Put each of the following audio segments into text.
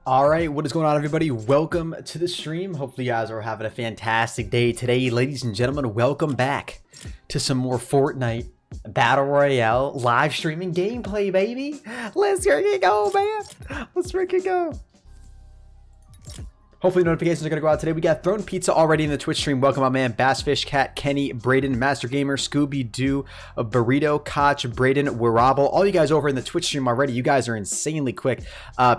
All right, what is going on, everybody? Welcome to the stream. Hopefully you guys are having a fantastic day today. Ladies and gentlemen, welcome back to some more Fortnite Battle Royale live streaming gameplay, baby. Let's freaking go, man. Let's freaking go. Hopefully notifications are going to go out today. We got Thrown Pizza already in the Twitch stream. Welcome, my man. Bassfish, Cat, Kenny, Braden, Master Gamer, Scooby-Doo, Burrito, Koch, Braden, Wirabble. All you guys over in the Twitch stream already. You guys are insanely quick.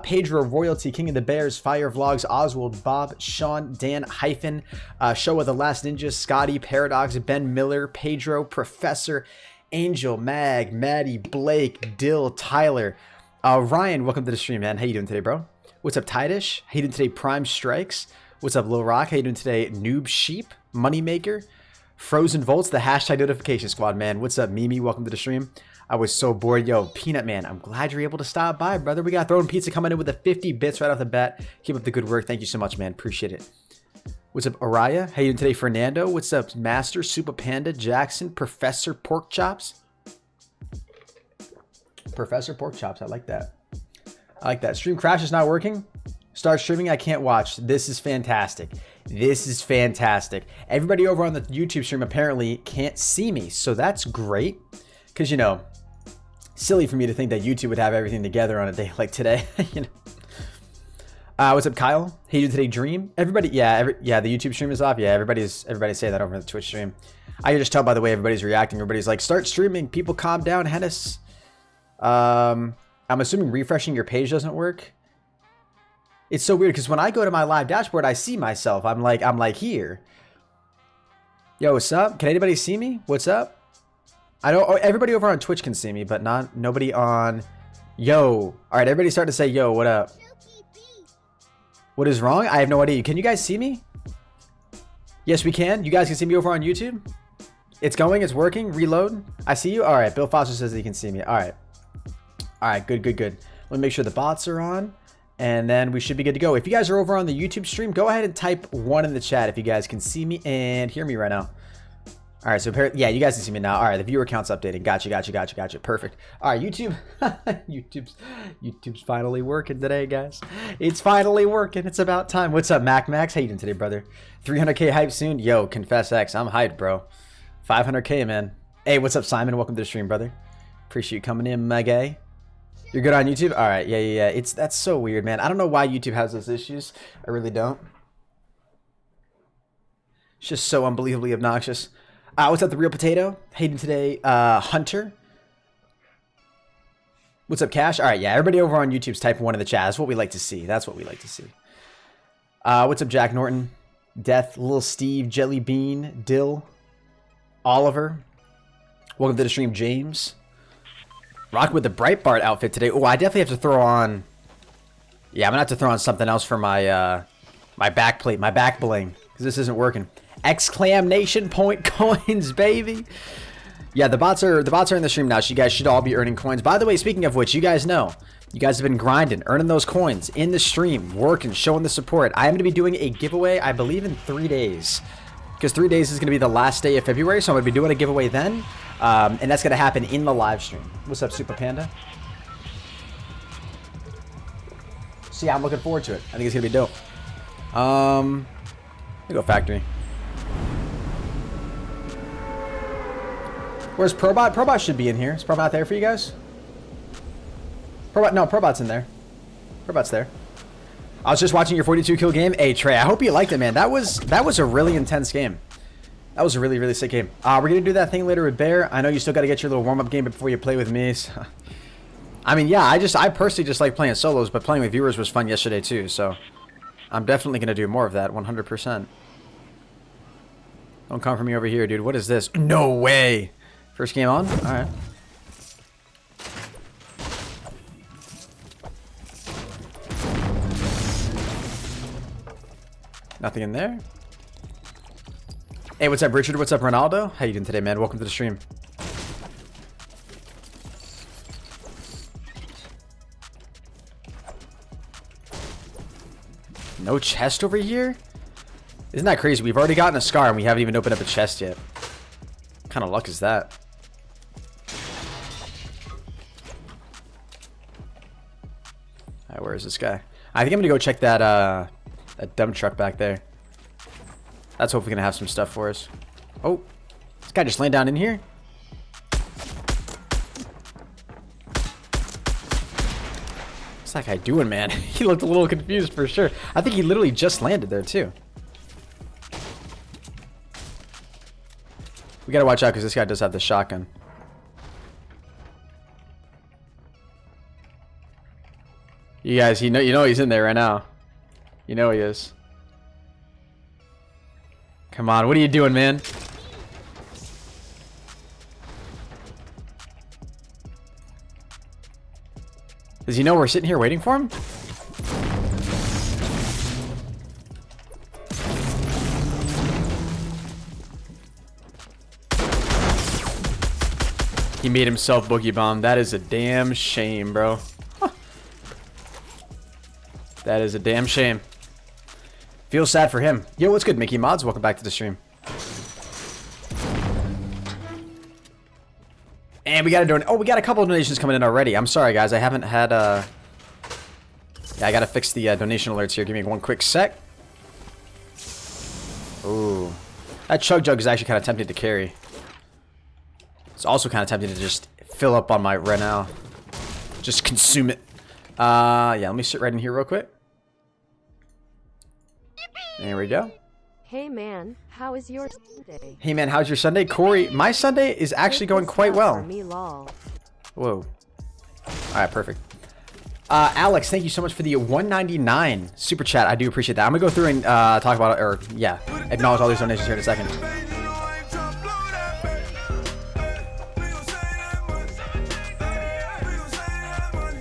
Pedro, Royalty, King of the Bears, Fire Vlogs, Oswald, Bob, Sean, Dan, Hyphen, Show of the Last Ninja, Scotty, Paradox, Ben Miller, Pedro, Professor, Angel, Mag, Maddie, Blake, Dill, Tyler. Ryan, welcome to the stream, man. How you doing today, bro? What's up, Tidish? How you doing today, Prime Strikes? What's up, Lil Rock? How you doing today, Noob Sheep? Moneymaker? Frozen Volts, the hashtag notification squad, man. What's up, Mimi? Welcome to the stream. I was so bored. Yo, Peanut Man, I'm glad you're able to stop by, brother. We got Thrown Pizza coming in with the 50 bits right off the bat. Keep up the good work. Thank you so much, man. Appreciate it. What's up, Araya? How you doing today, Fernando? What's up, Master, Super Panda, Jackson, Professor Pork Chops? Professor Pork Chops, I like that. I like that. Stream crash is not working. Start streaming. I can't watch. This is fantastic. This is fantastic. Everybody over on the YouTube stream apparently can't see me. So that's great. Because, you know, silly for me to think that YouTube would have everything together on a day like today. You know. What's up, Kyle? How you doing today, Dream? Everybody, yeah, the YouTube stream is off. Yeah, everybody's saying that over on the Twitch stream. I can just tell by the way everybody's reacting. Everybody's like, start streaming. People calm down, Henis. I'm assuming refreshing your page doesn't work. It's so weird because when I go to my live dashboard, I see myself. I'm like here. Yo, what's up? Can anybody see me? What's up? I know everybody over on Twitch can see me, but nobody on. Yo, all right, everybody start to say yo. What up? What is wrong? I have no idea. Can you guys see me? Yes, we can. You guys can see me over on YouTube. It's going. It's working. Reload. I see you. All right. Bill Foster says that he can see me. All right. All right, good. Let me make sure the bots are on, and then we should be good to go. If you guys are over on the YouTube stream, go ahead and type 1 in the chat if you guys can see me and hear me right now. All right, so yeah, you guys can see me now. All right, the viewer count's updating. Gotcha. Perfect. All right, YouTube. YouTube's finally working today, guys. It's finally working. It's about time. What's up, Max? How you doing today, brother? 300K hype soon? Yo, Confess X. I'm hyped, bro. 500K, man. Hey, what's up, Simon? Welcome to the stream, brother. Appreciate you coming in, my guy. You're good on YouTube? All right. Yeah. That's so weird, man. I don't know why YouTube has those issues. I really don't. It's just so unbelievably obnoxious. What's up, The Real Potato? Hayden today. Hunter. What's up, Cash? All right. Yeah, everybody over on YouTube's typing 1 in the chat. That's what we like to see. What's up, Jack Norton? Death, Lil Steve, Jelly Bean, Dill, Oliver. Welcome to the stream, James. Rock with the Breitbart outfit today. Oh, I definitely have to throw on. Yeah, I'm gonna have to throw on something else for my my back plate, my back bling, because this isn't working. Exclamation point coins, baby. Yeah, the bots are in the stream now, so you guys should all be earning coins. By the way, speaking of which, you guys know, you guys have been grinding, earning those coins in the stream, working, showing the support. I am gonna be doing a giveaway, I believe, in 3 days. Because 3 days is going to be the last day of February, so I'm going to be doing a giveaway then. And that's going to happen in the live stream. What's up, Super Panda? So yeah, I'm looking forward to it. I think it's going to be dope. Let me go factory. Where's ProBot? ProBot should be in here. Is ProBot there for you guys? ProBot, no, ProBot's in there. ProBot's there. I was just watching your 42 kill game. Hey, Trey, I hope you liked it, man. That was a really intense game. That was a really sick game. We're going to do that thing later with Bear. I know you still got to get your little warm-up game before you play with me. So. I mean, yeah, I personally just like playing solos, but playing with viewers was fun yesterday too. So I'm definitely going to do more of that, 100%. Don't come for me over here, dude. What is this? No way. First game on? All right. Nothing in there. Hey, what's up, Richard? What's up, Ronaldo? How you doing today, man? Welcome to the stream. No chest over here? Isn't that crazy? We've already gotten a scar and we haven't even opened up a chest yet. What kind of luck is that? Alright, where is this guy? I think I'm gonna go check that that dump truck back there. That's hopefully gonna have some stuff for us. Oh, this guy just landed down in here. What's that guy doing, man? He looked a little confused for sure. I think he literally just landed there too. We gotta watch out because this guy does have the shotgun. You guys, you know he's in there right now. You know he is. Come on, what are you doing, man? Does he know we're sitting here waiting for him? He made himself boogie bomb. That is a damn shame, bro. Huh. That is a damn shame. Feels sad for him. Yo, what's good, Mickey Mods? Welcome back to the stream. And we got a donate. Oh, we got a couple of donations coming in already. I'm sorry, guys. I haven't had. Yeah, I gotta fix the donation alerts here. Give me one quick sec. Ooh, that chug jug is actually kind of tempting to carry. It's also kind of tempting to just fill up on my right now. Just consume it. Yeah, let me sit right in here real quick. There we go. Hey man, how is your Sunday? Hey man, how's your Sunday? Corey, my Sunday is actually going quite well. Whoa. Alright, perfect. Alex, thank you so much for the 199 super chat. I do appreciate that. I'm gonna go through and talk about it, or yeah, acknowledge all these donations here in a second.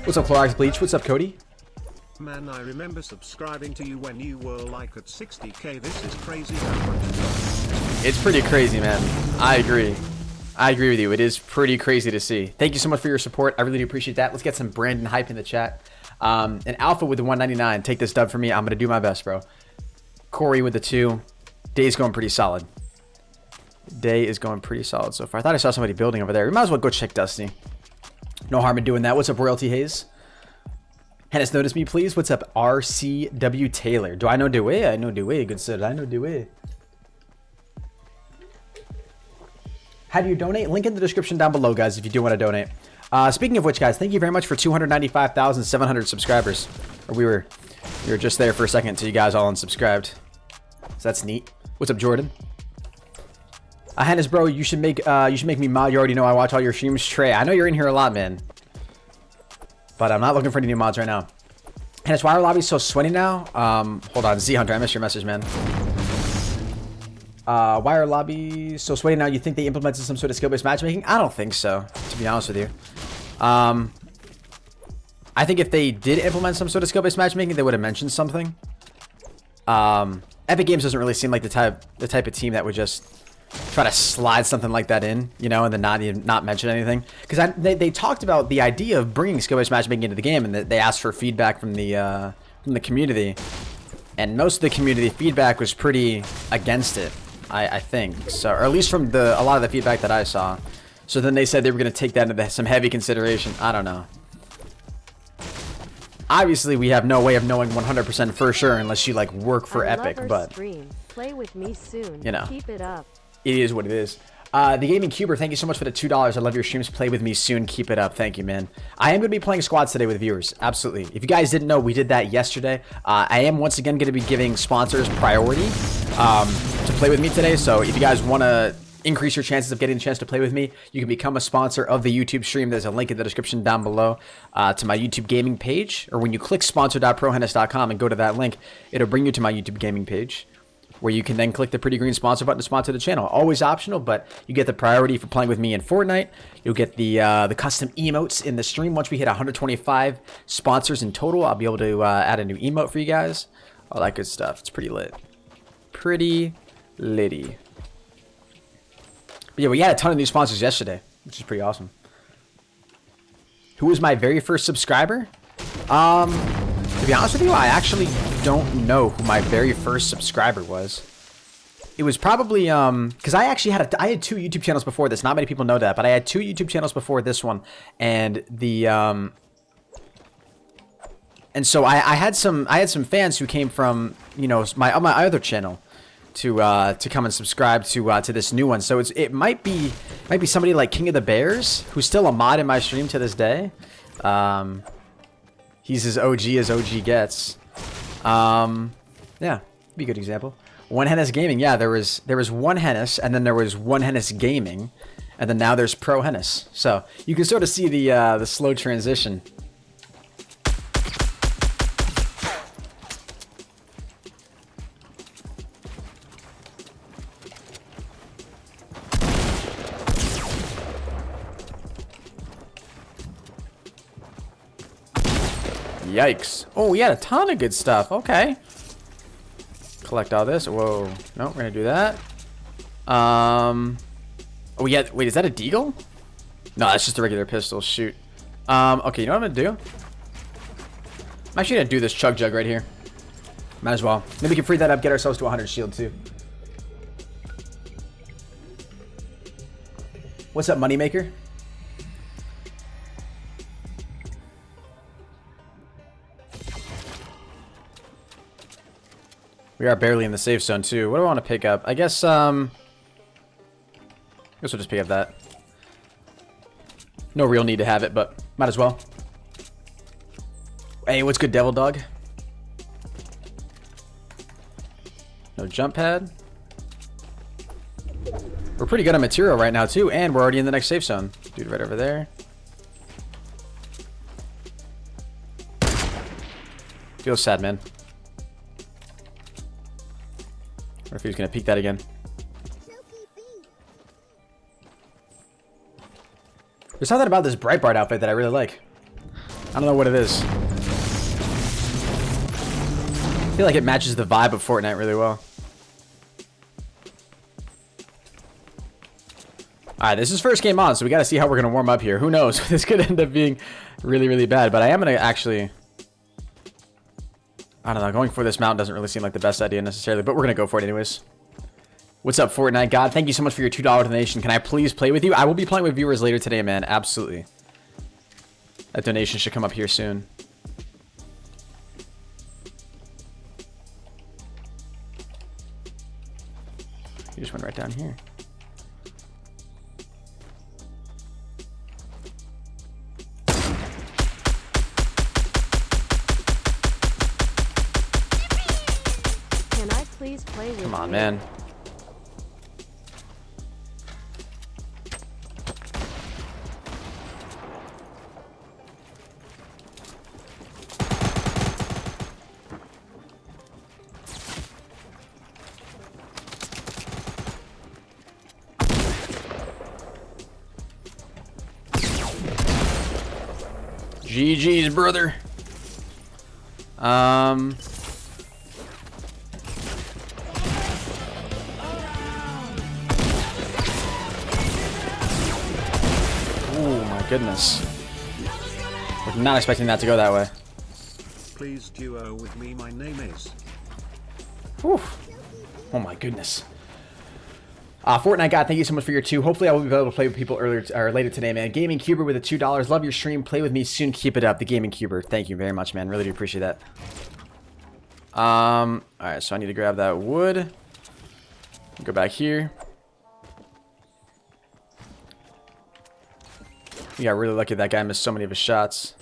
What's up, Clorox Bleach? What's up, Cody? Man, I remember subscribing to you when you were like at 60k. This is crazy how much. It's pretty crazy, man. I agree. I agree with you. It is pretty crazy to see. Thank you so much for your support. I really do appreciate that. Let's get some Brandon hype in the chat. And Alpha with the 199. Take this dub for me. I'm going to do my best, bro. Corey with the 2. Day's going pretty solid. Day is going pretty solid so far. I thought I saw somebody building over there. We might as well go check Dusty. No harm in doing that. What's up, Royalty Haze? Henis, notice me, please. What's up, RCW Taylor? Do I know Dewey? I know Dewey, good sir. I know Dewey. How do you donate? Link in the description down below, guys, if you do want to donate. Speaking of which, guys, thank you very much for 295,700 subscribers. Or we were just there for a second until you guys all unsubscribed. So that's neat. What's up, Jordan? Henis, bro, you should make me mod. You already know I watch all your streams. Trey, I know you're in here a lot, man. But I'm not looking for any new mods right now. And it's why our lobby's so sweaty now. Hold on, Z Hunter, I missed your message, man. Why are lobbies so sweaty now? You think they implemented some sort of skill-based matchmaking? I don't think so, to be honest with you. I think if they did implement some sort of skill-based matchmaking, they would have mentioned something. Epic Games doesn't really seem like the type of team that would just try to slide something like that in, you know, and then not mention anything. Because they talked about the idea of bringing skill-based matchmaking into the game, and they asked for feedback from the community, and most of the community feedback was pretty against it, I think. So, or at least from a lot of the feedback that I saw. So then they said they were going to take that into some heavy consideration. I don't know. Obviously, we have no way of knowing 100% for sure unless you like work for Epic, but play with me soon. You know, keep it up. It is what it is. The Gaming Cuber, thank you so much for the $2. I love your streams. Play with me soon. Keep it up. Thank you, man. I am going to be playing squads today with viewers. Absolutely. If you guys didn't know, we did that yesterday. I am once again going to be giving sponsors priority to play with me today. So if you guys want to increase your chances of getting a chance to play with me, you can become a sponsor of the YouTube stream. There's a link in the description down below to my YouTube gaming page. Or when you click sponsor.prohenis.com and go to that link, it'll bring you to my YouTube gaming page, where you can then click the pretty green sponsor button to sponsor the channel. Always optional, but you get the priority for playing with me in Fortnite. You'll get the custom emotes in the stream. Once we hit 125 sponsors in total, I'll be able to add a new emote for you guys. All that good stuff. It's pretty lit. Pretty litty. But yeah, we had a ton of new sponsors yesterday, which is pretty awesome. Who was my very first subscriber? To be honest with you, I actually don't know who my very first subscriber was. It was probably because I actually had I had 2 YouTube channels before this. Not many people know that, but I had 2 YouTube channels before this one, and the And so I had some fans who came from, you know, my other channel to come and subscribe to this new one. So it might be somebody like King of the Bears, who's still a mod in my stream to this day. He's as OG as OG gets. Yeah, be a good example. One Henis Gaming. Yeah, there was one Henis, and then there was one Henis Gaming, and then now there's ProHenis. So you can sort of see the slow transition. Yikes. Oh, we had a ton of good stuff. Okay. Collect all this. Whoa. No, we're going to do that. Oh, yeah. Wait, is that a deagle? No, that's just a regular pistol. Shoot. Okay, you know what I'm going to do? I'm actually going to do this chug jug right here. Might as well. Maybe we can free that up, get ourselves to 100 shield too. What's up, Moneymaker? We are barely in the safe zone too. What do I want to pick up? I guess we'll just pick up that. No real need to have it, but might as well. Hey, what's good, Devil Dog? No jump pad. We're pretty good on material right now too, and we're already in the next safe zone. Dude right over there. Feels sad, man. Or if he's gonna peek that again. There's something about this Breitbart outfit that I really like. I don't know what it is. I feel like it matches the vibe of Fortnite really well. Alright, this is first game on, so we gotta see how we're gonna warm up here. Who knows? This could end up being really, really bad, but I am gonna actually... I don't know, going for this mount doesn't really seem like the best idea necessarily, but we're going to go for it anyways. What's up, Fortnite God? Thank you so much for your $2 donation. Can I please play with you? I will be playing with viewers later today, man. Absolutely. That donation should come up here soon. You just went right down here. Please play with Come on, me. man. GG's, brother. Goodness. Was not expecting that to go that way. Please duo with me, my name is. Whew. Oh my goodness. Fortnite God, thank you so much for your 2. Hopefully I will be able to play with people earlier or later today, man. Gaming Cuber with the $2. Love your stream. Play with me soon. Keep it up. The Gaming Cuber. Thank you very much, man. Really do appreciate that. Alright, so I need to grab that wood. Go back here. We got really lucky that guy missed so many of his shots.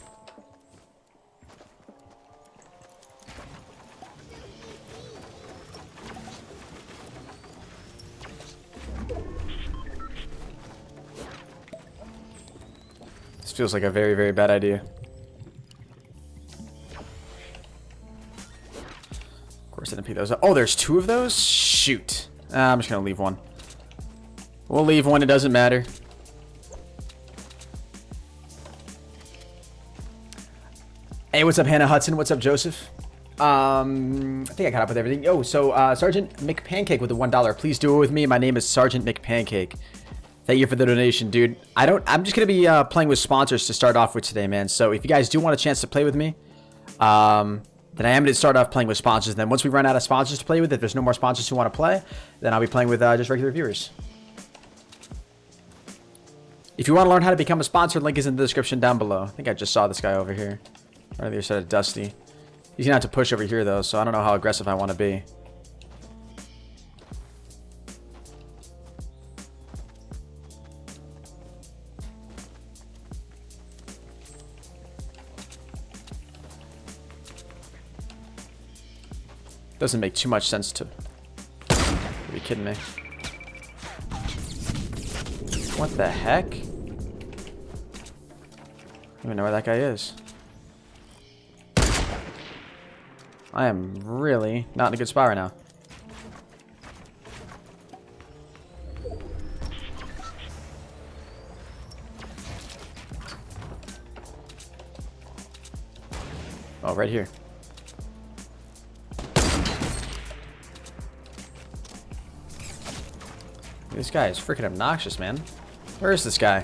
This feels like a very, very bad idea. Of course I didn't pick those up. Oh, there's 2 of those? Shoot. I'm just going to leave one. We'll leave one. It doesn't matter. Hey, what's up, Hannah Hudson? What's up, Joseph? I think I caught up with everything. Oh, so Sergeant McPancake with the $1. Please do it with me. My name is Sergeant McPancake. Thank you for the donation, dude. I'm just gonna be playing with sponsors to start off with today, man. So if you guys do want a chance to play with me, then I am gonna start off playing with sponsors. And then once we run out of sponsors to play with, if there's no more sponsors who want to play, then I'll be playing with just regular viewers. If you want to learn how to become a sponsor, link is in the description down below. I think I just saw this guy over here. Right on the other side of Dusty. He's gonna have to push over here though, so I don't know how aggressive I want to be. Doesn't make too much sense to... Are you kidding me? What the heck? I don't even know where that guy is. I am really not in a good spot right now. Oh, right here. This guy is freaking obnoxious, man. Where is this guy? I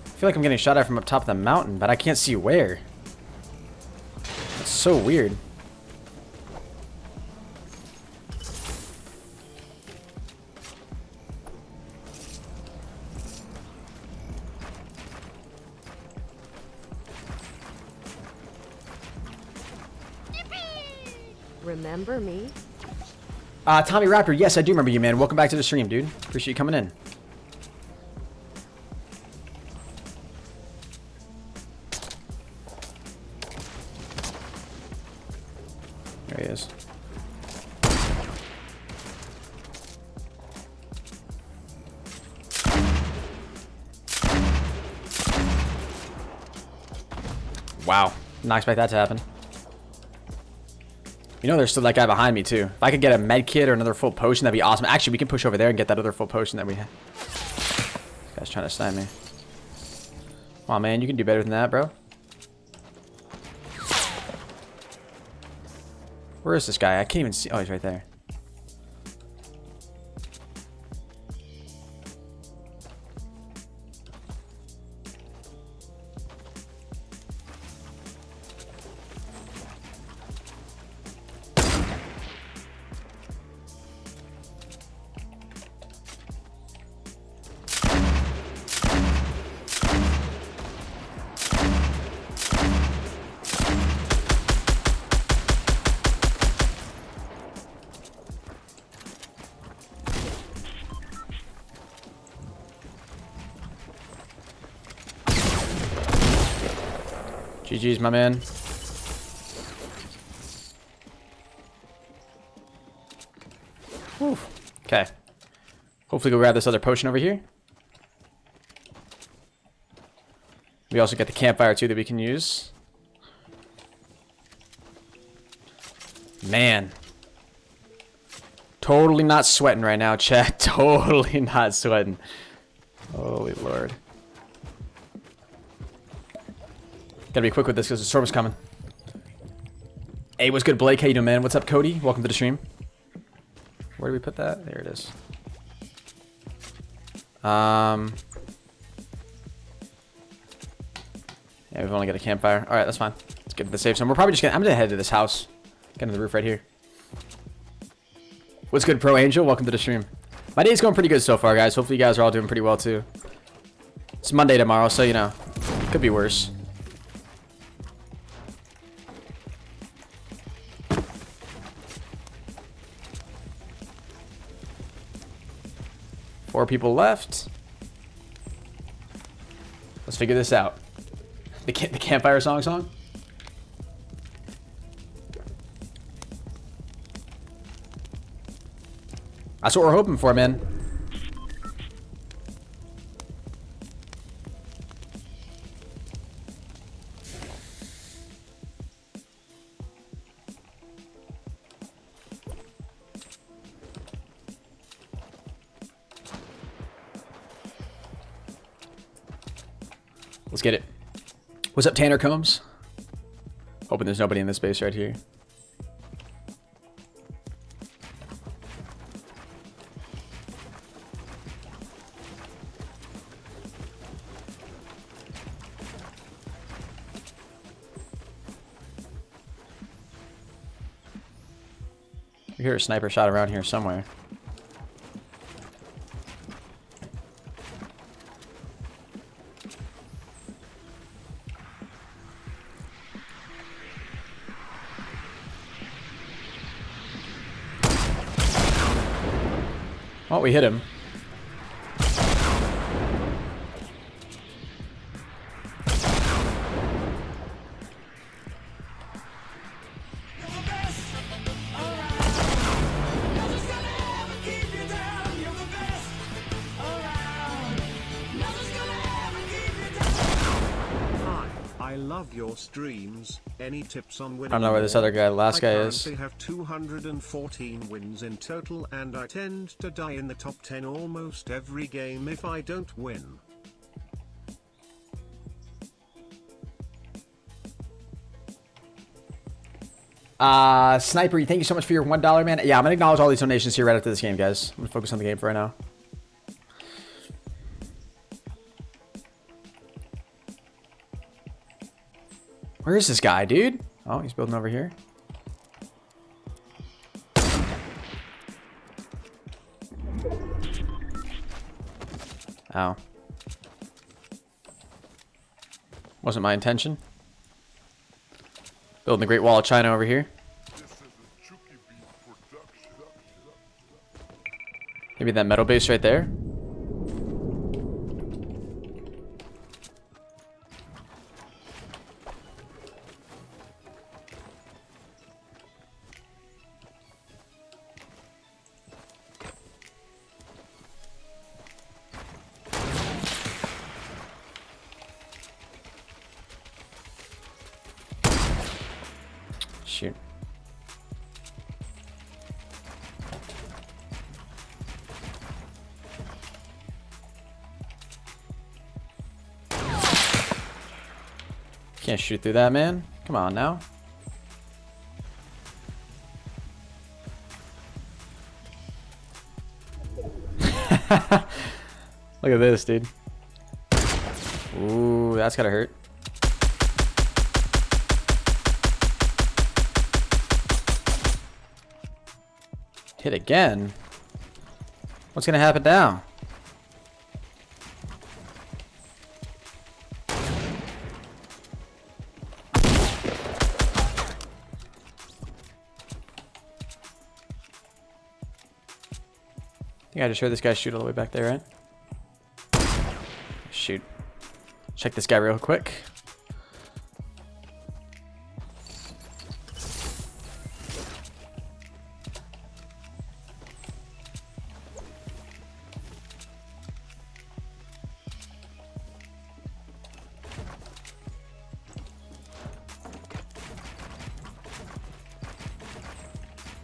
feel like I'm getting shot at from up top of the mountain, but I can't see where. It's so weird. Remember me? Tommy Raptor, yes, I do remember you, man. Welcome back to the stream, dude. Appreciate you coming in. There he is. Wow. Not expect that to happen. You know there's still that guy behind me too. If I could get a med kit or another full potion, that'd be awesome. Actually, we can push over there and get that other full potion that we have. This guy's trying to snipe me. Come on, man. You can do better than that, bro. Where is this guy? I can't even see. Oh, he's right there. GG's, my man. Whew. Okay. Hopefully go grab this other potion over here. We also get the campfire too that we can use. Man. Totally not sweating right now, chat. Totally not sweating. Holy Lord. Gotta be quick with this because the storm's coming. Hey, what's good, Blake? How you doing, man? What's up, Cody? Welcome to the stream. Where do we put that? There it is. Yeah, we've only got a campfire. All right, that's fine. Let's get to the safe zone. We're probably just gonna... I'm gonna head to this house. Get to the roof right here. What's good, Pro Angel? Welcome to the stream. My day's going pretty good so far, guys. Hopefully you guys are all doing pretty well too. It's Monday tomorrow, so you know, could be worse. Four people left. Let's figure this out. The campfire song? That's what we're hoping for, man. Let's get it. What's up, Tanner Combs? Hoping there's nobody in this base right here. We hear a sniper shot around here somewhere. Oh, we hit him. I love your streams. Any tips on winning? I don't know where this other guy, last guy is. I have 214 wins in total, and I tend to die in the top 10 almost every game if I don't win. Sniper, thank you so much for your $1, man. Yeah, I'm gonna acknowledge all these donations here right after this game, guys. I'm gonna focus on the game for right now. Where is this guy, dude? Oh, he's building over here. Ow. Wasn't my intention. Building the Great Wall of China over here. Maybe that metal base right there. Shoot. Can't shoot through that, man. Come on now. Look at this, dude. Ooh, that's gotta hurt. Hit again. What's gonna happen now? I think I just heard this guy shoot all the way back there, right? Shoot. Check this guy real quick.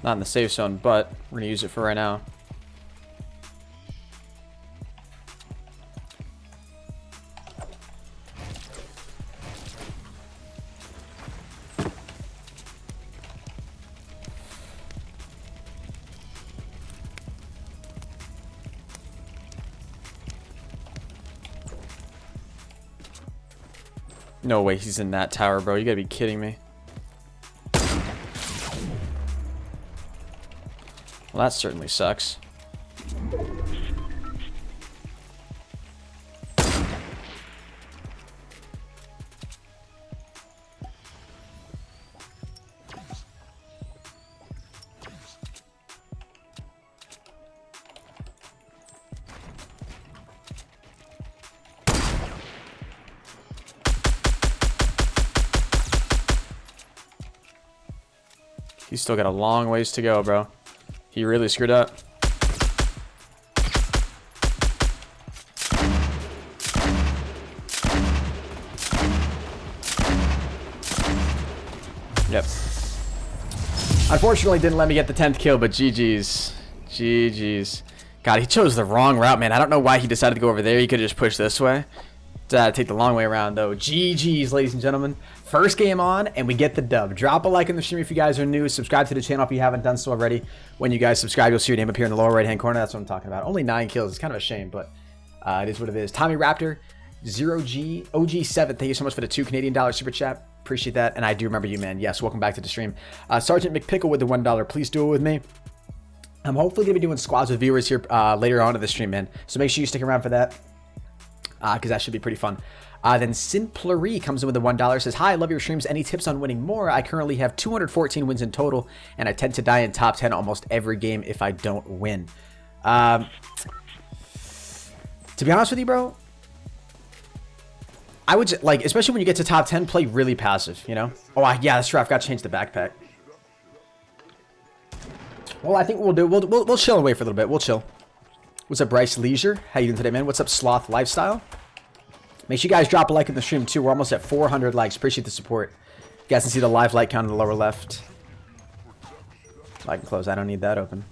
Not in the safe zone, but we're gonna use it for right now. No way he's in that tower, bro. You gotta be kidding me. Well, that certainly sucks. He's still got a long ways to go, bro. He really screwed up. Yep. Unfortunately, didn't let me get the 10th kill, but GG's. GG's. God, he chose the wrong route, man. I don't know why he decided to go over there. He could have just pushed this way. Take the long way around, though. GG's, ladies and gentlemen. First game on, and we get the dub. Drop a like in the stream if you guys are new. Subscribe to the channel if you haven't done so already. When you guys subscribe, you'll see your name up here in the lower right-hand corner. That's what I'm talking about. Only 9 kills. It's kind of a shame, but it is what it is. Tommy Raptor, 0G, OG7. Thank you so much for the $2 Canadian super chat. Appreciate that. And I do remember you, man. Yes, welcome back to the stream. Sergeant McPickle with the $1. Please do it with me. I'm hopefully going to be doing squads with viewers here later on in the stream, man. So make sure you stick around for that. Because that should be pretty fun. Then Simplery comes in with a $1. Says, hi, I love your streams. Any tips on winning more? I currently have 214 wins in total, and I tend to die in top 10 almost every game if I don't win. To be honest with you, bro, I would like, especially when you get to top 10, play really passive, you know? Oh, yeah, that's true. I've got to change the backpack. Well, I think we'll chill and wait for a little bit. We'll chill. What's up, Bryce Leisure? How you doing today, man? What's up, Sloth Lifestyle? Make sure you guys drop a like in the stream, too. We're almost at 400 likes. Appreciate the support. You guys can see the live like count in the lower left. Like and close. I don't need that open.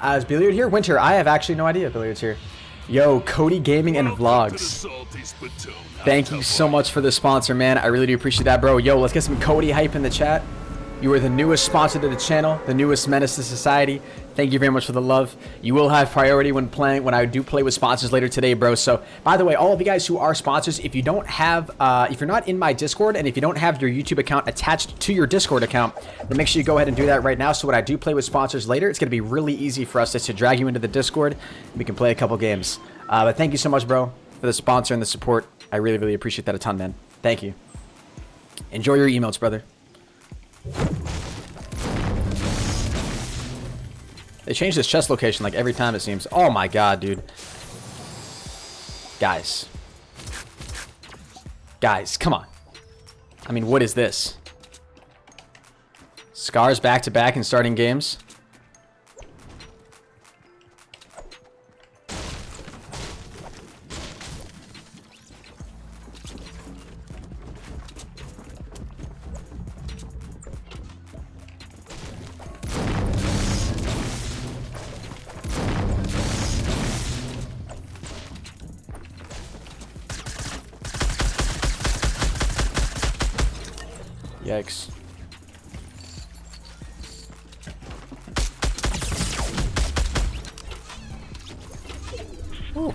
Is Billiard here? Winter, I have actually no idea if Billiard's here. Yo, Cody Gaming and Vlogs. Thank you so much for the sponsor, man. I really do appreciate that, bro. Yo, let's get some Cody hype in the chat. You are the newest sponsor to the channel, the newest menace to society. Thank you very much for the love. You will have priority when I do play with sponsors later today, bro. So, by the way, all of you guys who are sponsors, if you don't have, if you're not in my Discord and if you don't have your YouTube account attached to your Discord account, then make sure you go ahead and do that right now. So when I do play with sponsors later, it's going to be really easy for us to drag you into the Discord. And we can play a couple games. But thank you so much, bro, for the sponsor and the support. I really, really appreciate that a ton, man. Thank you. Enjoy your emotes, brother. They change this chest location like every time, it seems. Oh my god, dude. Guys. Guys, come on. I mean, what is this? Scars back to back in starting games. Yikes. Ooh.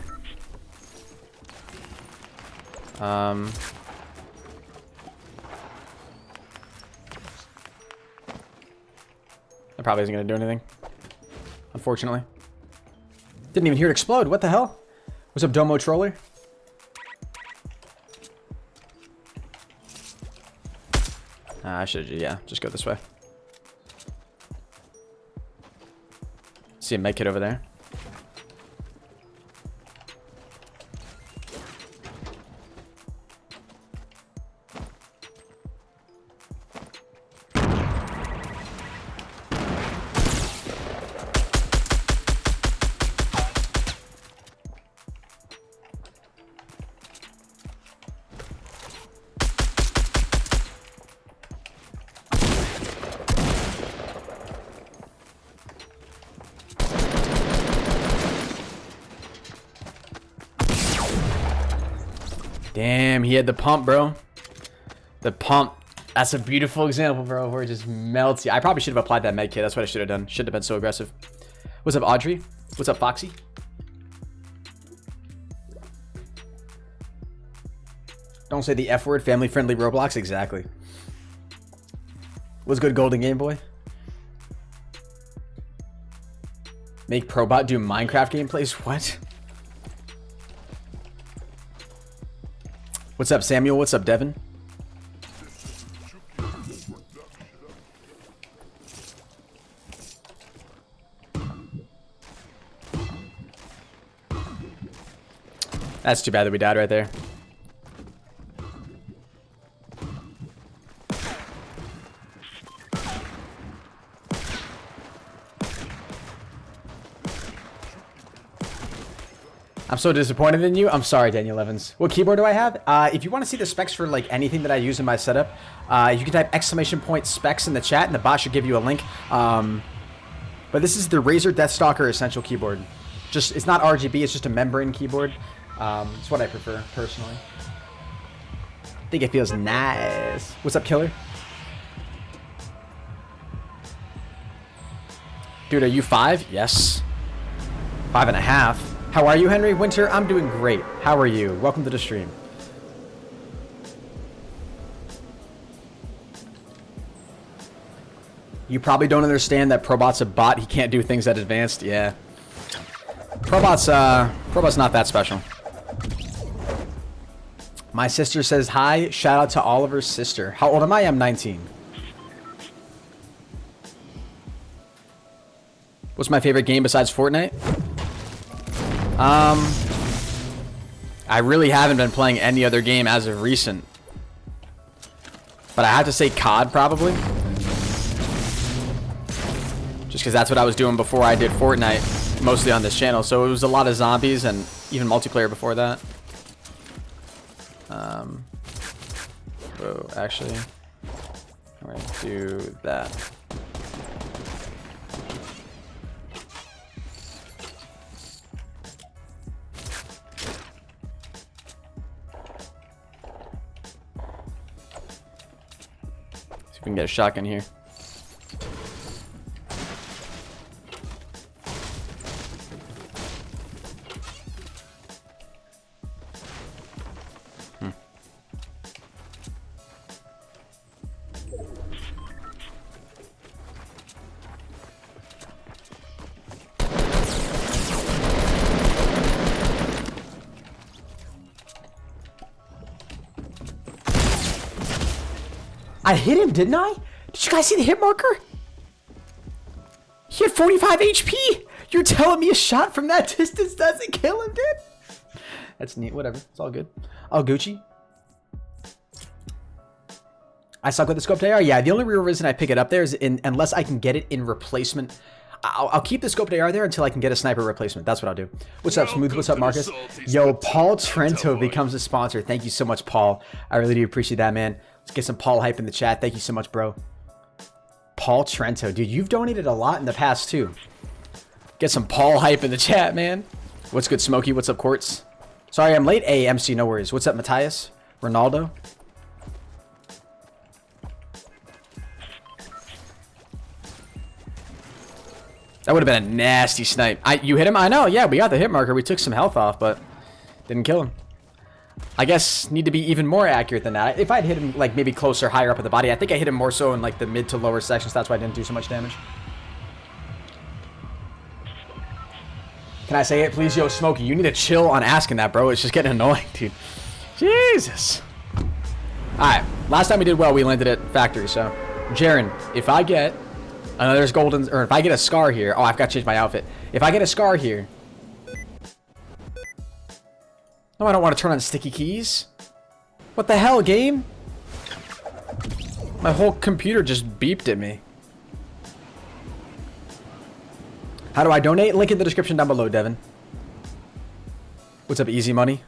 That probably isn't going to do anything. Unfortunately. Didn't even hear it explode. What the hell? What's up, Domo Troller? I should, yeah, just go this way. See a med kit over there. Damn, he had the pump, bro. The pump. That's a beautiful example, bro, where it just melts you. I probably should have applied that med kit. That's what I should have done. Shouldn't have been so aggressive. What's up, Audrey? What's up, Foxy? Don't say the F word. Family-friendly Roblox. Exactly. What's good, Golden Game Boy? Make ProBot do Minecraft gameplays? What? What's up, Samuel? What's up, Devin? That's too bad that we died right there. I'm so disappointed in you. I'm sorry, Daniel Evans. What keyboard do I have? If you want to see the specs for like anything that I use in my setup, you can type !specs in the chat and the bot should give you a link. But this is the Razer Deathstalker Essential keyboard. Just, it's not RGB, it's just a membrane keyboard. It's what I prefer, personally. I think it feels nice. What's up, Killer? Dude, are you 5? Yes. 5.5. How are you, Henry Winter? I'm doing great. How are you? Welcome to the stream. You probably don't understand that ProBot's a bot. He can't do things that advanced. Yeah. ProBot's not that special. My sister says hi. Shout out to Oliver's sister. How old am I? I'm 19. What's my favorite game besides Fortnite? I really haven't been playing any other game as of recent. But I have to say COD probably. Just because that's what I was doing before I did Fortnite. Mostly on this channel. So it was a lot of zombies and even multiplayer before that. Oh, actually, I'm going to do that. See if we can get a shotgun here. I hit him, didn't I? Did you guys see the hit marker? He had 45 HP. You're telling me a shot from that distance doesn't kill him, dude? That's neat. Whatever. It's all good. All Gucci. I suck with the scoped AR. Yeah, the only real reason I pick it up there is unless I can get it in replacement. I'll keep the scoped AR there until I can get a sniper replacement. That's what I'll do. What's up, Smooth? What's up, Marcus? Yo, Paul Trento becomes a sponsor. Thank you so much, Paul. I really do appreciate that, man. Let's get some Paul hype in the chat. Thank you so much, bro. Paul Trento. Dude, you've donated a lot in the past, too. Get some Paul hype in the chat, man. What's good, Smokey? What's up, Quartz? Sorry, I'm late. Hey, MC, no worries. What's up, Matthias? Ronaldo? That would have been a nasty snipe. You hit him? I know. Yeah, we got the hit marker. We took some health off, but didn't kill him. I guess need to be even more accurate than that. If I'd hit him like maybe closer, higher up at the body, I think I hit him more so in like the mid to lower sections. That's why I didn't do so much damage. Can I say it, please? Yo, Smokey, you need to chill on asking that, bro. It's just getting annoying, dude. Jesus. All right. Last time we did well, we landed at factory. So, Jaren, if I get there's golden, or if I get a scar here. Oh, I've got to change my outfit. If I get a scar here. No, I don't want to turn on sticky keys. What the hell, game? My whole computer just beeped at me. How do I donate? Link in the description down below, Devin. What's up, Easy Money?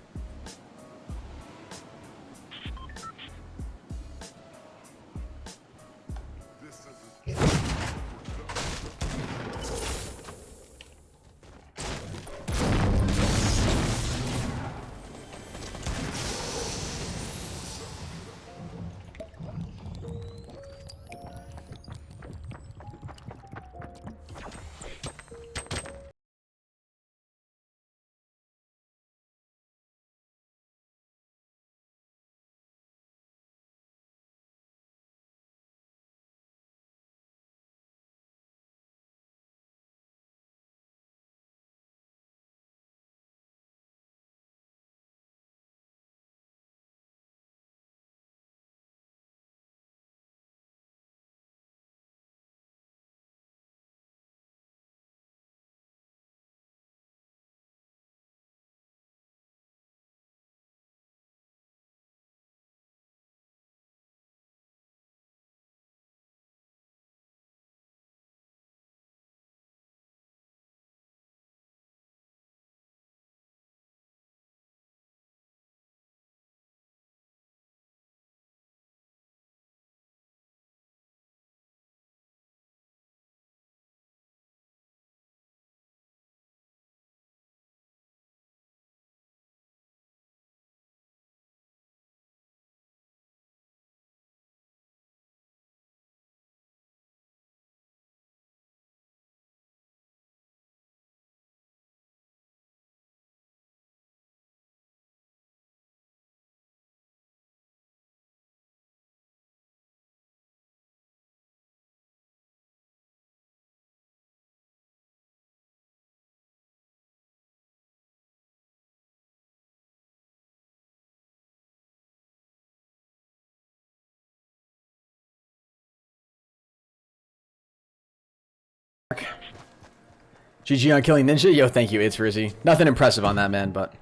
GG on killing Ninja. Yo, thank you. It's Rizzy. Nothing impressive on that, man, but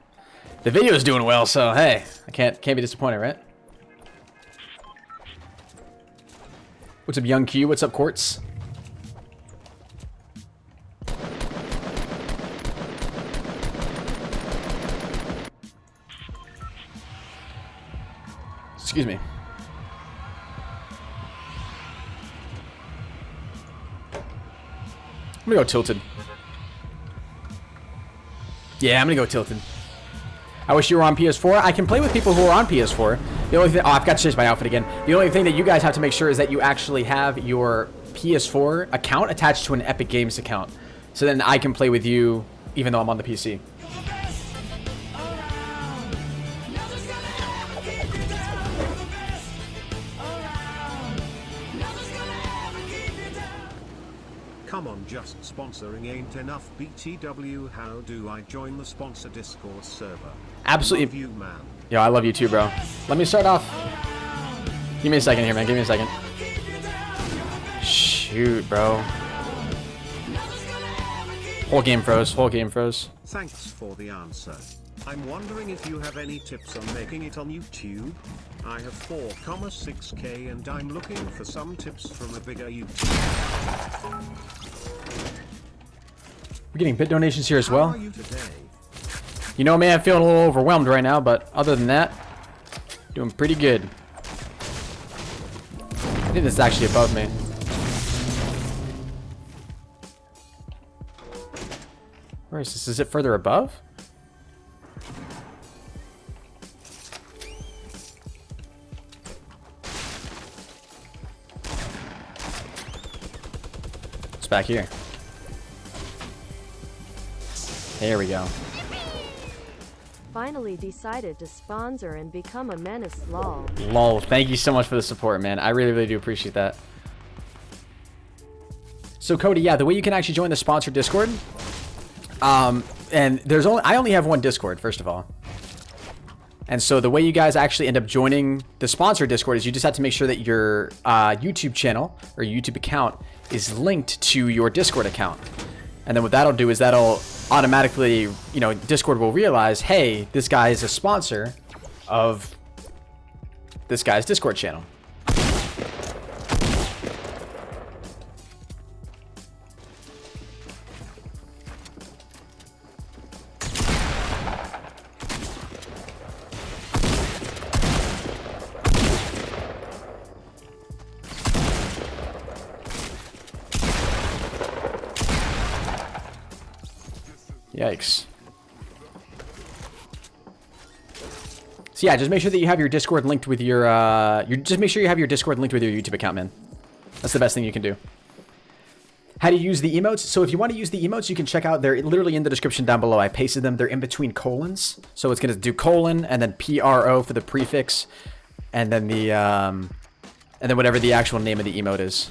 the video is doing well, so hey, I can't be disappointed, right? What's up, Young Q? What's up, Quartz? Excuse me. I'm gonna go tilted. Yeah, I'm gonna go tilted. I wish you were on PS4. I can play with people who are on PS4. The only thing, oh, I've got to change my outfit again. The only thing that you guys have to make sure is that you actually have your PS4 account attached to an Epic Games account. So then I can play with you even though I'm on the PC. Come on, just sponsoring ain't enough. BTW, how do I join the sponsor Discord server? Absolutely. Love you, man. Yo, I love you too, bro. Let me start off. Give me a second here, man. Give me a second. Shoot, bro. Whole game froze. Whole game froze. Thanks for the answer. I'm wondering if you have any tips on making it on YouTube. I have 4,6k and I'm looking for some tips from a bigger YouTuber. We're getting bit donations here as How well. are you today? You know, man, I'm feeling a little overwhelmed right now, but other than that, doing pretty good. I think this is actually above me. Where is this? Is it further above? It's back here. There we go. Finally decided to sponsor and become a menace, lol. Lol, thank you so much for the support, man. I really, really do appreciate that. So Cody, yeah, the way you can actually join the sponsored Discord, and I only have one Discord, first of all. And so the way you guys actually end up joining the sponsored Discord is you just have to make sure that your YouTube channel or YouTube account is linked to your Discord account. And then what that'll do is that'll automatically, you know, Discord will realize, hey, this guy is a sponsor of this guy's Discord channel. Yikes. So yeah, just make sure that you have your Discord linked with your, just make sure you have your Discord linked with your YouTube account, man. That's the best thing you can do. How to use the emotes? So if you want to use the emotes, you can check out, they're literally in the description down below. I pasted them. They're in between colons. So it's going to do colon and then PRO for the prefix. And then whatever the actual name of the emote is.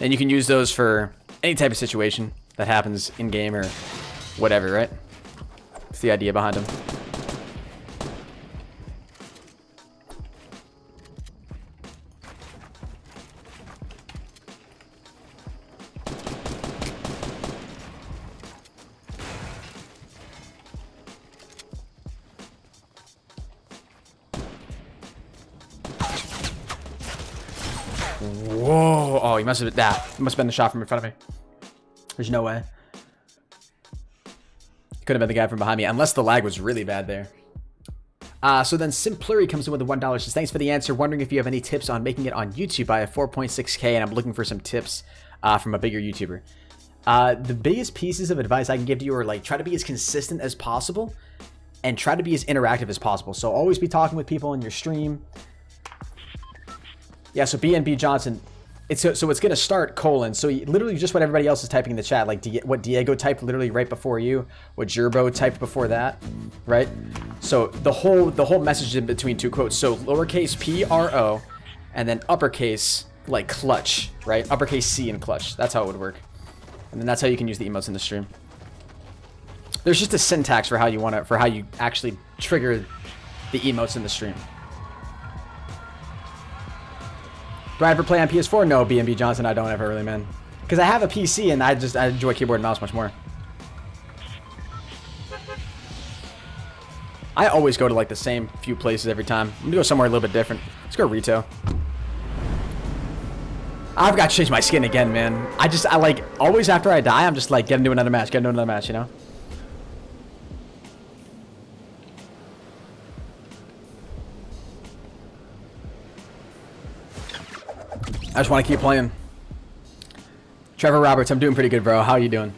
And you can use those for any type of situation that happens in game or whatever, right? That's the idea behind them. Whoa! Oh, he must have been that. He must have been the shot from in front of me. There's no way. Could have been the guy from behind me, unless the lag was really bad there. So then Simpluri comes in with the $1. Says, thanks for the answer. Wondering if you have any tips on making it on YouTube. I have 4.6k and I'm looking for some tips from a bigger YouTuber. The biggest pieces of advice I can give to you are like try to be as consistent as possible and try to be as interactive as possible. So always be talking with people in your stream. Yeah, so BNB Johnson, so it's going to start colon. So literally just what everybody else is typing in the chat, like what Diego typed literally right before you, what Gerbo typed before that, right? So the whole message is in between two quotes. So lowercase PRO and then uppercase like clutch, right? Uppercase C and clutch. That's how it would work. And then that's how you can use the emotes in the stream. There's just a syntax for how you want to, for how you actually trigger the emotes in the stream. Do I ever play on PS4? No, BNB Johnson, I don't ever really, man. Because I have a PC and I enjoy keyboard and mouse much more. I always go to like the same few places every time. I'm gonna go somewhere a little bit different. Let's go Rito. I've got to change my skin again, man. I like, always after I die, I'm just like, get into another match, you know? I just want to keep playing. Trevor Roberts, I'm doing pretty good, bro. How are you doing?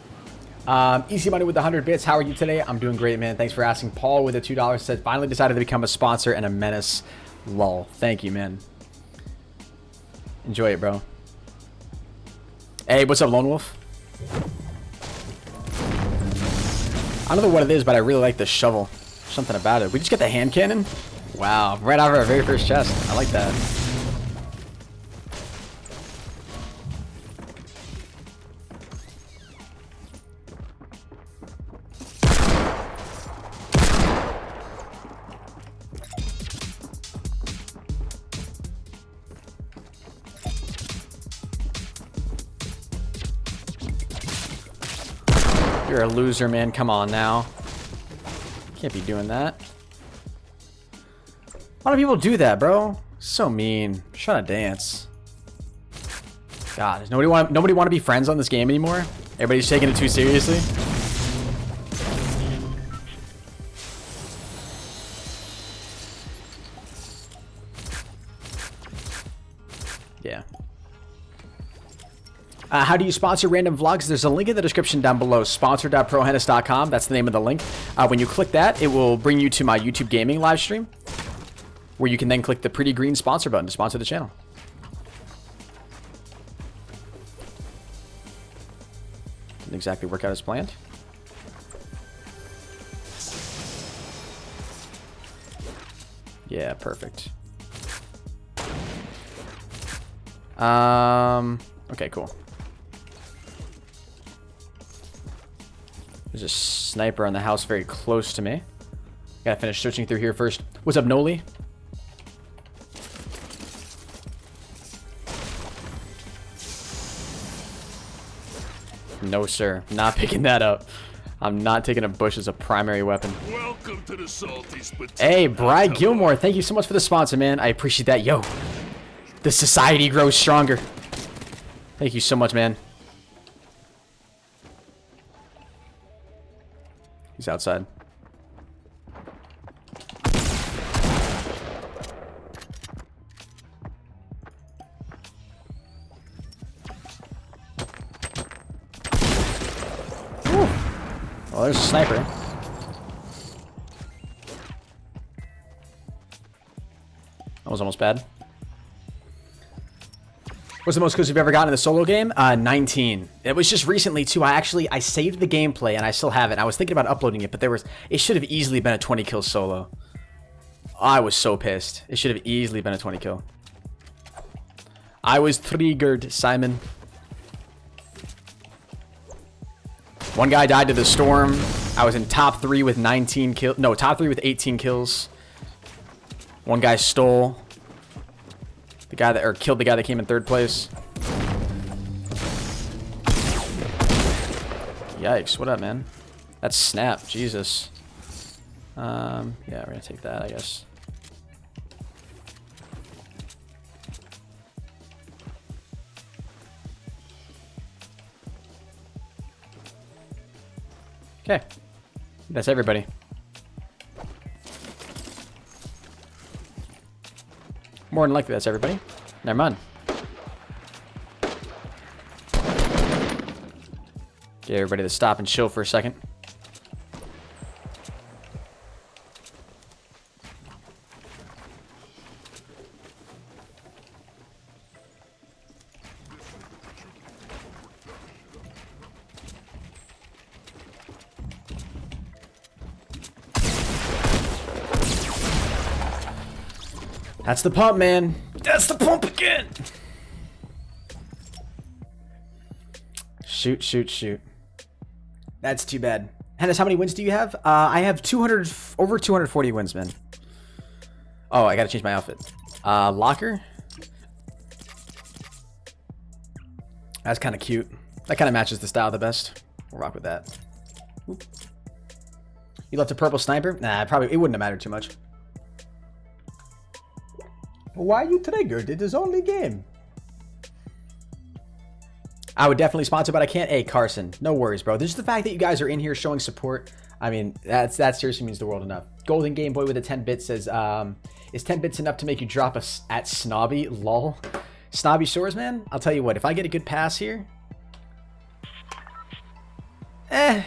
Easy Money with the 100 bits. How are you today? I'm doing great, man. Thanks for asking. Paul with the $2 said, finally decided to become a sponsor and a menace. Lol. Thank you, man. Enjoy it, bro. Hey, what's up, Lone Wolf? I don't know what it is, but I really like the shovel. Something about it. We just get the hand cannon? Wow. Right out of our very first chest. I like that. You're a loser, man. Come on now. Can't be doing that. Why do people do that, bro? So mean. Just trying to dance. God, does nobody want to be friends on this game anymore? Everybody's taking it too seriously. Yeah. How do you sponsor random vlogs? There's a link in the description down below, sponsor.prohenis.com. That's the name of the link. When you click that, it will bring you to my YouTube gaming live stream, where you can then click the pretty green sponsor button to sponsor the channel. Didn't exactly work out as planned. Yeah, perfect. Okay, cool. There's a sniper on the house very close to me. Gotta finish searching through here first. What's up, Noli? No, sir. Not picking that up. I'm not taking a bush as a primary weapon. Welcome to the salty spit. Hey, Bry Gilmore. Thank you so much for the sponsor, man. I appreciate that. Yo, the society grows stronger. Thank you so much, man. He's outside. Whew. Well, there's a sniper. That was almost bad. What's the most kills you've ever gotten in a solo game? 19. It was just recently too. I saved the gameplay and I still have it. I was thinking about uploading it, but it should have easily been a 20 kill solo. I was so pissed. It should have easily been a 20 kill. I was triggered, Simon. One guy died to the storm. I was in top 3 with 19 kills. No, top 3 with 18 kills. One guy stole. The guy that, or killed the guy that came in 3rd place. Yikes, what up, man? That's snap, Jesus. Yeah, we're gonna take that, I guess. Okay. That's everybody. More than likely, that's everybody. Never mind. Get everybody to stop and chill for a second. That's the pump, man. That's the pump again. Shoot, shoot, shoot. That's too bad. Henis, how many wins do you have? I have over 240 wins, man. Oh, I gotta change my outfit. Locker. That's kind of cute. That kind of matches the style the best. We'll rock with that. Oop. You left a purple sniper? Nah, probably it wouldn't have mattered too much. Why you triggered? It is only game. I would definitely sponsor, but I can't. Hey, Carson, no worries, bro. Just the fact that you guys are in here showing support. I mean, that seriously means the world enough. Golden Game Boy with a 10 bit says, is 10 bits enough to make you drop us at Snobby? Lol. Snobby Shores, man? I'll tell you what, if I get a good pass here. It's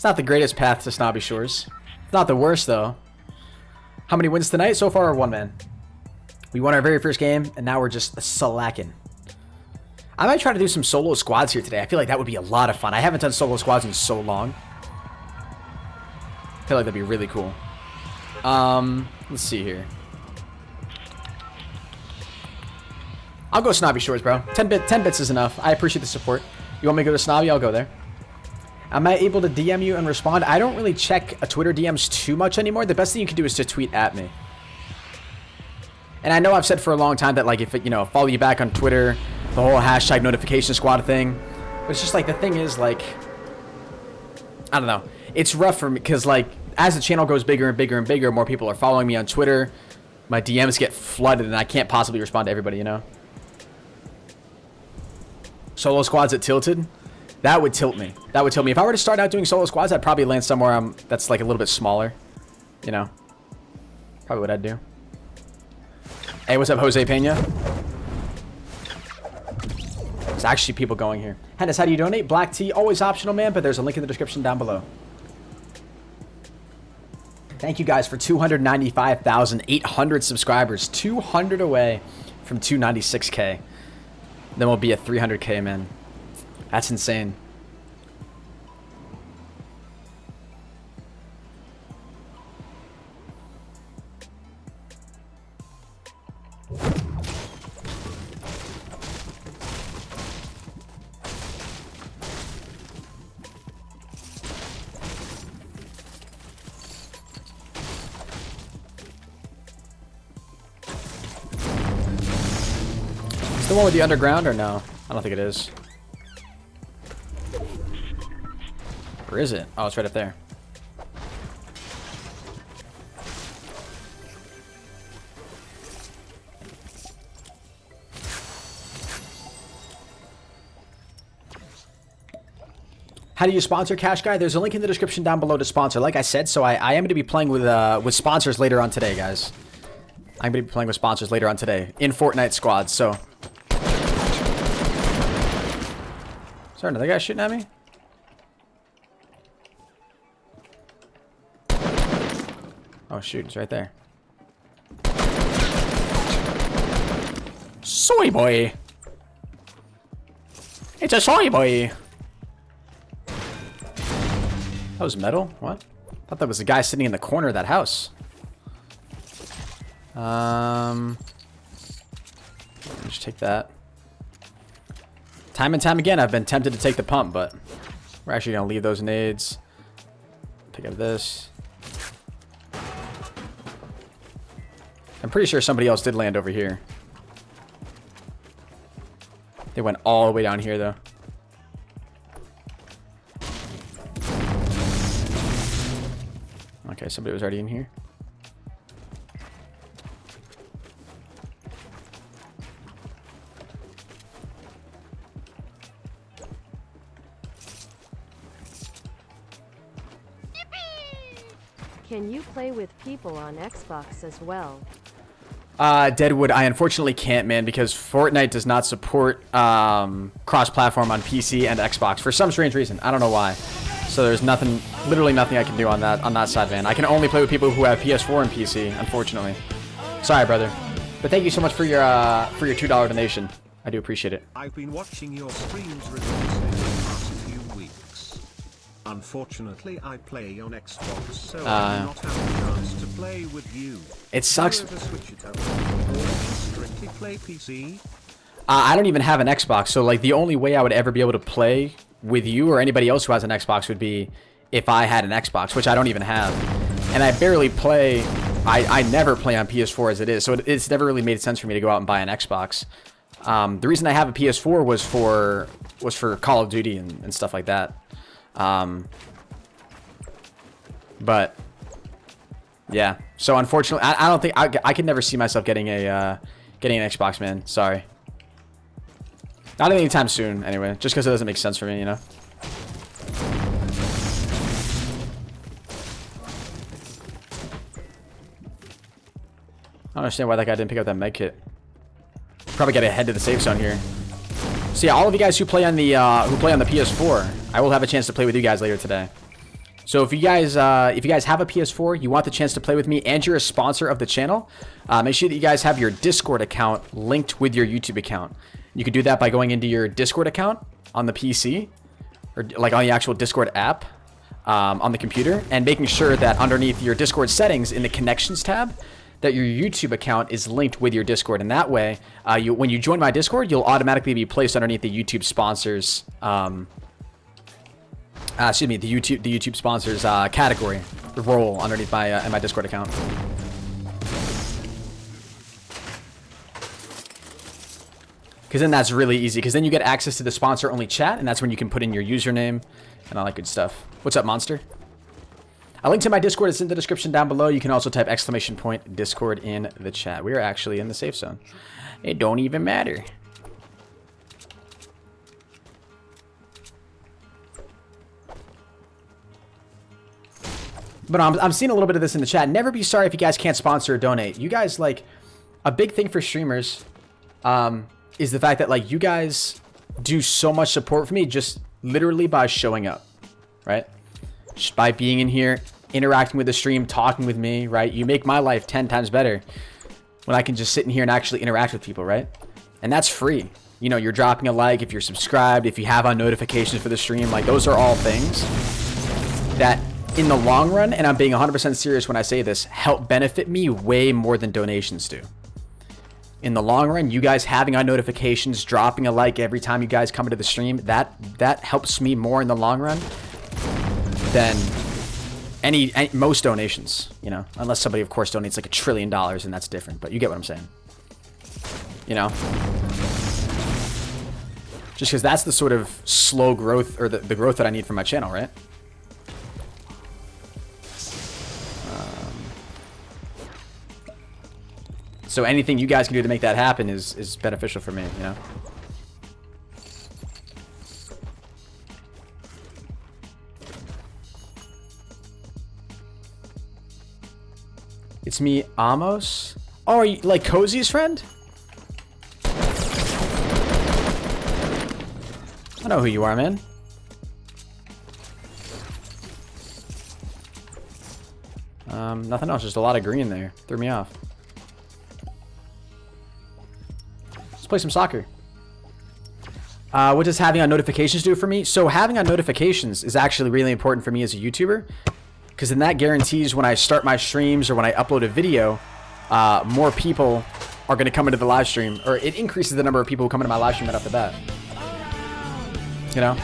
not the greatest path to Snobby Shores. It's not the worst, though. How many wins tonight? So far, 1 man. We won our very first game, and now we're just slacking. I might try to do some solo squads here today. I feel like that would be a lot of fun. I haven't done solo squads in so long. I feel like that'd be really cool. Let's see here. I'll go Snobby Shores, bro. 10 bits is enough. I appreciate the support. You want me to go to Snobby? I'll go there. Am I able to DM you and respond? I don't really check a Twitter DMs too much anymore. The best thing you can do is to tweet at me. And I know I've said for a long time that, like, if it, you know, follow you back on Twitter, the whole hashtag notification squad thing. But it's just like, the thing is, like, I don't know. It's rough for me because, like, as the channel goes bigger and bigger and bigger, more people are following me on Twitter. My DMs get flooded and I can't possibly respond to everybody, you know? Solo squads at Tilted? That would tilt me. That would tilt me. If I were to start out doing solo squads, I'd probably land somewhere that's like a little bit smaller. You know? Probably what I'd do. Hey, what's up, Jose Pena? There's actually people going here. Henis, how do you donate? Black tea, always optional, man, but there's a link in the description down below. Thank you guys for 295,800 subscribers. 200 away from 296K. Then we'll be at 300K, man. That's insane. Is the one with the underground or no? I don't think it is. Or is it? Oh, it's right up there. How do you sponsor, Cash Guy? There's a link in the description down below to sponsor. Like I said, so I am going to be playing with sponsors later on today, guys. I'm going to be playing with sponsors later on today in Fortnite squads, so. Is there another guy shooting at me? Oh shoot, it's right there. Soy boy! It's a soy boy! That was metal? What? I thought that was a guy sitting in the corner of that house. Just take that. Time and time again, I've been tempted to take the pump, but we're actually gonna leave those nades. Pick up this. I'm pretty sure somebody else did land over here. They went all the way down here, though. Okay, somebody was already in here. Can you play with people on Xbox as well? Deadwood, I unfortunately can't, man, because Fortnite does not support cross-platform on PC and Xbox for some strange reason. I don't know why. So there's nothing, literally nothing I can do on that side, man. I can only play with people who have PS4 and PC, unfortunately. Sorry, brother. But thank you so much for your $2 donation. I do appreciate it. I've been watching your streams religiously the past few weeks. Unfortunately, I play on Xbox, so I do not have a chance to play with you. It sucks. Switch it up, or strictly play PC? I don't even have an Xbox, so like the only way I would ever be able to play with you or anybody else who has an Xbox would be if I had an Xbox, which I don't even have. And I barely play. I never play on PS4 as it is, so it's never really made sense for me to go out and buy an Xbox. The reason I have a PS4 was for Call of Duty and stuff like that. But yeah, so unfortunately, I don't think I could never see myself getting an Xbox, man. Sorry, not anytime soon. Anyway, just because it doesn't make sense for me, you know. I don't understand why that guy didn't pick up that med kit. Probably gotta head to the safe zone here. So yeah, all of you guys who play on the PS4, I will have a chance to play with you guys later today. So if you guys have a PS4, you want the chance to play with me, and you're a sponsor of the channel, make sure that you guys have your Discord account linked with your YouTube account. You can do that by going into your Discord account on the PC, or like on the actual Discord app on the computer, and making sure that underneath your Discord settings in the connections tab, that your YouTube account is linked with your Discord. And that way, when you join my Discord, you'll automatically be placed underneath the YouTube sponsors, the YouTube sponsors category, role underneath my Discord account. Because then that's really easy. Because then you get access to the sponsor-only chat, and that's when you can put in your username and all that good stuff. What's up, Monster? A link to my Discord is in the description down below. You can also type !Discord in the chat. We are actually in the safe zone. It don't even matter. But I'm seeing a little bit of this in the chat. Never be sorry if you guys can't sponsor or donate. You guys, like, a big thing for streamers is the fact that, like, you guys do so much support for me just literally by showing up, right? Just by being in here, interacting with the stream, talking with me, right? You make my life 10 times better when I can just sit in here and actually interact with people, right? And that's free. You know, you're dropping a like, if you're subscribed, if you have on notifications for the stream, like, those are all things that in the long run, and I'm being 100% serious when I say this, help benefit me way more than donations do. In the long run, you guys having on notifications, dropping a like every time you guys come into the stream, that helps me more in the long run than most donations, you know, unless somebody, of course, donates like $1 trillion, and that's different. But you get what I'm saying, you know, just because that's the sort of slow growth, or the growth that I need from my channel, right? So anything you guys can do to make that happen is beneficial for me, you know. It's me, Amos. Oh, are you like Cozy's friend? I know who you are, man. Nothing else, just a lot of green there. Threw me off. Let's play some soccer. What does having on notifications do for me? So having on notifications is actually really important for me as a YouTuber, because then that guarantees when I start my streams or when I upload a video, more people are going to come into the live stream, or it increases the number of people who come into my live stream right off the bat. You know?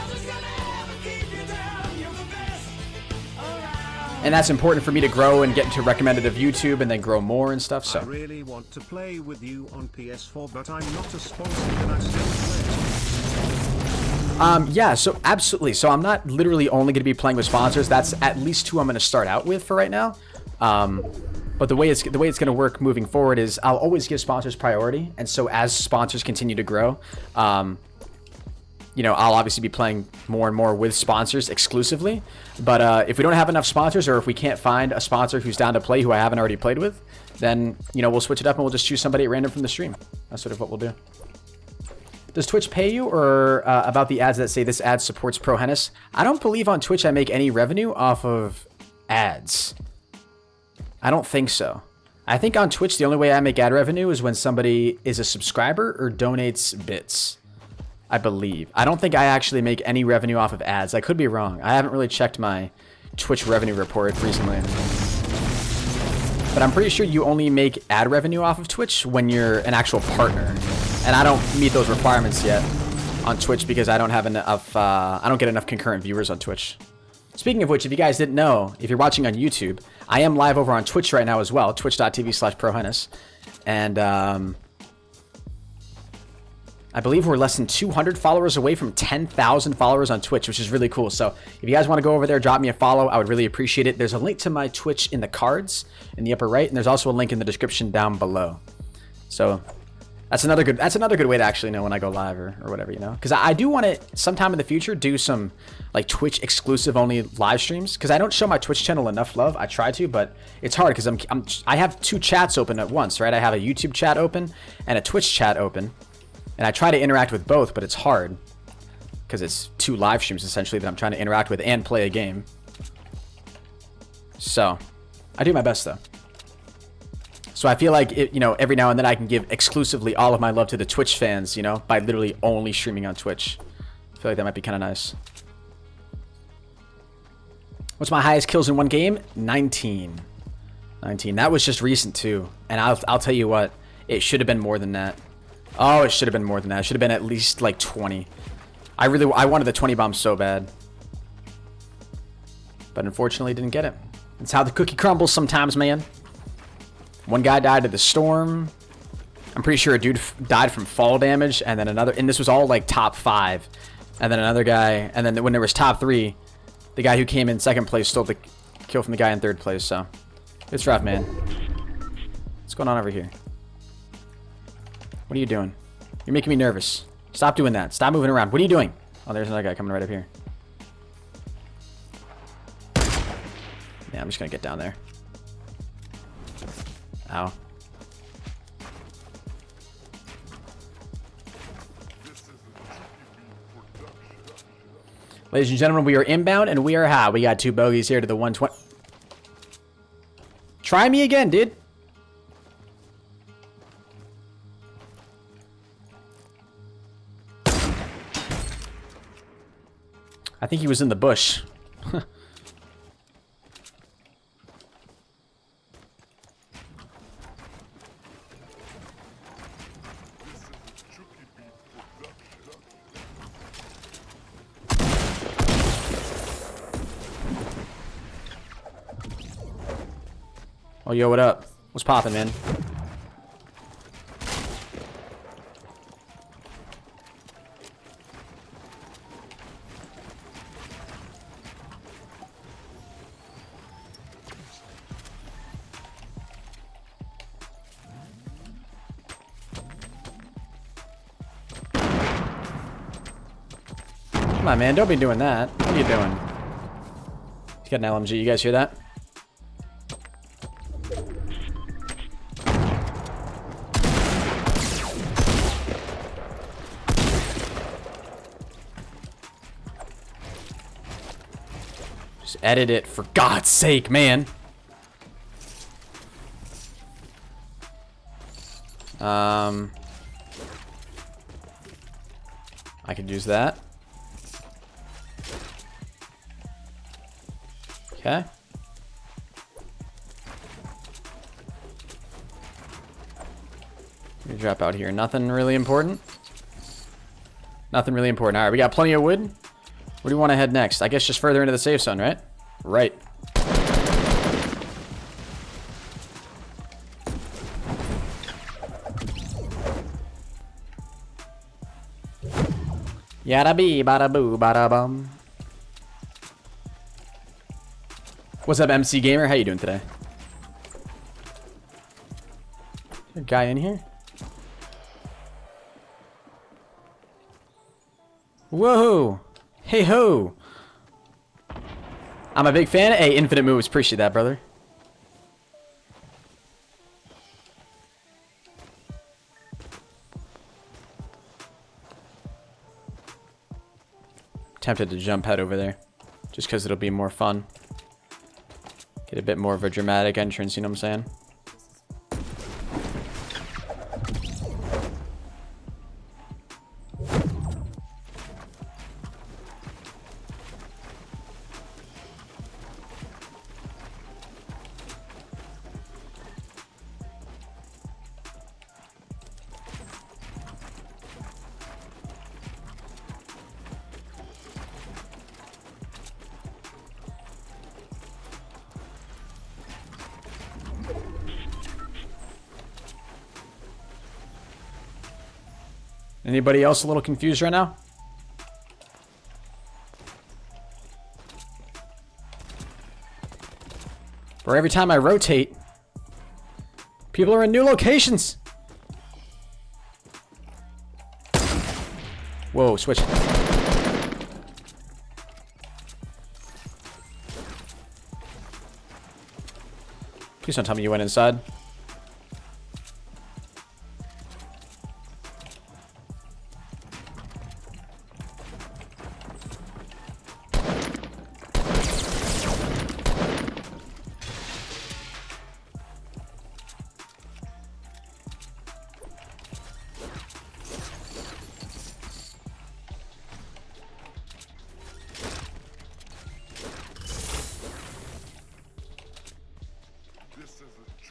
And that's important for me to grow and get into recommended of YouTube and then grow more and stuff, so. I really want to play with you on PS4, but I'm not a sponsor, and I still play. Yeah, so absolutely. So I'm not literally only going to be playing with sponsors. That's at least who I'm going to start out with for right now. But the way it's going to work moving forward is I'll always give sponsors priority. And so as sponsors continue to grow, you know, I'll obviously be playing more and more with sponsors exclusively. But if we don't have enough sponsors, or if we can't find a sponsor who's down to play who I haven't already played with, then, you know, we'll switch it up and we'll just choose somebody at random from the stream. That's sort of what we'll do. Does Twitch pay you, or about the ads that say this ad supports ProHenis? I don't believe on Twitch I make any revenue off of ads. I don't think so. I think on Twitch the only way I make ad revenue is when somebody is a subscriber or donates bits. I believe. I don't think I actually make any revenue off of ads. I could be wrong. I haven't really checked my Twitch revenue report recently. But I'm pretty sure you only make ad revenue off of Twitch when you're an actual partner. And I don't meet those requirements yet on Twitch because I don't have enough, I don't get enough concurrent viewers on Twitch. Speaking of which, if you guys didn't know, if you're watching on YouTube, I am live over on Twitch right now as well, twitch.tv/ProHenis. And I believe we're less than 200 followers away from 10,000 followers on Twitch, which is really cool. So if you guys want to go over there, drop me a follow. I would really appreciate it. There's a link to my Twitch in the cards in the upper right, and there's also a link in the description down below. So that's another good way to actually know when I go live or whatever, you know, because I do want to sometime in the future do some like Twitch exclusive only live streams, because I don't show my Twitch channel enough love. I try to, but it's hard because I have two chats open at once, right? I have a YouTube chat open and a Twitch chat open, and I try to interact with both, but it's hard because it's two live streams essentially that I'm trying to interact with and play a game. So I do my best though. So I feel like, you know, every now and then I can give exclusively all of my love to the Twitch fans, you know, by literally only streaming on Twitch. I feel like that might be kind of nice. What's my highest kills in one game? 19. 19. That was just recent too. And I'll tell you what, it should have been more than that. Oh, it should have been more than that. It should have been at least like 20. I wanted the 20 bomb so bad. But unfortunately didn't get it. It's how the cookie crumbles sometimes, man. One guy died of the storm. I'm pretty sure a dude died from fall damage, and then another, and this was all like top 5. And then another guy, and then when there was top 3, the guy who came in second place stole the kill from the guy in third place. So it's rough, man. What's going on over here? What are you doing? You're making me nervous. Stop doing that. Stop moving around. What are you doing? Oh, there's another guy coming right up here. Yeah, I'm just gonna get down there. Ow. Ladies and gentlemen, we are inbound and we are high. We got 2 bogeys here to the 120. Try me again, dude. I think he was in the bush. Oh, yo, what up? What's poppin', man? Come on, man. Don't be doing that. What are you doing? He's got an LMG. You guys hear that? Just edit it, for God's sake, man. I could use that. Okay. Let me drop out here. Nothing really important. Nothing really important. All right, we got plenty of wood. Where do you want to head next? I guess just further into the safe zone, right? Right. Yada bee, bada boo, bada bum. What's up, MC Gamer? How you doing today? Is there a guy in here? Whoa! Hey ho! I'm a big fan. Hey, Infinite Moves. Appreciate that, brother. Tempted to jump head over there. Just because it'll be more fun. Get a bit more of a dramatic entrance, you know what I'm saying? Anybody else a little confused right now? Or every time I rotate, people are in new locations. Whoa, switch. Please don't tell me you went inside.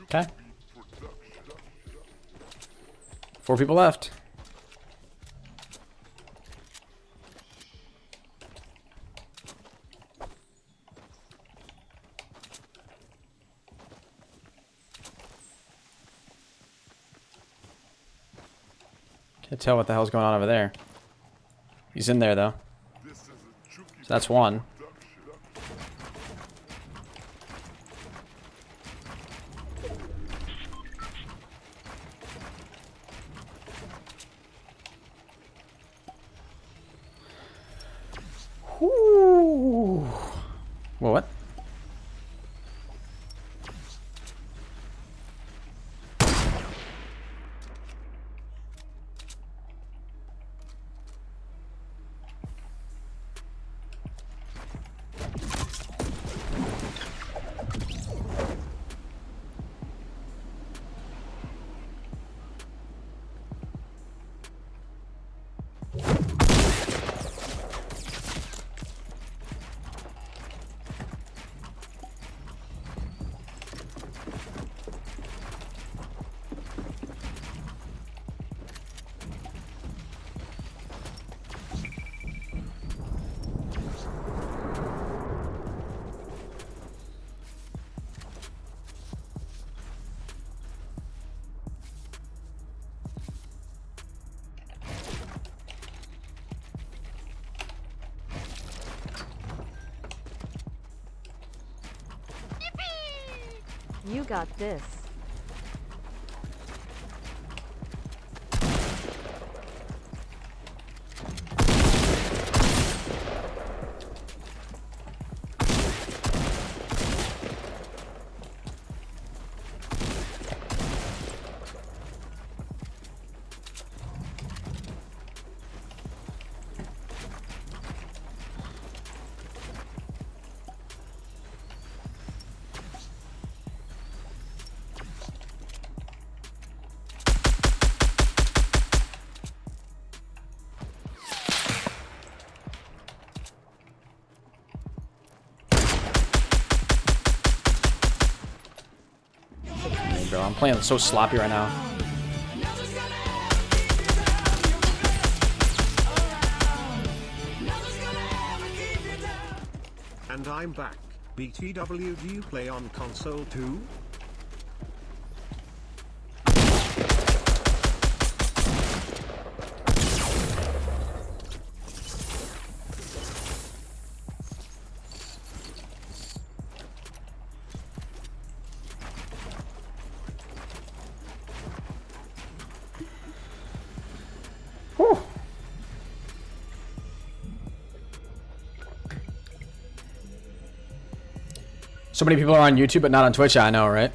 Okay. 4 people left. Can't tell what the hell's going on over there. He's in there though. So that's one. Whoo. Well, what? You got this. Bro, I'm playing so sloppy right now. And I'm back. BTW, do you play on console too? Whew. So many people are on YouTube but not on Twitch, I know, right?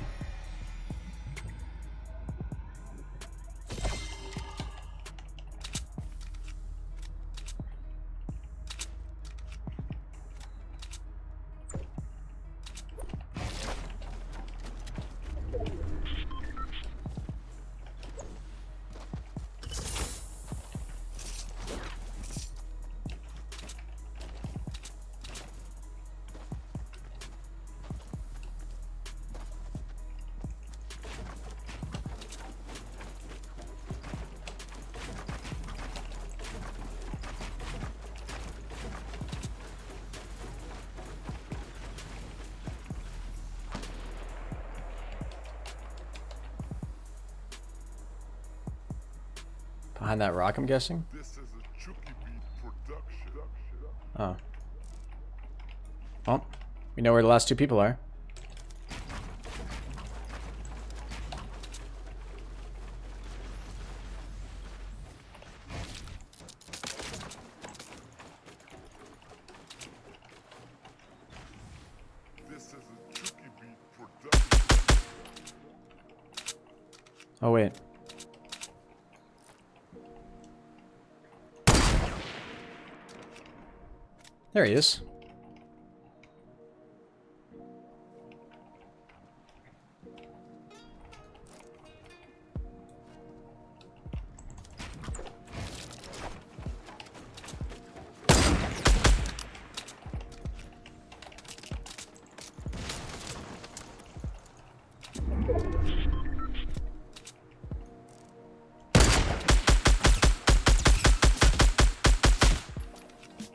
Behind that rock, I'm guessing. This is a Chucky Beat production. Oh. Well, we know where the last two people are. This is a Chucky Beat production. Oh, wait. There he is.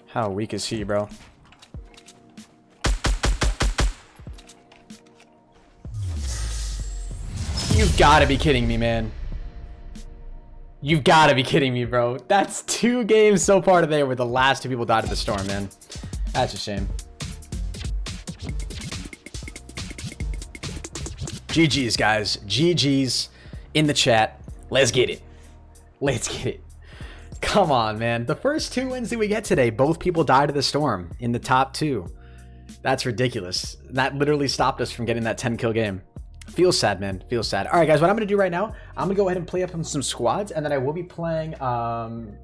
How weak is he, bro? You've got to be kidding me, man. You've got to be kidding me, bro. That's 2 games so far today where the last 2 people died of the storm, man. That's a shame. GG's, guys. GG's in the chat. Let's get it. Let's get it. Come on, man. The first 2 wins that we get today, both people died of the storm in the top 2. That's ridiculous. That literally stopped us from getting that 10 kill game. Feels sad, man. Feels sad. All right, guys, what I'm going to do right now, I'm going to go ahead and play up on some squads, and then I will be playing, yeah, I'm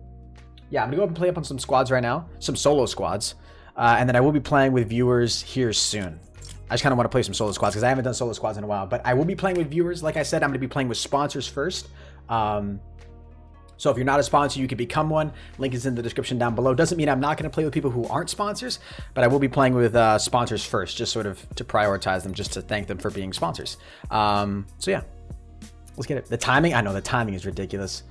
going to go ahead and play up on some squads right now, some solo squads, and then I will be playing with viewers here soon. I just kind of want to play some solo squads because I haven't done solo squads in a while, but I will be playing with viewers. Like I said, I'm going to be playing with sponsors first. So if you're not a sponsor, you can become one. Link is in the description down below. Doesn't mean I'm not going to play with people who aren't sponsors, but I will be playing with sponsors first, just sort of to prioritize them, just to thank them for being sponsors. So yeah, let's get it. The timing, I know the timing is ridiculous.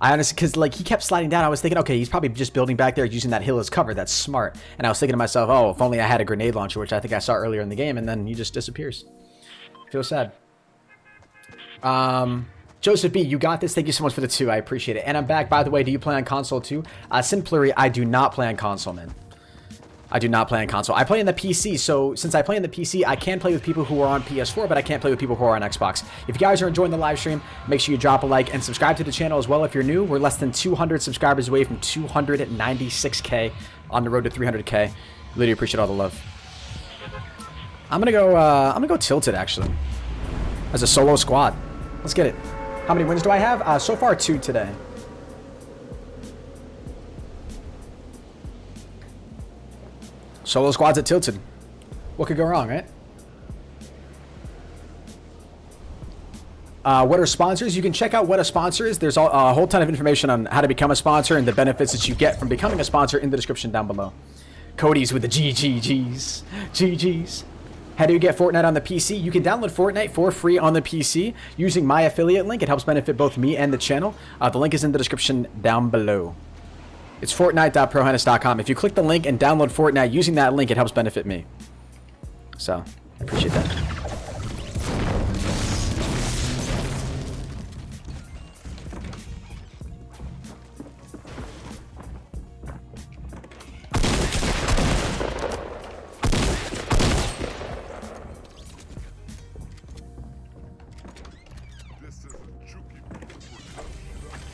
I honestly, because like he kept sliding down, I was thinking, okay, he's probably just building back there using that hill as cover. That's smart. And I was thinking to myself, oh, if only I had a grenade launcher, which I think I saw earlier in the game, and then he just disappears. Feels sad. Joseph B, you got this. Thank you so much for the 2. I appreciate it. And I'm back. By the way, do you play on console too? Simplary, I do not play on console, man. I do not play on console. I play on the PC, so since I play on the PC, I can play with people who are on PS4, but I can't play with people who are on Xbox. If you guys are enjoying the live stream, make sure you drop a like and subscribe to the channel as well if you're new. We're less than 200 subscribers away from 296K on the road to 300K. Really appreciate all the love. I'm gonna go tilted actually as a solo squad. Let's get it. How many wins do I have? So far 2 today. Solo squads at tilted. What could go wrong, right? What are sponsors? You can check out what a sponsor is. There's a whole ton of information on how to become a sponsor and the benefits that you get from becoming a sponsor in the description down below. Cody's with the GGGs. GGs. How do you get Fortnite on the PC? You can download Fortnite for free on the PC using my affiliate link. It helps benefit both me and the channel. The link is in the description down below. It's fortnite.prohenis.com. If you click the link and download Fortnite using that link, it helps benefit me. So, I appreciate that. This is a Chucky Beat production.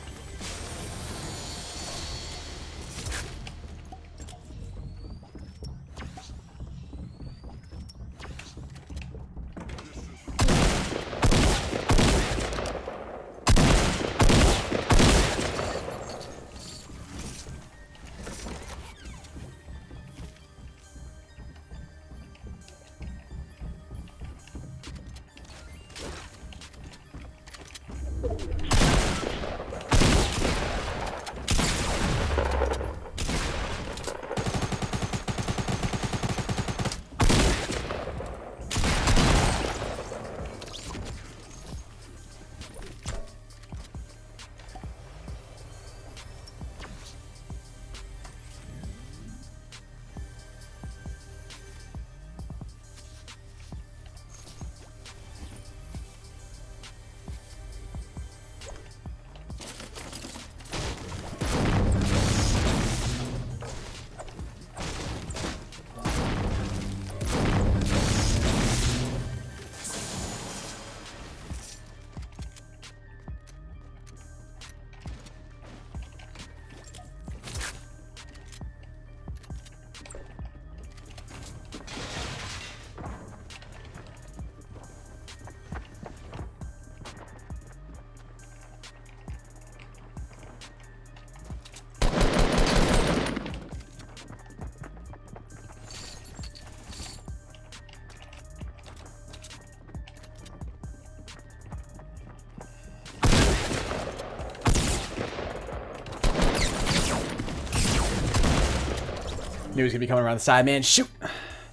Knew he was gonna be coming around the side, man. Shoot.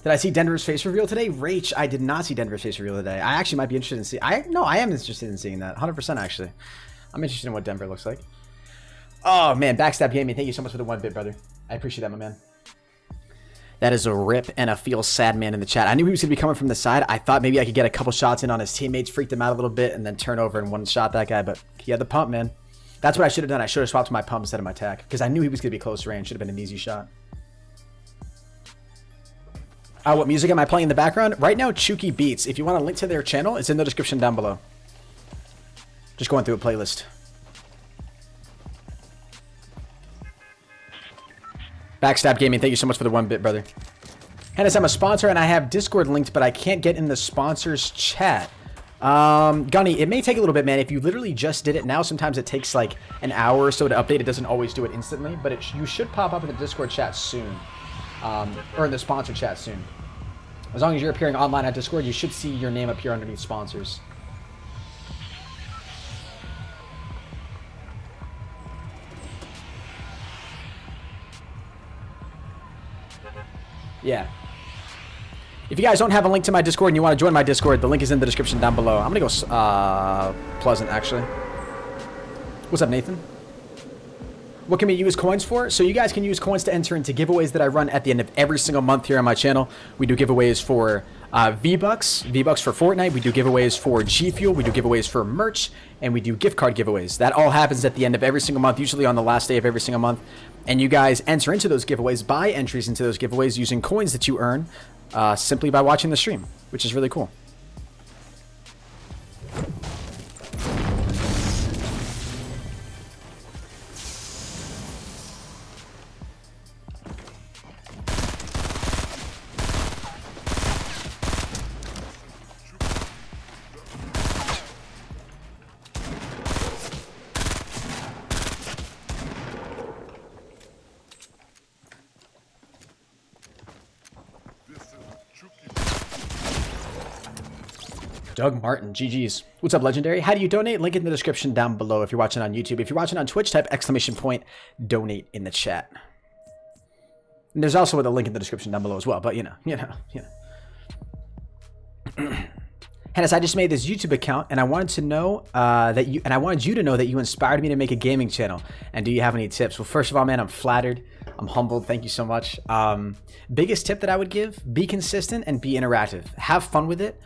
Did I see Denver's face reveal today? Rach, I did not see Denver's face reveal today. I actually might be interested in seeing. I am interested in seeing that. 100% actually. I'm interested in what Denver looks like. Oh man, Backstab Gaming, thank you so much for the 1 bit, brother. I appreciate that, my man. That is a rip and a feel sad man in the chat. I knew he was gonna be coming from the side. I thought maybe I could get a couple shots in on his teammates, freaked him out a little bit, and then turn over and one shot that guy. But he had the pump, man. That's what I should have done. I should have swapped my pump instead of my tack because I knew he was gonna be close range. Should have been an easy shot. What music am I playing in the background? Right now, Chuki Beats. If you want a link to their channel, it's in the description down below. Just going through a playlist. Backstab Gaming, thank you so much for the 1 bit, brother. Henis, I'm a sponsor and I have Discord linked, but I can't get in the sponsors chat. Gunny, it may take a little bit, man. If you literally just did it now, sometimes it takes like an hour or so to update. It doesn't always do it instantly, but you should pop up in the Discord chat soon. Or in the sponsor chat soon. As long as you're appearing online at Discord, you should see your name appear underneath sponsors. Yeah. If you guys don't have a link to my Discord and you want to join my Discord, the link is in the description down below. I'm gonna go Pleasant, actually. What's up, Nathan? What can we use coins for? So you guys can use coins to enter into giveaways that I run at the end of every single month here on my channel. We do giveaways for V-Bucks for Fortnite. We do giveaways for GFuel. We do giveaways for merch. And we do gift card giveaways. That all happens at the end of every single month, usually on the last day of every single month. And you guys enter into those giveaways, buy entries into those giveaways using coins that you earn simply by watching the stream, which is really cool. Doug Martin, GG's. What's up, Legendary? How do you donate? Link in the description down below if you're watching on YouTube. If you're watching on Twitch, type ! donate in the chat. And there's also a link in the description down below as well, but you know. Henis, I just made this YouTube account and I wanted to know I wanted you to know that you inspired me to make a gaming channel. And do you have any tips? Well, first of all, man, I'm flattered. I'm humbled. Thank you so much. Biggest tip that I would give, be consistent and be interactive. Have fun with it.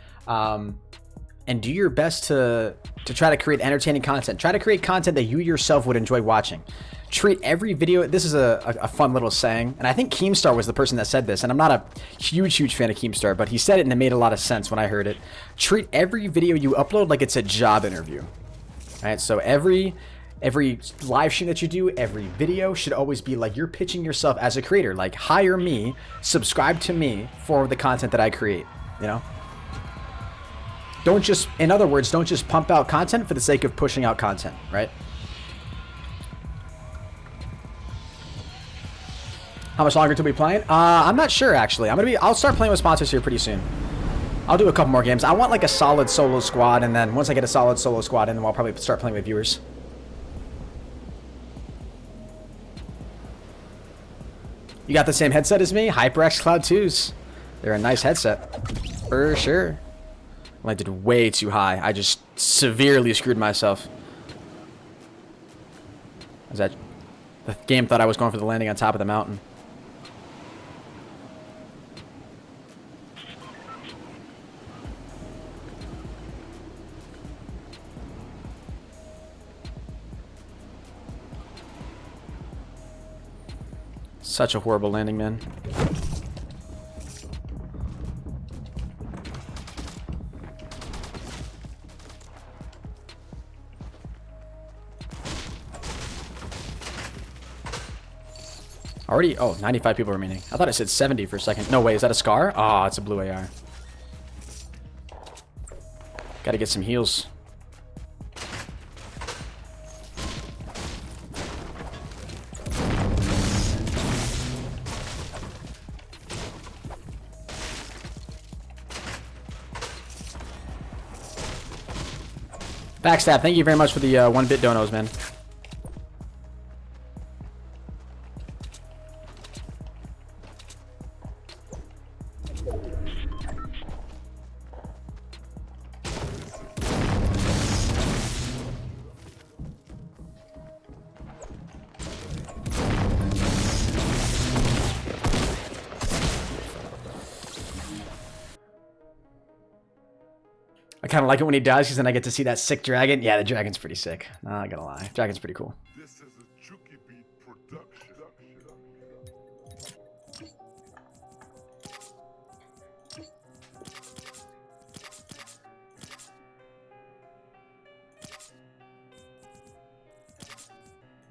And do your best to try to create entertaining content. Try to create content that you yourself would enjoy watching. Treat every video, this is a fun little saying, and I think Keemstar was the person that said this, and I'm not a huge fan of Keemstar, but he said it and it made a lot of sense when I heard it. Treat every video you upload like it's a job interview. All right, so every live stream that you do, every video should always be like you're pitching yourself as a creator. Like, hire me, subscribe to me for the content that I create, you know? Don't just, in other words, don't just pump out content for the sake of pushing out content, right? How much longer till we playing? I'm not sure actually. I'll start playing with sponsors here pretty soon. I'll do a couple more games. I want like a solid solo squad, and then once I get a solid solo squad in, then I'll probably start playing with viewers. You got the same headset as me? HyperX Cloud 2s. They're a nice headset. For sure. Well, I did way too high. I just severely screwed myself. The game thought I was going for the landing on top of the mountain. Such a horrible landing, man. Already? Oh, 95 people remaining. I thought it said 70 for a second. No way, is that a Scar? Oh, it's a blue AR. Gotta get some heals. Backstab, thank you very much for the 1-bit donos, man. I kind of like it when he dies because then I get to see that sick dragon. Yeah, the dragon's pretty sick. Not gonna lie. Dragon's pretty cool. This is a Chucky Beat production.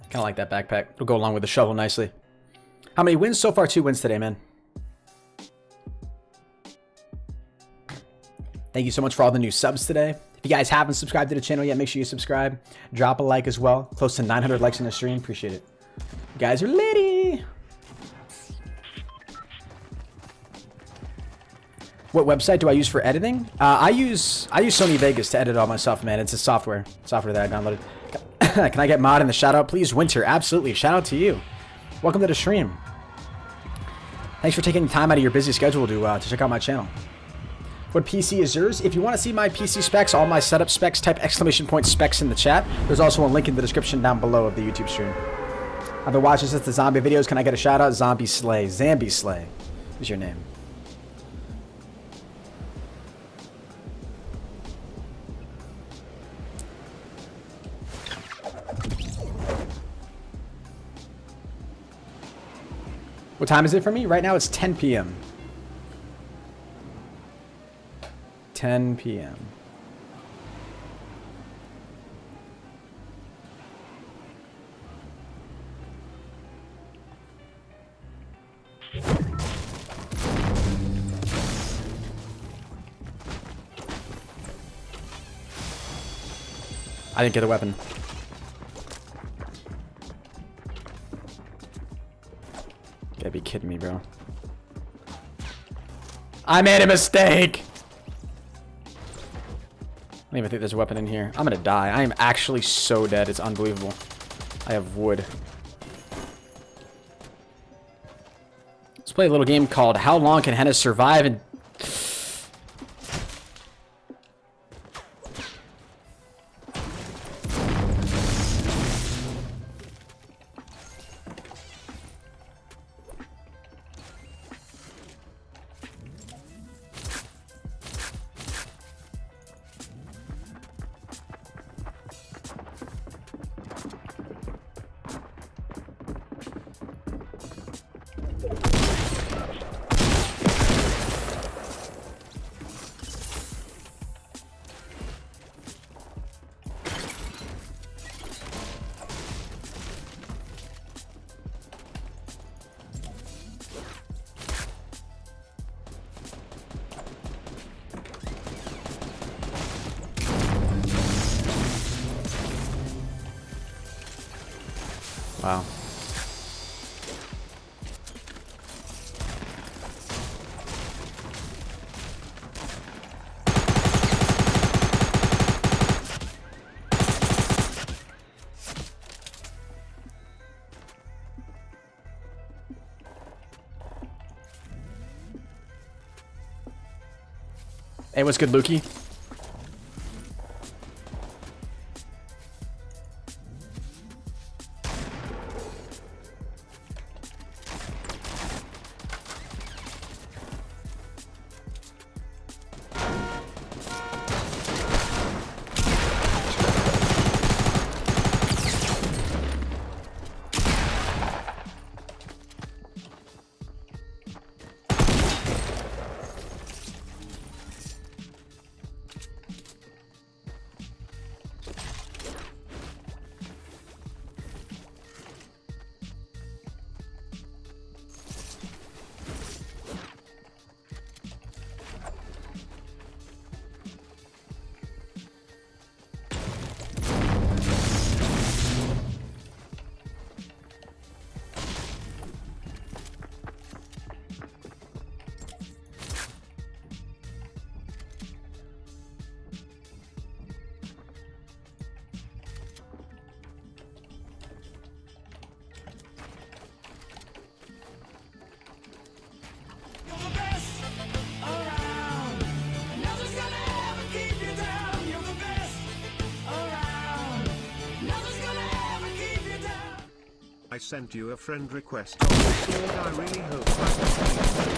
Kind of like that backpack. It'll go along with the shovel nicely. How many wins so far? 2 wins today, man. Thank you so much for all the new subs today. If you guys haven't subscribed to the channel yet, make sure you subscribe. Drop a like as well. Close to 900 likes in the stream. Appreciate it. You guys are litty. What website do I use for editing? I use Sony Vegas to edit all my stuff, man. It's a software that I downloaded. Can I get mod in the shout out, please? Winter, absolutely. Shout out to you. Welcome to the stream. Thanks for taking time out of your busy schedule to check out my channel. What PC is yours? If you want to see my PC specs, all my setup specs, type ! specs in the chat. There's also a link in the description down below of the YouTube stream. I've been watching since the zombie videos. Can I get a shout out? Zombie Slay. Zambi Slay is your name. What time is it for me? Right now it's 10 p.m. 10 p.m. I didn't get a weapon. Gotta be kidding me, bro. I made a mistake! I don't even think there's a weapon in here. I'm gonna die. I am actually so dead. It's unbelievable. I have wood. Let's play a little game called How Long Can Henis Survive? And wow. Hey, what's good, Lukey? I sent you a friend request on Discord. I really hope that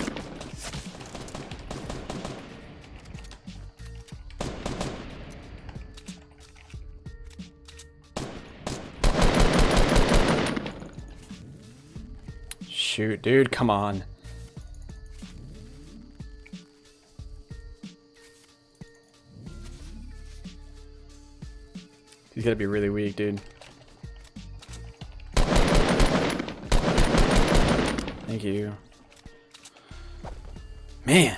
shoot, dude. Come on. He's gonna be really weak, dude. Thank you. Man.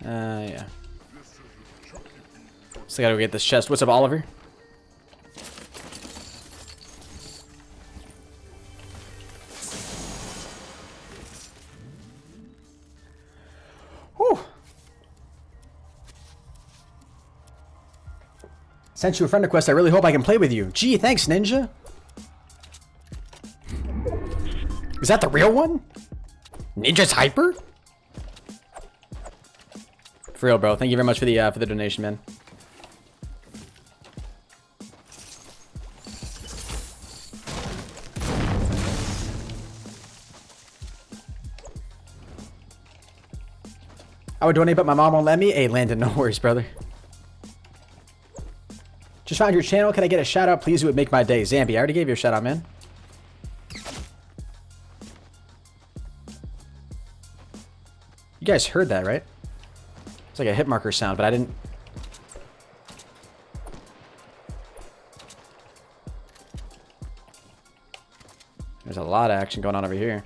Yeah. Still gotta go get this chest. What's up, Oliver? Whew. Sent you a friend request. I really hope I can play with you. Gee, thanks, Ninja. Is that the real one? Ninja's hyper? For real, bro. Thank you very much for the donation, man. I would donate, but my mom won't let me. Hey, Landon, no worries, brother. Just found your channel. Can I get a shout out, please? It would make my day. Zambi, I already gave you a shout out, man. You guys heard that, right? It's like a hit marker sound, but I didn't. There's a lot of action going on over here.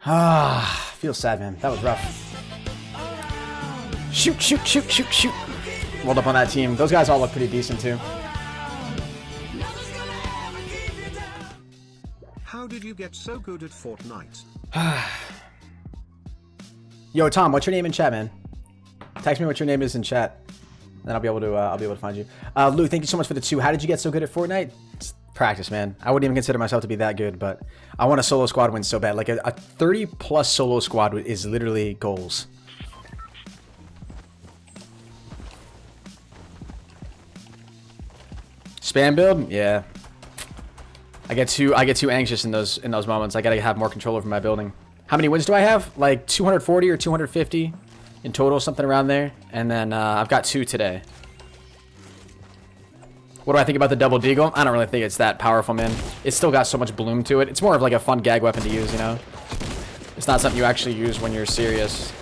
Ah, feels sad, man. That was rough. Shoot, shoot, shoot, shoot, shoot. Rolled up on that team. Those guys all look pretty decent, too. How did you get so good at Fortnite? Yo, Tom, what's your name in chat, man? Text me what your name is in chat. Then I'll be able to find you. Lou, thank you so much for the 2. How did you get so good at Fortnite? It's practice, man. I wouldn't even consider myself to be that good, but I want a solo squad win so bad. Like a 30+ solo squad is literally goals. Spam build? Yeah. I get too anxious in those moments. I gotta have more control over my building. How many wins do I have? Like 240 or 250 in total, something around there. And then I've got 2 today. What do I think about the double deagle? I don't really think it's that powerful, man. It's still got so much bloom to it. It's more of like a fun gag weapon to use, you know? It's not something you actually use when you're serious.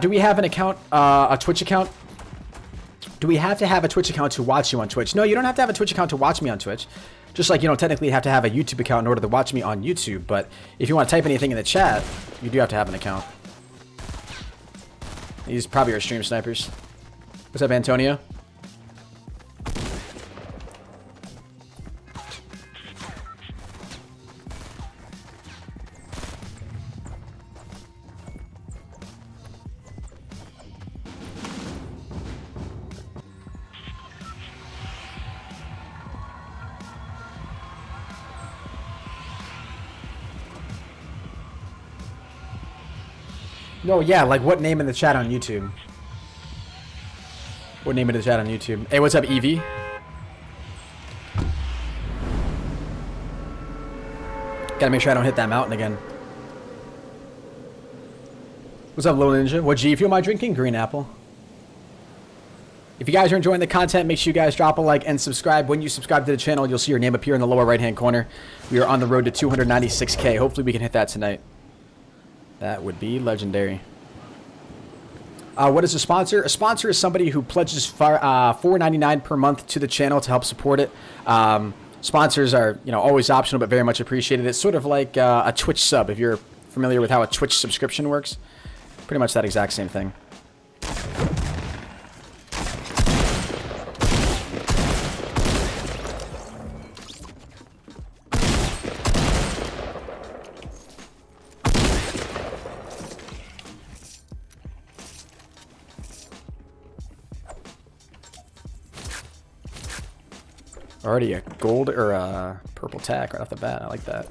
Do we have an account, a Twitch account? Do we have to have a Twitch account to watch you on Twitch? No, you don't have to have a Twitch account to watch me on Twitch. Just like, you know, technically you have to have a YouTube account in order to watch me on YouTube. But if you want to type anything in the chat, you do have to have an account. These probably are stream snipers. What's up, Antonio? No, yeah, like what name in the chat on YouTube? What name in the chat on YouTube? Hey, what's up, Evie? Gotta make sure I don't hit that mountain again. What's up, Little Ninja? What GFuel am I drinking? Green apple. If you guys are enjoying the content, make sure you guys drop a like and subscribe. When you subscribe to the channel, you'll see your name appear in the lower right-hand corner. We are on the road to 296K. Hopefully we can hit that tonight. That would be legendary. What is a sponsor? A sponsor is somebody who pledges $4.99 per month to the channel to help support it. Sponsors are, you know, always optional but very much appreciated. It's sort of like a Twitch sub. If you're familiar with how a Twitch subscription works, pretty much that exact same thing. Already a gold or a purple tack right off the bat. I like that.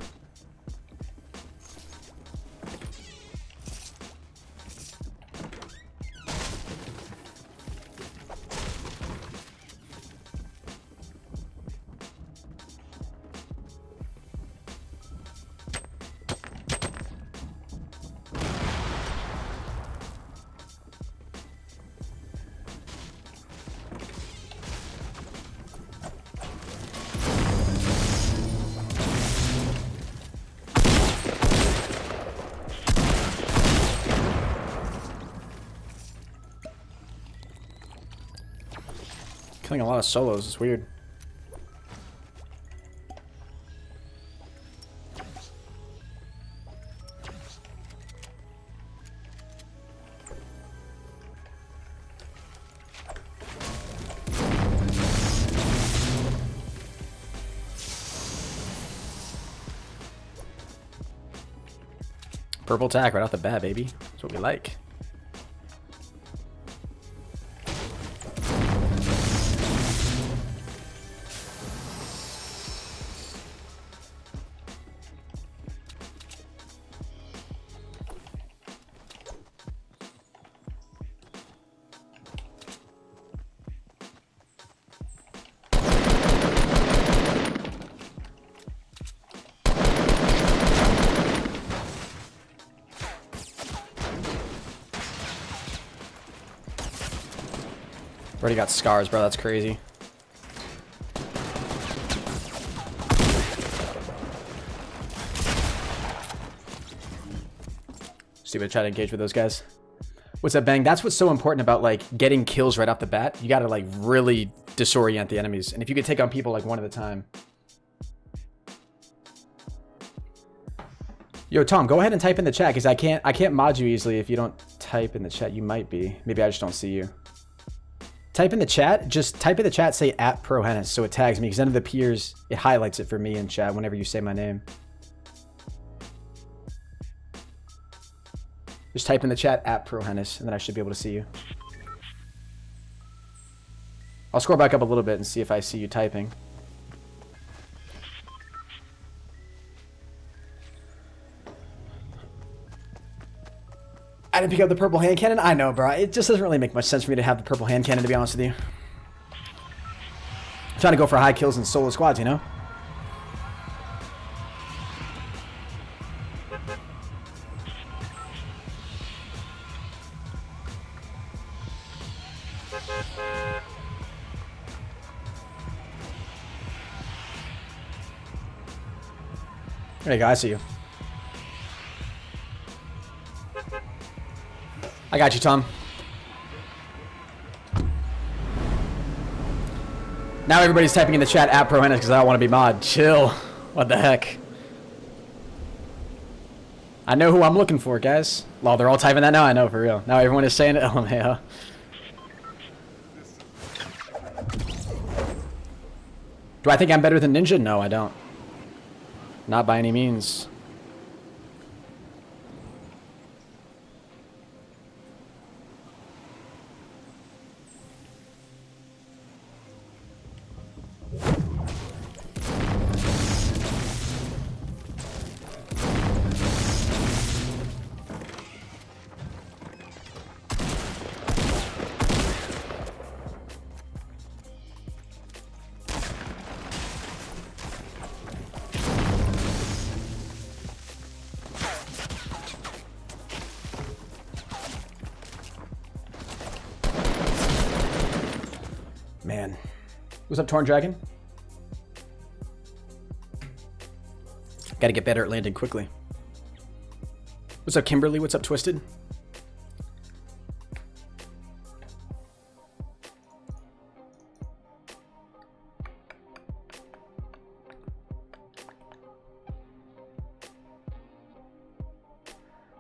Killing a lot of solos, it's weird. Purple tack right off the bat, baby. That's what we like. Already got scars, bro. That's crazy. Stupid. Try to engage with those guys. What's up, Bang? That's what's so important about like getting kills right off the bat. You got to like really disorient the enemies, and if you could take on people like one at a time. Yo, Tom, go ahead and type in the chat because I can't mod you easily if you don't type in the chat. You might be. Maybe I just don't see you. Type in the chat, just type in the chat, say at ProHenis, so it tags me, because then it appears, it highlights it for me in chat whenever you say my name. Just type in the chat at ProHenis, and then I should be able to see you. I'll scroll back up a little bit and see if I see you typing. I didn't pick up the purple hand cannon. I know, bro. It just doesn't really make much sense for me to have the purple hand cannon, to be honest with you. I'm trying to go for high kills in solo squads, you know? There you go. I see you. I got you, Tom. Now everybody's typing in the chat at ProHenis because I don't want to be mod. Chill. What the heck? I know who I'm looking for, guys. Well, they're all typing that now. I know, for real. Now everyone is saying it. LMAO. Do I think I'm better than Ninja? No, I don't. Not by any means. Man. What's up, Torn Dragon? Gotta get better at landing quickly. What's up, Kimberly? What's up, Twisted?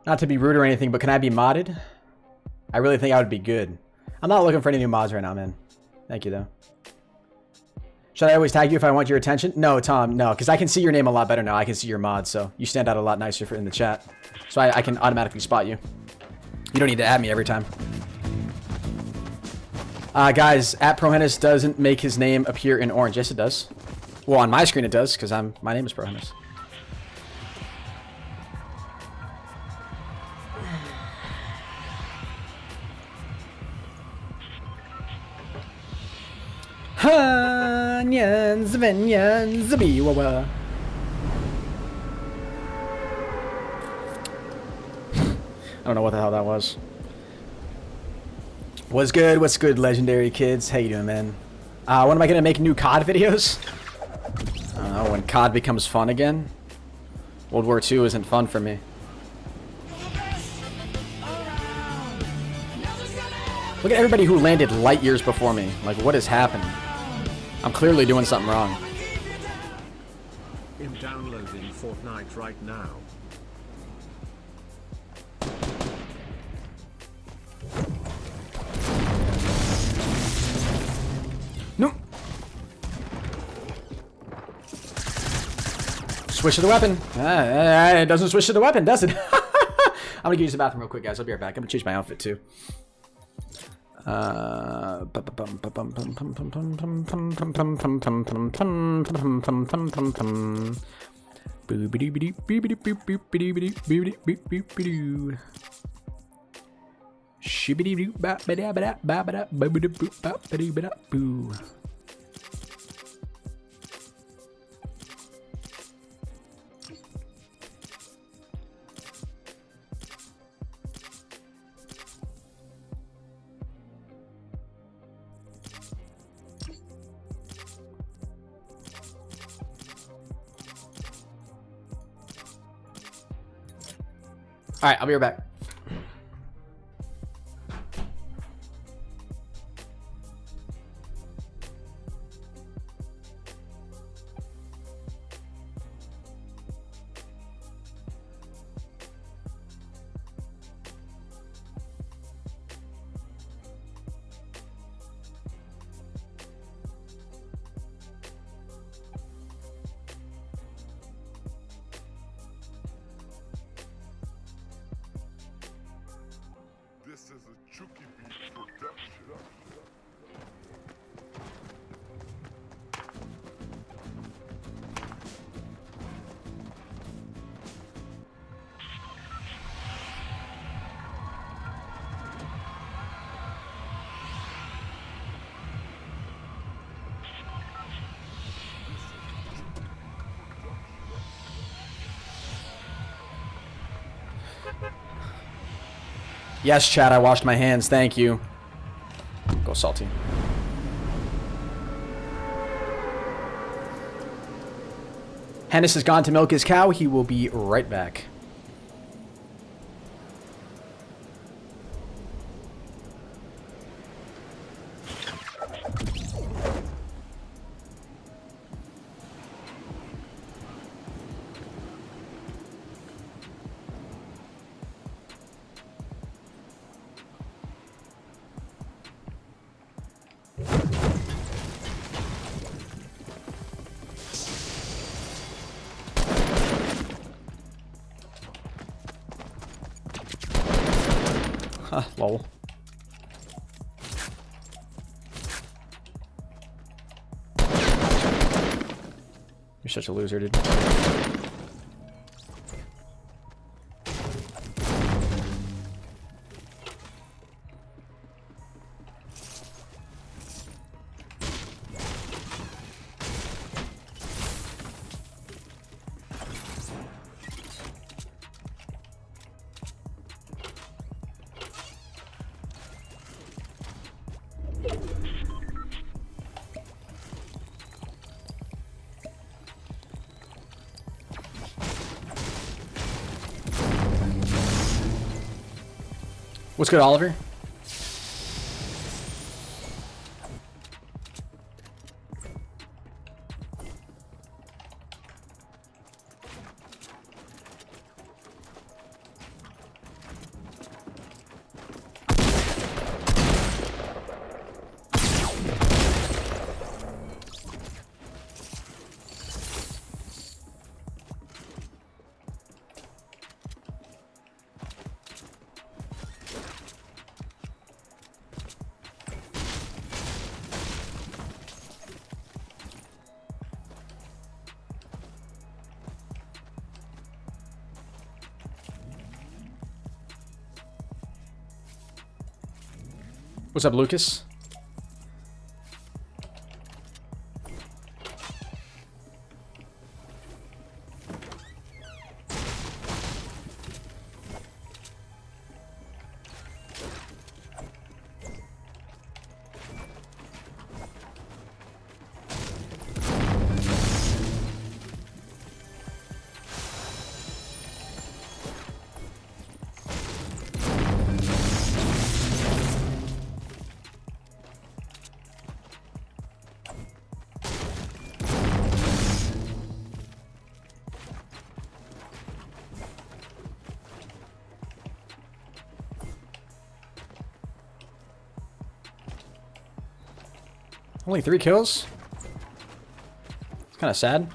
Not to be rude or anything, but can I be modded? I really think I would be good. I'm not looking for any new mods right now, man. Thank you, though. Should I always tag you if I want your attention? No, Tom, no, because I can see your name a lot better now. I can see your mod, so you stand out a lot nicer in the chat. So I can automatically spot you. You don't need to add me every time. Guys, at ProHenis doesn't make his name appear in orange. Yes, it does. Well, on my screen it does, because my name is ProHenis. Hanyan Zvenyan Zabiwawa. I don't know what the hell that was. What's good? What's good, legendary kids? How you doing, man? When am I gonna make new COD videos? I don't know, when COD becomes fun again. World War II isn't fun for me. Look at everybody who landed light years before me. Like, what is happening? I'm clearly doing something wrong. I'm downloading Fortnite right now. Nope. Switch to the weapon. It doesn't switch to the weapon, does it? I'm gonna use the bathroom real quick, guys. I'll be right back. I'm gonna change my outfit too. All right, I'll be right back. This is a Chucky Beat production. Yes, chat, I washed my hands. Thank you. Go salty. Henis has gone to milk his cow. He will be right back. Lol. You're such a loser, dude. What's good, Oliver? What's up, Lucas? Only 3 kills? It's kind of sad.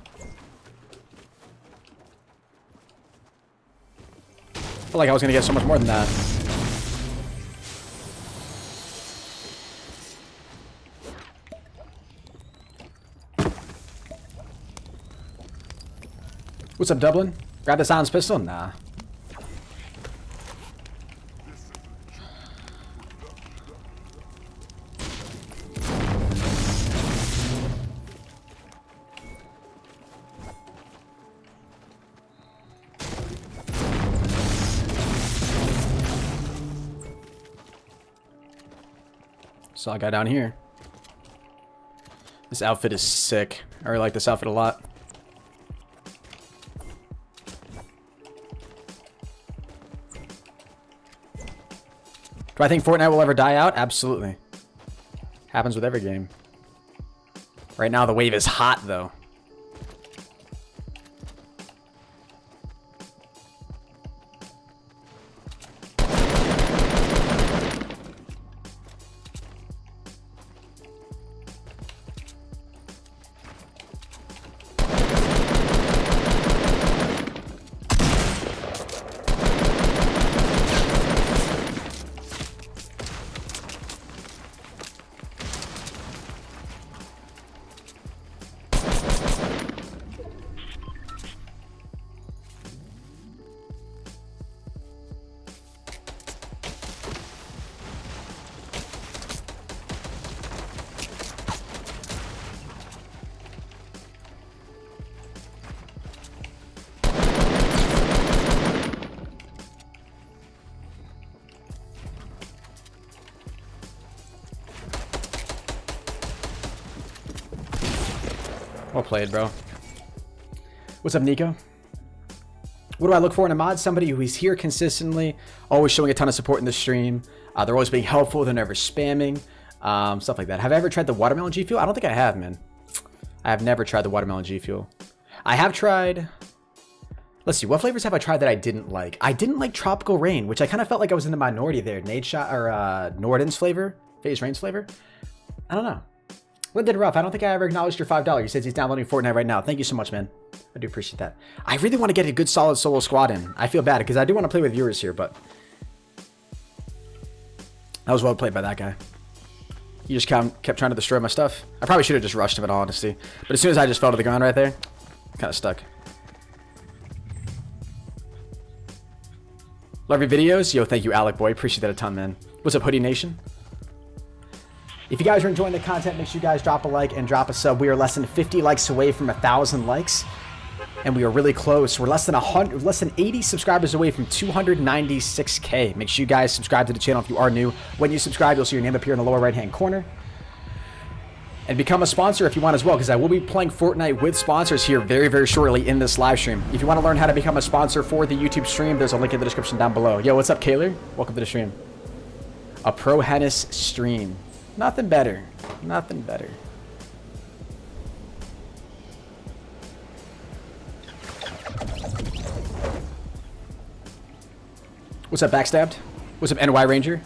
I felt like I was going to get so much more than that. What's up, Dublin? Grab the silenced pistol? Nah. Saw a guy down here. This outfit is sick. I really like this outfit a lot. Do I think Fortnite will ever die out? Absolutely. Happens with every game. Right now the wave is hot though. Well played, bro. What's up, Nico? What do I look for in a mod? Somebody who is here consistently, always showing a ton of support in the stream. They're always being helpful. They're never spamming. Stuff like that. Have I ever tried the watermelon G Fuel? I don't think I have, man. I have never tried the watermelon G Fuel. I have tried... Let's see. What flavors have I tried that I didn't like? I didn't like Tropical Rain, which I kind of felt like I was in the minority there. Nade Shot or Norden's flavor. FaZe Rain's flavor. I don't know. Lyndon Ruff, I don't think I ever acknowledged your $5. He says he's downloading Fortnite right now. Thank you so much, man. I do appreciate that. I really want to get a good solid solo squad in. I feel bad because I do want to play with viewers here, but that was well played by that guy. He just kept trying to destroy my stuff. I probably should have just rushed him in all honesty. But as soon as I just fell to the ground right there, kind of stuck. Love your videos. Yo, thank you, Alec Boy. Appreciate that a ton, man. What's up, Hoodie Nation? If you guys are enjoying the content, make sure you guys drop a like and drop a sub. We are less than 50 likes away from 1,000 likes, and we are really close. We're less than 80 subscribers away from 296K. Make sure you guys subscribe to the channel if you are new. When you subscribe, you'll see your name appear in the lower right-hand corner. And become a sponsor if you want as well, because I will be playing Fortnite with sponsors here very, very shortly in this live stream. If you want to learn how to become a sponsor for the YouTube stream, there's a link in the description down below. Yo, what's up, Kaylor? Welcome to the stream. A ProHenis stream. Nothing better. Nothing better. What's up, Backstabbed? What's up, NY Ranger?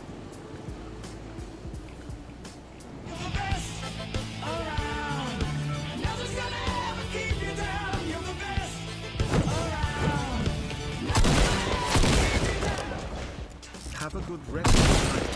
Have a good rest of the night.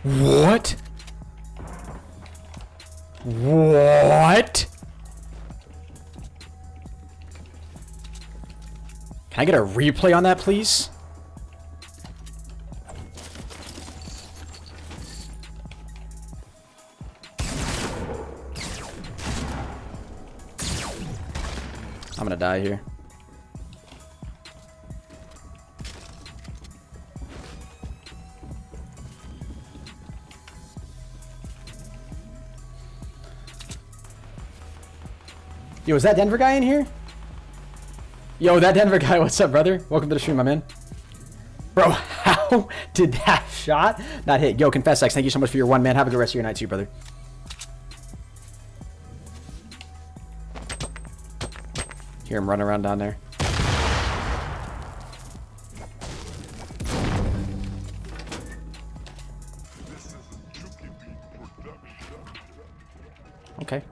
What? What? Can I get a replay on that, please? I'm gonna die here. Yo, is that Denver guy in here? Yo, that Denver guy, what's up, brother? Welcome to the stream, my man. Bro, how did that shot not hit? Yo, Confess X, thank you so much for your one, man. Have a good rest of your night too, brother. Hear him running around down there. Okay.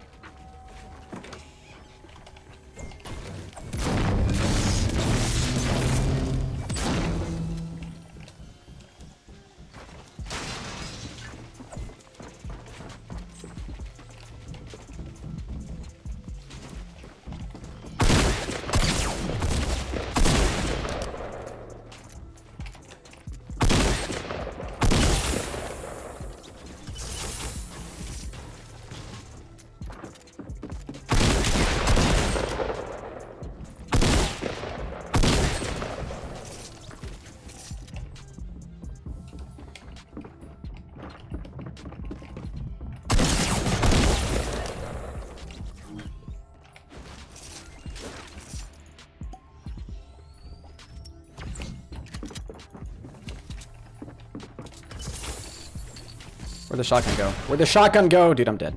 Where'd the shotgun go? Where'd the shotgun go? Dude, I'm dead.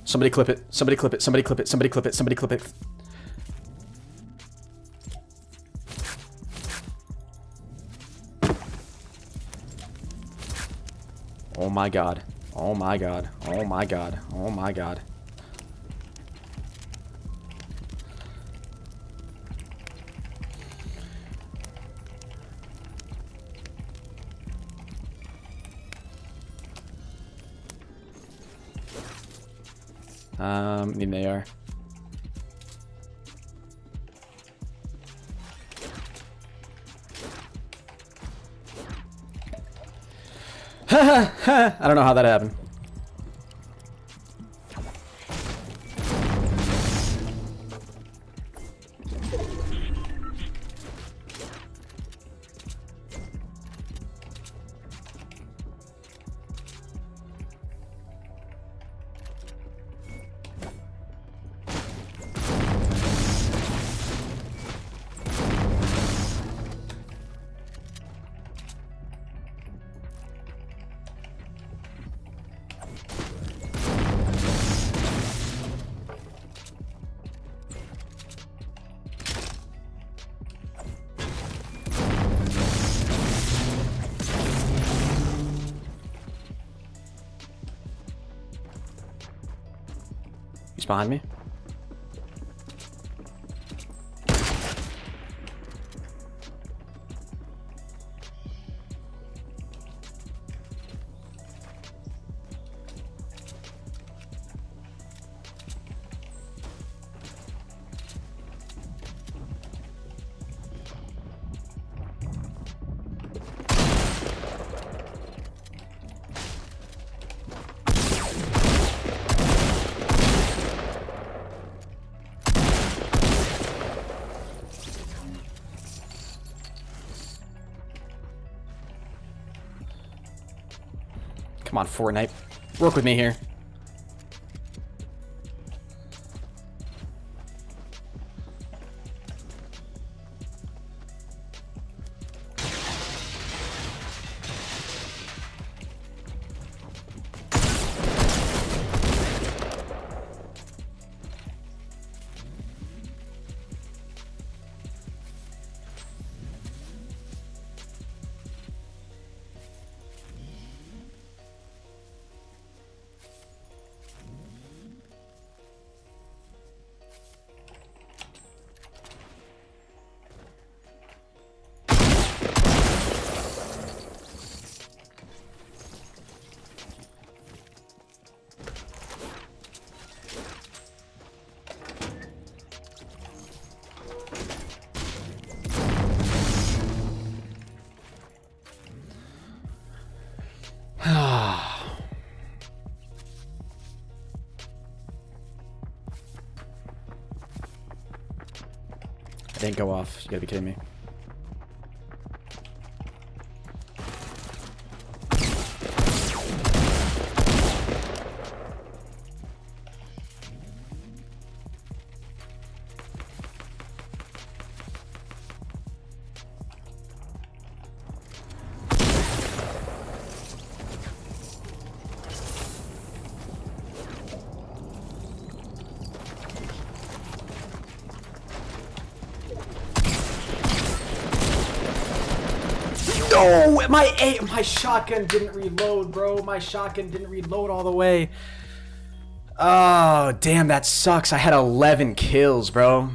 Somebody clip it. Somebody clip it. Somebody clip it. Somebody clip it. Somebody clip it. Oh my god. Oh my god. Oh my god. Oh my god. Need an AR. I don't know how that happened. He's behind me. Come on, Fortnite. Work with me here. tank go off. You gotta be kidding me. No, my shotgun didn't reload, bro. My shotgun didn't reload all the way. Oh, damn, that sucks. I had 11 kills, bro.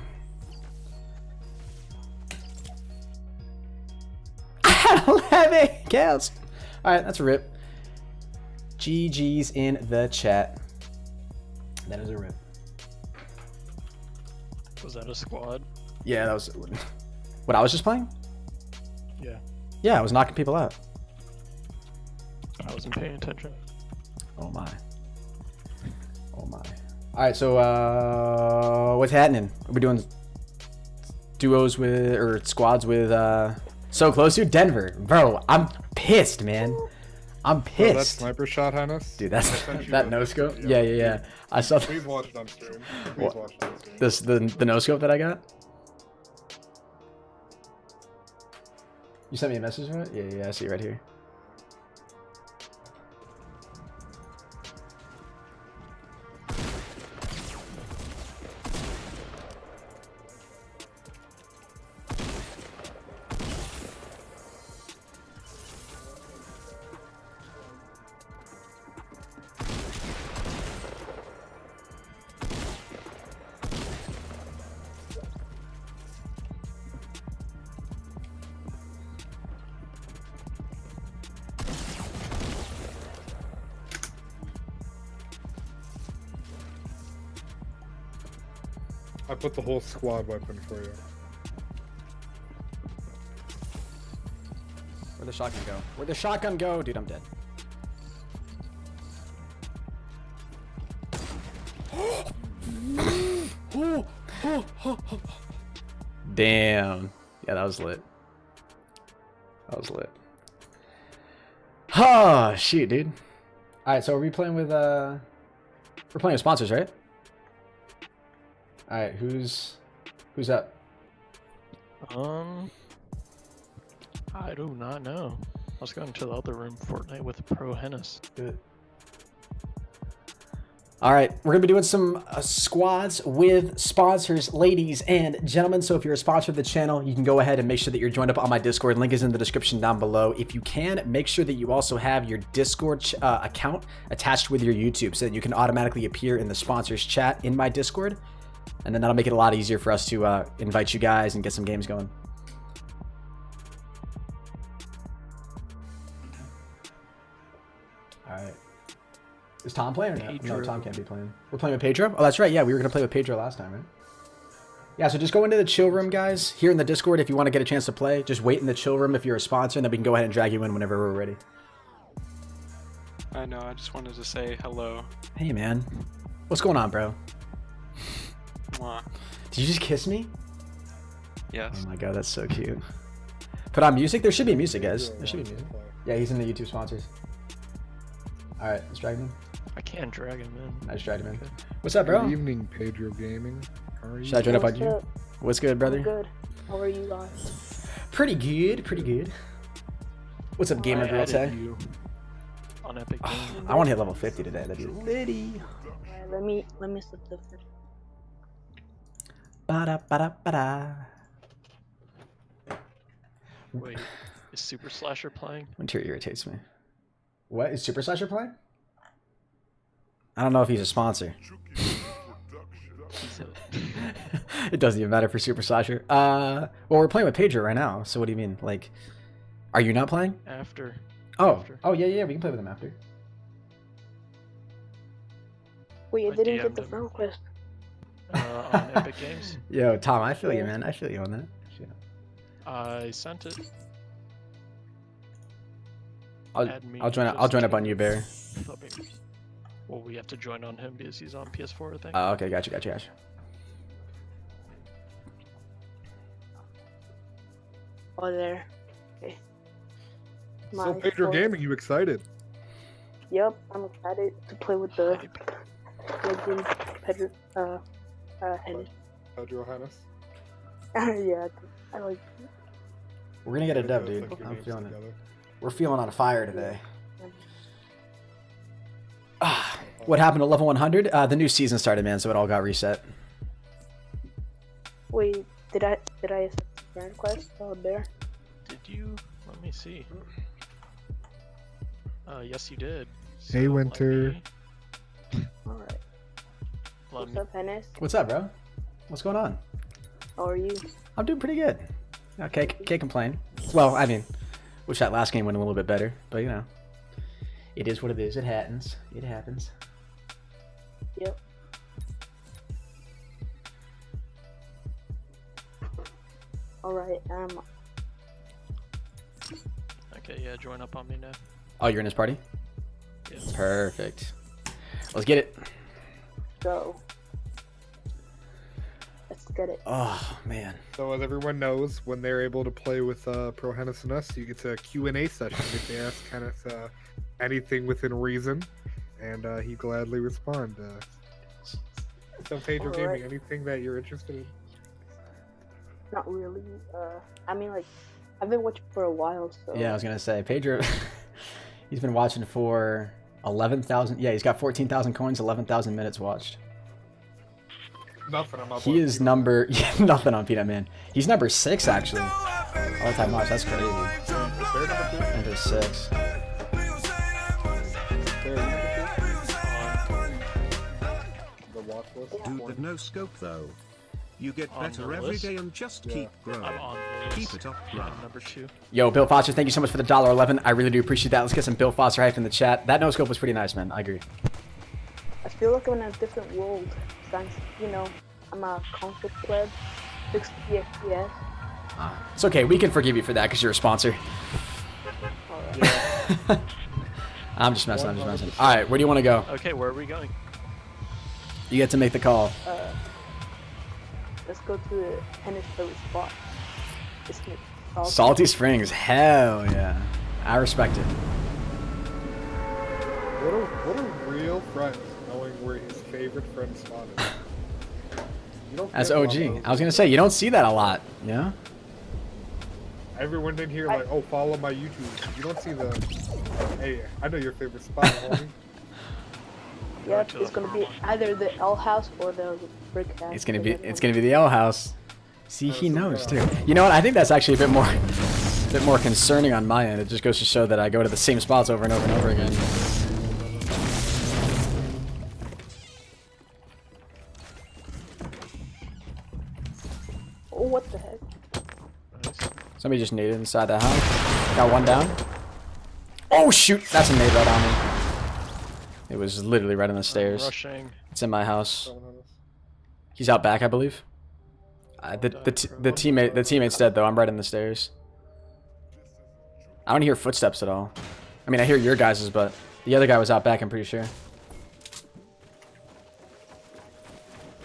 I had 11 kills. All right, that's a rip. GG's in the chat. That is a rip. Was that a squad? Yeah, that was what I was just playing. Yeah. Yeah, I was knocking people out. I wasn't paying attention. Oh my. Oh my. Alright, so what's happening? Are we doing duos with or squads with so close to Denver? Bro, I'm pissed, man. I'm pissed. Oh, that sniper shot, Henis? Dude, that's sent you that a no picture. scope? Yeah. I saw Please watch it on stream. Please What? watch it on stream. this the no scope that I got. You sent me a message, right? Yeah, I see it right here. I put the whole squad weapon for you. Where'd the shotgun go? Where'd the shotgun go? Dude, I'm dead. Damn. Yeah, that was lit. That was lit. Oh, shoot, dude. Alright, so are we playing with, we're playing with sponsors, right? Alright, who's up? I do not know. Let's go into the other room, Fortnite with ProHenis. Good. All right, we're gonna be doing some squads with sponsors, ladies and gentlemen. So if you're a sponsor of the channel, you can go ahead and make sure that you're joined up on my Discord. Link is in the description down below. If you can, make sure that you also have your Discord account attached with your YouTube so that you can automatically appear in the sponsors chat in my Discord. And then that'll make it a lot easier for us to invite you guys and get some games going. All right. Is Tom playing or not? No, Pedro. Tom can't be playing. We're playing with Pedro? Oh, that's right. Yeah, we were going to play with Pedro last time, right? Yeah, so just go into the chill room, guys. Here in the Discord, if you want to get a chance to play, just wait in the chill room if you're a sponsor, and then we can go ahead and drag you in whenever we're ready. I know, I just wanted to say hello. Hey, man. What's going on, bro? Mwah. Did you just kiss me? Yes. Oh my god, that's so cute. Put on music? There should be music, guys. There should be music. Yeah, he's in the YouTube sponsors. Alright, let's drag him in. I can't drag him in. I just dragged him in. What's up, bro? Good evening, Pedro Gaming. How are you? Should I join up on What's you? up? What's good, brother? I'm good. How are you guys? Pretty good, pretty good. What's up, gamer I girl added Tay? you on Epic Games. I want to hit level 50 today. That'd be litty. Alright, let me set the first. Ba-da-ba-da-ba-da. Wait, is Super Slasher playing? Winter irritates me. What? Is Super Slasher playing? I don't know if he's a sponsor. It doesn't even matter for Super Slasher. Well, we're playing with Pedro right now. So what do you mean? Like, are you not playing? After. Oh, After. oh yeah, we can play with him after. Wait, I I didn't get DM'd the him. friend request. On Epic Games. Yo, Tom, I feel you, man. I feel you on that. Shit. I sent it. I'll Add me I'll join just up to on you, Bear. the baby. Well, we have to join on him because he's on PS4, I think. Oh, okay, gotcha. Oh, there. Okay. So Pedro score- Gaming, you excited? Yep, I'm excited to play with the Hype. legend Pedro. Henis. Pedro Henis. Yeah, I like. We're gonna get a dub, Let's dude. like your I'm names feeling it. together. We're feeling on fire today. Ah, what happened to level 100? The new season started, man, so it all got reset. Wait, did I accept the friend request? Oh, there. Did you? Let me see. Yes, you did. Hey, So, let Winter. me- All right. let What's me- up, Henis? What's up, bro? What's going on? How are you? I'm doing pretty good. Okay, can't complain. Well, I mean, wish that last game went a little bit better, but you know, it is what it is. It happens. It happens. Yep. All right. Okay, yeah, join up on me now. Oh, you're in his party? Yes. Perfect. Let's get it. Go. Let's get it. Oh, man. So as everyone knows, when they're able to play with ProHenis and us, you get a Q&A session. If they ask Henis anything within reason, and he gladly respond. So Pedro Alright. Gaming, anything that you're interested in? Not really. I mean, like, I've been watching for a while, so. Yeah, I was going to say, Pedro, he's been watching for 11,000. Yeah, he's got 14,000 coins, 11,000 minutes watched. Nothing. I'm up. He is number, nothing on Peanut Man. He's number 6, actually. All time watch, that's crazy. Number 6. The watch list. Dude with no scope though. You get On better the every list? day and just keep growing. I'm on the Keep list. it up, I'm bro. number 2. Yo, Bill Foster, thank you so much for the $1.11. I really do appreciate that. Let's get some Bill Foster hype in the chat. That no-scope was pretty nice, man. I agree. I feel like I'm in a different world. Since, you know, I'm a conflict pleb, 60 FPS. It's okay. We can forgive you for that because you're a sponsor. Alright. I'm just messing. I'm just messing. All right, where do you want to go? Okay, where are we going? You get to make the call. Let's go to the Henis favorite spot. It's Salty Springs. Hell yeah. I respect it. What a real friend, knowing where his favorite friend spot is. You don't As get a lot OG. of those. I was going to say, you don't see that a lot. Yeah? Everyone in here like, oh, follow my YouTube. You don't see the, hey, I know your favorite spot, homie. Yep, it's gonna be either the L house or the brick house. It's going to be the L house. See, he knows too. You know what? I think that's actually a bit more concerning on my end. It just goes to show that I go to the same spots over and over and over again. Oh, what the heck? Nice. Somebody just naded inside the house. Got one down. Oh shoot! That's a nade right on me. It was literally right on the stairs. Rushing. It's in my house. Someone on this. He's out back, I believe. The teammate's dead though. I'm right in the stairs. I don't hear footsteps at all. I mean, I hear your guys's, but the other guy was out back. I'm pretty sure.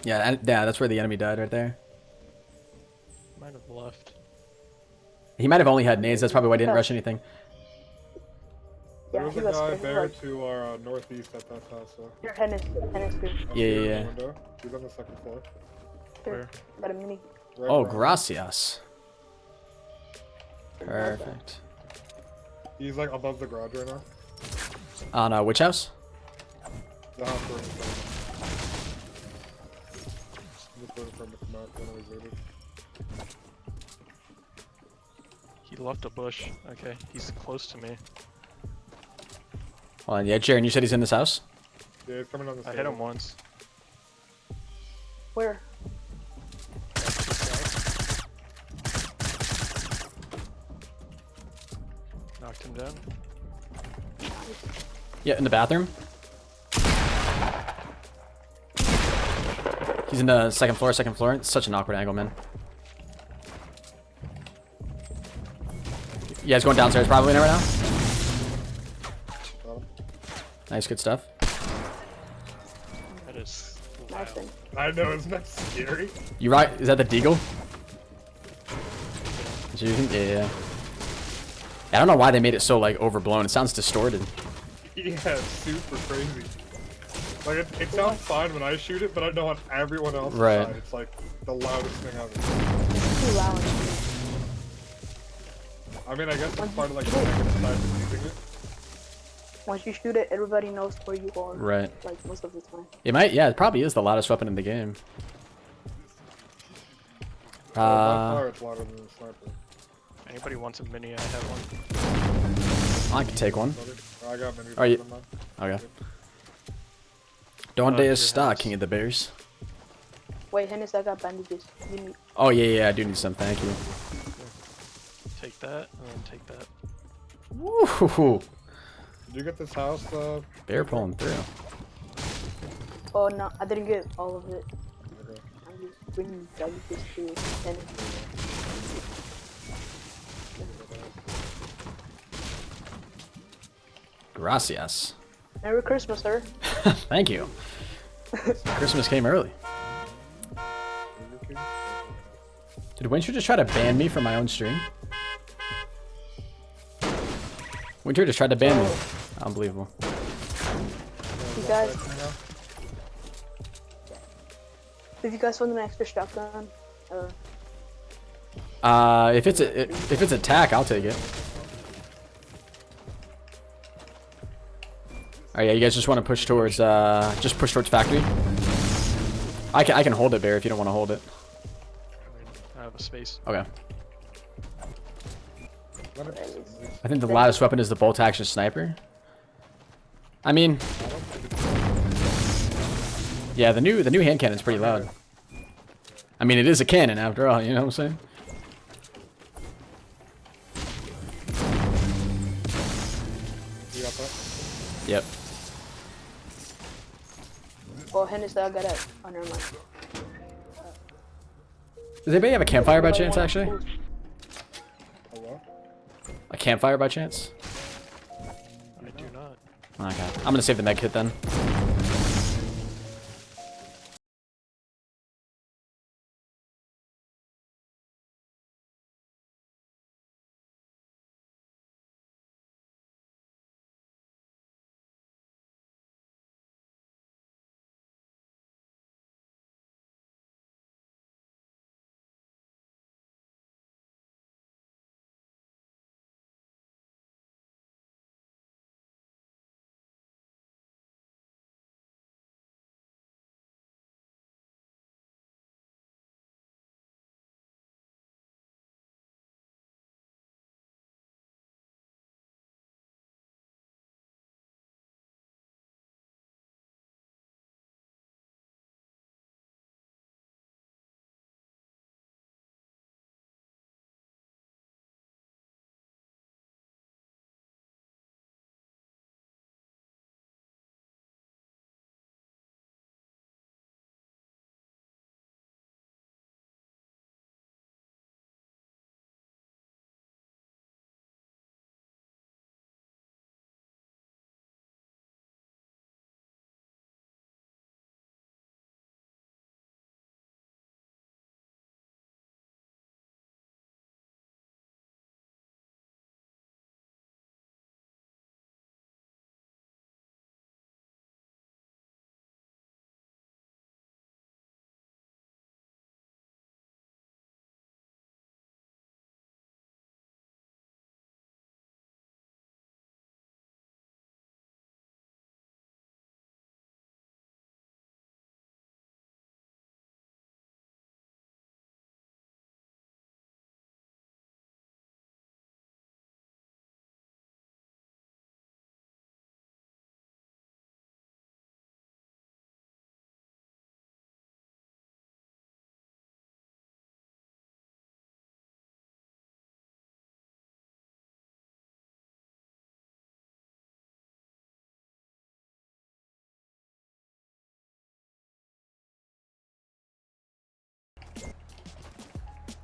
Yeah, that's where the enemy died right there. Might have left. He might have only had nades. That's probably why I didn't rush anything. Yeah, There's he a was guy scared, there like, to our northeast at that house. So. Here, Henis, here. Yeah. Window. He's on the second floor. Where? Got a mini. Right Oh, around. gracias. Perfect. He's like above the garage right now. On which house? The house where he's going. I'm just waiting for him to come out. Then he's looted. He left a bush. Okay, he's close to me. Hold on, yeah, Jaren, you said he's in this house? Yeah, he's coming on the I stairs. hit him once. Where? Knocked him down. Yeah, in the bathroom. He's in the second floor. It's such an awkward angle, man. Yeah, he's going downstairs probably right now. Oh, Nice, good stuff. That is Nice loud. one. I know, isn't that scary? You right? Is that the Deagle? Yeah. I don't know why they made it so like overblown. It sounds distorted. Yeah, it's super crazy. Like it sounds fine when I shoot it, but I know on everyone else's side, it's like the loudest thing ever. It's too loud. I mean, I guess that's part of like the negative side of using it. Once you shoot it, everybody knows where you are. Right. Like most of the time. It might. Yeah, it probably is the loudest weapon in the game. By far, it's louder than the sniper. Anybody wants a mini? I have one. I can take one. I got many. Are you? Okay. Donde is stock, King of the Bears. Wait, Henis, I got bandages. You need... Oh yeah, I do need some. Thank you. Take that, and then take that. Woo! Did you get this house? Bear pulling through. Oh no, I didn't get all of it. I'm just bringing bandages to Henis. Gracias. Merry Christmas, sir. Thank you. Christmas came early. Did Winter just try to ban me from my own stream? Winter just tried to ban me. Unbelievable. You guys... If you guys want an extra shotgun, if it's attack, I'll take it. Alright, yeah, you guys just want to push towards factory. I can hold it, Bear, if you don't want to hold it. I have a space. Okay. I think the loudest weapon is the bolt action sniper. I mean, yeah, the new hand cannon's pretty loud. I mean, it is a cannon after all, you know what I'm saying? You got that? Yep. well, Henis, I got it. Oh, never mind. Does anybody have a campfire by chance, actually? Hello? A campfire by chance? I do not. Okay. I'm gonna save the med kit then.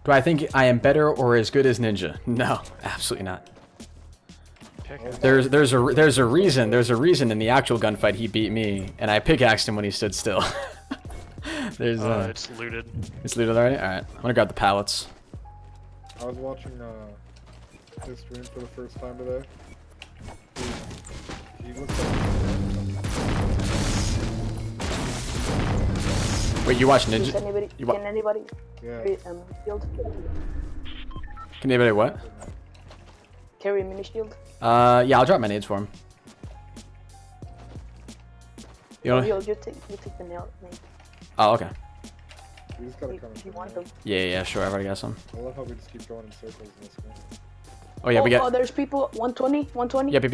Do I think I am better or as good as Ninja? No, absolutely not. There's a reason in the actual gunfight he beat me, and I pickaxed him when he stood still. It's looted. It's looted already. All right, I'm gonna grab the pallets. I was watching his stream for the first time today. He looks like Wait, you watch Does Ninja? anybody, You wa- can anybody yeah. carry shield? Can anybody what? Carry a mini shield? Yeah, I'll drop my nades for him. You know? You take the nail. Oh, okay. We just gotta come If you want them. Yeah, sure. I've already got some. I love how we just keep going in circles in this game. Oh yeah, we Oh, got. there's people. 120. Yep.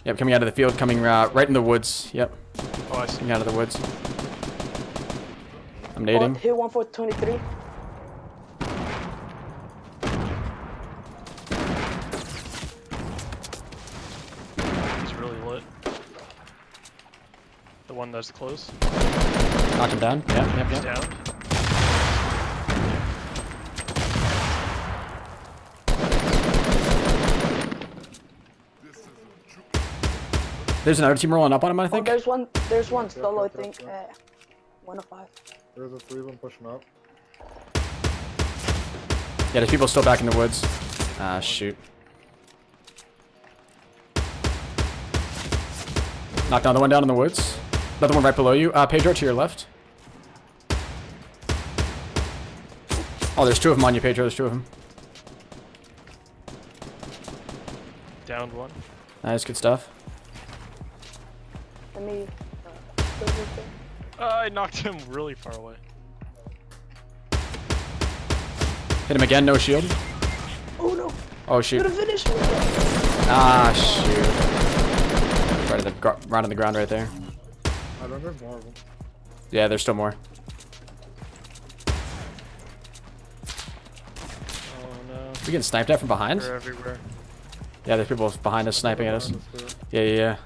Yep, coming out of the field, coming right in the woods. Yep, Oh, I see. coming out of the woods. I'm Oh, nading. hit 1 for 23. He's really lit. The one that's close. Knocked him down. Yep. He's down. There's another team rolling up on him, I Oh, think. there's one solo, I think. 105. There's a 3 of them pushing up. Yeah, there's people still back in the woods. Ah, shoot. Knocked down the one down in the woods. Another one right below you. Pedro, to your left. Oh, there's 2 of them on you, Pedro. There's 2 of them. Downed one. Nice, good stuff. Let me. I knocked him really far away. Hit him again, no shield. Oh no! Oh, shoot. Could have finished. Ah, shoot. Right on the ground right there. I don't know, there's more of them. Yeah, there's still more. Oh no. We getting sniped at from behind? They're everywhere. Yeah, there's people behind us sniping at us. Yeah.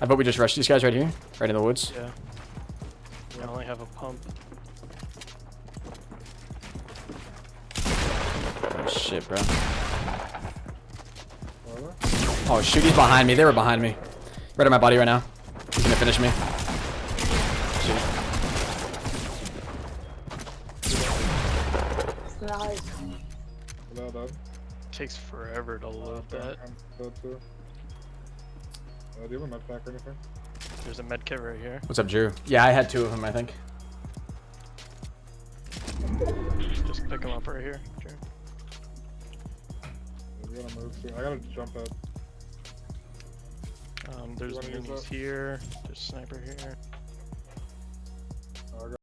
I bet we just rushed these guys right here. Right in the woods. Yeah. I only have a pump. Oh, shit, bro. Oh, shoot, he's behind me. They were behind me. Right on my body right now. He's gonna finish me. Shoot. Nice. Well done. Takes forever to load that. I'm still too. Do you have a med pack or anything? There's a med kit right here. What's up, Drew? Yeah, I had 2 of them, I think. Just pick him up right here. Drew. We gotta move soon. I gotta jump out. There's wanna use minis that? here. There's sniper here. I got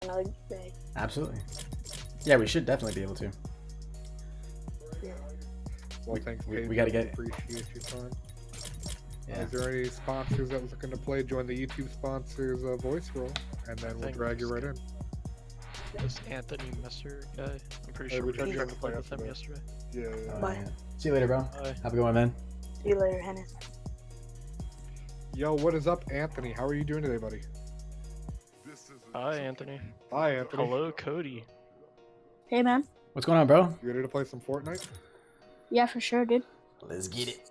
Another bag. Absolutely. Yeah, we should definitely be able to. well, thanks, we Paige. gotta get- Appreciate your time. Yeah. Is there any sponsors that was looking to play? Join the YouTube sponsors voice roll, and then we'll think drag you right in. This Anthony Messer guy. I'm pretty Hey, sure we we tried tried to to play play with him yesterday. yesterday. Yeah. Bye. See you later, bro. Bye. Have a good one, man. See you later, Henis. Yo, what is up, Anthony? How are you doing today, buddy? Hi, Anthony. Hi, Anthony. Hello, Cody. Hey, man. What's going on, bro? You ready to play some Fortnite? Yeah, for sure, dude. Let's get it.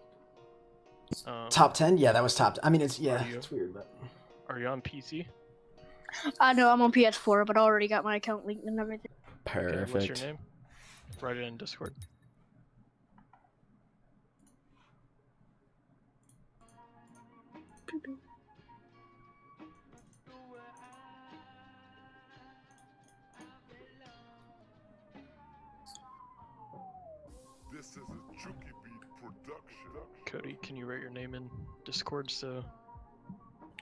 Top. Top 10? Yeah, that was top. I mean, it's yeah, Are you? it's weird, but Are you on PC? I know I'm on PS4, but I already got my account linked and everything. Okay, perfect. what's your name? Write it in Discord. This is a Chucky Beat production. Cody, can you write your name in Discord so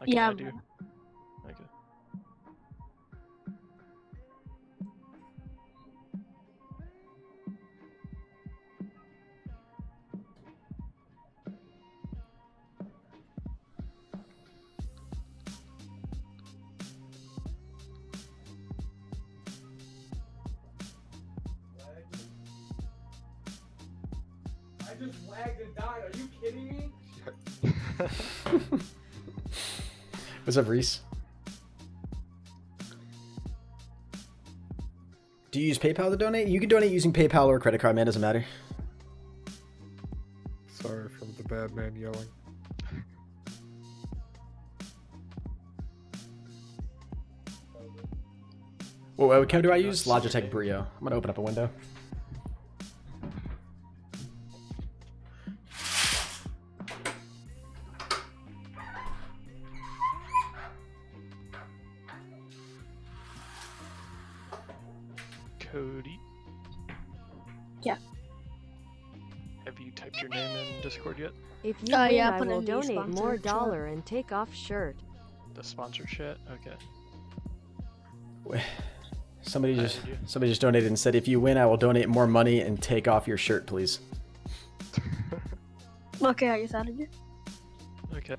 I can Yeah. add you? Okay. I just lagged and died. Are you kidding me? What's up, Reese? Do you use PayPal to donate? You can donate using PayPal or credit card, man. Doesn't matter. Sorry for the bad man yelling. What webcam do I use? Logitech Brio. I'm gonna open up a window. Cody. Yeah. Have you typed your name in Discord yet? If you win, yeah, I put will in the donate sponsor more chat. dollar and take off shirt. The sponsor chat? Okay. Somebody I just added you. somebody just donated and said, if you win, I will donate more money and take off your shirt, please. Okay, I just added you. Okay.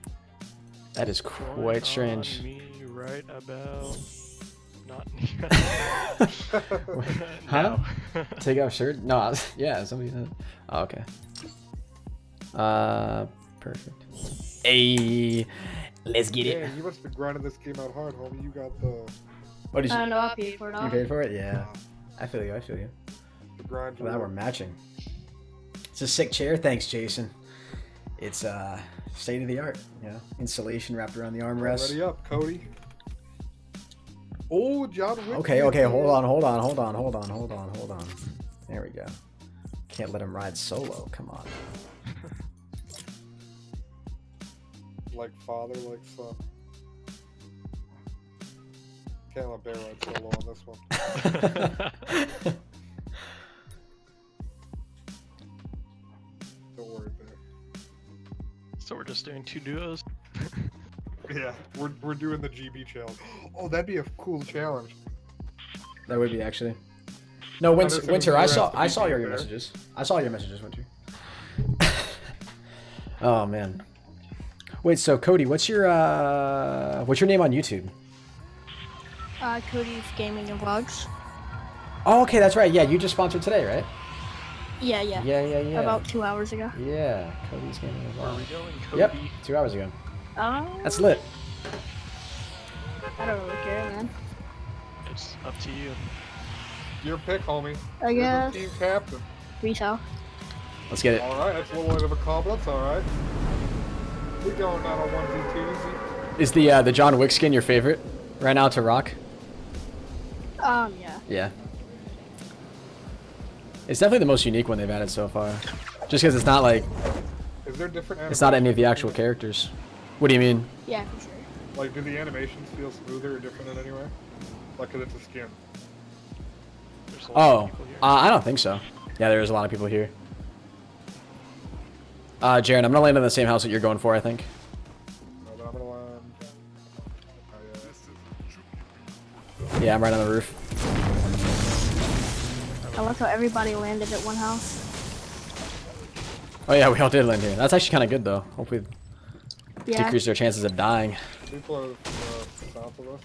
That is Join quite strange. on me right about not Huh? now. Take off shirt? No, yeah, somebody said. Oh, okay. Perfect. Hey, let's get it. Yeah, you must have grinded this game out hard, homie. You got the What did I you? don't know, I paid for it You all. paid for it? Yeah. I feel you. I feel you. grind. Well, now we're matching. It's a sick chair. Thanks, Jason. It's state of the art. You know, insulation wrapped around the armrest. Ready up, Cody. Oh, John Wick. Okay, okay, hold on. There we go. Can't let him ride solo. Come on. Like father, like son. Can't let Bear ride solo on this one. Don't worry, Bear. So we're just doing 2 duos? Yeah, we're doing the GB challenge. Oh, that'd be a cool challenge. That would be actually. No, Understand Winter. the I rest saw of I the saw your bear. messages. I saw your messages, Winter. Oh man. Wait, so Cody, what's your name on YouTube? Cody's Gaming and Vlogs. Oh, okay, that's right. Yeah, you just sponsored today, right? Yeah, yeah. Yeah. About 2 hours ago. Yeah, Cody's gaming as Where are well. we going, Cody? Yep, 2 hours ago. That's lit. I don't really care, man. It's up to you. Your pick, homie. I You're guess. the team captain. Retail. Let's get it. All right, that's a little bit of a combo. That's all right. We're going on a 1v2 easy. Is the John Wick skin your favorite right now to rock? Yeah. Yeah. It's definitely the most unique one they've added so far. Just because it's not like Is there different? it's not any of the animations? actual characters. What do you mean? Yeah, for sure. Like, do the animations feel smoother or different in any way? Like, 'cause it's a skin. There's a lot Oh, of people here. I don't think so. Yeah, there's a lot of people here. Jaren, I'm gonna land in the same house that you're going for, I think. No, but I'm gonna land. Yeah, I'm right on the roof. I love how everybody landed at one house. Oh yeah, we all did land here. That's actually kind of good though. Hopefully Yeah. decrease their chances of dying. People are south of us.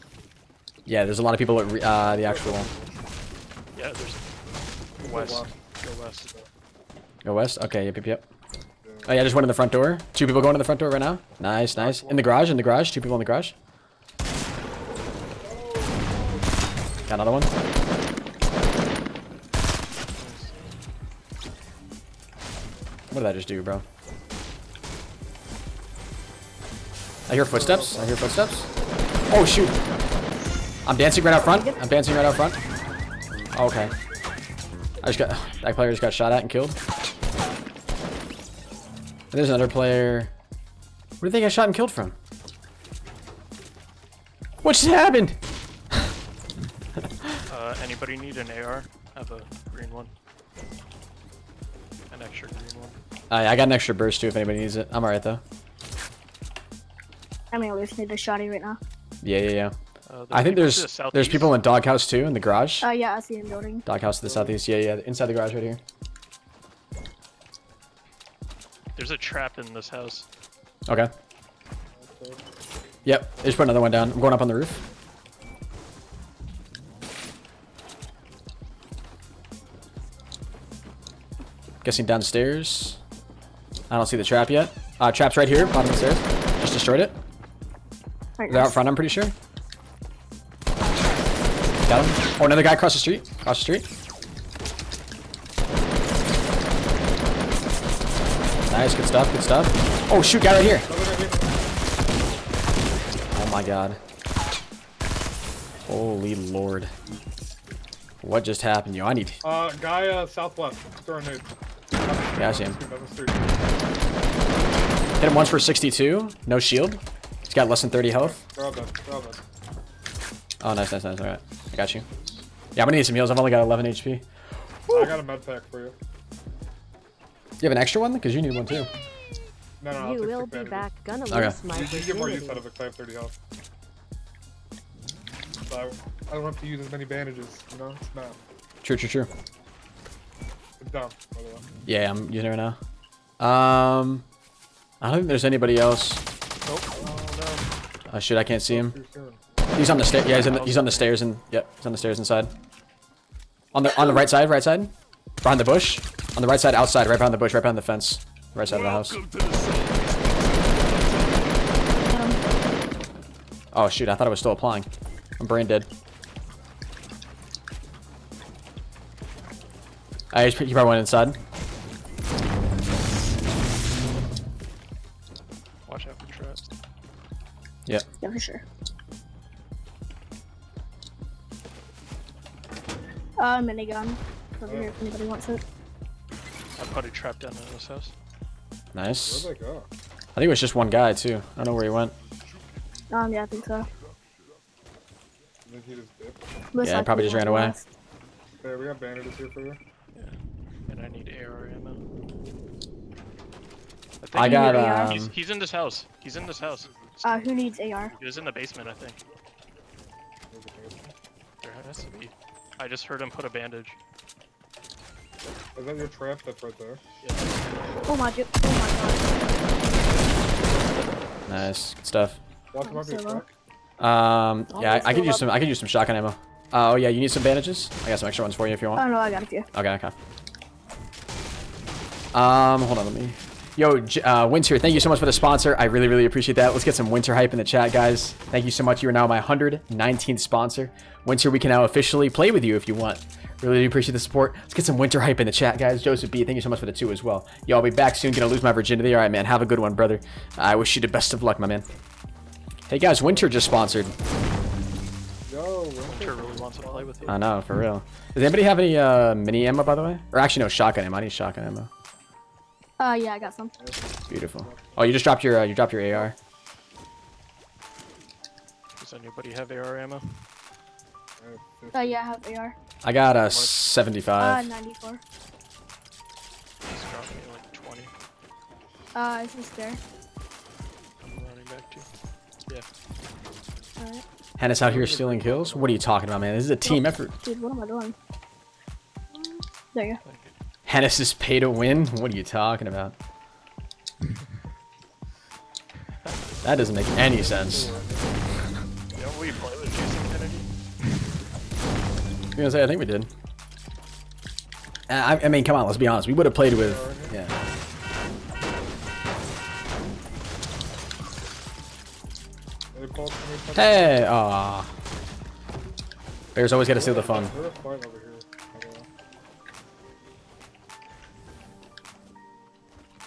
Yeah, there's a lot of people at the actual. Yeah, there's west. Go west. Go west? Okay, yep. Yeah. Oh yeah, just went in the front door. 2 people going in the front door right now. Nice, nice. In the garage, 2 people in the garage. Got another one. What did I just do, bro? I hear footsteps. Oh shoot! I'm dancing right out front. Oh, okay. That player just got shot at and killed. And there's another player. Where did they get shot and killed from? What just happened? Anybody need an AR? I have a green one. An extra green one. I got an extra burst too if anybody needs it. I'm alright though. I mean, we just need a shotty right now. Yeah. I think there's people in doghouse too in the garage. Yeah, I see him building. Doghouse to the southeast. Yeah. Inside the garage right here. There's a trap in this house. Okay. Yep. They just put another one down. I'm going up on the roof. Guessing downstairs. I don't see the trap yet. Trap's right here, bottom of the stairs. Just destroyed it. Right, They're out front, I'm pretty sure. Got him. Oh, another guy across the street. Nice, good stuff. Oh shoot, guy right here. Oh my god. Holy lord. What just happened, yo? I need. Guy southwest. Throwing nade. Yeah, I see him. Hit him once for 62. No shield. He's got less than 30 health. They're all dead. Oh, nice. Alright. I got you. Yeah, I'm gonna need some heals. I've only got 11 HP. I got a med pack for you. You have an extra one? Because you need one too. No, You will be back. Gonna Okay. lose my You get more use virginity. out of it 'cause I have 30 health. So I don't have to use as many bandages, you know? It's not. True. It's down, by the way. Yeah, I'm using it right now. I don't think there's anybody else. Oh shit, I can't see him. Too soon. He's on the stair. Yeah, he's on the stairs and yep, he's on the stairs inside. On the right side, behind the bush. On the right side, outside, right behind the bush, right behind the fence, right side of the house. Oh shoot, I thought I was still applying. I'm brain dead. He probably went inside. Watch out for traps. Yep. Yeah, for sure. Minigun. Over here if anybody wants it. I put a trap down in this house. Nice. Where'd they go? I think it was just one guy too. I don't know where he went. Yeah, I think so. I think he just dipped. Most Yeah, he likely probably just was ran away. last. Hey, we got bandages here for you. Yeah. And I need AR ammo. I got He's in this house. He's in this house. Who needs AR? He was in the basement, I think. There has to be. I just heard him put a bandage. Is that your trap that's right there? Oh my god. nice. Good stuff. Watch him up your Solo. trap. Yeah, I could use some shotgun ammo. Oh yeah, you need some bandages? I got some extra ones for you if you want. Oh no, I got a few. Okay. Hold on, let me. Yo, Winter, thank you so much for the sponsor. I really appreciate that. Let's get some Winter hype in the chat, guys. Thank you so much. You are now my 119th sponsor. Winter, we can now officially play with you if you want. Really appreciate the support. Let's get some Winter hype in the chat, guys. Joseph B, thank you so much for the 2 as well. Yo, I'll be back soon. Gonna lose my virginity. All right, man. Have a good one, brother. I wish you the best of luck, my man. Hey, guys, Winter just sponsored. Yo, Winter really wants to play with you. I know, for real. Does anybody have any mini ammo, by the way? Or actually, no, shotgun ammo. I need shotgun ammo. Yeah, I got some. Beautiful. Oh, you just dropped your AR. Does anybody have AR ammo? Yeah, I have AR. I got a 75. 94. He's dropped me like 20. Is this there? I'm running back to. Yeah. Alright. Henis out here stealing kills? What are you talking about, man? This is a team effort. Dude, what am I doing? There you go. Thank you. Henis is pay to win? What are you talking about? That doesn't make any sense. Don't we play with Custom Kennedy? You're gonna say, I think we did. I mean, come on, let's be honest. We would have played with. Yeah. default for me. Hey, aw. Bears always gotta steal the fun. We're fine over here.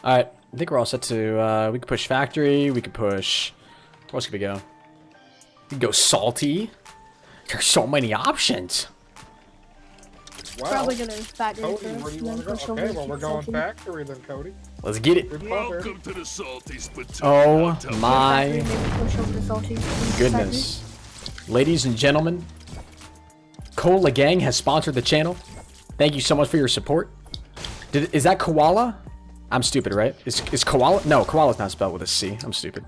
Alright, I think we're all set to, we can push factory, we can push, where else could we go? We can go salty. There's so many options. Wow. Probably gonna factory Cody, first, where do you then want to go? push over Okay, to well, we're going salty. factory then, Cody. Let's get it. Good call, Bear. Welcome to the Salty's Potato. Oh Factory, my maybe push over to salty. goodness. Ladies and gentlemen, Cola Gang has sponsored the channel. Thank you so much for your support. Is that Koala? I'm stupid, right? Is Koala? No, Koala's not spelled with a C. I'm stupid.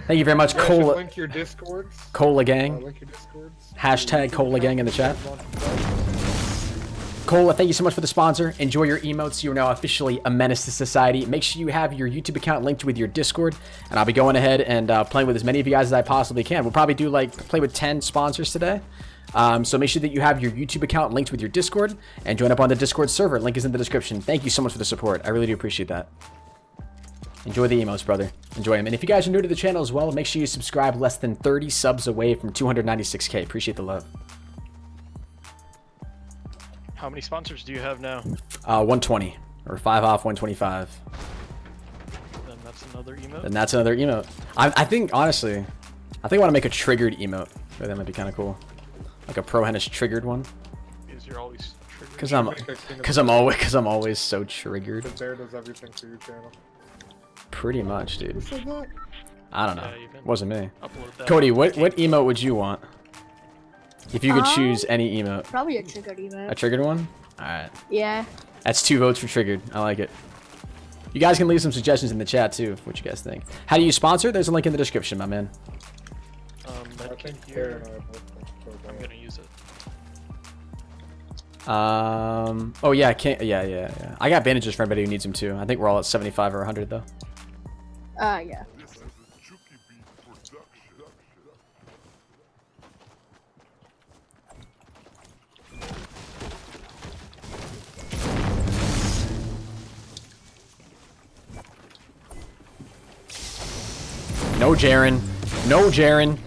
Thank you very much, Yeah, should Cola. link your Discords. Cola Gang. Link your Discords. Hashtag Cola Gang in the chat. Cola, thank you so much for the sponsor. Enjoy your emotes. You are now officially a menace to society. Make sure you have your YouTube account linked with your Discord, and I'll be going ahead and playing with as many of you guys as I possibly can. We'll probably do like play with 10 sponsors today. So make sure that you have your YouTube account linked with your Discord and join up on the Discord server. Link is in the description. Thank you so much for the support. I really do appreciate that. Enjoy the emotes, brother. Enjoy them. And if you guys are new to the channel as well, make sure you subscribe. Less than 30 subs away from 296K. Appreciate the love. How many sponsors do you have now? 120 or 5 off 125. Then that's another emote. And that's another emote. I think honestly, I think I want to make a triggered emote. That might be kind of cool. Like a ProHenis triggered one. Because you're always triggered. Because I'm always so triggered. The Bear does everything for your channel. Pretty much, dude. Who said that? I don't know. Yeah, you can Wasn't me. upload that. Cody, what emote would you want? If you could choose any emote. Probably a triggered emote. A triggered one? Alright. Yeah. That's 2 votes for triggered. I like it. You guys can leave some suggestions in the chat too, of what you guys think. How do you sponsor? There's a link in the description, my man. I Medkit think Bear here. and I both think so. I'm gonna use it. Oh yeah, I can't. Yeah. I got bandages for anybody who needs them too. I think we're all at 75 or 100 though. Yeah. This is a Chucky Beat production. No, Jaren. No, Jaren.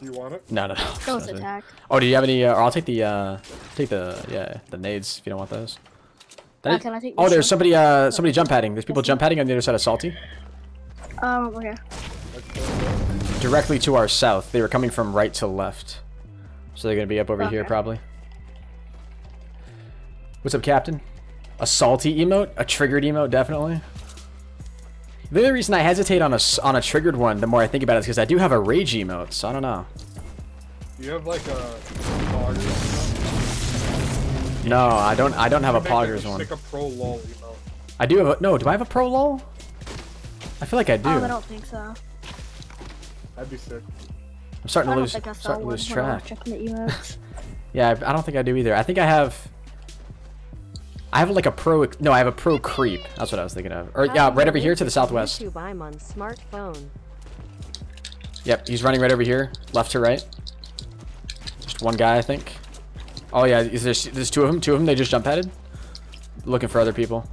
Do you want it? No. Ghost attack. Oh, do you have any? Or I'll take the the nades if you don't want those. Can I take Oh, this there's one? somebody jump padding. There's people jump padding on the other side of Salty. Okay. Directly to our south. They were coming from right to left. So they're gonna be up over here Okay. probably. What's up, Captain? A salty emote? A triggered emote, definitely. The only reason I hesitate on a triggered one, the more I think about it, is because I do have a rage emote, so I don't know. Do you have like a poggers? No, I don't have a poggers one. Like a pro lol emote. I do have a, no, do I have a pro lol? I feel like I do. I don't think so. That'd be sick. I'm starting I to don't lose, think I saw starting to one lose when I was track. checking the emotes. Yeah, I don't think I do either. I think I have like a pro, no, I have a proCreep. That's what I was thinking of. Or yeah, right over here to the southwest. YouTube, I'm on smartphone. Yep, he's running right over here, left to right. Just one guy, I think. Oh yeah, there's 2 of them. 2 of them. They just jump headed. Looking for other people.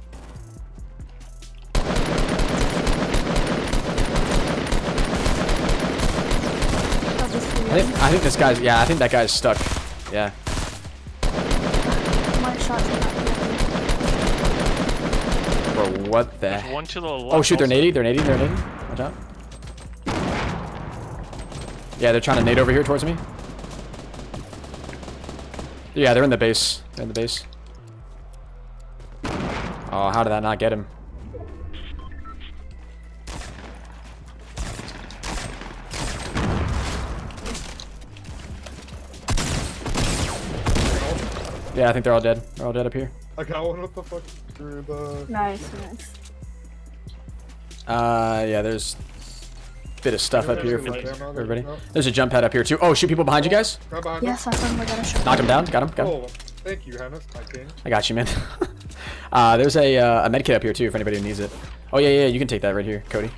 I think this guy's. Yeah, I think that guy's stuck. Yeah. My shots are not Bro, what the? There's one to the left. Oh shoot, they're also. nading. They're nading. They're nading. Watch out. Yeah, they're trying to nade over here towards me. Yeah, they're in the base. They're in the base. Oh, how did that not get him? Yeah, I think they're all dead. They're all dead up here. I got one. What the fuck? Through the. Nice. Yeah, there's a bit of stuff up here for Right down there. everybody. No. There's a jump pad up here too. Oh, shoot people behind you guys. Right behind you. Yes, I finally got a shot. Knocked him down. Got him. Got him. Oh, thank you, Henis, my king. I got you, man. There's a medkit up here too if anybody needs it. Oh yeah, you can take that right here, Cody.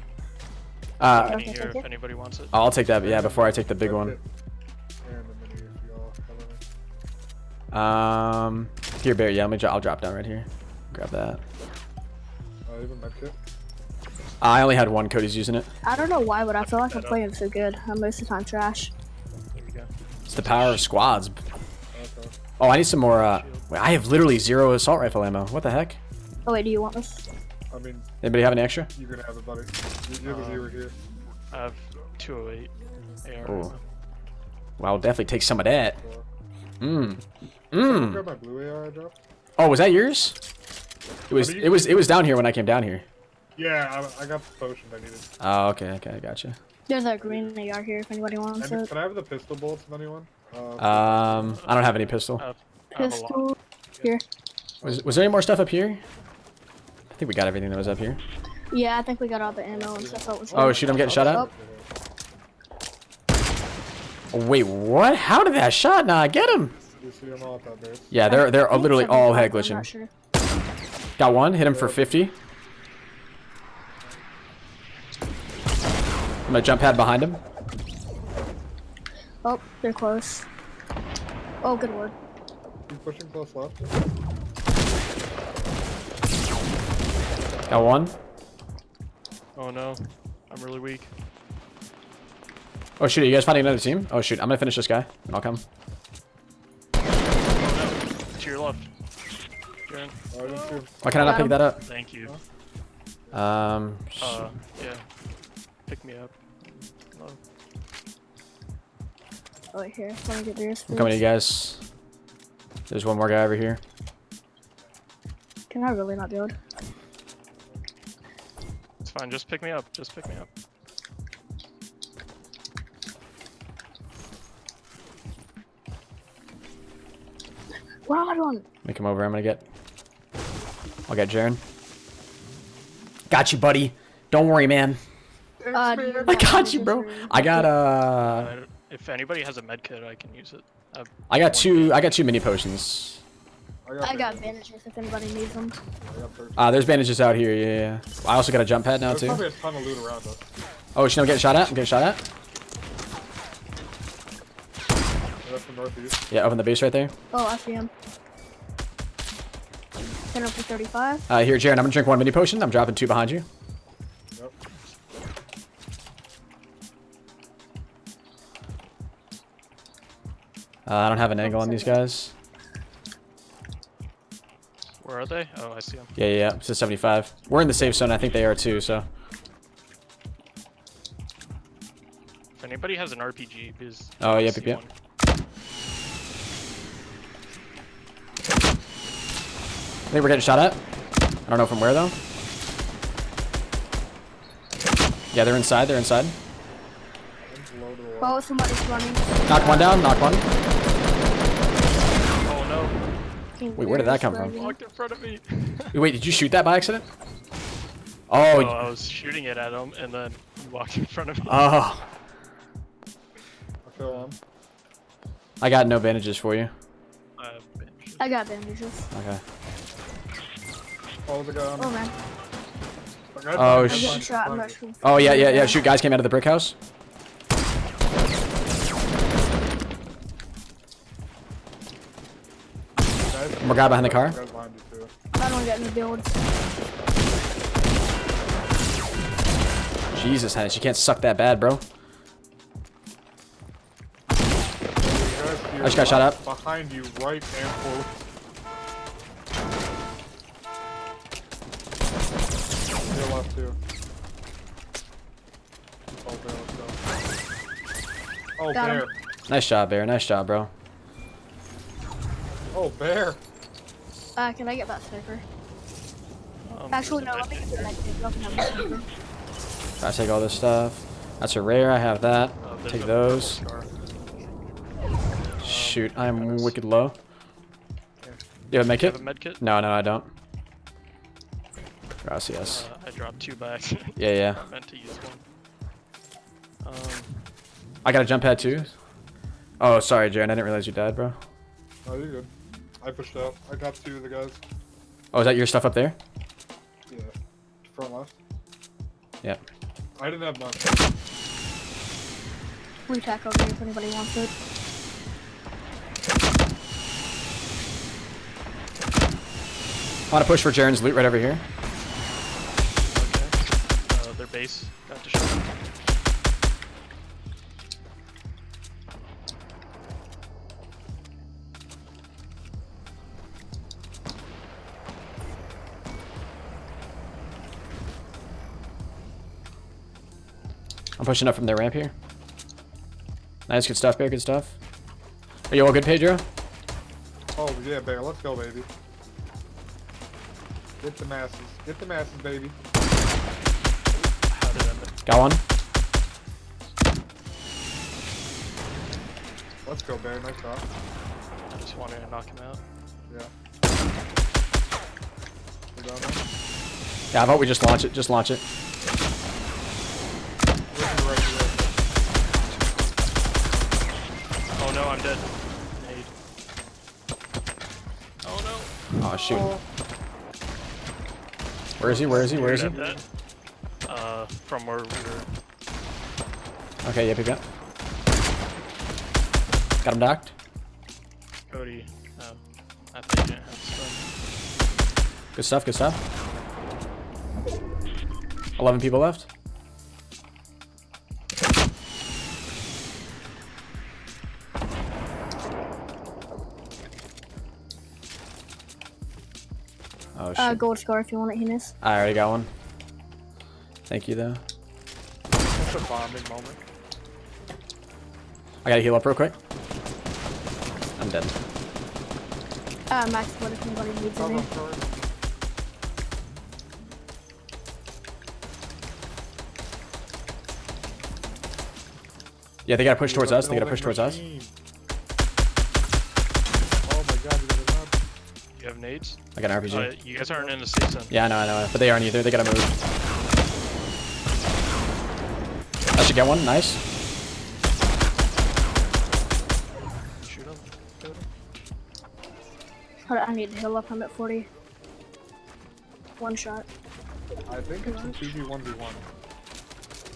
Money here if anybody wants it. I'll take that. Yeah, before I take the big one. And the mini if y'all have any. Here, Bear. Yeah, I'll drop down right here. Grab that. Even medkit. I only had one. Cody's using it. I don't know why, but I feel like I'm playing so good. I'm most of the time trash. There we go. It's the power of squads. Okay. Oh, I need some more. Wait, I have literally 0 assault rifle ammo. What the heck? Oh wait, do you want this? I mean, Anybody have any extra? you're gonna have it, buddy. You're the zero here. I have 208 AR. Oh. Well, I'll definitely take some of that. Grab my blue AR I dropped. Oh, was that yours? It was down here when I came down here. Yeah, I got the potion I needed. Oh, okay, I gotcha. There's a green AR here if anybody wants it. Can I have the pistol bullets of anyone? I don't have any pistol. I have a lot. Pistol here. Was there any more stuff up here? I think we got everything that was up here. Yeah, I think we got all the ammo and stuff that was Oh here. shoot, I'm getting shot at. Oh, Oh, wait, what? How did that shot not get him? You see them all at that base. Yeah, they're I think literally all 75, head I'm glitching. not sure. Got one, hit him for 50. I'm gonna jump pad behind him. Oh, they're close. Oh, good word. You pushing close left? Got one. Oh no, I'm really weak. Oh shoot, are you guys finding another team? Oh shoot, I'm gonna finish this guy. And I'll come. To your left. Jaren. Oh, I didn't see him. Why can I not Got pick him. that up? Thank you. Yeah. Pick me up. No. Oh, wait, here. Let me get theirs. I'm coming to you guys. There's one more guy over here. Can I really not build? It's fine, just pick me up. Just pick me up. Rod one. Let me come over. I'll get Jaren. Got you, buddy. Don't worry, man. I got you, bro. I got If anybody has a med kit, I can use it. I got two mini potions. I got bandages if anybody needs them. There's bandages out here. Yeah. I also got a jump pad now There's too. probably a ton of loot around us. Oh, shit, I'm getting shot at. That's the northeast. Yeah, over in the base right there. Oh, I see him. Hit him for 35. Here, Jaren, I'm gonna drink one mini potion. I'm dropping 2 behind you. Yep. I don't have an angle on these guys. Where are they? Oh, I see them. Yeah. It's a 75. We're in the safe zone. I think they are too. So. If anybody has an RPG, because Oh, I yep, see yep. one. I think we're getting shot at. I don't know from where though. Yeah, they're inside. Oh, somebody's running. Knock one down. Knock one. Oh no! Wait, where did that come from? Walked in front of me. Wait, did you shoot that by accident? Oh, Oh. I was shooting it at him, and then he walked in front of me. Oh. I feel him. I got no bandages for you. I got bandages. Okay. Oh, the guy on Oh man. Oh, I'm getting shot. I'm not sure. Oh yeah. Shoot, guys came out of the brick house. More guy behind the car. I don't get any builds. Jesus, Henis, you can't suck that bad, bro. I just got shot up. Behind you, right and forward. Your left too. Oh, Bear, let's go. Oh, Got him. Bear. Nice job, Bear. Nice job, bro. Oh, Bear. Can I get that sniper? Actually, no. Let me get that. Y'all can have the sniper. Gotta take all this stuff. That's a rare. I have that. Take those. Shoot, I'm wicked low. You have a med Do you kit? have a med kit? No, I don't. Gracias. I dropped 2 by accident. Yeah. I meant to use one. I got a jump pad too. Oh, sorry, Jaren. I didn't realize you died, bro. Oh, you're good. I pushed out. I got 2 of the guys. Oh, is that your stuff up there? Yeah. Front left. Yeah. I didn't have much. Retack over here if anybody wants it. I want to push for Jaren's loot right over here. base. Got to show. I'm pushing up from their ramp here. Nice, good stuff, Bear, good stuff. Are you all good, Pedro? Oh yeah, Bear, let's go, baby. Get the masses, baby. How did end it? Got one. Let's go, Bear, nice shot. I just wanted to knock him out. Yeah. We're down there. Yeah, how about we just launch it? Just launch it. Oh no, I'm dead. Nade. Oh no. Oh shoot. Where is he? Where is he? Where is he? Dead. From where we were. Okay, yep, yep. Got him docked. Cody. I think you didn't have stuff. Good stuff, good stuff. 11 people left. Oh shit. Gold scar if you want it, Henis. I already got one. Thank you though. That's a bombing moment. I gotta heal up real quick. I'm dead. Max, what if anybody needs any? Yeah, they gotta push towards us. They gotta push towards us. Oh my god, you got a knob. You have nades? I got an RPG. You guys aren't in the season. Yeah, I know, but they aren't either. They gotta move. I should get one. Nice. Shoot him. Cody. Hold on, I need to heal up. I'm at 40. One shot. I think it's a 2v1v1.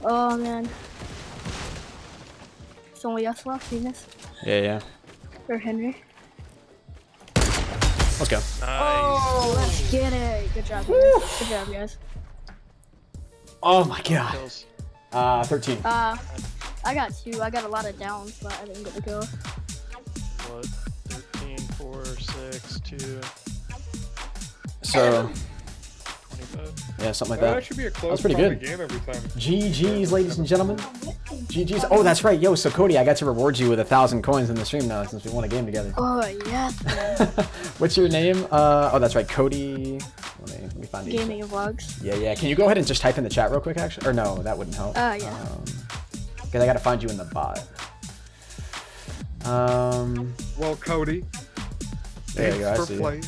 Oh man. It's only us left, Henis. Yeah. Or Henry. Let's go. Nice. Oh, let's get it. Good job, guys. Good job, guys. Oh my god. Kills. 13. I got 2. I got a lot of downs, but I didn't get the kill. What? 13, 4, 6, 2, So, 25. yeah, something like That that. should be a That's close pretty good. game every time. GG's, ladies and gentlemen. GG's. Oh, that's right. Yo, so Cody, I got to reward you with 1,000 coins in the stream now since we won a game together. Oh, yes, man. What's your name? Oh, that's right. Cody. Let me find you. Gaming and vlogs. Yeah. Can you go ahead and just type in the chat real quick, actually? Or no, that wouldn't help. Yeah. Because I got to find you in the bot. Well, Cody, There you go. I thanks see. for playing.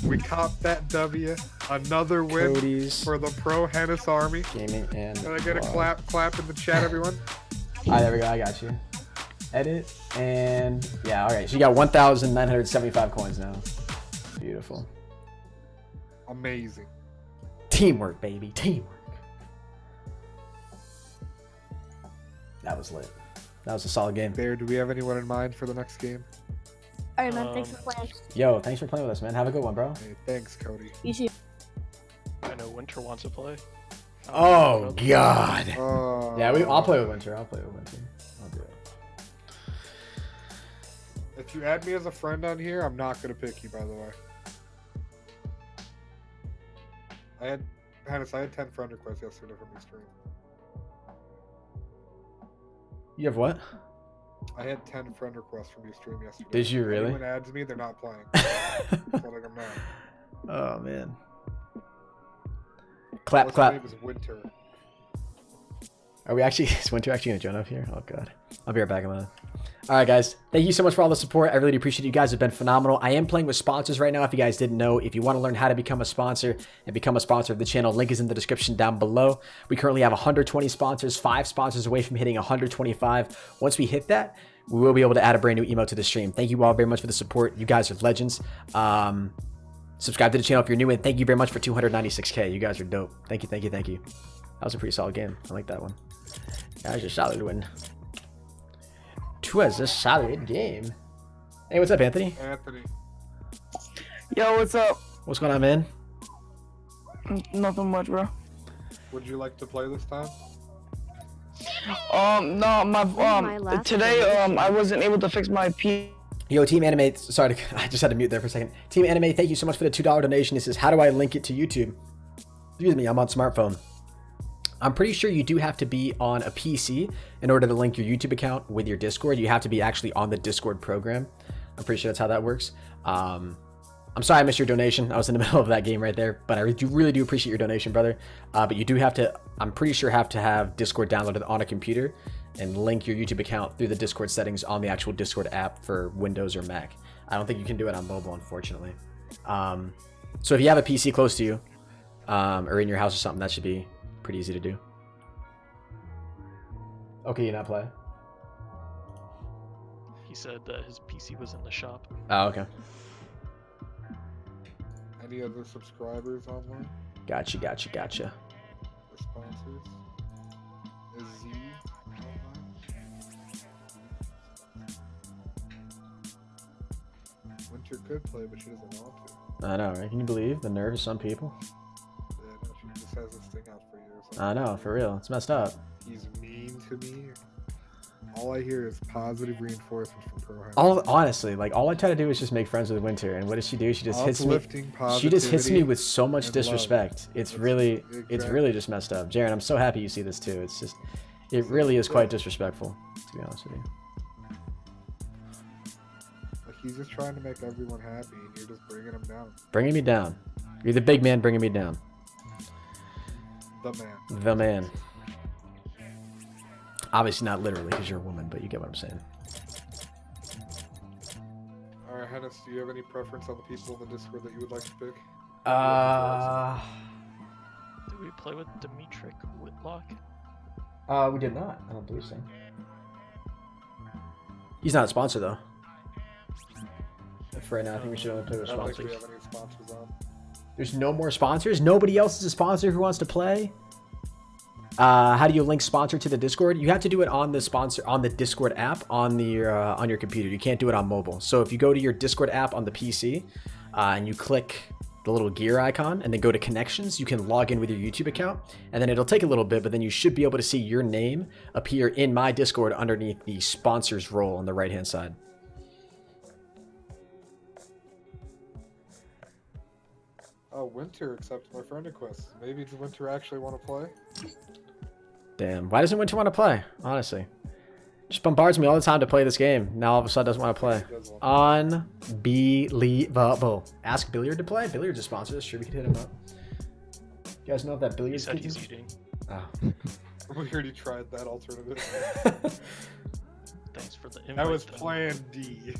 We copped that W. Another win Cody's for the ProHenis army. gaming and. Can I get a vlog. clap in the chat, everyone? Alright, there we go. I got you. Edit and yeah. All right. So you got 1,975 coins now. Beautiful. Amazing. Teamwork, baby. Teamwork. That was lit. That was a solid game. There, do we have anyone in mind for the next game? Alright, man. Thanks for playing. Yo, thanks for playing with us, man. Have a good one, bro. Hey, thanks, Cody. You too. I know Winter wants to play. Oh God. Yeah, I'll play with Winter. I'll do it. If you add me as a friend on here, I'm not gonna pick you, by the way. Henis, I had 10 friend requests yesterday from your stream. You have what? I had 10 friend requests from your stream yesterday. Did you really? If anyone adds me, they're not playing. So like I'm not. Oh man. Clap, What's clap. His name is Winter. Are we actually? Is Winter actually gonna join up here? Oh God. I'll be right back in a minute. All right, guys. Thank you so much for all the support. I really do appreciate it. You guys have been phenomenal. I am playing with sponsors right now. If you guys didn't know, if you want to learn how to become a sponsor and become a sponsor of the channel, link is in the description down below. We currently have 120 sponsors, 5 sponsors away from hitting 125. Once we hit that, we will be able to add a brand new emote to the stream. Thank you all very much for the support. You guys are legends. Subscribe to the channel if you're new, and thank you very much for 296K. You guys are dope. Thank you. That was a pretty solid game. I like that one. That was a solid win. It was a solid game. Hey, what's up, Anthony? Anthony. Yo, what's up? What's going on, man? Nothing much, bro. Would you like to play this time? No, My last today donation. I wasn't able to fix my P. Yo, Team Anime, sorry, I just had to mute there for a second. Team Anime, thank you so much for the $2 donation. It says, how do I link it to YouTube? Excuse me, I'm on smartphone. I'm pretty sure you do have to be on a PC in order to link your YouTube account with your Discord. You have to be actually on the Discord program. I'm pretty sure that's how that works. I'm sorry I missed your donation. I was in the middle of that game right there, but I really do appreciate your donation, brother. But you do have to, I'm pretty sure have to have Discord downloaded on a computer and link your YouTube account through the Discord settings on the actual Discord app for Windows or Mac. I don't think you can do it on mobile, unfortunately. So if you have a PC close to you or in your house or something, that should be pretty easy to do. Okay, you not play? He said that his PC was in the shop. Oh, okay. Any other subscribers online? Gotcha. Or sponsors? Is Z online? Winter could play, but she doesn't want to. I know, right? Can you believe the nerve of some people? Yeah, no, she just has this thing out for you or something. I know, for real. It's messed up. He's mean to me. All I hear is positive reinforcement from ProHype. Honestly, like all I try to do is just make friends with Winter, and what does she do? She just hits me. Uplifting She just hits me positivity with so much and disrespect. love. It's That's really exactly. just messed up. Jaren, I'm so happy you see this too. It's just, it really is quite disrespectful, to be honest with you. Like he's just trying to make everyone happy, and you're just bringing him down. Bringing me down. You're the big man bringing me down. The man. The man. Obviously not literally because you're a woman, but you get what I'm saying. Alright, Henis, do you have any preference on the people in the Discord that you would like to pick? Did we play with Dimitri Whitlock? We did not. I don't believe so. He's not a sponsor though. For right now, I think we should only play with I don't think we sponsors. have any sponsors on. There's no more sponsors? Nobody else is a sponsor who wants to play? How do you link sponsor to the Discord? You have to do it on the Discord app on your computer. You can't do it on mobile. So if you go to your Discord app on the PC and you click the little gear icon and then go to connections, you can log in with your YouTube account, and then it'll take a little bit, but then you should be able to see your name appear in my Discord underneath the sponsors role on the right hand side. Oh, Winter accepts my friend request. Maybe does Winter actually want to play? Damn, why doesn't Winter want to play? Honestly. Just bombards me all the time to play this game. Now all of a sudden doesn't want to play. Unbelievable. Ask Billiard to play? Billiard's a sponsor. Sure, we could hit him up. You guys know if that He Billiard's said he's eating. Oh. We already tried that alternative. Thanks for the invite. That was though. plan D.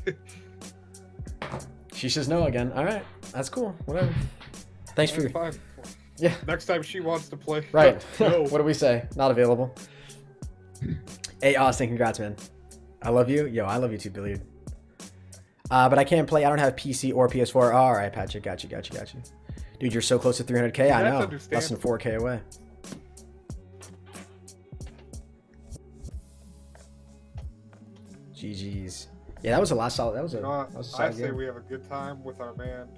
She says no again. Alright, that's cool. Whatever. Thanks for your... Fine. Yeah. Next time she wants to play. Right. No. What do we say? Not available. Hey, Austin, congrats, man. I love you. Yo, I love you too, Billiard. But I can't play. I don't have PC or PS4. All right, Patrick. Got you. Dude, you're so close to 300K. I know. Less than 4K away. GG's. Yeah, that was a last solid. That was a I solid say game. we have a good time with our man.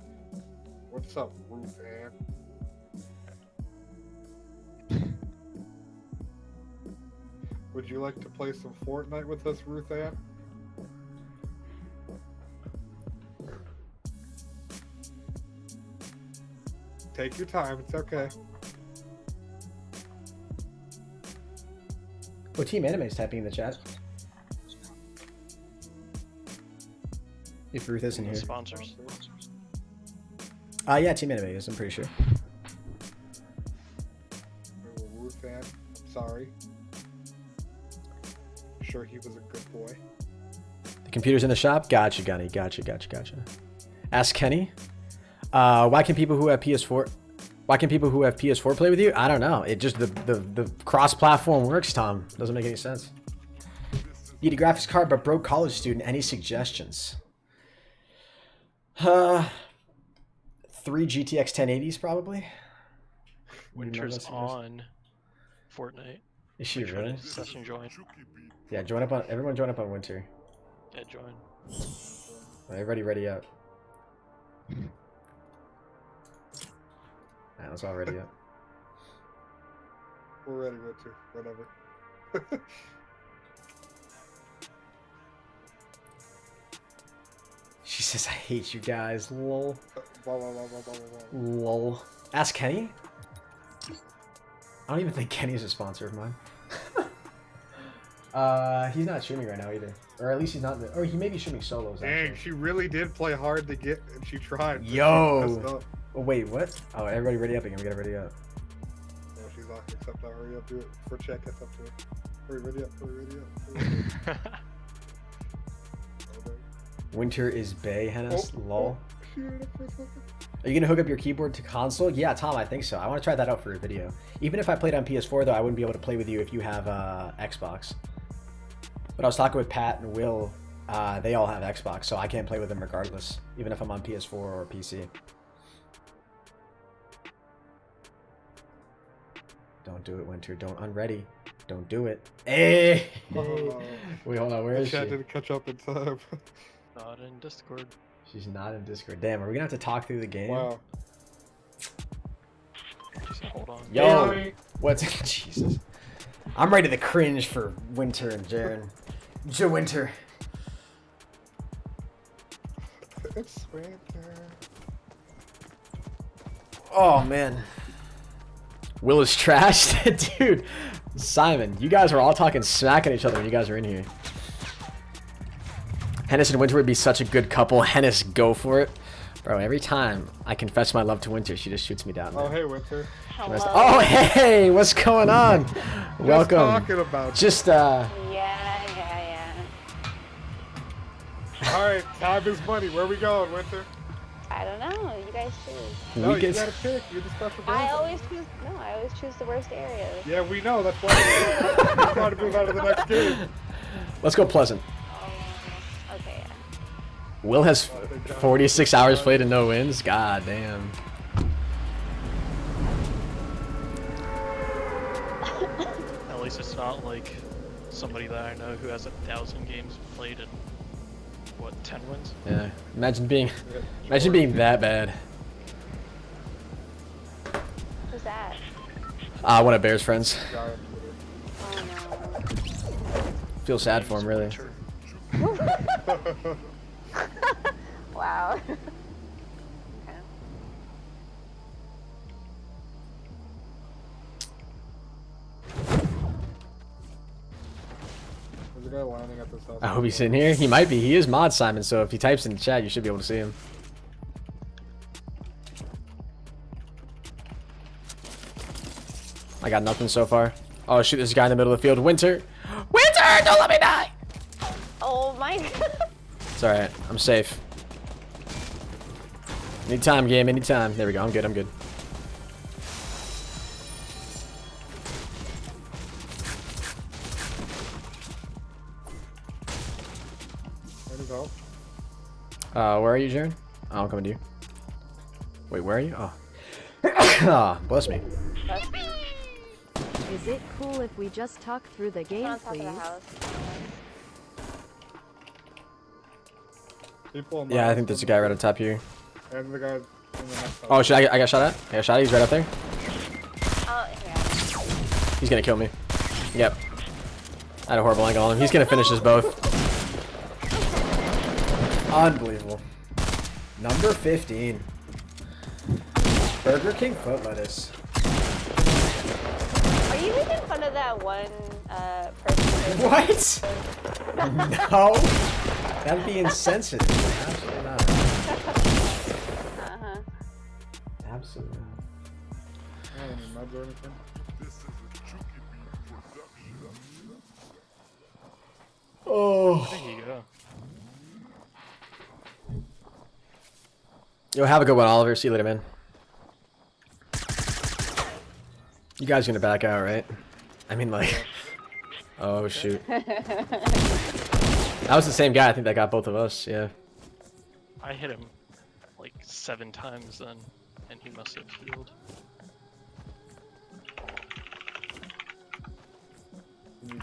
What's up, Ruth Ann? Would you like to play some Fortnite with us, Ruth Ann? Take your time, it's okay. Oh, Team Anime's typing in the chat. If Ruth isn't here. Sponsors. Yeah, Team Anime is, I'm pretty sure. Ruth Ann, I'm sorry. I'm sure he was a good boy. The computer's in the shop? Gotcha, Gunny. Gotcha. Ask Kenny. Why can people who have PS4 play with you? I don't know. It just the cross-platform works, Tom. Doesn't make any sense. Need a graphics card but broke college student. Any suggestions? 3 GTX 1080s probably. Winter's on Fortnite. Is she Make sure really? to Session join. Yeah, join up on everyone. Join up on Winter. Yeah, join. Everybody ready up. Alright, let's all ready up. We're ready, Winter. Whatever. She says, I hate you guys. Lol. Blah, blah, blah, blah, blah, blah. Lol. Ask Kenny? I don't even think Kenny's a sponsor of mine. He's not streaming right now either. Or at least he's not. Or he may be streaming solos. Dang, Actually. she really did play hard to get, and she tried. but Yo. she messed up. Oh, wait, what? Oh, everybody ready up again. We gotta ready up. Oh, she's locked. Except I'll hurry up, do it. For check, it's up to her. Hurry, ready up, hurry, ready up. Hurry, okay. Winter is Bay, Henis. Lol. She ended up for a second. Are you gonna hook up your keyboard to console? Yeah, Tom, I think so. I want to try that out for a video. Even if I played on PS4, though, I wouldn't be able to play with you if you have Xbox. But I was talking with Pat and Will. They all have Xbox, so I can't play with them regardless, even if I'm on PS4 or PC. Don't do it, Winter. Don't unready. Don't do it. Hey! Wait, hold on. Where is she? Chat didn't catch up in time. Not in Discord. She's not in Discord. Damn, are we gonna have to talk through the game? Wow. Just hold on. Yo, Hey, what's Jesus? I'm ready to cringe for Winter and Jaren. Winter. it's Winter. Oh man. Will is trashed, dude. Simon, you guys are all talking smack at each other when you guys are in here. Henis and Winter would be such a good couple. Henis, go for it. Bro, every time I confess my love to Winter, she just shoots me down. Oh, Man. hey, Winter. Oh, hey, what's going on? Welcome. Talking about Just, Yeah. Alright, time is money. Where we going, Winter? I don't know. You guys choose. No, we you get... gotta pick. You're the special person. I always choose the worst areas. Yeah, we know. That's why we're trying to move on to the next game. Let's go Pleasant. Okay, yeah. Will has 46 hours played and no wins. God damn. At least it's not like somebody that I know who has 1,000 games played and what, 10 wins? Yeah. Imagine being that bad. Who's that? One of Bear's friends. Oh no. Feel sad for him, really. Wow. There's a guy landing at this house. I hope he's in here. He might be. He is mod Simon, so if he types in the chat, you should be able to see him. I got nothing so far. Oh shoot, there's a guy in the middle of the field. Winter! Winter! Don't let me die! Oh my god. It's alright. I'm safe. Anytime, game. Anytime. There we go. I'm good. I'm good. Where to go? Where are you, Jaren? Oh, I'm coming to you. Wait, where are you? Oh. Ah, bless me. Is it cool if we just talk through the game, On top of please? the house. People in Yeah, I think there's a guy right on top here. And the guy in the next house. Oh shit, I got shot at. I got shot at. He's right up there. Oh, yeah. He's gonna kill me. Yep. I had a horrible angle on him. He's gonna finish us both. Unbelievable. Number 15. Burger King foot lettuce. Are you making fun of that one person? What? No. That'd be insensitive. Absolutely not. Uh-huh. Absolutely not. Any meds or anything? This is a Chucky production. Oh. There you go. Yo, have a good one, Oliver. See you later, man. You guys gonna back out, right? I mean, like... Oh, shoot. That was the same guy, I think, that got both of us, yeah. I hit him like 7 times then, and he must have healed.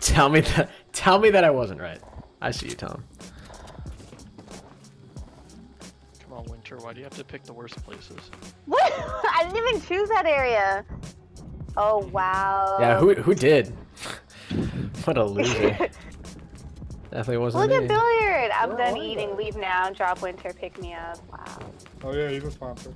Tell me that I wasn't right. I see you, Tom. Come on, Winter, why do you have to pick the worst places? What? I didn't even choose that area. Oh wow. Yeah, who did? What a loser. Definitely wasn't Look me. at Billiard. I'm Where done are eating. they? Leave now. Drop Winter. Pick me up. Wow. Oh yeah, he's a sponsor.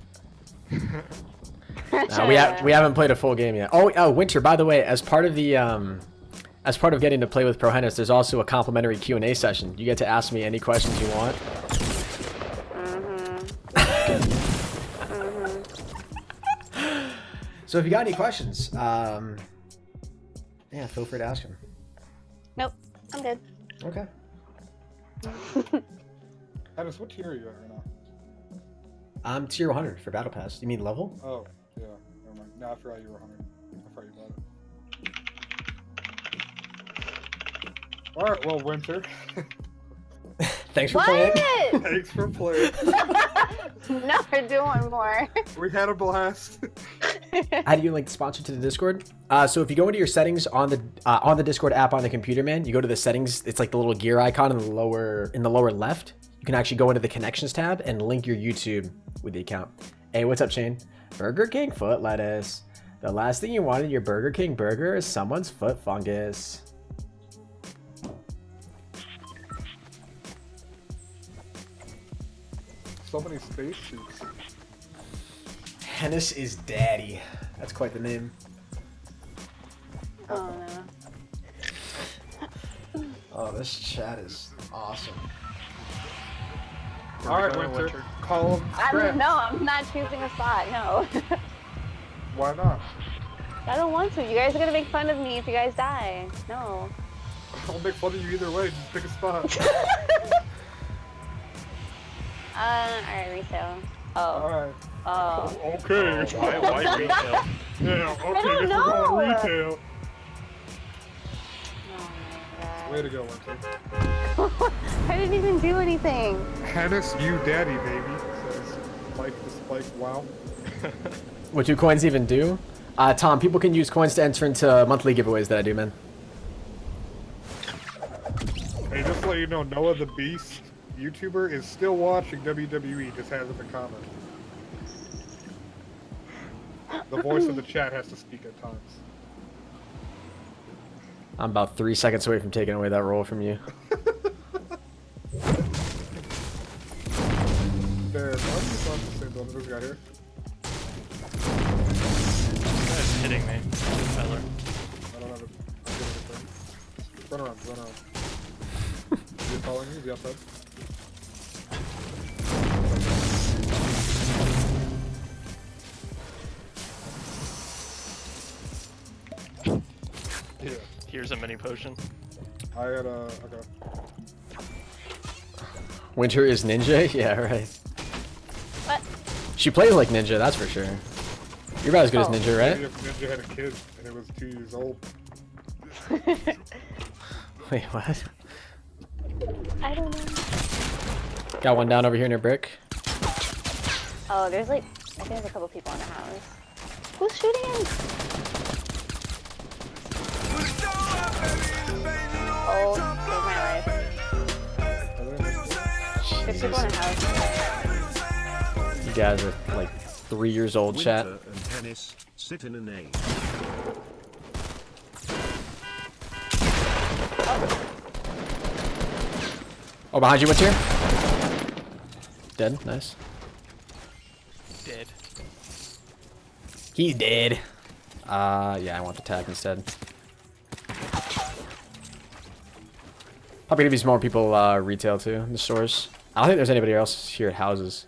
No, we haven't played a full game yet. Oh, Winter. By the way, as part of getting to play with ProHenis, there's also a complimentary Q&A session. You get to ask me any questions you want. So if you got any questions, yeah, feel free to ask them. Nope. I'm good. Okay. Henis, what tier are you at right now? I'm tier 100 for Battle Pass. You mean level? Oh, yeah. Never mind. No, I forgot you were 100. I forgot you bought it. Alright, well, Winter. Thanks for playing. Thanks for playing. No, we're doing more. We had a blast. How do you link the sponsor to the Discord? So if you go into your settings on the Discord app on the computer, man, you go to the settings. It's like the little gear icon in the lower left. You can actually go into the connections tab and link your YouTube with the account. Hey, what's up, Shane? Burger King foot lettuce. The last thing you want in your Burger King burger is someone's foot fungus. So many spacesuits. Henis is daddy. That's quite the name. Oh no. Oh, this chat is awesome. Alright, Winter. Call him. I'm not choosing a spot. No. Why not? I don't want to. You guys are gonna make fun of me if you guys die. No. I'll make fun of you either way. Just pick a spot. Alright, resale. Oh. Alright. Oh. Okay. Why retail? Yeah, okay, I don't guess know. we're going retail. Oh my god. Way to go, Winter. I didn't even do anything. Henis, you daddy, baby. Says Mike the Spike, wow. What do coins even do? Tom, people can use coins to enter into monthly giveaways that I do, man. Hey, just to let you know, Noah the Beast, YouTuber, is still watching WWE, just has in the comments. The voice of the chat has to speak at times. I'm about 3 seconds away from taking away that role from you. There, why are you on the same building as this guy here? This guy's hitting me. Tyler. I don't have it. I'm getting it thing. Run around. Is he following you? Is he outside? Yeah. Here's a mini potion. I had a. Okay. Winter is ninja? Yeah, right. What? She plays like ninja, that's for sure. You're about as good as ninja, right? Maybe if Ninja had a kid and it was 2 years old. Wait, what? I don't know. Got one down over here near brick. Oh, there's like, I think there's a couple people in the house. Who's shooting him? Oh, save my life. There's people in the house. You guys are like 3 years old, chat. Winter and Henis sit in an A. Oh, behind you, Winter. Dead, nice. Dead. He's dead. Yeah, I want the tag instead. Probably gonna be some more people retail too in the stores. I don't think there's anybody else here at houses.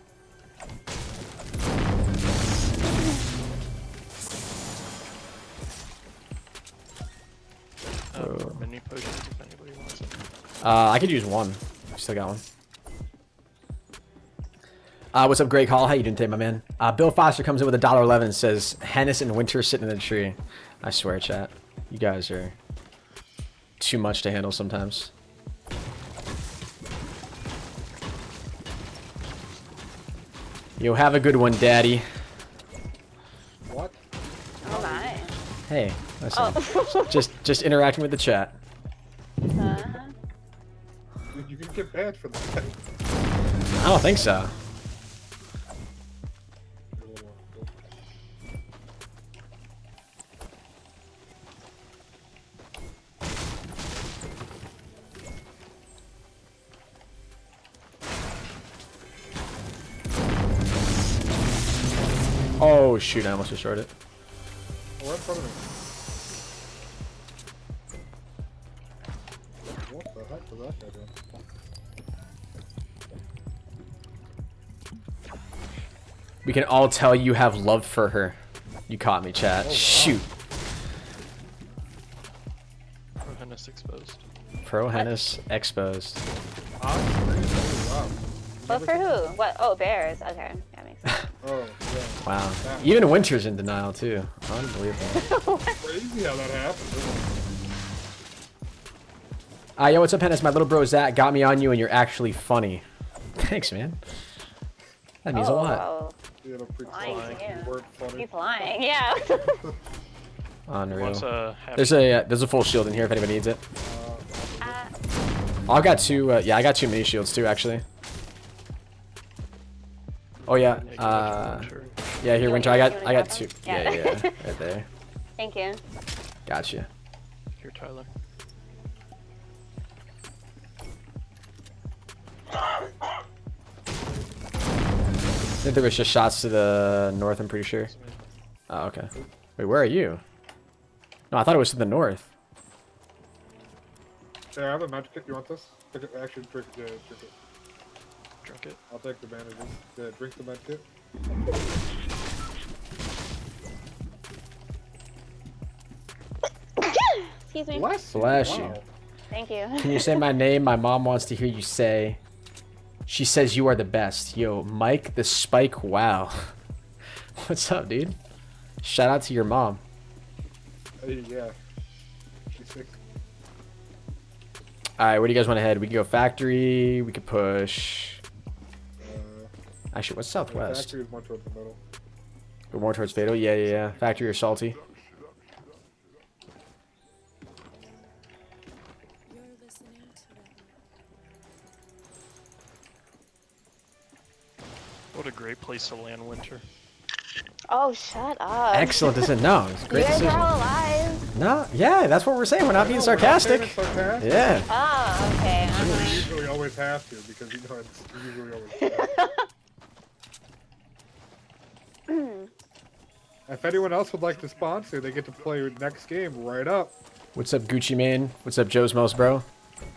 Mini potions if anybody wants it. I could use one. I still got one. What's up, Greg Hall? How you doing today, my man? Bill Foster comes in with $1.11 and says, Henis and Winter sitting in a tree. I swear, chat. You guys are too much to handle sometimes. Yo, have a good one, Daddy. What? Oh my. Hey, listen. Just interacting with the chat. Uh-huh. Dude, you can get banned for that. I don't think so. Oh shoot! I almost destroyed it. Oh, right in front of me. What the heck was that guy doing? We can all tell you have love for her. You caught me, chat. Oh, wow. Shoot. ProHenis exposed. ProHenis exposed. Wow. Vote for who? What? Oh, Bears. Okay, that makes sense. Oh, yeah. Wow. Even Winter's in denial too. Unbelievable. Crazy how that happened. Yo, what's up, Henis? My little bro Zach got me on you, and you're actually funny. Thanks, man. That means a lot. Wow. Yeah, no, pretty Lying to you. word funny. He's lying. Yeah. Unreal. There's There's a full shield in here if anybody needs it. I've got two. Yeah, I got 2 mini shields too, actually. Oh yeah. Yeah, here, Winter. I got 2. Yeah, right there. Thank you. Gotcha. Here, Tyler. I think there was just shots to the north, I'm pretty sure. Oh, okay. Wait, where are you? No, I thought it was to the north. Yeah, I have a magic kit. You want this? Actually, drink it. Drink it. I'll take the bandages. Yeah, drink the med kit. Excuse me. Bless you. Thank you. Can you say my name? My mom wants to hear you say. She says you are the best. Yo, Mike the Spike. Wow. What's up, dude? Shout out to your mom. Yeah. She's sick. Alright, where do you guys want to head? We can go factory. We could push. Actually, what's southwest? Factory is more towards the middle. Go more towards Fatal? Yeah. Factory or salty? What a great place to land Winter. Oh, shut up. Excellent decision. No, it's a great You guys decision. are all alive. No, yeah, that's what we're saying. We're not being sarcastic. Yeah. Oh, okay. We usually always have to because you know it's usually always. If anyone else would like to sponsor, they get to play next game right up. What's up, Gucci Mane? What's up, Joe's Most, bro?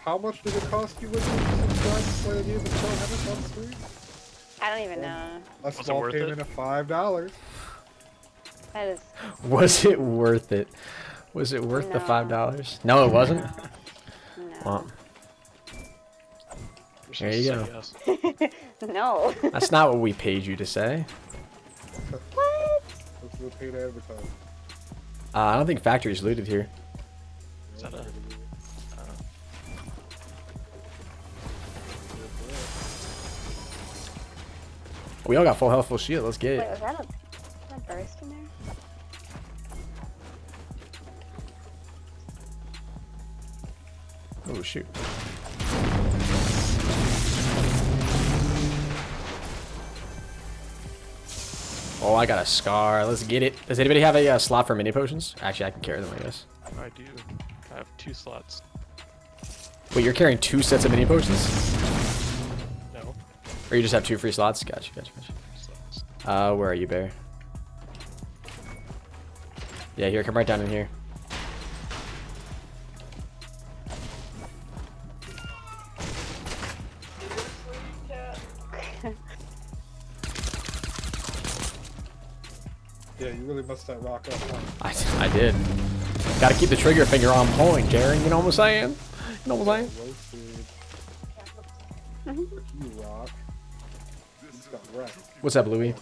How much did it cost you when you subscribe to play a game with ProHenis on stream? I don't even know. A small payment of $5. That is. Was it worth it? Was it worth the $5? No, it wasn't? No. Well, there you go. No. That's not what we paid you to say. What? What's the paid advertising? I don't think factory's looted here. Is that a... We all got full health, full shield. Let's get Wait, it. was that a burst in there? Oh, shoot. Oh, I got a scar. Let's get it. Does anybody have a slot for mini potions? Actually, I can carry them, I guess. I do. I have 2 slots. Wait, you're carrying 2 sets of mini potions? No. Or you just have 2 free slots? Gotcha. Where are you, Bear? Yeah, here, come right down in here. Yeah, you really must that rock up. Huh? I did. Gotta keep the trigger finger on point, Karen. You know what I'm saying? You know what I'm saying? You rock. He's got wrecked. What's up, Louis?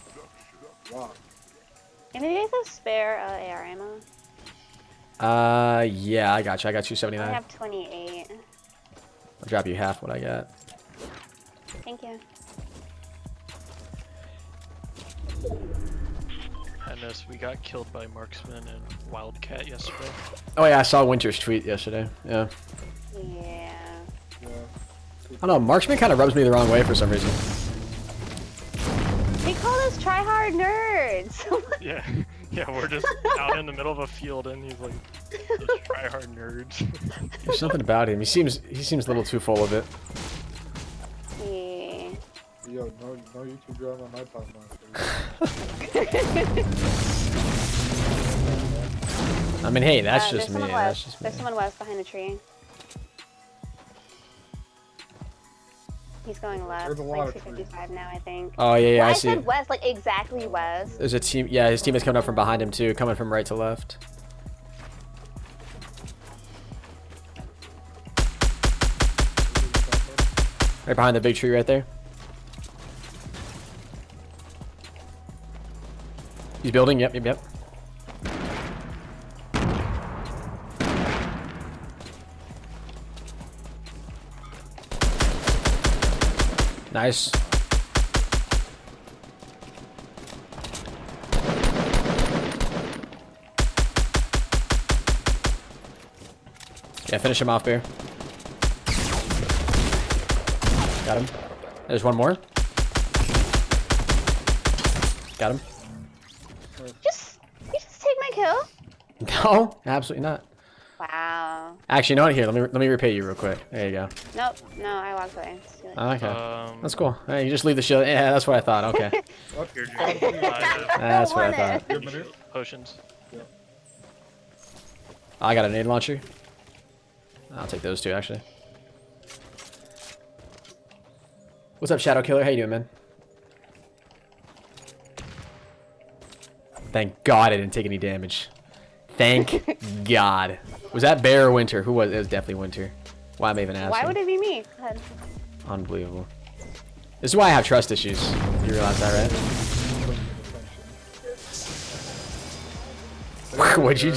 Rock. And do you guys have spare AR ammo? Yeah, I got you. I got 279. I have 28. I'll drop you half what I got. Thank you. Henis, we got killed by Marksman and Wildcat yesterday. Oh yeah, I saw Winter's tweet yesterday. Yeah. Yeah. I don't know, Marksman kind of rubs me the wrong way for some reason. They call us tryhard nerds. Yeah, we're just out in the middle of a field and he's like, just tryhard nerds. There's something about him. He seems a little too full of it. Yeah. Yo, no YouTube drama on my timeline. I mean, hey, that's just there's me. someone That's west. just me. There's someone west behind the tree. He's going left. There's a lot like of 255 now, I think. Oh yeah, Well, I I see. said west, like exactly west. There's a team. Yeah, his team is coming up from behind him too, coming from right to left. Right behind the big tree right there. He's building. Yep, yep, yep. Nice. Yeah, finish him off, Bear. Got him. There's one more. Got him. You just take my kill? No, absolutely not. Wow. Actually, you know what? Here, let me repay you real quick. There you go. Nope. No, I walked away. Okay. That's cool. Hey, you just leave the shield. Yeah, that's what I thought. Okay. That's what I thought. Potions. I got a nade launcher. I'll take those two, actually. What's up, Shadow Killer? How you doing, man? Thank God I didn't take any damage. Thank God. Was that Bear or Winter? Who was it? It was definitely Winter. Why am I even asking? Why would it be me? Go ahead. Unbelievable. This is why I have trust issues. You realize that, right? What'd you...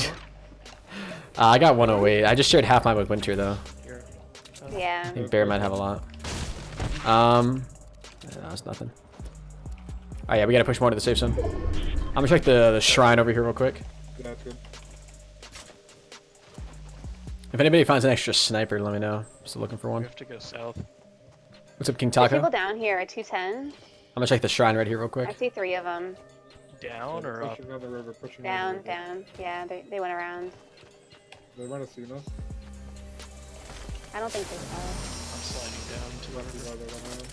I got 108. I just shared half mine with Winter, though. Yeah. I think Bear might have a lot. No, it's nothing. Oh yeah, we gotta push more to the safe zone. I'm gonna check the shrine over here real quick. Yeah, that's good. If anybody finds an extra sniper, let me know. I'm still looking for one. We have to go south. What's up, King There's Taco? people down here at 210. I'm gonna check the shrine right here real I quick. see 3 of them. Down or up? Pushing down the river, pushing Down, the river. down. Yeah, they went around. They might have seen us. I don't think they saw us. I'm sliding down to Why they went around.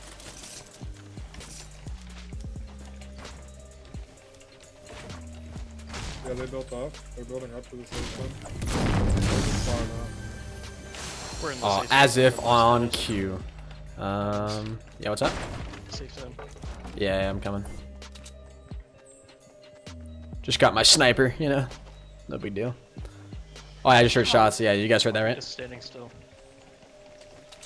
Yeah, they built up. They're building up to the safe zone. They're just far now. We're in the Oh, safe as zone. if on cue. Yeah, what's up? Safe zone. Yeah, I'm coming. Just got my sniper, you know? No big deal. Oh, I just heard shots. Yeah, you guys heard that, right? Just standing still.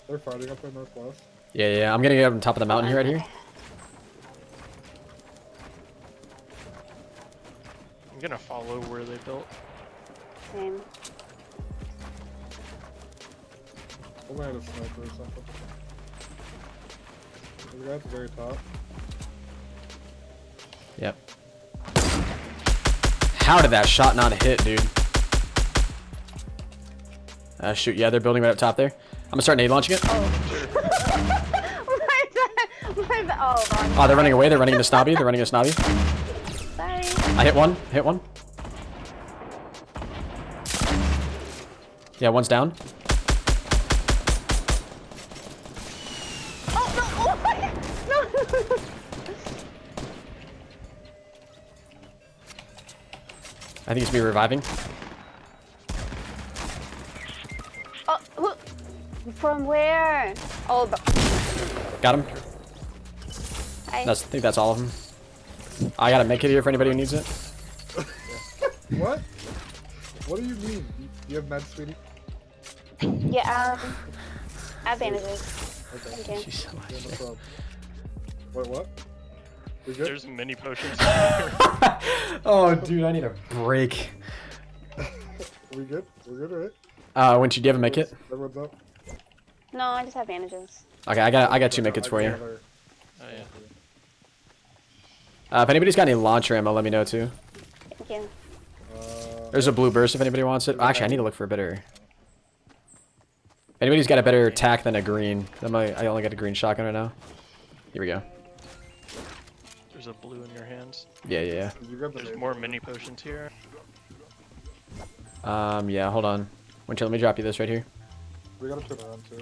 They're fighting up in northwest. Yeah, yeah. I'm gonna get up on top of the mountain here, right here. I'm gonna follow where they built. Same. I might have a sniper or something. The guy at the very top. Yep. How did that shot not hit, dude? Shoot, yeah, they're building right up top there. I'm gonna start nade launching it. Oh, Oh, they're running away. They're running into Snobby. They're running into Snobby. sorry. I hit one. Hit one. Yeah, one's down. Oh, no! Oh, no! I think it's me reviving. Oh, from where? Oh, Got him. I think that's all of them. I got a med kit here for anybody who needs it. What? What do you mean? You have meds, sweetie? yeah, I have bandages. Okay. Thank you. Jeez, so much. Yeah, no problem. Wait, what? We good? There's mini potions here. Oh, dude, I need a break. We good? We're good, right? Winch, do you have a med kit? Everyone's up? No, I just have bandages. Okay, I got 2 med kits for you. Another- Oh yeah. If anybody's got any launcher ammo, let me know too. Thank you. There's a blue burst if anybody wants it. Actually, I need to look for a better. If anybody's got a better tack than a green. I only got a green shotgun right now. Here we go. There's a blue in your hands. Yeah, yeah. You got the There's name. more mini potions here. Yeah, hold on. Winter, let me drop you this right here. We gotta turn around too.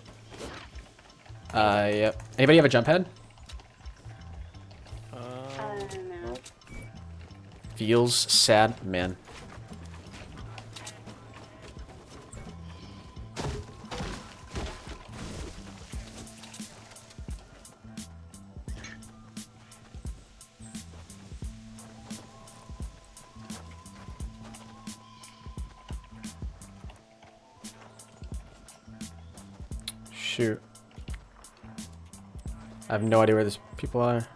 Yep. Anybody have a jump head? Feels sad, man. Shoot. I have no idea where these people are.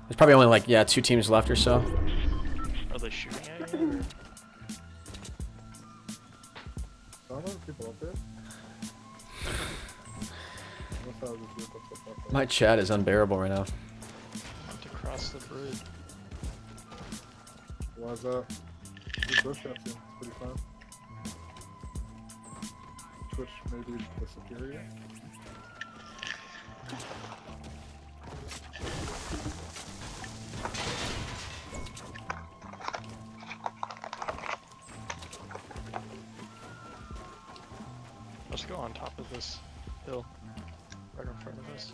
There's probably only like, yeah, 2 teams left or so. Are they shooting at you? Or? People up there? My chat is unbearable right now. To cross the bridge. Why is that? Dude, Bush shots in. It's pretty fun. Twitch maybe the superior. Let's go on top of this hill. Right in front of us.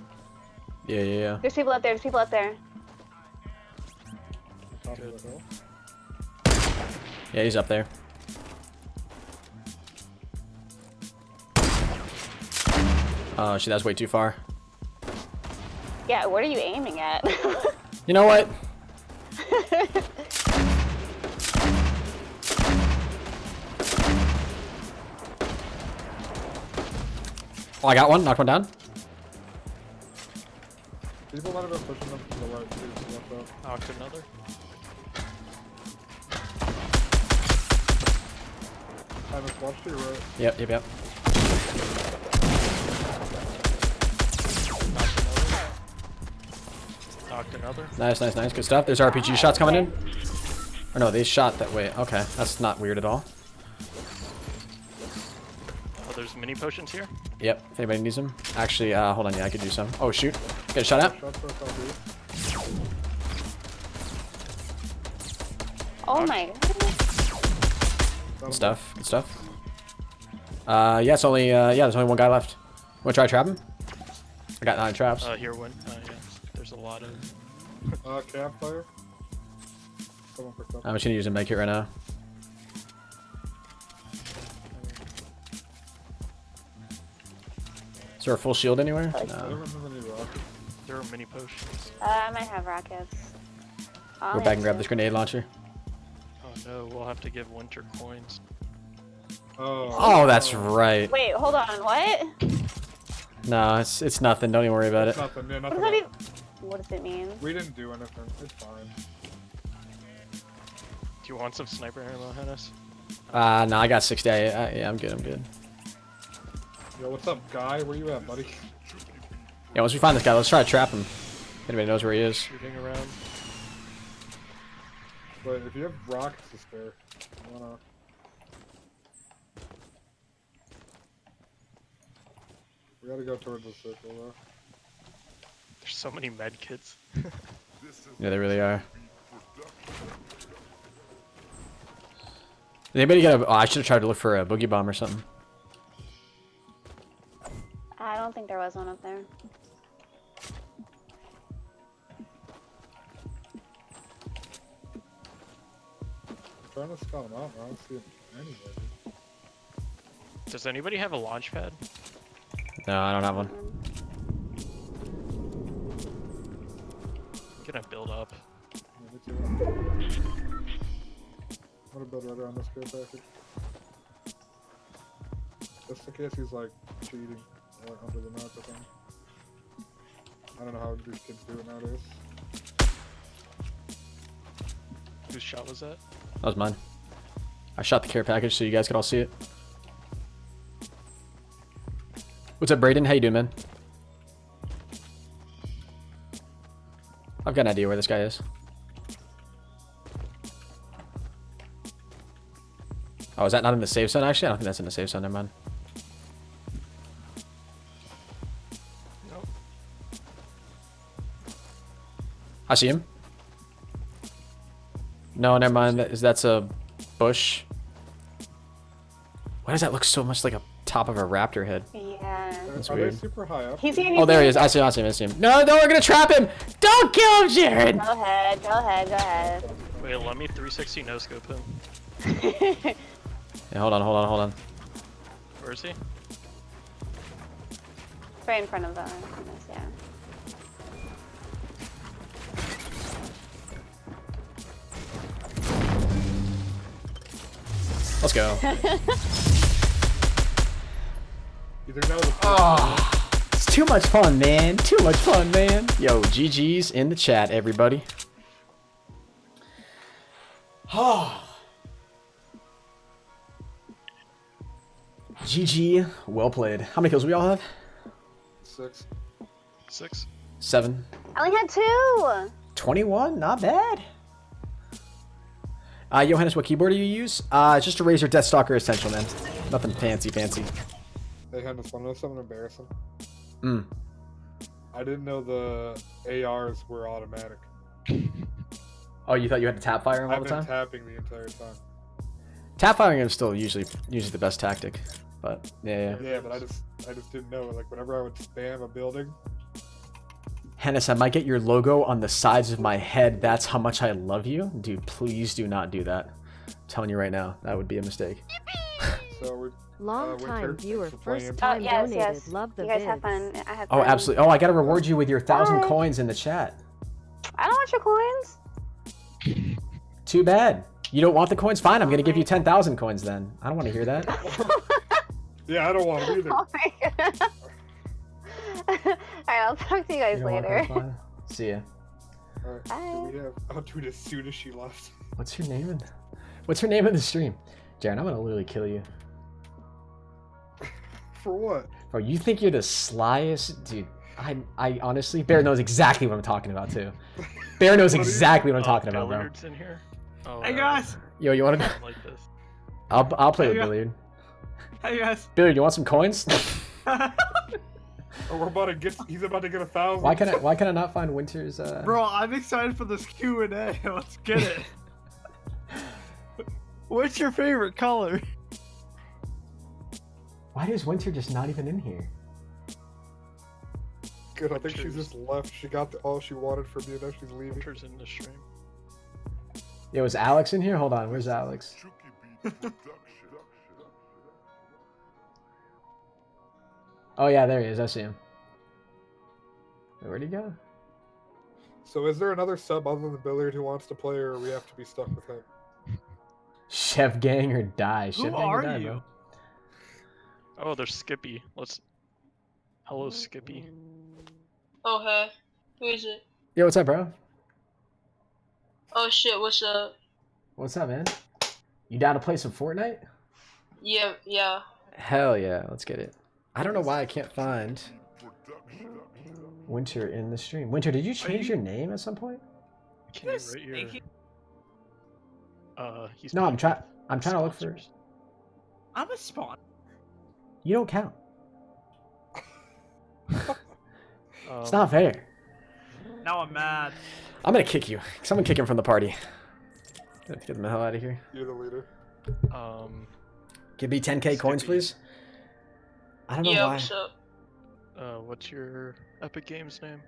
Yeah. There's people up there. There's people up there. Top of the hill. Yeah, he's up there. Oh, shit, that's way too far. Yeah, what are you aiming at? You know what? Oh, I got one. Knocked one down. People might have been pushing them from the right too, so watch out. Knocked another. I haven't watched you, right? Yep. Knocked another. Nice. Good stuff. There's RPG shots coming in. Or no, they shot that way. Okay, that's not weird at all. Oh, there's mini potions here. Yep, if anybody needs them. Actually, hold on, yeah, I could do some. Oh, shoot. Get a shot at. Oh my god. Good stuff. Yeah, it's only, there's only one guy left. Wanna try to trap him? I got 9 traps. Here one. Yeah. There's a lot of. Campfire. Someone picked up. I'm just gonna use a med kit right now. Is there a full shield anywhere? No. There are mini potions. I might have rockets. Go back and grab this grenade launcher. Oh no, we'll have to give winter coins. Oh, that's right. Wait, hold on. What? No, it's nothing. Don't even worry about it. Nothing. Yeah, What nothing. does, that even... what does it mean? We didn't do anything. It's fine. Do you want some sniper ammo, Henis? No, I got 60. Yeah, I'm good. Yo, what's up, guy? Where you at, buddy? Yeah, once we find this guy, let's try to trap him. If anybody knows where he is. Shooting around. But if you have rockets to spare, you wanna... We gotta go towards the circle, though. There's so many med kits. Yeah, they really are. Did anybody get a... Oh, I should have tried to look for a boogie bomb or something. I don't think there was one up there. I'm trying to scout them out, I don't see anybody. Does anybody have a launch pad? No, I don't have one. I'm gonna build up. Yeah, me too. I'm gonna build right around this care package. Just in case he's like cheating or under the map or something. I don't know how these kids do it nowadays. Whose shot was that? That was mine. I shot the care package so you guys could all see it. What's up, Brayden? How you doing, man? I've got an idea where this guy is. Oh, is that not in the safe zone? Actually, I don't think that's in the safe zone. Never mind. Nope. I see him. No, never mind. That's a bush. Why does that look so much like a top of a raptor head? Yeah. That's Are weird. they super high up? He's here. Oh, there he is. I see him. No, we're gonna trap him. Don't kill him, Jared. Go ahead. Wait, Wait, let me 360 no scope him. Yeah, hold on. Where is he? Right in front of the Henis, yeah. Let's go. Either know the Oh, it's too much fun, man. Too much fun, man. Yo, GG's in the chat, everybody. Oh. GG, well played. How many kills do we all have? 6. 6. 7. I only had 2! 21, not bad. Johannes, what keyboard do you use? It's just a Razer Deathstalker Essential, man. Nothing fancy. Hey, Henis, wanna know something embarrassing? Mm. I didn't know the ARs were automatic. Oh, you thought you had to tap fire them all I've the been time? tapping the entire time. Tap firing is still usually the best tactic, but yeah. Yeah, but I just didn't know. Like whenever I would spam a building. Henis, I might get your logo on the sides of my head. That's how much I love you, dude. Please do not do that. I'm telling you right now, that would be a mistake. So we're Long Winter, time thanks viewer, for playing. first time yes, donated. yes. Love the You guys vids. have fun. I have Oh, fun. absolutely. Oh, I gotta reward you with your 1,000 Bye. coins in the chat. I don't want your coins. Too bad. You don't want the coins? Fine, I'm gonna give you 10,000 coins then. I don't want to hear that. yeah, I don't want them either. Oh my god. Alright, I'll talk to you guys You don't want later. them? Fine. See ya. Alright, Bye. so we have. I'll do it as soon as she left. What's her name in? What's her name in the stream? Jaren, I'm gonna literally kill you. For what? Bro, you think you're the slyest dude? I honestly, Bear knows exactly what I'm talking about too. Bear knows exactly what I'm talking about, bro. Billiards in here? Oh, Hey guys! Yo, you wanna? I don't like this. I'll play with Hey, Billiard. Hey guys! Billiard, you want some coins? Oh, we're about to get. He's about to get 1,000. Why can I not find Winter's? Bro, I'm excited for this Q&A. Let's get it. What's your favorite color? Why is Winter just not even in here? Good. I think she's just left. She got all she wanted from you. Now she's leaving. Winter's in the stream. Yo, is Alex in here? Hold on, where's Alex? Oh yeah, there he is. I see him. Where'd he go? So, is there another sub other than Billiard who wants to play, or we have to be stuck with him? Chef Gang or die? Chef Who Gang or are die, you? bro. Oh, there's Skippy. Hello, Skippy. Oh, hey. Who is it? Yo, what's up, bro? Oh, shit, what's up? What's up, man? You down to play some Fortnite? Yeah. Hell yeah, let's get it. I don't know why I can't find Winter in the stream. Winter, did you change your name at some point? Can you write your... he's No, I'm trying to look for. I'm a spawn. You don't count. It's not fair. Now I'm mad. I'm gonna kick you. Someone kick him from the party. Let's get the hell out of here. You're the leader. Give me 10k coins, please. I don't know why. What's up? What's your Epic Games name?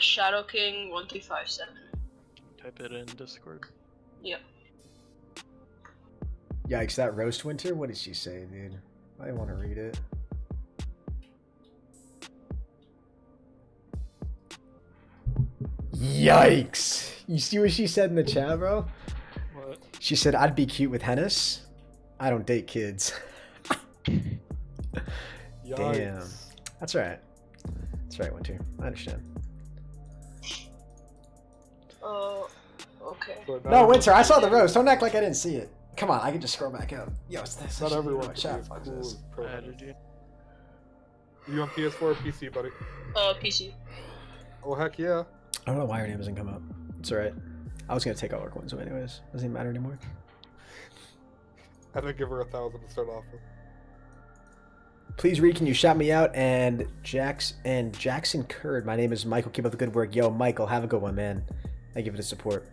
Shadow King 1357. Type it in Discord. Yep. Yikes, that roast Winter? What did she say, dude? I want to read it. Yikes! You see what she said in the chat, bro? What? She said, I'd be cute with Henis. I don't date kids. Damn. That's right. That's right, Winter. I understand. Okay. No, Winter, I saw the roast. Don't act like I didn't see it. Come on, I can just scroll back up. Yo, it's this. Not everyone What can chat be as fuck cool this? as Pro. I added you. You on PS4 or PC, buddy? PC. Oh, heck yeah. I don't know why her name doesn't come up. It's alright. I was gonna take all her coins away anyways. Doesn't even matter anymore. I didn't give her 1,000 to start off with. Please read, can you shout me out? And Jackson Curd. My name is Michael. Keep up the good work. Yo, Michael, have a good one, man. Thank you for the support.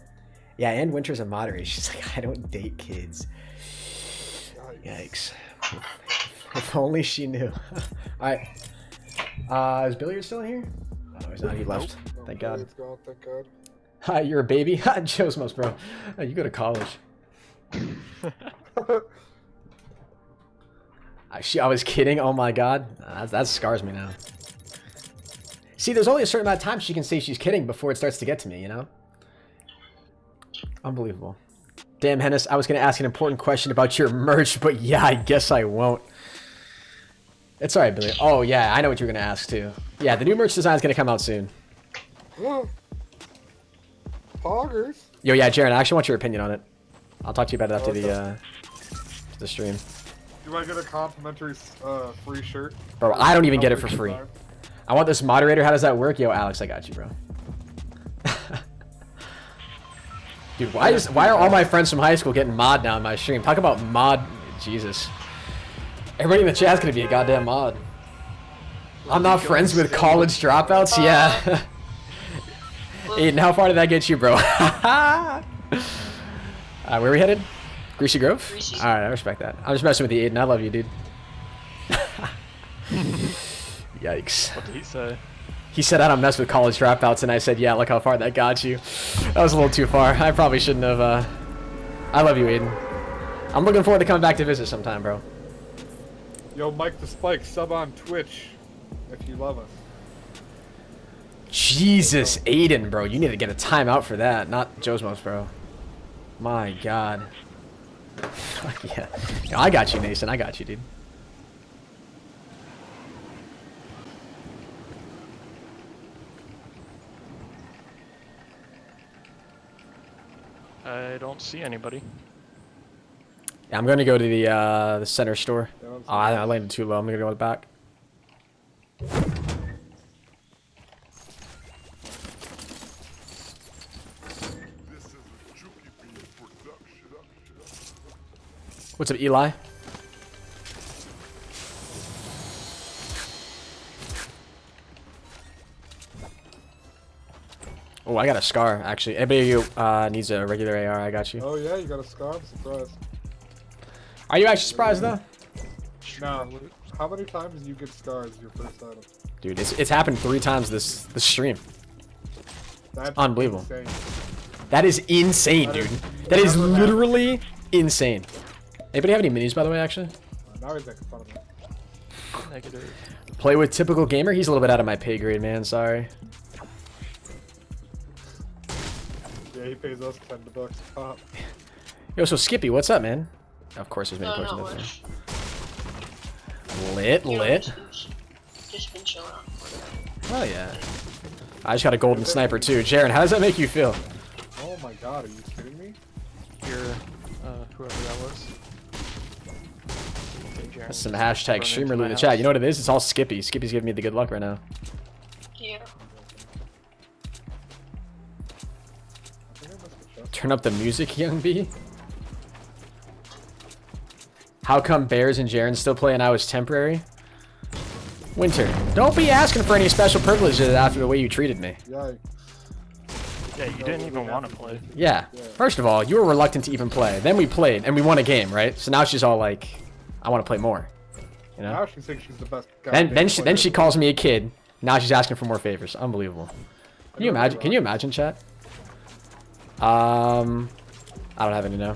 Yeah, and Winter's a moderator. She's like, I don't date kids. Yikes. If only she knew. Alright. Is Billiard still in here? Oh, no, he's not. He left. Thank God. It's gone, thank God. Hi, you're a baby. Josmos, bro. Oh, you go to college. I was kidding. Oh my god, that scars me now. See, there's only a certain amount of time she can say she's kidding before it starts to get to me, you know? Unbelievable. Damn, Henis, I was going to ask an important question about your merch, but yeah, I guess I won't. It's alright, Billy. Oh, yeah, I know what you're going to ask, too. Yeah, the new merch design is going to come out soon. Poggers. Yo, yeah, Jaren, I actually want your opinion on it. I'll talk to you about it after the stream. You might get a complimentary free shirt. Bro, I don't even get it for free. I want this moderator. How does that work? Yo, Alex, I got you, bro. Dude, why are all my friends from high school getting mod now in my stream? Talk about mod. Jesus. Everybody in the chat's gonna be a goddamn mod. I'm not friends with college dropouts? Yeah. Aiden, how far did that get you, bro? Where are we headed? Greasy Grove? Alright, I respect that. I'm just messing with you, Aiden. I love you, dude. Yikes. What did he say? He said I don't mess with college dropouts, and I said, yeah, look how far that got you. That was a little too far. I probably shouldn't have, I love you, Aiden. I'm looking forward to coming back to visit sometime, bro. Yo, Mike the Spike, sub on Twitch if you love us. Jesus, Aiden, bro. You need to get a timeout for that, not Josmos, bro. My god. Fuck yeah. Yo, I got you, Nathan. I got you, dude. I don't see anybody. Yeah, I'm gonna go to the center store. Oh, I landed too low. I'm gonna go back. What's up, Eli? Oh, I got a scar, actually. Anybody who needs a regular AR, I got you. Oh, yeah, you got a scar? I'm surprised. Are you actually surprised, though? No. How many times do you get scars your first item? Dude, it's happened 3 times this stream. That's unbelievable. Insane. That is insane, dude. That is literally insane. Anybody have any minis, by the way, actually? Now he's making fun of me. Negative. Play with typical gamer? He's a little bit out of my pay grade, man. Sorry. Yeah, he pays us $10 a pop. Yo, so Skippy, what's up, man? Of course, there's many questions. Lit. Just been chilling out. Oh yeah. I just got a golden sniper too. Jaren, how does that make you feel? Oh my god, are you kidding me? You're, whoever that was. Okay, That's some hashtag streamer loot in the chat. You know what it is? It's all Skippy. Skippy's giving me the good luck right now. Yeah. Turn up the music, young B. How come Bears and Jaren still play and I was temporary? Winter, don't be asking for any special privileges after the way you treated me. Yikes. Yeah, you didn't even want to play. Yeah. First of all, you were reluctant to even play. Then we played, and we won a game, right? So now she's all like, I want to play more. You know? Now she thinks she's the best guy. Then she calls me a kid. Now she's asking for more favors. Unbelievable. Can you imagine? Can you imagine, chat? I don't have any now.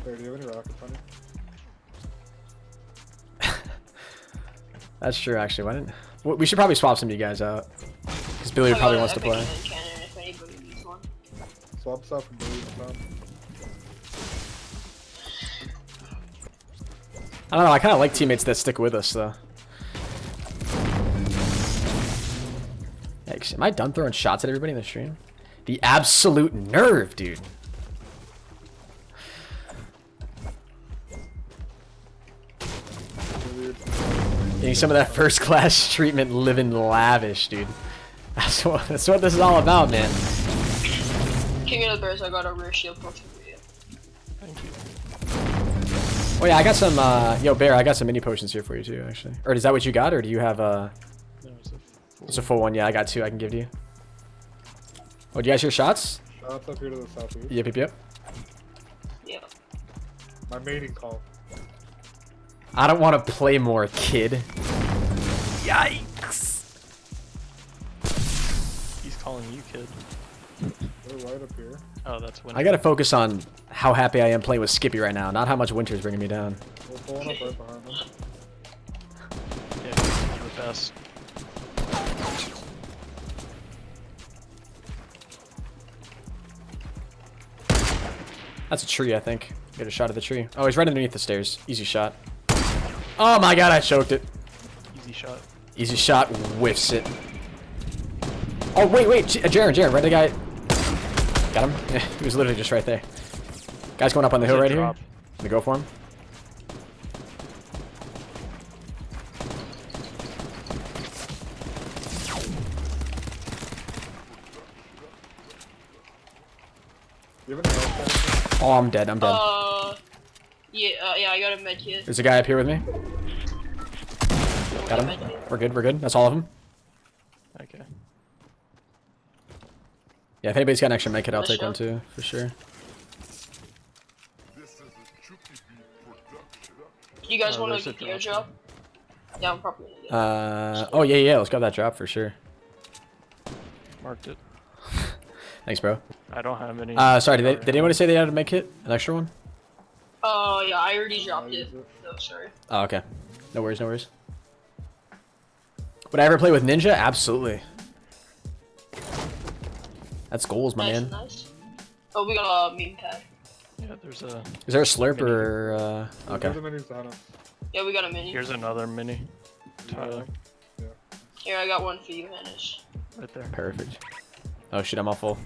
Hey, do you have any rockets on you? That's true, actually. Why didn't we should probably swap some of you guys out? Because Billy probably wants to play. Swap stuff from Billy and Tom. I don't know. I kind of like teammates that stick with us, though. Yikes. Am I done throwing shots at everybody in the stream? The absolute nerve, dude. Getting some of that first class treatment, living lavish, dude. That's what this is all about, man. King of the Bears, I got a rare shield potion for you. Thank you. Oh yeah, I got some, yo Bear, I got some mini potions here for you too, actually. Or is that what you got, or do you have, No, it's a full one, yeah, I got 2 I can give to you. Oh, do you guys hear shots? Shots up here to the southeast. Yep. Yeah. My mating call. I don't want to play more, kid. Yikes. He's calling you kid. They're right up here. Oh, that's Winter. I gotta focus on how happy I am playing with Skippy right now, not how much Winter's bringing me down. We're pulling up right behind them. Yeah, you're the best. That's a tree, I think. Get a shot of the tree. Oh, he's right underneath the stairs. Easy shot. Oh my god, I choked it. Easy shot. Easy shot, whiffs it. Oh, wait, Jaren, right the guy. Got him? Yeah, he was literally just right there. Guy's going up on the hill right here. I'm gonna go for him. Oh, I'm dead. I'm dead. Yeah, I got a med kit. There's a guy up here with me. Got him. We're good. We're good. That's all of them. Okay. Yeah, if anybody's got an extra med kit, I'll take one too, for sure. You guys want to get the airdrop? Yeah, I'm probably gonna get it. Oh yeah, let's grab that drop for sure. Marked it. Thanks, bro. I don't have any. Sorry, did anybody say they had a med kit? An extra one? Yeah, I already dropped it. So sorry. Oh, okay. No worries, no worries. Would I ever play with Ninja? Absolutely. That's goals, my man. Nice. Oh, we got a meme tag. Yeah, there's a. Is there a slurp or okay? Yeah, we got a mini. Here's another mini. Tyler. Yeah. Here, I got one for you, Henis. Right there. Perfect. Oh shit, I'm all full.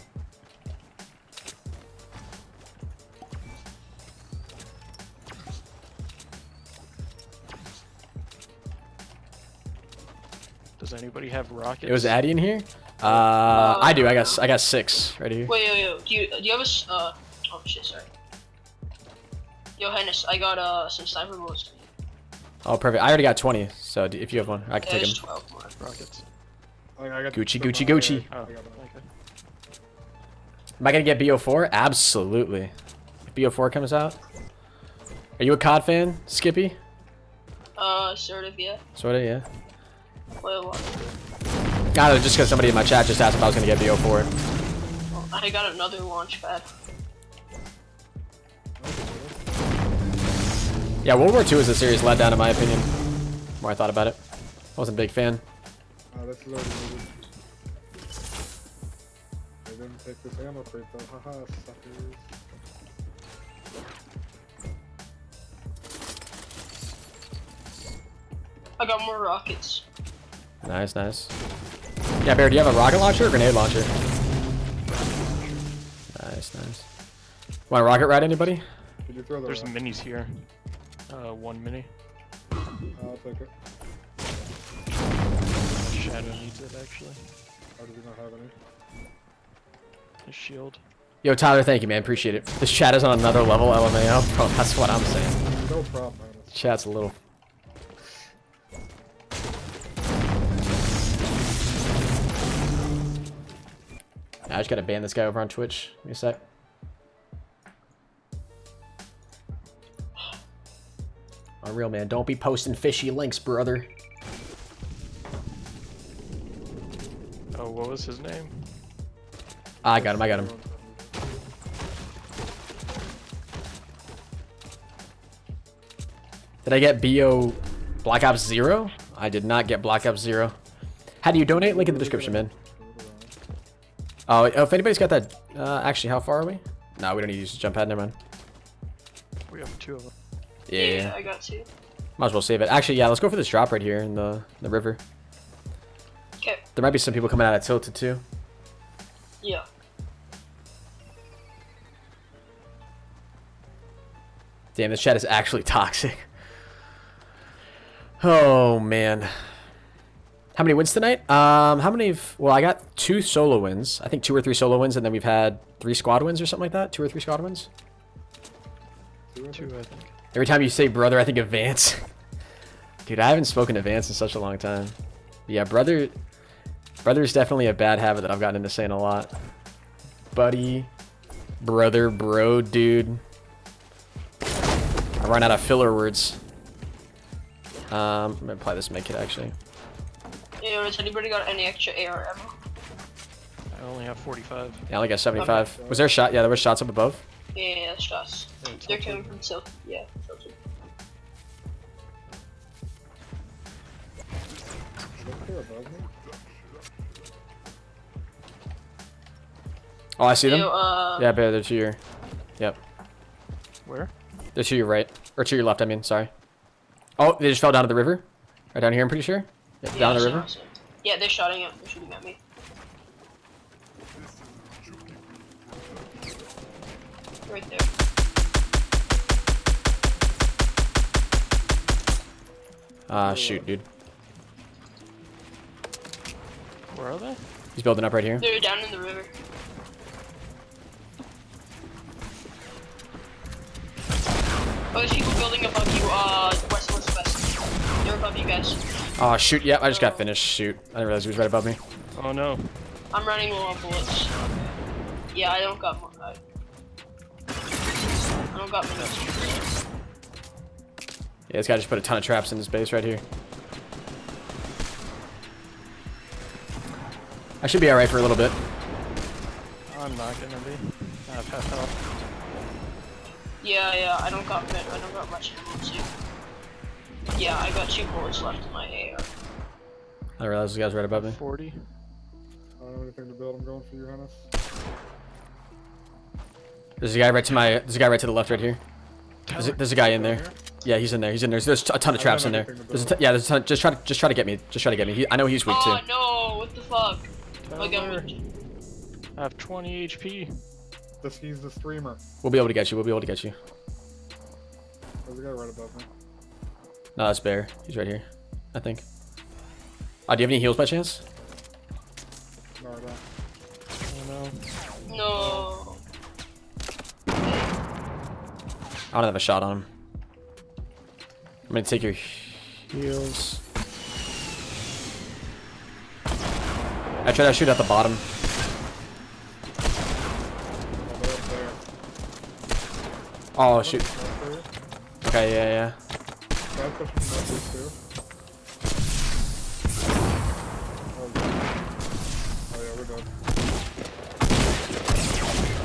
Does anybody have rockets? It was Addy in here? I do. I got 6 right here. Wait. Do you have a oh shit, sorry. Yo, Henis, I got some sniper bullets for you. Oh, perfect. I already got 20. So if you have one, I can take them. 12 more. Rockets. Gucci. Oh, okay. Am I gonna get BO4? Absolutely. If BO4 comes out. Are you a COD fan, Skippy? Sort of, yeah. Sorta, yeah. Wait, what? Got it, just because somebody in my chat just asked if I was gonna get BO4. Oh, I got another launch pad. Yeah, World War II is a serious letdown in my opinion. The more I thought about it. I wasn't a big fan. That's loaded. I didn't take this ammo crate though, haha, suckers. I got more rockets. Nice. Yeah, Bear, do you have a rocket launcher or grenade launcher? Nice. Want a rocket ride, anybody? Did you throw the There's minis here. One mini. I'll take it. Shadow needs it actually. How do we not have any? His shield. Yo, Tyler, thank you, man. Appreciate it. This chat is on another level, LMAO. Bro, that's what I'm saying. No problem, man. Chat's a little... I just gotta ban this guy over on Twitch. Give me a sec. Unreal, man. Don't be posting fishy links, brother. Oh, what was his name? I got him. Did I get BO Black Ops 0? I did not get Black Ops 0. How do you donate? Link in the description, man. Oh, if anybody's got that... actually, how far are we? No, we don't need to use the jump pad. Never mind. We have 2 of them. Yeah. I got 2. Might as well save it. Actually, yeah, let's go for this drop right here in the river. Okay. There might be some people coming out of Tilted, too. Yeah. Damn, this chat is actually toxic. Oh, man. How many wins tonight? How many... Well, I got 2 solo wins. I think 2 or 3 solo wins, and then we've had 3 squad wins or something like that. 2 or 3 squad wins. 2, I think. Every time you say brother, I think of Vance. Dude, I haven't spoken to Vance in such a long time. Yeah, brother is definitely a bad habit that I've gotten into saying a lot. Buddy, brother, bro, dude. I run out of filler words. I'm gonna apply this med kit actually. Yeah, has anybody got any extra AR ammo? I only have 45. Yeah, I only got 75. Was there a shot? Yeah, there were shots up above. Yeah, shots. They're coming from south. Yeah, south. Oh, I see them. Yo, Yeah, bear, they're to your. Yep. Where? They're to your right. Or to your left, I mean, sorry. Oh, they just fell down to the river? Right down here, I'm pretty sure. Yep, down the river. Yeah, they're shooting at. They're shooting at me. Right there. Ah, shoot, dude. Where are they? He's building up right here. They're down in the river. Oh, there's people building above you, west, west, west. They're above you guys. Oh, shoot, yeah, I just got finished. Shoot. I didn't realize he was right above me. Oh, no. I'm running low on bullets. Yeah, I don't got more. I don't got much. Yeah, this guy just put a ton of traps in his base right here. I should be alright for a little bit. I'm not gonna be. I have half health. Yeah, I don't got much ammo too. Yeah, I got 2 bullets left in my AR. I didn't realize this guy's right above me. 40. I don't have anything to build. I'm going for you, Henis. There's a guy right to my. There's a guy right to the left right here. There's a guy in there. Yeah, he's in there. He's in there. There's a ton of traps in there. Yeah, there's a ton. Just try to get me. Just try to get me. I know he's weak too. Oh no! What the fuck? I have 20 HP. He's the streamer. We'll be able to get you. We'll be able to get you. There's a guy right above me. No, that's Bear. He's right here. I think. Do you have any heals by chance? No, I don't. Oh, no. No. I don't have a shot on him. I'm gonna take your heals. I try to shoot at the bottom. Oh shoot. Okay, yeah.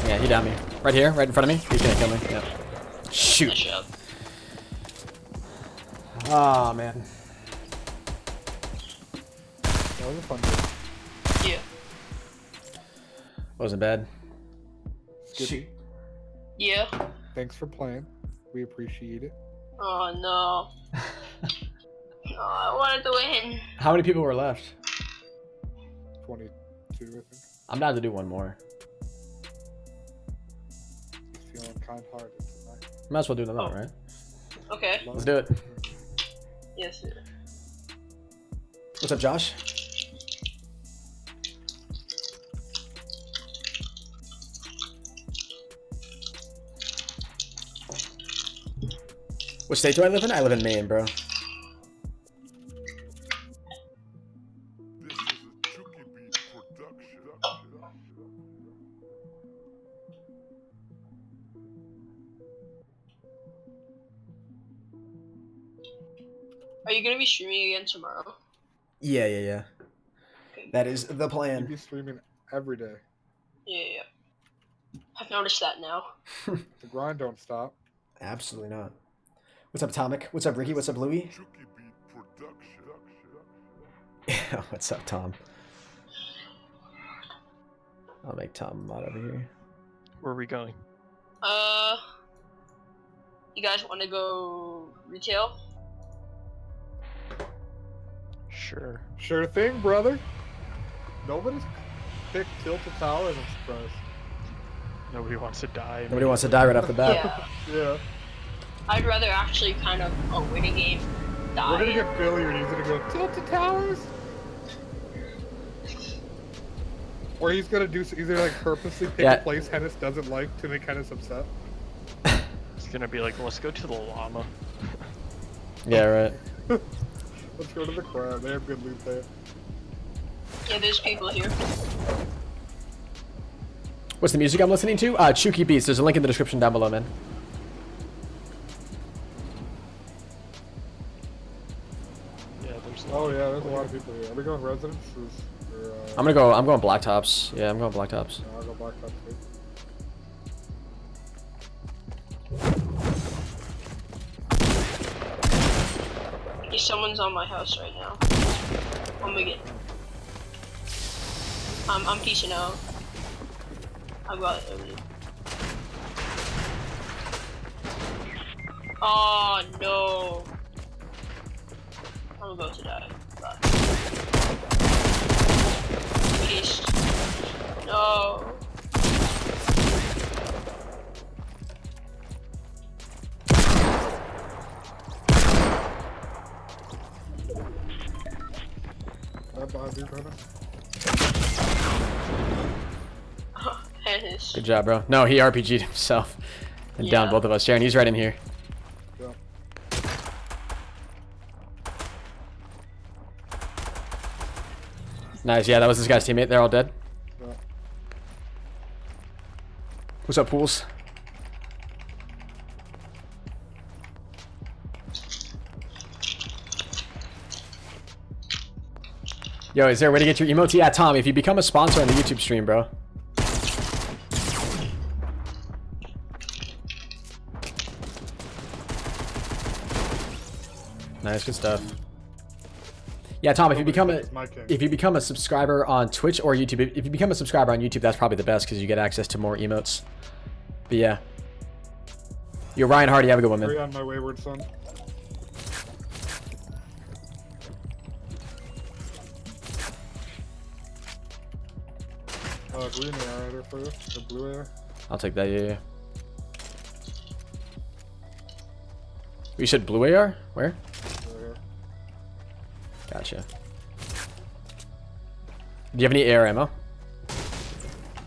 Yeah, he downed me. Right here, right in front of me. He's gonna kill me. Yeah. Shoot. Oh man. That was a fun game. Yeah. Wasn't bad. Shoot. Yeah. Thanks for playing. We appreciate it. Oh no. Oh, I wanted to win. How many people were left? 22, I think. I'm down to do one more. Feeling kind-hearted tonight. Might as well do another one, right? Okay. Let's do it. Yes, sir. What's up, Josh? What state do I live in? I live in Maine, bro. Are you gonna be streaming again tomorrow? Yeah. Okay. That is the plan. You'll be streaming every day. Yeah. I've noticed that now. The grind don't stop. Absolutely not. What's up, Tomic? What's up, Ricky? What's up, Louie? Yeah, what's up, Tom? I'll make Tom a mod over here. Where are we going? You guys want to go retail? Sure. Sure thing, brother. Nobody's picked Tilted Towers, I'm surprised. Nobody wants to die. Nobody wants to die right off the bat. Yeah. I'd rather actually kind of win a game than die. We're gonna get Billy and he's gonna go Tilted Towers. Or he's gonna do either like purposely pick a place Henis doesn't like to make Henis upset. It's gonna be like, let's go to the llama. Yeah, right. Let's go to the crowd. They have good loot there. Yeah, there's people here. What's the music I'm listening to? Chuki Beats. There's a link in the description down below, man. Yeah, there's. Oh yeah, there's a lot of people here. Are we going residences? I'm going black tops. Yeah, I'm going black tops. I'll go black tops too. Someone's on my house right now. I'm gonna get. I'm peacing out. I got it over there. Oh no. I'm about to die. Bye. Peace. No. Good job, bro. No, he RPG'd himself and downed both of us. Sharon, he's right in here. Yeah. Nice. Yeah, that was this guy's teammate. They're all dead. Yeah. What's up, Pools? Yo, is there a way to get your emotes? Yeah, Tom, if you become a sponsor on the YouTube stream, bro. Nice, good stuff. Yeah, Tom, if you become a subscriber on Twitch or YouTube, if you become a subscriber on YouTube, that's probably the best because you get access to more emotes. But yeah. Yo, Ryan Hardy, have a good one, man. Hurry on, my wayward son. Green AR there for you, or blue AR? I'll take that, yeah. You said blue AR? Where? Right. Gotcha. Do you have any AR ammo?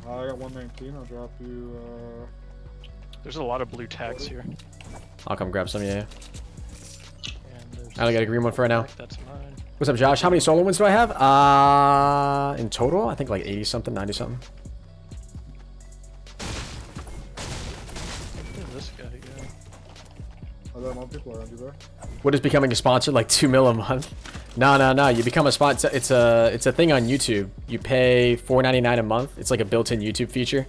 I got 119, I'll drop you, There's a lot of blue tags here. I'll come grab some, yeah. And I only got a green one for right now. That's mine. What's up, Josh? How many solo wins do I have? In total, I think like 80 something, 90 something. Where's this guy go? Oh, that more people around you there. What is becoming a sponsor? Like $2 mil a month? No. You become a sponsor. It's a thing on YouTube. You pay $4.99 a month. It's like a built-in YouTube feature.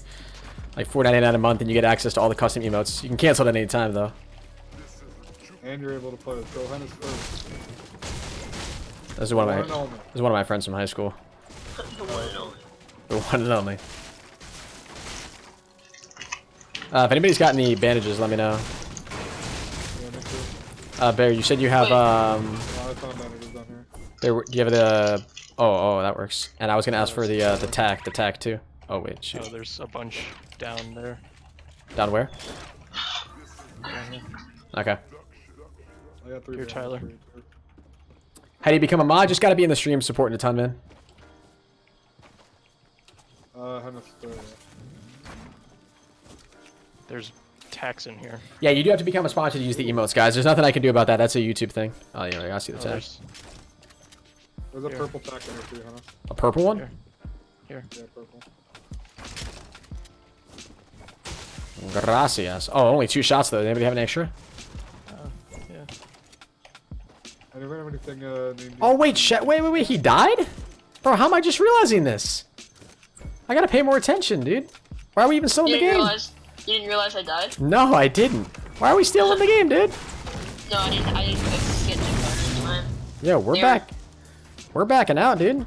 Like $4.99 a month, and you get access to all the custom emotes. You can cancel it at any time, though. And you're able to play with ProHenis first. This is one of my friends from high school. The one and only. The one and only. If anybody's got any bandages, let me know. Bear, you said you have I found bandages down here. There, do you have the? Oh, that works. And I was gonna ask for the tack too. Oh wait, shoot. Oh, there's a bunch down there. Down where? Down here. Okay. I got 3 Here, Tyler. How do you become a mod? Just gotta be in the stream supporting a ton, man. Henis, There's tax in here. Yeah, you do have to become a sponsor to use the emotes, guys. There's nothing I can do about that. That's a YouTube thing. Oh yeah, I see the tag. There's a purple tack in here for you, Henis. A purple one? Here. Yeah, purple. Gracias. Oh, only 2 shots though. Anybody have an extra? Yeah. Anyone have anything named? Oh wait, wait. He died? Bro, how am I just realizing this? I gotta pay more attention, dude. Why are we even still in the game? You didn't realize I died? No, I didn't. Why are we still in the game, dude? No, I didn't get too far in time. Yeah, we're back. We're backing out, dude.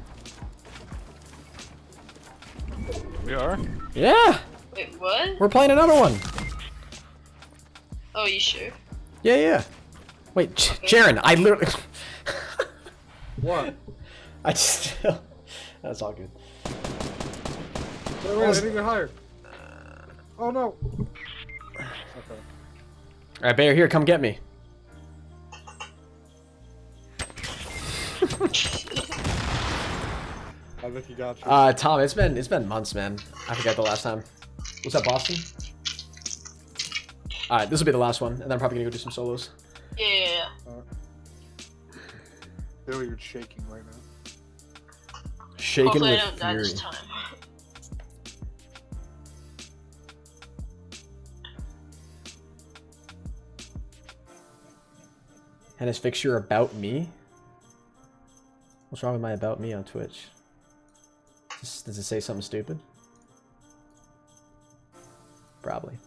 We are? Yeah. Wait, what? We're playing another one. Oh, you sure? Yeah. Wait, Jaren, I literally... What? I just still... That's all good. Wait, I didn't get higher. Oh no. Okay. Alright, Bayer, here, come get me. I think you got you. Tom, it's been months, man. I forgot the last time. What's up, Boston? Alright, this will be the last one, and then I'm probably gonna go do some solos. Yeah. Billy, you're shaking right now. Shaking Hopefully with I don't die this fury. time. Henis, fix your about me. What's wrong with my about me on Twitch? Does it say something stupid? Probably.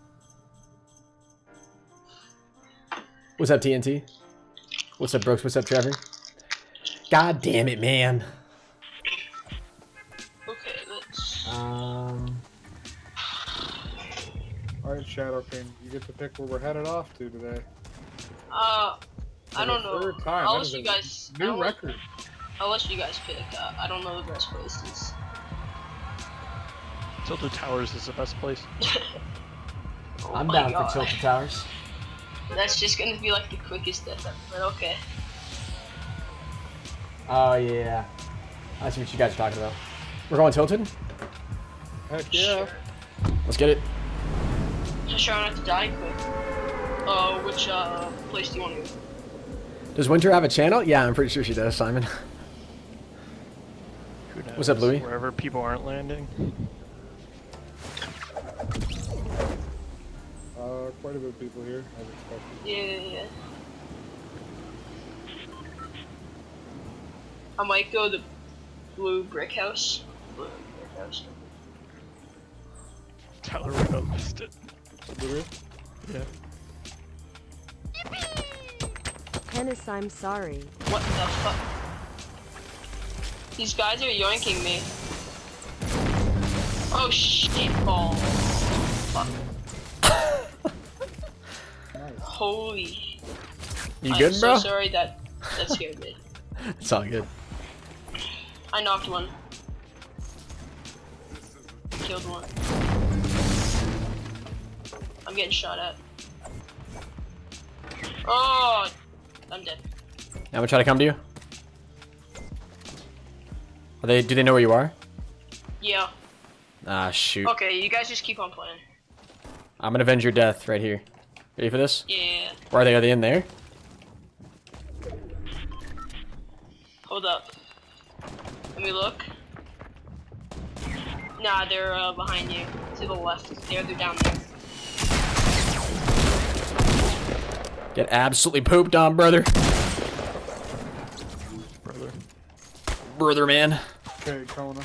What's up, TNT? What's up, Brooks? What's up, Trevor? God damn it, man. Okay, let's. Alright, Shadow King, you get to pick where we're headed off to today. I don't know. Third time. I'll That let is you a guys. new record. I'll let you guys pick. I don't know the best places. Tilted Towers is the best place. Oh I'm my down God. for Tilted Towers. That's just gonna be like the quickest death ever, but okay. Oh, yeah. I see what you guys are talking about. We're going Tilted? Heck yeah. Let's get it. Just try not to die quick. Which place do you want to go? Does Winter have a channel? Yeah, I'm pretty sure she does, Simon. Who knows? What's up, Louis? Wherever people aren't landing. Quite a bit of people here, as expected. Yeah. I might go the blue brick house. Blue brick house. Tyler Rico missed it. Yeah. Henis, I'm sorry. What the fuck? These guys are yoinking me. Oh shit balls. Fuck. Holy. You good, I'm bro? so sorry that scared me. It's all good. I knocked one. Killed one. I'm getting shot at. Oh, I'm dead. I'm gonna try to come to you. Are they? Do they know where you are? Yeah. Ah, shoot. Okay, you guys just keep on playing. I'm gonna avenge your death right here. Ready for this? Yeah. Where are they? Are they in there? Hold up. Let me look. Nah, they're behind you. To the left. They're down there. Get absolutely pooped on, brother. Brother, man. Okay, Kona.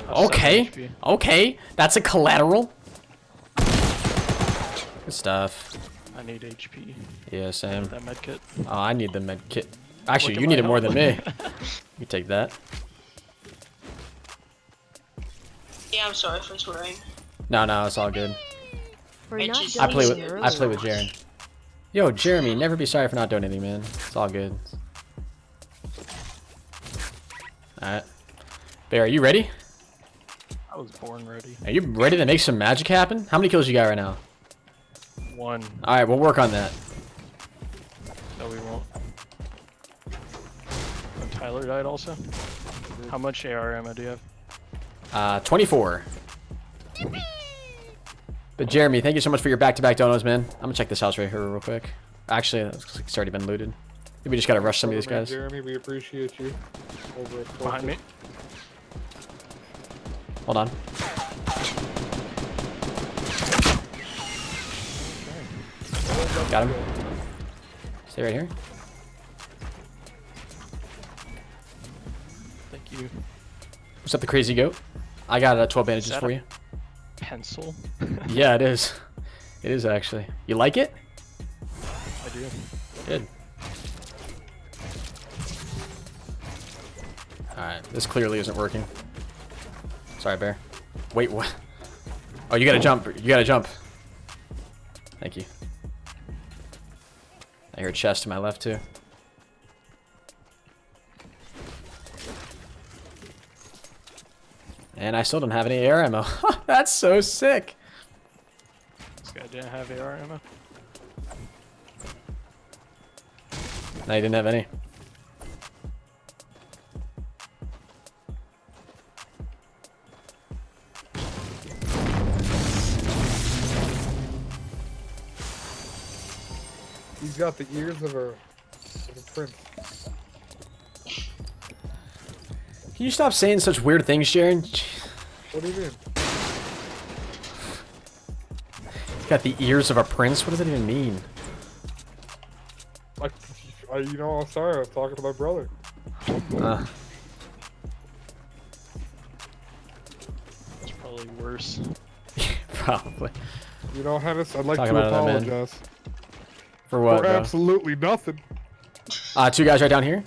Okay. Okay. That's a collateral. Good stuff. I need HP. Yeah, same. That med kit. Oh, I need the med kit. Actually, Look at you need my it more than me. health. You take that. Yeah, I'm sorry for swearing. No, it's all good. For I not just- I play donating with earlier. Jaren. Yo, Jeremy, never be sorry for not donating, man. It's all good. Alright. Bear, are you ready? I was born ready. Are you ready to make some magic happen? How many kills you got right now? 1. Alright, we'll work on that. No, we won't. And Tyler died also? How much AR ammo do you have? 24. But Jeremy, thank you so much for your back-to-back donos, man. I'm gonna check this house right here real quick. Actually, it looks like it's already been looted. Maybe we just gotta rush some of these guys. Jeremy, we appreciate you. Over at Behind me. Hold on. Got him. Stay right here. Thank you. What's up, the crazy goat? I got 12 bandages for you. Pencil? Yeah, it is. It is actually. You like it? I do. Good. Alright, this clearly isn't working. Sorry, Bear. Wait, what? Oh, you gotta jump. You gotta jump. Thank you. I hear a chest to my left, too. And I still don't have any AR ammo. That's so sick. This guy didn't have AR ammo. No, you didn't have any. He's got the ears of a prince. Can you stop saying such weird things, Sharon? What do you mean? He's got the ears of a prince? What does that even mean? Like, You know, I'm sorry. I was talking to my brother. It's probably worse. Probably. You know, Henis, I'd like Talk to about it, man. apologize. For what, For bro? absolutely nothing. 2 guys right down here.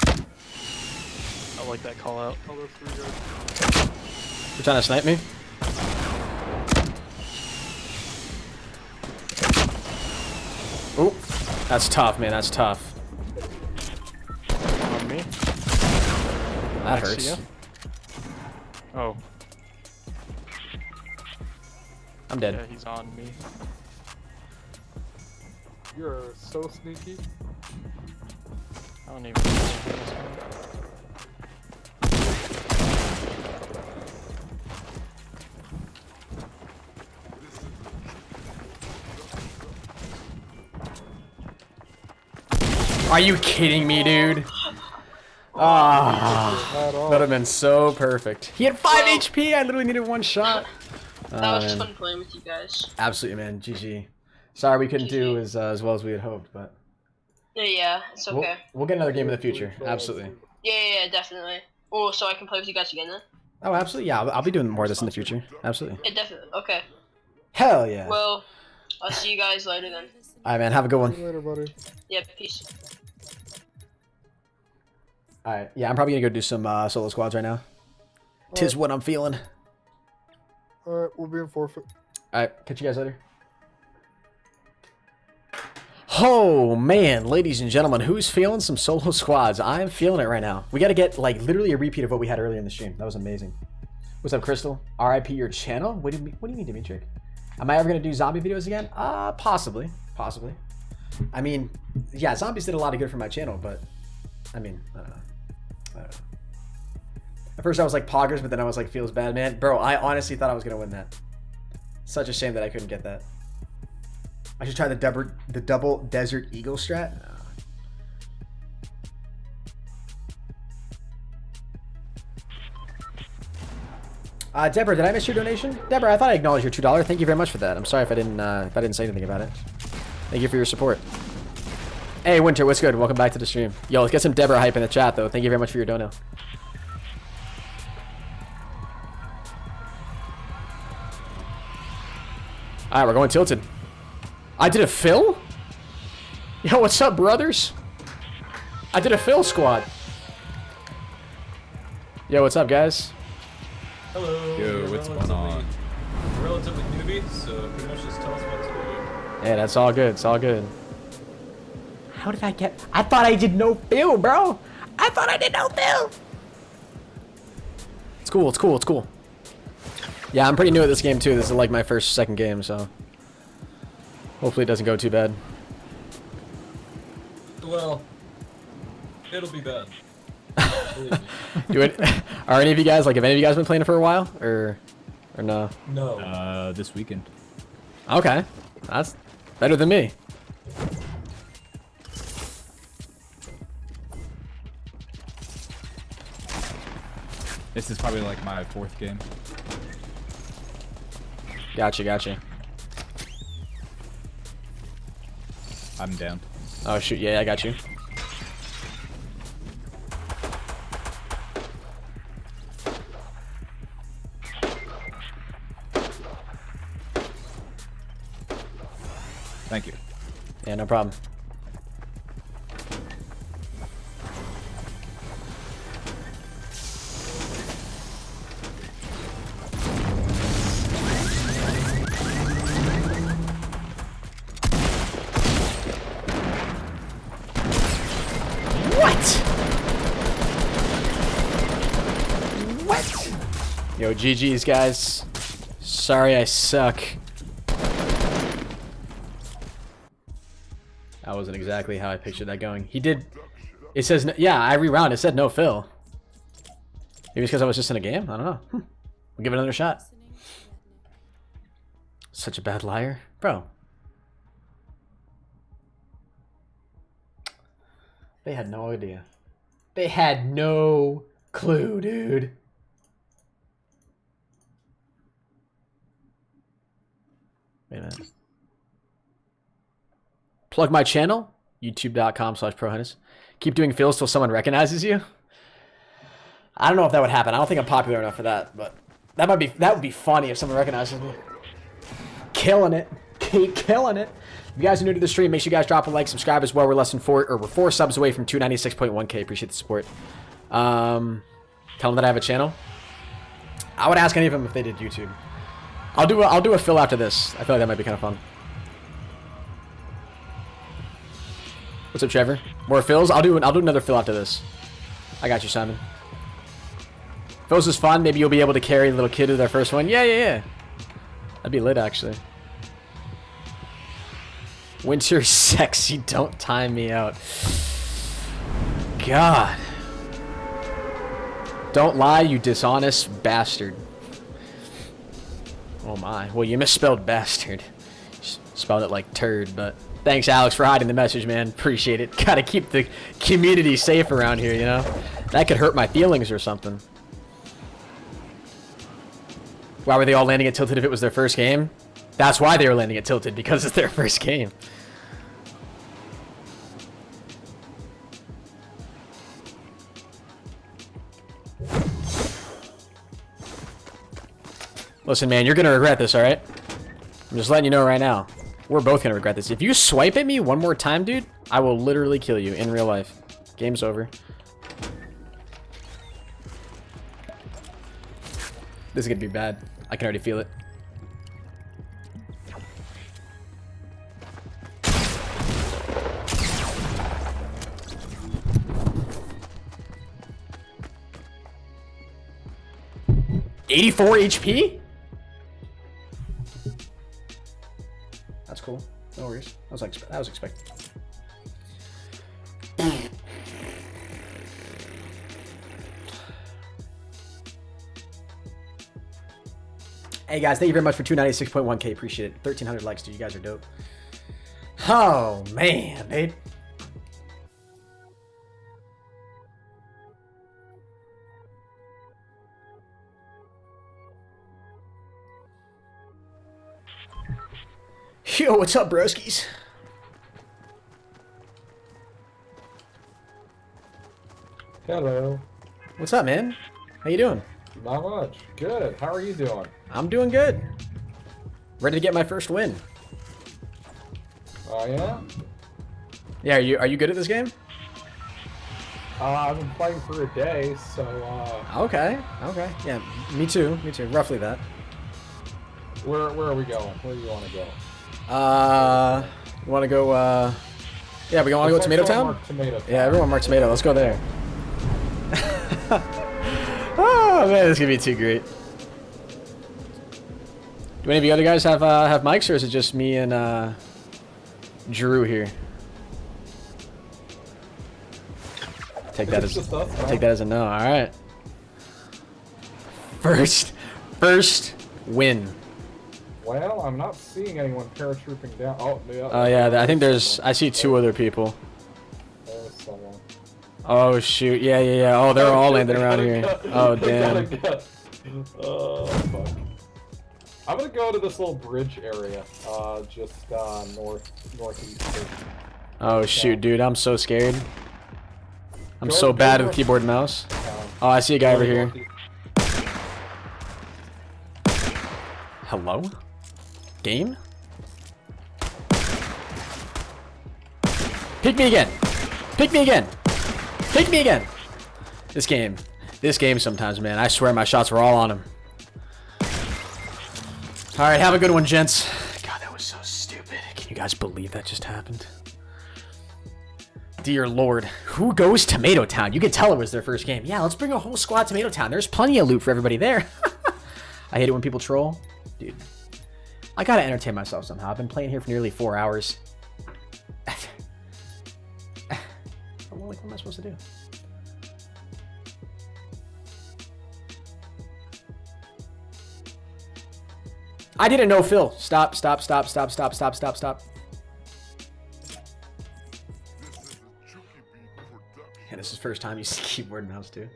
I like that call out. Oh, there's 3 guys. You're trying to snipe me? Oh, that's tough, man. That's tough. On me. That Next to hurts. you. Oh. I'm dead. Yeah, he's on me. You're so sneaky. I don't even know this one. Are you kidding me, dude? Ah, that would have been so perfect. He had 5 HP. I literally needed 1 shot. That was just fun playing with you guys. Absolutely, man. GG. Sorry we couldn't do as well as we had hoped, but Yeah, it's okay. we'll get another game in the future. Absolutely. Yeah, definitely. Oh, so I can play with you guys again then? Oh, absolutely. Yeah, I'll be doing more of this in the future. Absolutely. Yeah, definitely. Okay. Hell yeah. Well, I'll see you guys later then. All right, man. Have a good one. See you later, buddy. Yeah, peace. All right. Yeah, I'm probably gonna go do some solo squads right now. Tis what I'm feeling. Alright, we'll be in forfeit. All right. Catch you guys later. Oh man, ladies and gentlemen, who's feeling some solo squads? I'm feeling it right now. We got to get like literally a repeat of what we had earlier in the stream. That was amazing. What's up, Crystal? RIP your channel? What do you mean, Dimitri? Am I ever gonna do zombie videos again? Possibly. I mean, yeah, zombies did a lot of good for my channel, but I mean, I don't know. At first I was like poggers, but then I was like, feels bad, man. Bro, I honestly thought I was gonna win that. Such a shame that I couldn't get that. I should try the double Desert Eagle strat. Deborah, did I miss your donation? Deborah, I thought I acknowledged your $2. Thank you very much for that. I'm sorry if I didn't say anything about it. Thank you for your support. Hey, Winter, what's good? Welcome back to the stream. Yo, let's get some Deborah hype in the chat, though. Thank you very much for your dono. All right, we're going tilted. I did a fill? Yo, what's up, brothers? I did a fill squad. Yo, what's up, guys? Hello. Yo, what's going on? Relatively newbie, so pretty much just tell us what to do. Yeah, that's all good. It's all good. How did I get... I thought I did no fill, bro. I thought I did no fill. It's cool. It's cool. It's cool. Yeah, I'm pretty new at this game, too. This is like my second game, so... Hopefully it doesn't go too bad. Well, it'll be bad. Are any of you guys, like, have any of you guys been playing it for a while? Or no? No. This weekend. Okay. That's better than me. This is probably like my 4th game. Gotcha. I'm down. Oh, shoot. Yeah, I got you. Thank you. Yeah, no problem. What? Yo, GG's, guys. Sorry I suck. That wasn't exactly how I pictured that going. He did... It says... No, yeah, I rewound. It said no fill. Maybe it's because I was just in a game? I don't know. We'll give it another shot. Such a bad liar. Bro. They had no idea. They had no clue, dude. Wait a minute. Plug my channel? YouTube.com/ProHenis. Keep doing fills till someone recognizes you. I don't know if that would happen. I don't think I'm popular enough for that, but that would be funny if someone recognizes me. Killing it. Keep killing it. If you guys are new to the stream, make sure you guys drop a like, subscribe as well. We're less than we're 4 subs away from 296.1k. Appreciate the support. Tell them that I have a channel. I would ask any of them if they did YouTube. I'll do a fill after this. I feel like that might be kind of fun. What's up, Trevor? More fills? I'll do another fill after this. I got you, Simon. Fills is fun. Maybe you'll be able to carry the little kid to their first one. Yeah. That'd be lit, actually. Winter sexy. Don't time me out. God. Don't lie, you dishonest bastard. Oh my. Well, you misspelled bastard. Spelled it like turd, but thanks, Alex, for hiding the message, man. Appreciate it. Gotta keep the community safe around here, you know? That could hurt my feelings or something. Why were they all landing at Tilted if it was their first game? That's why they were landing at Tilted, because it's their first game. Listen, man, you're gonna regret this, alright? I'm just letting you know right now. We're both gonna regret this. If you swipe at me one more time, dude, I will literally kill you in real life. Game's over. This is gonna be bad. I can already feel it. $84 HP? That's cool. No worries. That was expected. Hey guys, thank you very much for 296.1k. Appreciate it. 1,300 likes, dude. You guys are dope. Oh man, dude. Yo, what's up, broskies? Hello. What's up, man? How you doing? Not much. Good. How are you doing? I'm doing good. Ready to get my first win. Oh, yeah? Yeah, are you good at this game? I've been playing for a day, so, Okay. Yeah, me too. Roughly that. Where are we going? Where do you want to go? You want to go, yeah, we want to go Tomato Town? Yeah, everyone mark Tomato. Let's go there. Oh, man, this is going to be too great. Do any of you other guys have mics, or is it just me and, Drew here? Take that as a no. All right. First win. Well, I'm not seeing anyone paratrooping down. Oh, yeah. Oh, yeah, I think I see 2 other people. There's someone. Oh, shoot. Yeah. Oh, they're all landing around here. Oh, damn. Oh, fuck. I'm gonna go to this little bridge area, just, northeast. Oh, shoot, dude. I'm so scared. I'm so bad with keyboard and mouse. Oh, I see a guy over here. Hello? Game? Pick me again! Pick me again! Pick me again! This game sometimes, man. I swear my shots were all on him. Alright, have a good one, gents. God, that was so stupid. Can you guys believe that just happened? Dear Lord. Who goes Tomato Town? You could tell it was their first game. Yeah, let's bring a whole squad to Tomato Town. There's plenty of loot for everybody there. I hate it when people troll. Dude. I gotta entertain myself somehow. I've been playing here for nearly 4 hours. What am I supposed to do? I didn't know Phil. Stop. Yeah, this is the first time you see keyboard and mouse too.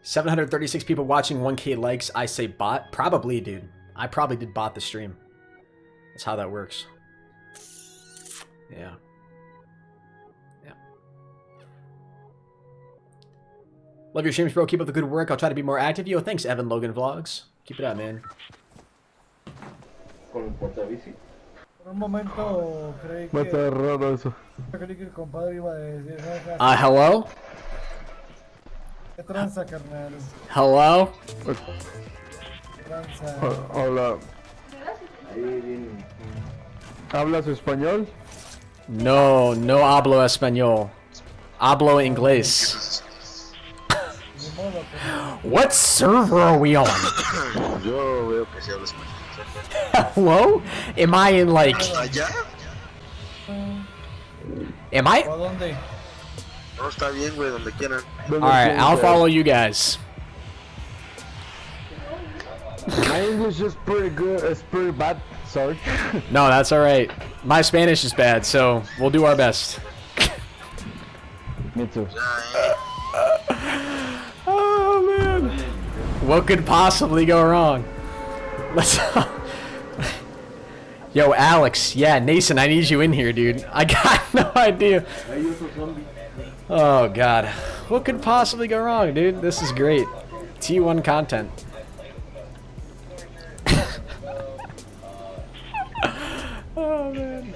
736 people watching, 1k likes. I say bot. Probably, dude. I probably did bot the stream. That's how that works. Yeah. Yeah. Love your streams, bro. Keep up the good work. I'll try to be more active. Yo, thanks, Evan Logan Vlogs. Keep it up, man. Con el portabici. Por un momento creí Va a que... estar raro eso. Creí que el compadre iba a decir... Hello? ¿Qué tranza, carnal? Hello? Tranza. Hola. ¿Hablas español? No, no hablo español. Hablo inglés. What server are we on? Yo veo que se habla español. Hello? Am I in like... ¿Allá? Am I... ¿A dónde? No, está bien, güey, donde quieran. Alright, I'll follow you guys. My English is pretty good. It's pretty bad. Sorry. No, that's alright. My Spanish is bad, so we'll do our best. Me too. Oh, man. What could possibly go wrong? Let's... Yo, Alex. Yeah, Nason, I need you in here, dude. I got no idea. Oh, God. What could possibly go wrong, dude? This is great. T1 content. Oh, man.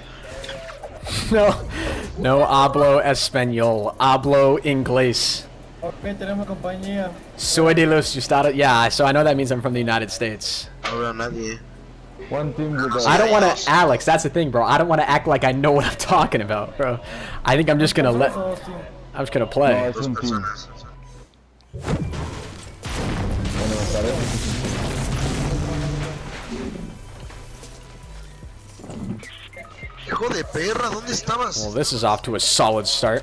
No hablo español. Hablo inglés. Ok, tenemos compañía. Soy de los Estados... Yeah, so I know that means I'm from the United States. Ahora nadie. One team with I don't want to... Alex, that's the thing, bro. I don't want to act like I know what I'm talking about, bro. I think I'm just going to let... I'm just going to play. No, es un team. Hijo de perra, ¿dónde estabas? Well, this is off to a solid start.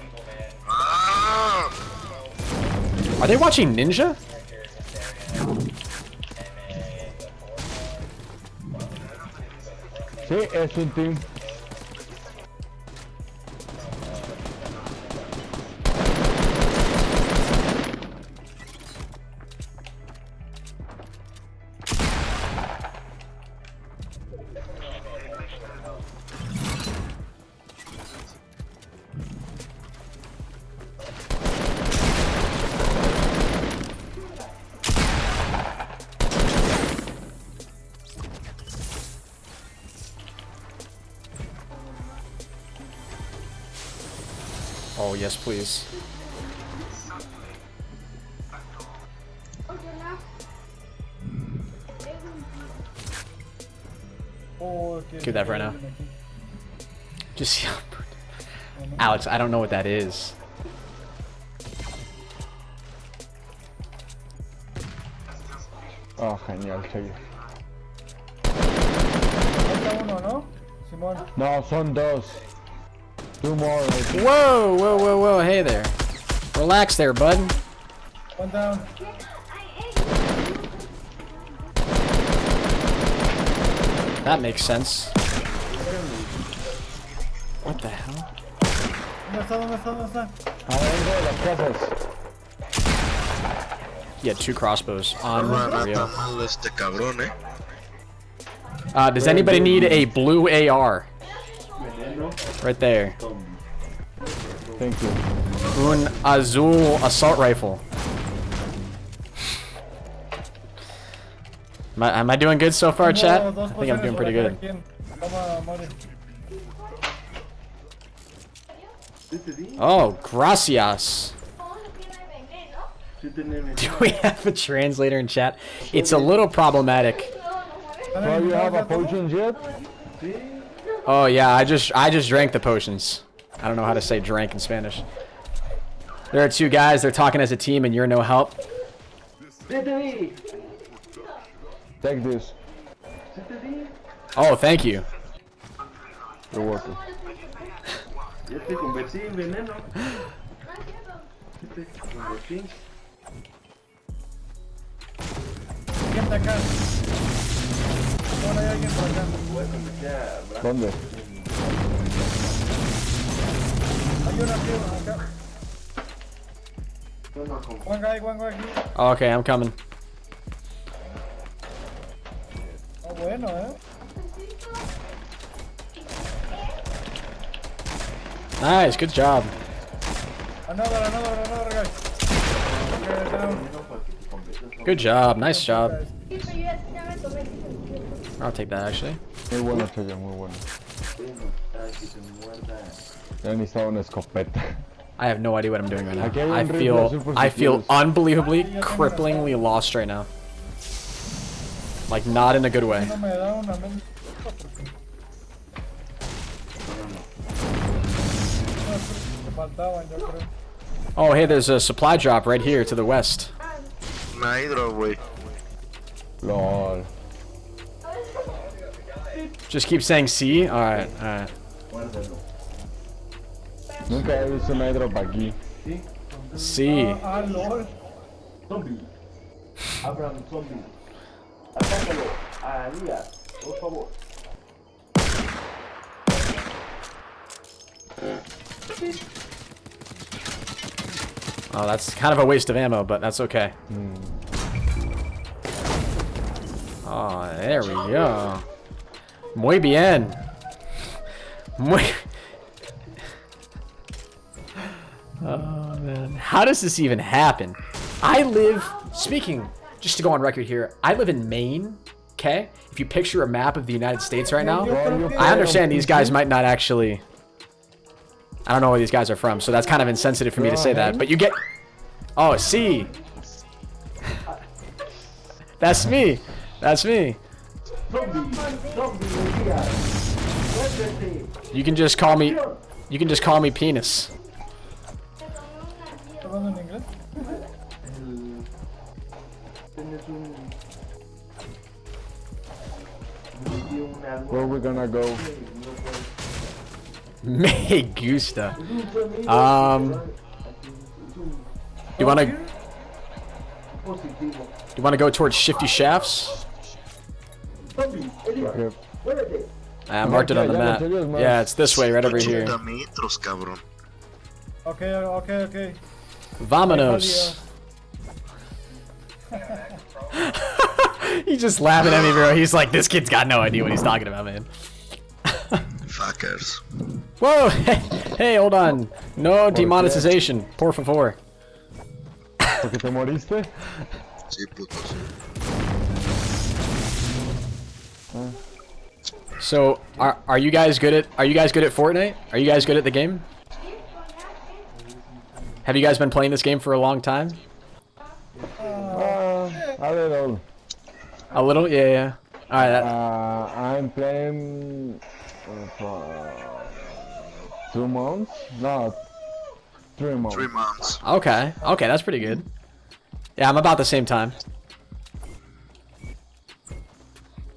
Are they watching Ninja? Sí, es un team. Oh, yes, please. Give that for right now. Just... Alex, I don't know what that is. Oh, genial, Chevy. No, son dos. Two more. Whoa, whoa, whoa, whoa, hey there. Relax there, bud. One down. That makes sense. What the hell? ¿Dónde está? Adentro de las casas. He had 2 crossbows on Rio. Este cabrón, Does anybody need a blue AR? Right there. Thank you. Un azul assault rifle. Am I doing good so far, chat? I think I'm doing pretty good. Oh, gracias. Do we have a translator in chat? It's a little problematic. Oh, you have a potions yet? Oh yeah, I just drank the potions. I don't know how to say drank in Spanish. There are 2 guys, they're talking as a team and you're no help. Take this. Oh, thank you. You're welcome. ¿Dónde? One guy aquí. Oh, okay, I'm coming. Bueno, Nice, good job. Another guy. Okay, down. Good job, nice job. I'll take that actually. Muy bueno, Choyo, muy bueno. Ya necesitaba una escopeta. I have no idea what I'm doing right now. I feel unbelievably, cripplingly lost right now. Like not in a good way. Oh, hey, there's a supply drop right here to the west. LOL. Just keep saying C. All right, all right. Nunca he visto una hidro aquí. C. Zombie. Abran zombie. Atácalo. A Elías, por favor. Oh, that's kind of a waste of ammo, but that's okay. Oh, there we go. Muy bien. Muy... Oh, man. How does this even happen? I live... Speaking, just to go on record here, I live in Maine, okay? If you picture a map of the United States right now, I understand these guys might not actually... I don't know where these guys are from, so that's kind of insensitive for me to say that. But you get... Oh, C. That's me. That's me. You can just call me... You can just call me Penis. Where we gonna go? Me gusta. You wanna go towards Shifty Shafts? I marked it on the map. Yeah, it's this way, right over here. Okay. Vámonos. He's just laughing at me, bro. He's like, this kid's got no idea what he's talking about, man. Fuckers. Whoa! Hey, hold on. No demonetization, por favor. ¿Porque te moriste? Sí, puto, sí. So, are you guys good at Fortnite? Are you guys good at the game? Have you guys been playing this game for a long time? A little. A little? Yeah. Alright. I'm playing for 2 months? No, 3 months. 3 months. Okay, that's pretty good. Yeah, I'm about the same time.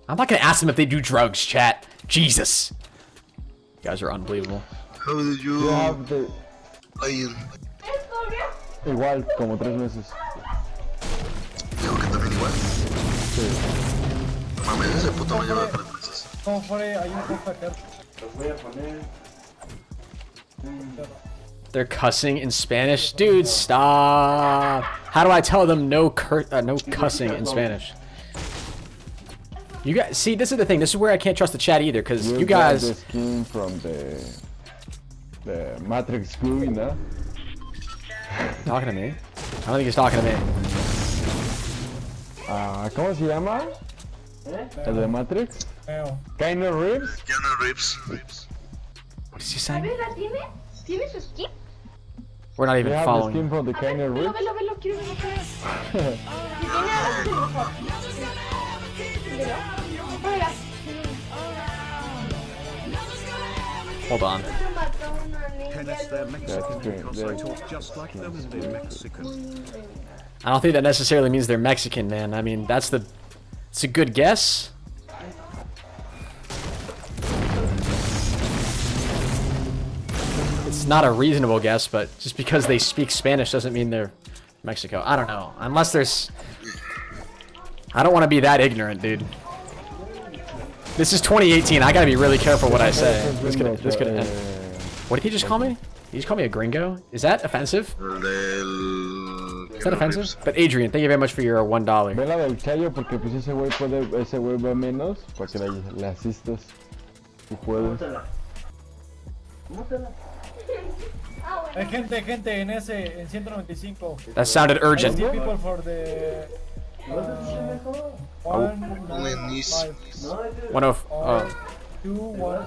I'm not gonna ask them if they do drugs, chat. Jesus. You guys are unbelievable. How did you have the... Igual, como 3 meses. Digo que también igual. Sí. Mames, ese puto me lleva 3 meses. They're cussing in Spanish? Dude, stop. How do I tell them no cussing in Spanish? You guys, see, this is the thing. This is where I can't trust the chat either, because you guys... the skin from the Matrix movie, no? Talking to me? I don't think he's talking to me. ¿Cómo se llama? ¿El de Matrix? KRNG? KRNG. What is he saying? ¿Tiene su skin? We're not even following. The skin from the KRNG? Velo, quiero ver. Hold on. Henis, they're Mexican because I talk just like them and they're Mexican. I don't think that necessarily means they're Mexican, man. I mean, it's a good guess. It's not a reasonable guess, but just because they speak Spanish doesn't mean they're Mexico. I don't know. Unless there's... I don't want to be that ignorant, dude. This is 2018. I gotta be really careful what I say. This could end. What did he just call me? He just called me a gringo? Is that offensive? Is that offensive? But Adrian, thank you very much for your $1. Ve la del Chayo porque pues ese güey ve menos para que le asistas. Si puedes. Gente, en ese, en 195. That sounded urgent. I see people for the... One of. Oh. 2, 1.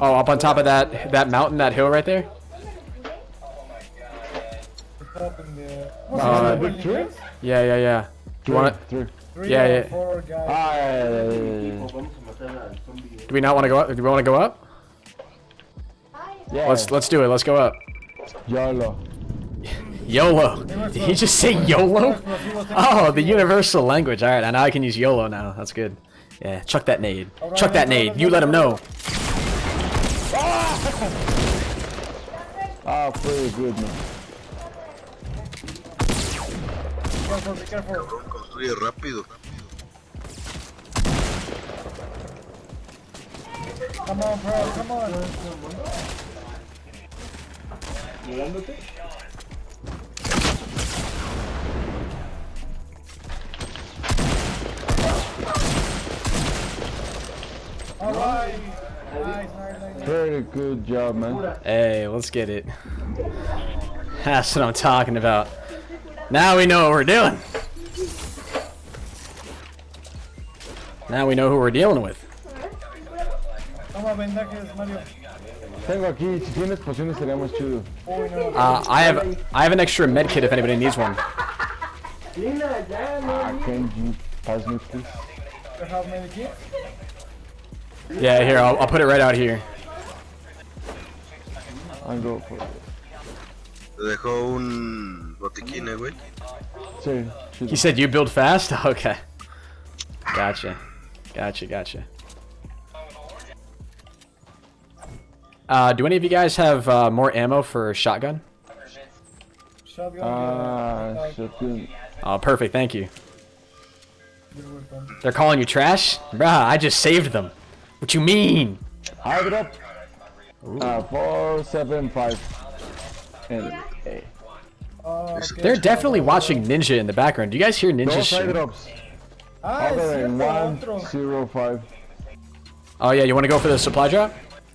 Oh, up on top of that mountain, that hill right there. Yeah. Do you want it? Yeah. Do we not want to go up? Do we want to go up? Yeah. Let's do it. Let's go up. YOLO. YOLO. Did he just say YOLO? Oh, the universal language. All right, I know I can use YOLO now. That's good. Yeah, chuck that nade. Chuck that nade. You let him know. Ah, pretty good, man. Be careful. Construye rápido. Come on, bro, come on. ¿Llegándote? Alright. Very good job, man. Hey, let's get it. That's what I'm talking about. Now we know what we're doing. Now we know who we're dealing with. Tengo aquí, si tienes pociones sería más chido. I have an extra med kit if anybody needs one. Can you pass me, please? Yeah, here, I'll put it right out here. I'll go for it. Te dejó un botiquín, güey. Sí. He said you build fast? Okay. Gotcha. Do any of you guys have more ammo for shotgun? Shotgun. Oh, perfect, thank you. They're calling you trash? Bruh, I just saved them. What you mean? Hide it up. 4, 7, 5. And 8. They're definitely watching Ninja in the background. Do you guys hear Ninja shit? Other than 1, 0, 5. Oh yeah, you want to go for the supply drop?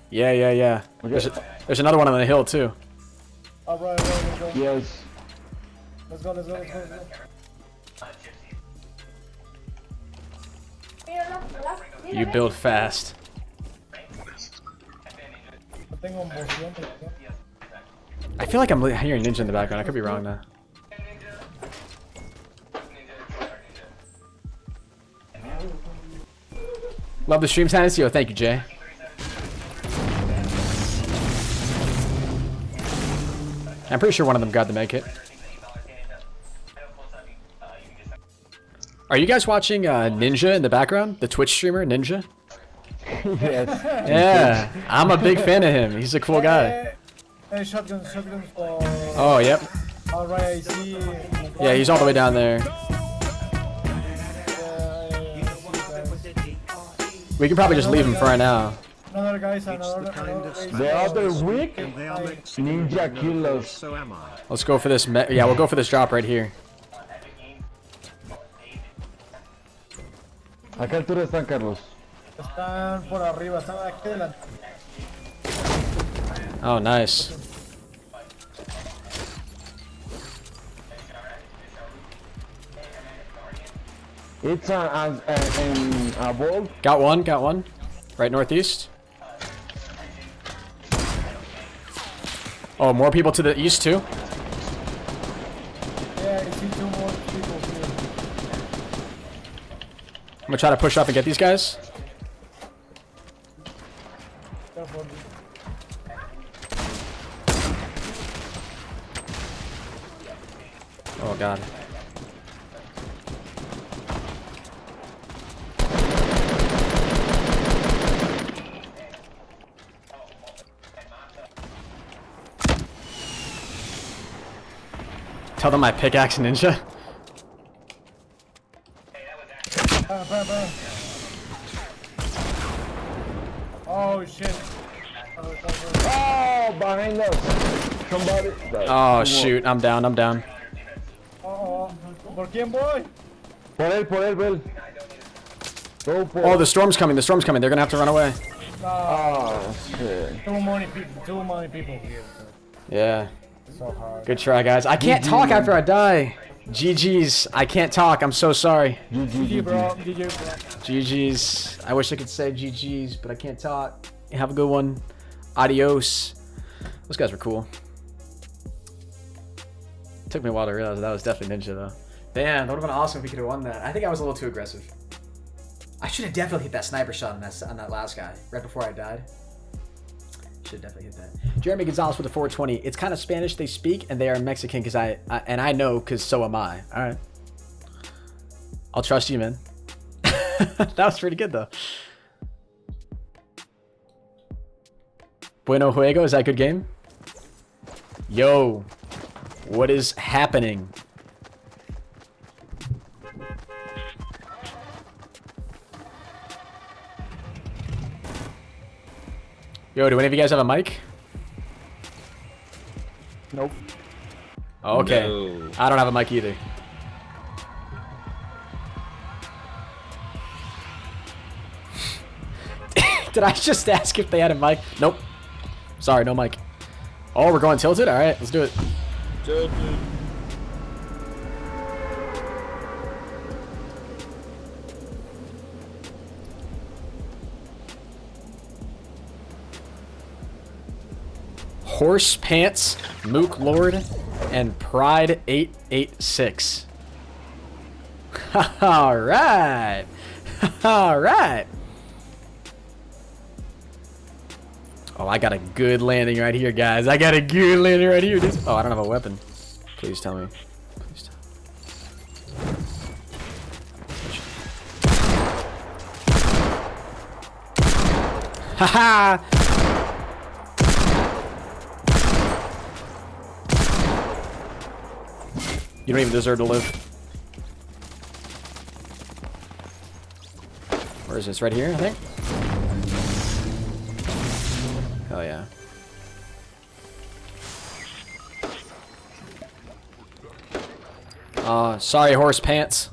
Yeah. Okay. There's another one on the hill too. Alright, let's go. Yes. Let's go. You build fast. I feel like I'm hearing Ninja in the background. I could be wrong though. Love the stream, Henis. Thank you, Jay. I'm pretty sure one of them got the med kit. Are you guys watching Ninja in the background? The Twitch streamer, Ninja? Yes. Yeah, I'm a big fan of him. He's a cool guy. Shotgun for... Oh, yep. Alright, I see. Yeah, he's all the way down there. We can probably just leave him for right now. Another guy's The other week, Ninja killers. Let's go for this. Yeah, we'll go for this drop right here. ¿A qué altura están, Carlos? Están por arriba, están aquí delante. Oh, nice. It's a ball. Got one. Right northeast. Oh, more people to the east too. Yeah, I see 2 more people here. I'm gonna try to push up and get these guys. Careful. Oh god. Tell them I pickaxe Ninja. Bam. Oh shit. Oh, behind us. Somebody. Oh shoot, I'm down. ¿Por quién voy? Por él, Bel. Go for Oh, the storm's coming. They're gonna have to run away. Oh shit. Too many people here. Yeah. So hard. Good try, guys. I can't talk after I die. GG's. I can't talk. I'm so sorry. GG, bro. GG, bro. GG's. I wish I could say GG's, but I can't talk. Have a good one. Adios. Those guys were cool. Took me a while to realize that was definitely Ninja, though. Damn, that would have been awesome if we could have won that. I think I was a little too aggressive. I should have definitely hit that sniper shot on that last guy right before I died. Should definitely hit that. Jeremy Gonzalez with the 420. It's kind of Spanish they speak, and they are Mexican because I know because so am I. All right. I'll trust you, man. That was pretty good, though. Bueno Juego, is that a good game? Yo, what is happening? Yo, do any of you guys have a mic? Nope. Oh, okay. No. I don't have a mic either. Did I just ask if they had a mic? Nope. Sorry, no mic. Oh, we're going tilted? Alright, let's do it. Tilted. Horse Pants, Mook Lord, and Pride 886. Alright. Alright. Oh, I got a good landing right here, guys. I got a good landing right here. Oh, I don't have a weapon. Please tell me. Please tell me. Haha! You don't even deserve to live. Where is this? Right here, I think? Hell yeah. Sorry, horse pants.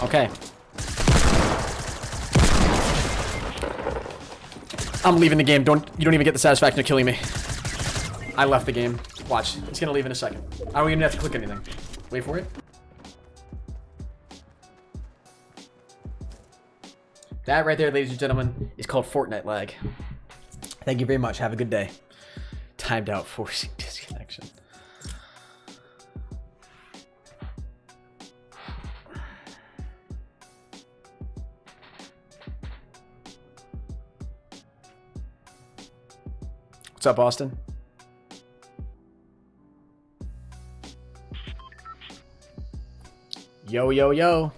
Okay. I'm leaving the game. You don't even get the satisfaction of killing me. I left the game. Watch. It's gonna leave in a second. I don't even have to click anything. Wait for it. That right there, ladies and gentlemen, is called Fortnite lag. Thank you very much. Have a good day. Timed out forcing disconnection. What's up, Austin? Yo, yo, yo.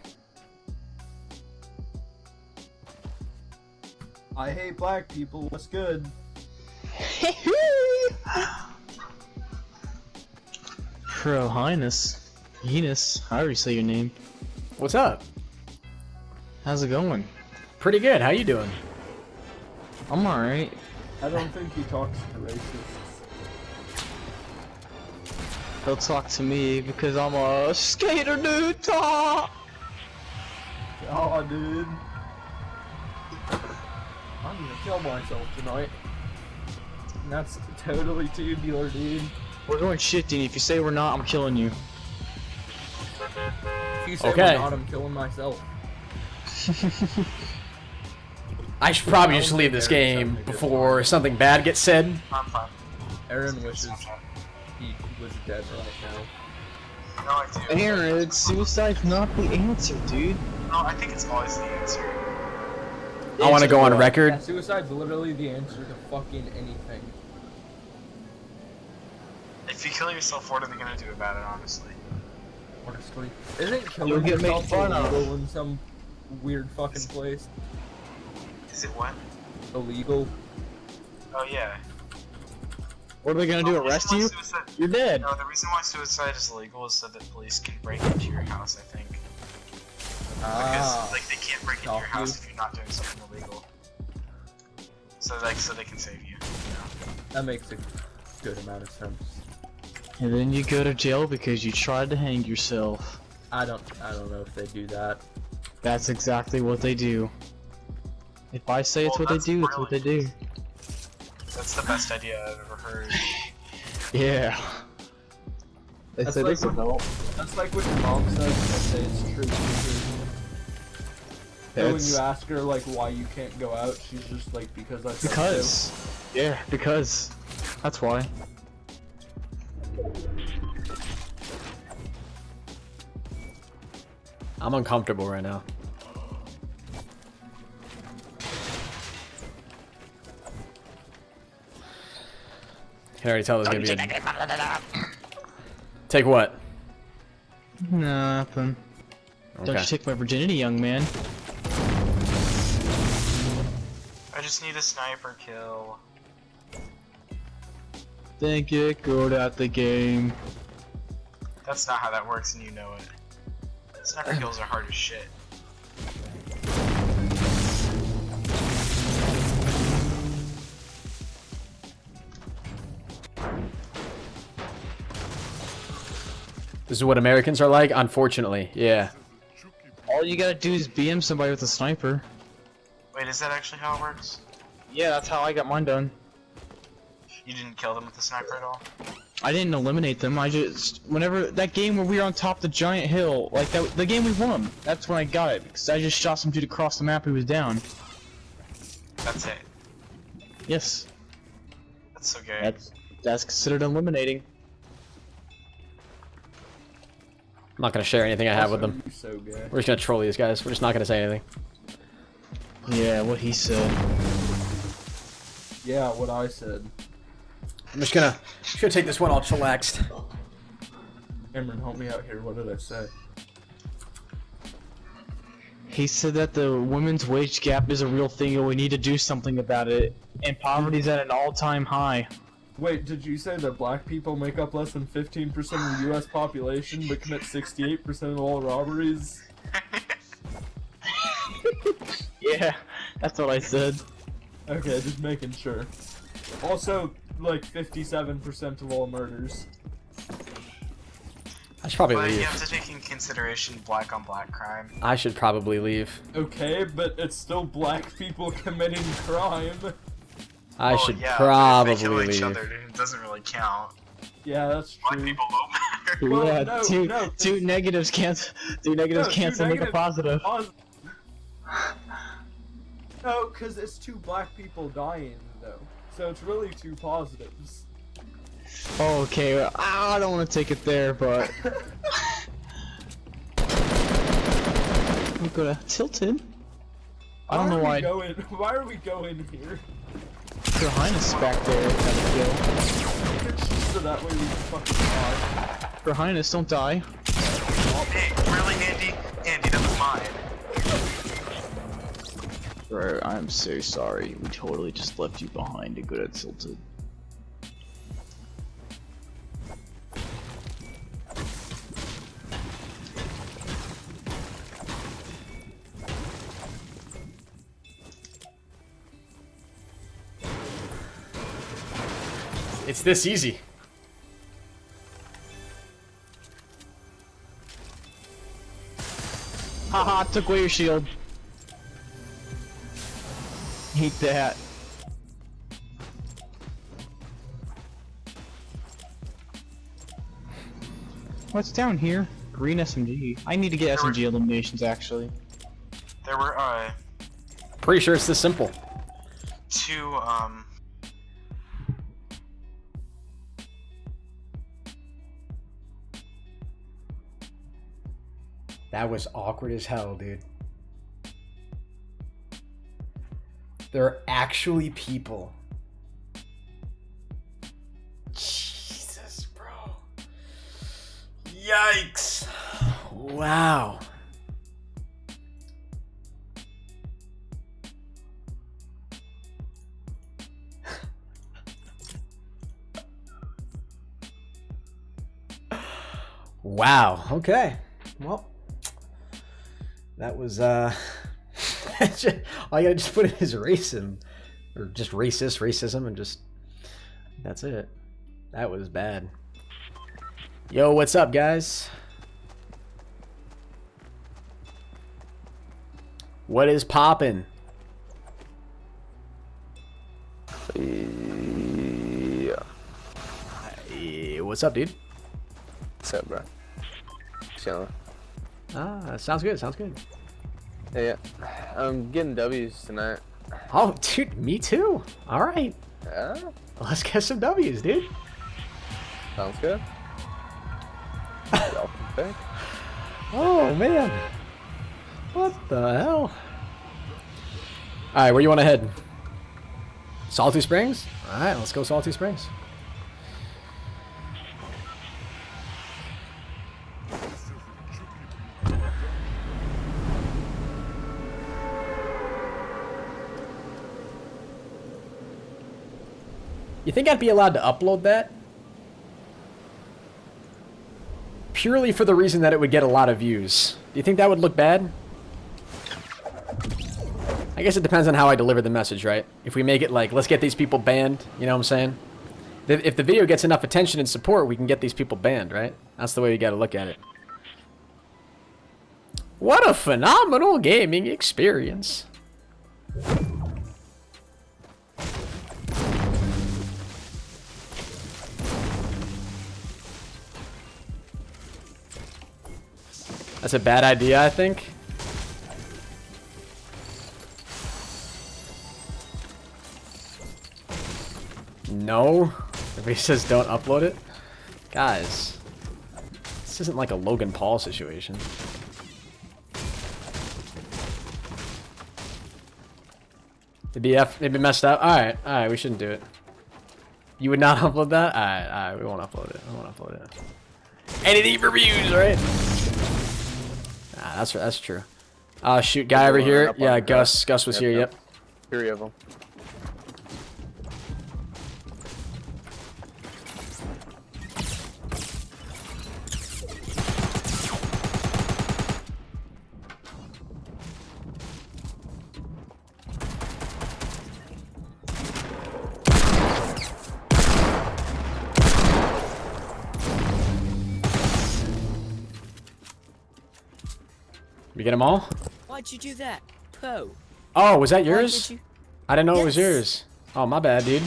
I hate black people. What's good? ProHynis. Henis. However you say your name. What's up? How's it going? Pretty good. How you doing? I'm alright. I don't think he talks to racists. He'll talk to me because I'm a skater dude. Talk. Oh, dude. I'm gonna kill myself tonight. And that's totally tubular, dude. We're going shifting. If you say we're not, I'm killing you. If you say Okay. we're not, I'm killing myself. I should probably just leave this game before something bad gets said. I'm fine. Aaron wishes he was dead right now. No, I do. Aaron, suicide's not the answer, dude. No, I think it's always the answer. I want to go on record. Yeah, suicide's literally the answer to fucking anything. If you kill yourself, what are they gonna do about it, honestly? Honestly. Isn't You'll killing get made yourself fun of. illegal in some weird fucking place? Is it what? Illegal? Oh, yeah. What are they gonna do? Arrest you? You're dead. No, the reason why suicide is illegal is so that police can break into your house, I think. Because, like, they can't break into your house if you're not doing something illegal. So they can save you. That makes a good amount of sense. And then you go to jail because you tried to hang yourself. I don't know if they do that. That's exactly what they do. If I say it's what they do, it's what they do. That's the best idea I've ever heard. Yeah. They That's said like it's adult. That's like what your mom says, and they say it's true. So when you ask her like why you can't go out, she's just like because I said Because. Yeah, because. That's why. I'm uncomfortable right now. I can already tell there's gonna be a... Take what? Nothing. Don't Okay. you take my virginity, young man. I just need a sniper kill. Then get good at the game. That's not how that works, and you know it. Sniper kills are hard as shit. This is what Americans are like, unfortunately. Yeah. All you gotta do is BM somebody with a sniper. Wait, is that actually how it works? Yeah, that's how I got mine done. You didn't kill them with the sniper at all? I didn't eliminate them, I just... Whenever... That game where we were on top of the giant hill, like, the game we won, that's when I got it, because I just shot some dude across the map who was down. That's it. Yes. That's so gay. That's considered eliminating. I'm not gonna share anything I have with them. So gay. We're just gonna troll these guys. We're just not gonna say anything. Yeah, what he said. Yeah, what I said. I'm just gonna take this one all chillaxed. Cameron, help me out here. What did I say? He said that the women's wage gap is a real thing and we need to do something about it. And poverty's at an all-time high. Wait, did you say that black people make up less than 15% of the US population but commit 68% of all robberies? Yeah, that's what I said. Okay, just making sure. Also, like 57% of all murders. I should probably But leave. you have to take in consideration black on black crime. I should probably leave. Okay, but it's still black people committing crime. I should yeah, probably if they kill each leave. other, it doesn't really count. Yeah, that's true. Black people don't matter. Yeah, no, two negatives cancel make a positive. No, because it's two black people dying, though. So it's really two positives. Okay, well, I don't want to take it there, but... we go to Tilted. I don't know why. Why are we going here? ProHenis back there got a kill. So that way we can fucking die. ProHenis, don't die. Hey, really, Andy? Andy, that was mine. Bro, I'm so sorry. We totally just left you behind to go to Tilted. It's this easy. Haha, took away your shield. Hate that. What's down here? Green SMG. I need to get SMG eliminations actually. There were, Pretty sure it's this simple. two, That was awkward as hell, dude. There are actually people. Jesus, bro. Yikes. Wow. Wow. Okay. Well, that was all you gotta just put in is race and or just racism, and just that's it. That was bad. Yo, what's up, guys? What is poppin'? Yeah. Hey, what's up, dude? What's up, bro? Chilling. Ah, sounds good. Sounds good. Yeah, I'm getting W's tonight. Oh, dude, me too. All right. Yeah. Let's get some W's, dude. Sounds good. Y'all can pick. Oh man. What the hell? All right, where you want to head? Salty Springs? All right, let's go Salty Springs. You think I'd be allowed to upload that? Purely for the reason that it would get a lot of views. Do you think that would look bad? I guess it depends on how I deliver the message, right? If we make it like, let's get these people banned, you know what I'm saying? If the video gets enough attention and support, we can get these people banned, right? That's the way you gotta look at it. What a phenomenal gaming experience. That's a bad idea, I think. No. Everybody says don't upload it. Guys, this isn't like a Logan Paul situation. Maybe messed up. Alright, we shouldn't do it. You would not upload that? Alright, we won't upload it. I won't upload it. Anything for views, right? Nah, that's true. Shoot, guy over here. Yeah, Gus was here. Yep. 3 of them. We get them all? Why'd you do that? Pro. Oh, was that yours? You... I didn't know it was yours. Oh, my bad, dude.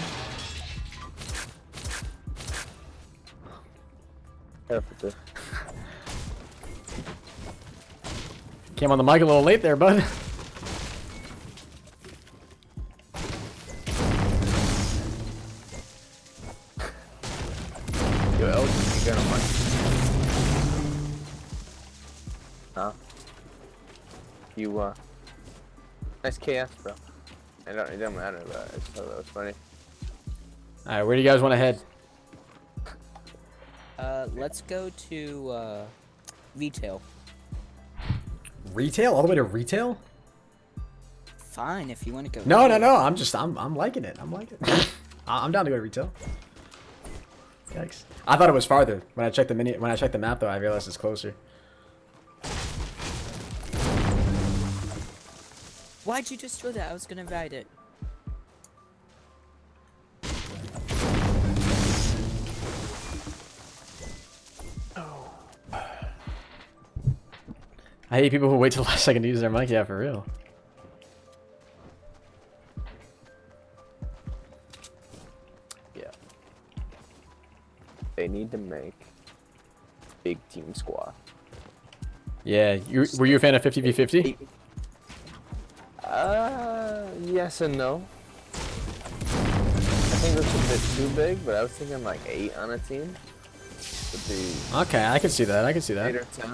Came on the mic a little late there, bud. Yo, LG, you got a mic. Huh? You, nice KS, bro. It don't matter, but I just thought that was funny. Alright, where do you guys want to head? Let's go to, retail. Retail? All the way to retail? Fine, if you want to go. No. I'm liking it. I'm liking it. I'm down to go to retail. Yikes. I thought it was farther. When I checked the map, though, I realized it's closer. Why'd you destroy that? I was gonna ride it. I hate people who wait till the last second to use their mic. Yeah, for real. Yeah. They need to make big team squad. Yeah, were you a fan of 50v50? Yes and no. I think that's a bit too big, but I was thinking like 8 on a team would be. Okay, I can see that. 8 or 10.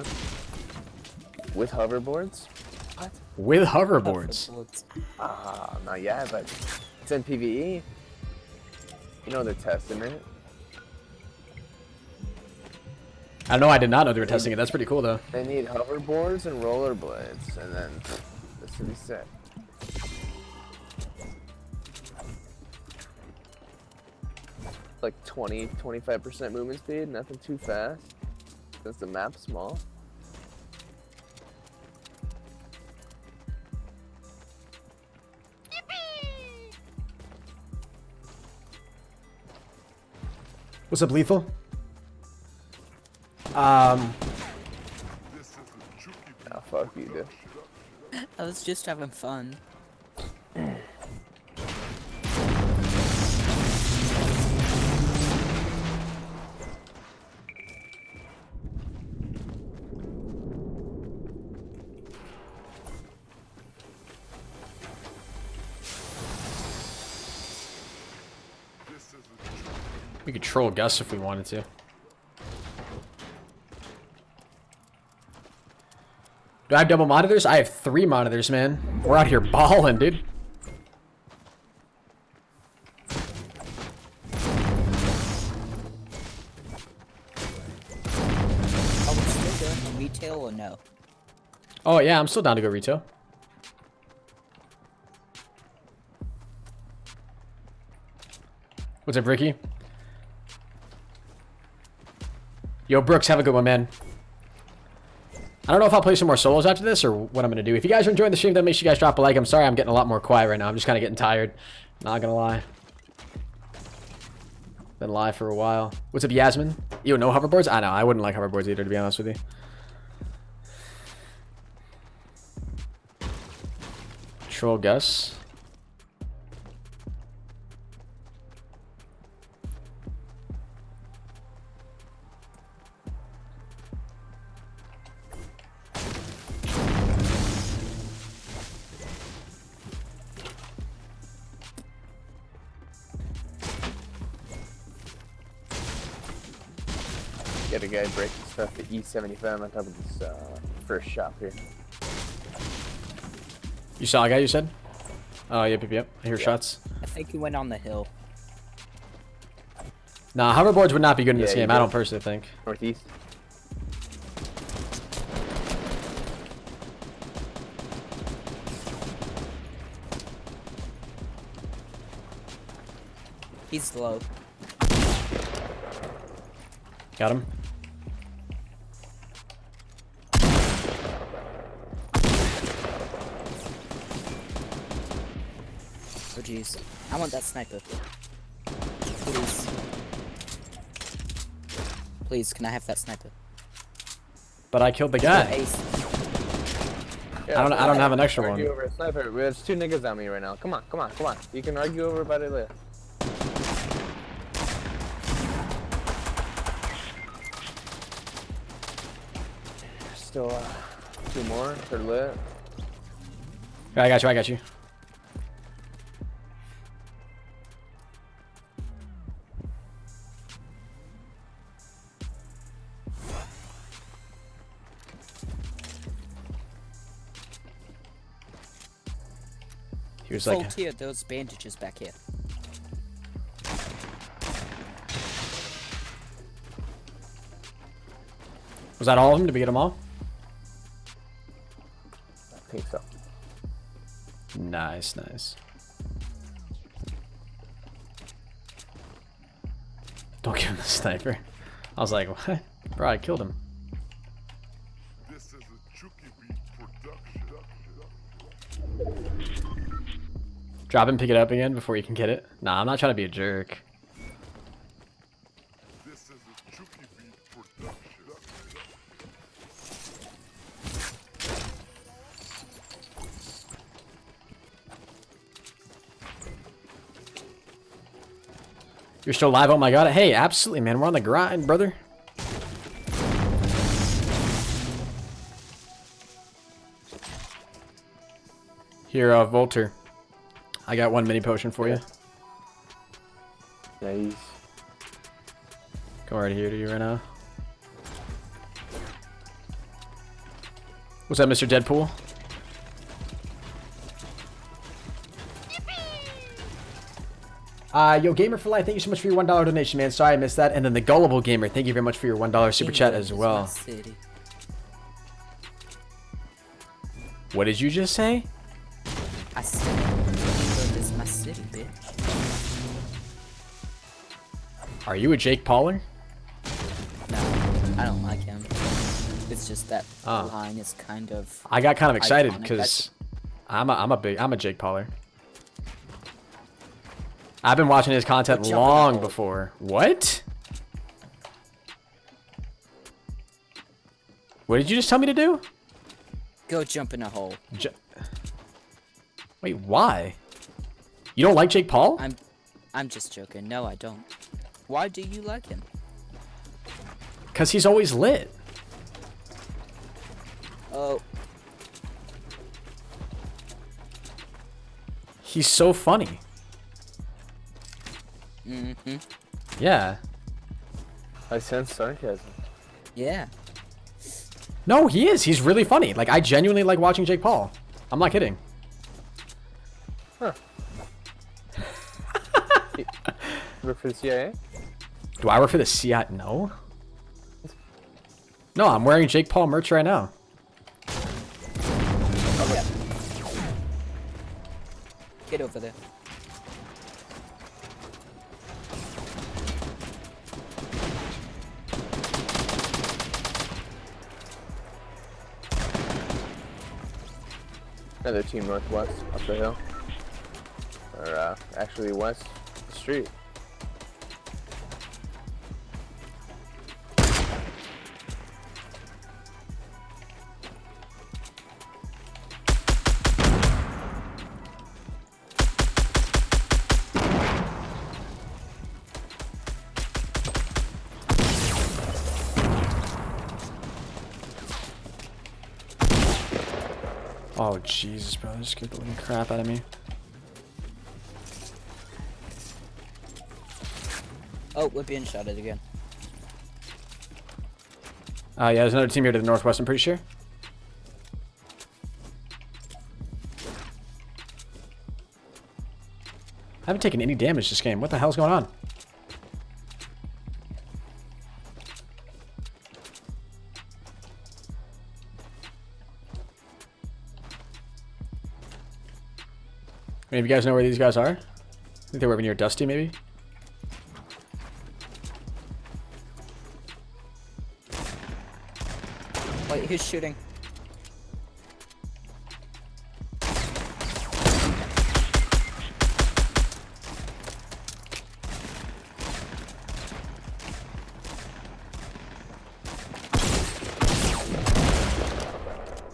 With hoverboards? What? With hoverboards? Not yet, but it's in PvE. You know they're testing it. I know, I did not know they were testing it. That's pretty cool, though. They need hoverboards and rollerblades, and then this should be set. Like 20-25% movement speed, nothing too fast. Since the map's small. What's up, Lethal? Oh, fuck you, dude. I was just having fun. We could troll Gus if we wanted to. Do I have double monitors? I have 3 monitors, man. We're out here balling, dude. Are we still doing retail or no? Oh yeah, I'm still down to go retail. What's up, Ricky? Yo, Brooks, have a good one, man. I don't know if I'll play some more solos after this or what I'm going to do. If you guys are enjoying the stream, then make sure you guys drop a like. I'm sorry I'm getting a lot more quiet right now. I'm just kind of getting tired. Not going to lie. Been live for a while. What's up, Yasmin? You know hoverboards? I know. I wouldn't like hoverboards either, to be honest with you. Troll Gus. Get a guy breaking stuff at E75 on top of this first shop here. You saw a guy, you said? Oh, yep. I hear shots. I think he went on the hill. Nah, hoverboards would not be good in this game. I don't personally think. Northeast. He's low. Got him. Oh jeez. I want that sniper. Please. Please, can I have that sniper? But I killed the guy. Yeah, I don't have an extra one. Over a sniper. There's 2 niggas on me right now. Come on. You can argue over about it later. Still 2 more. They're lit. I got you. He was Full like, tier those bandages back here. was that all of them? Did we get them all? I think so. Nice. Don't give him the sniper. I was like, what? Bro, I killed him. This is a Chucky Beat production. Drop him, pick it up again before you can get it. Nah, I'm not trying to be a jerk. This is a Chucky Beat production. You're still live? Oh my god. Hey, absolutely, man. We're on the grind, brother. Here, Volter. I got 1 mini potion for you. Nice. Go right here to you right now. What's up, Mr. Deadpool? Yo, Gamer for Life, thank you so much for your $1 donation, man. Sorry I missed that. And then the Gullible Gamer, thank you very much for your $1 super chat as well. What did you just say? I said England is my city, bitch. Are you a Jake Pauler? No, I don't like him. It's just that line is kind of. I got kind of excited because I'm a Jake Pauler. I've been watching his content long before. What? What did you just tell me to do? Go jump in a hole. Wait, why? You don't like Jake Paul? I'm just joking. No, I don't. Why do you like him? Because he's always lit. Oh. He's so funny. Mm-hmm. Yeah. I sense sarcasm. Yeah. No, he is. He's really funny. Like, I genuinely like watching Jake Paul. I'm not kidding. Huh. You work for the CIA? Do I work for the CIA? No. No, I'm wearing Jake Paul merch right now. Oh, yeah. Get over there. Another team northwest, up the hill. Or, actually west the street. Oh, Jesus, bro. That scared the living crap out of me. Oh, we're being shot at again. Yeah, there's another team here to the northwest, I'm pretty sure. I haven't taken any damage this game. What the hell's going on? Any of you guys know where these guys are? I think they were over near Dusty, maybe? Wait, who's shooting?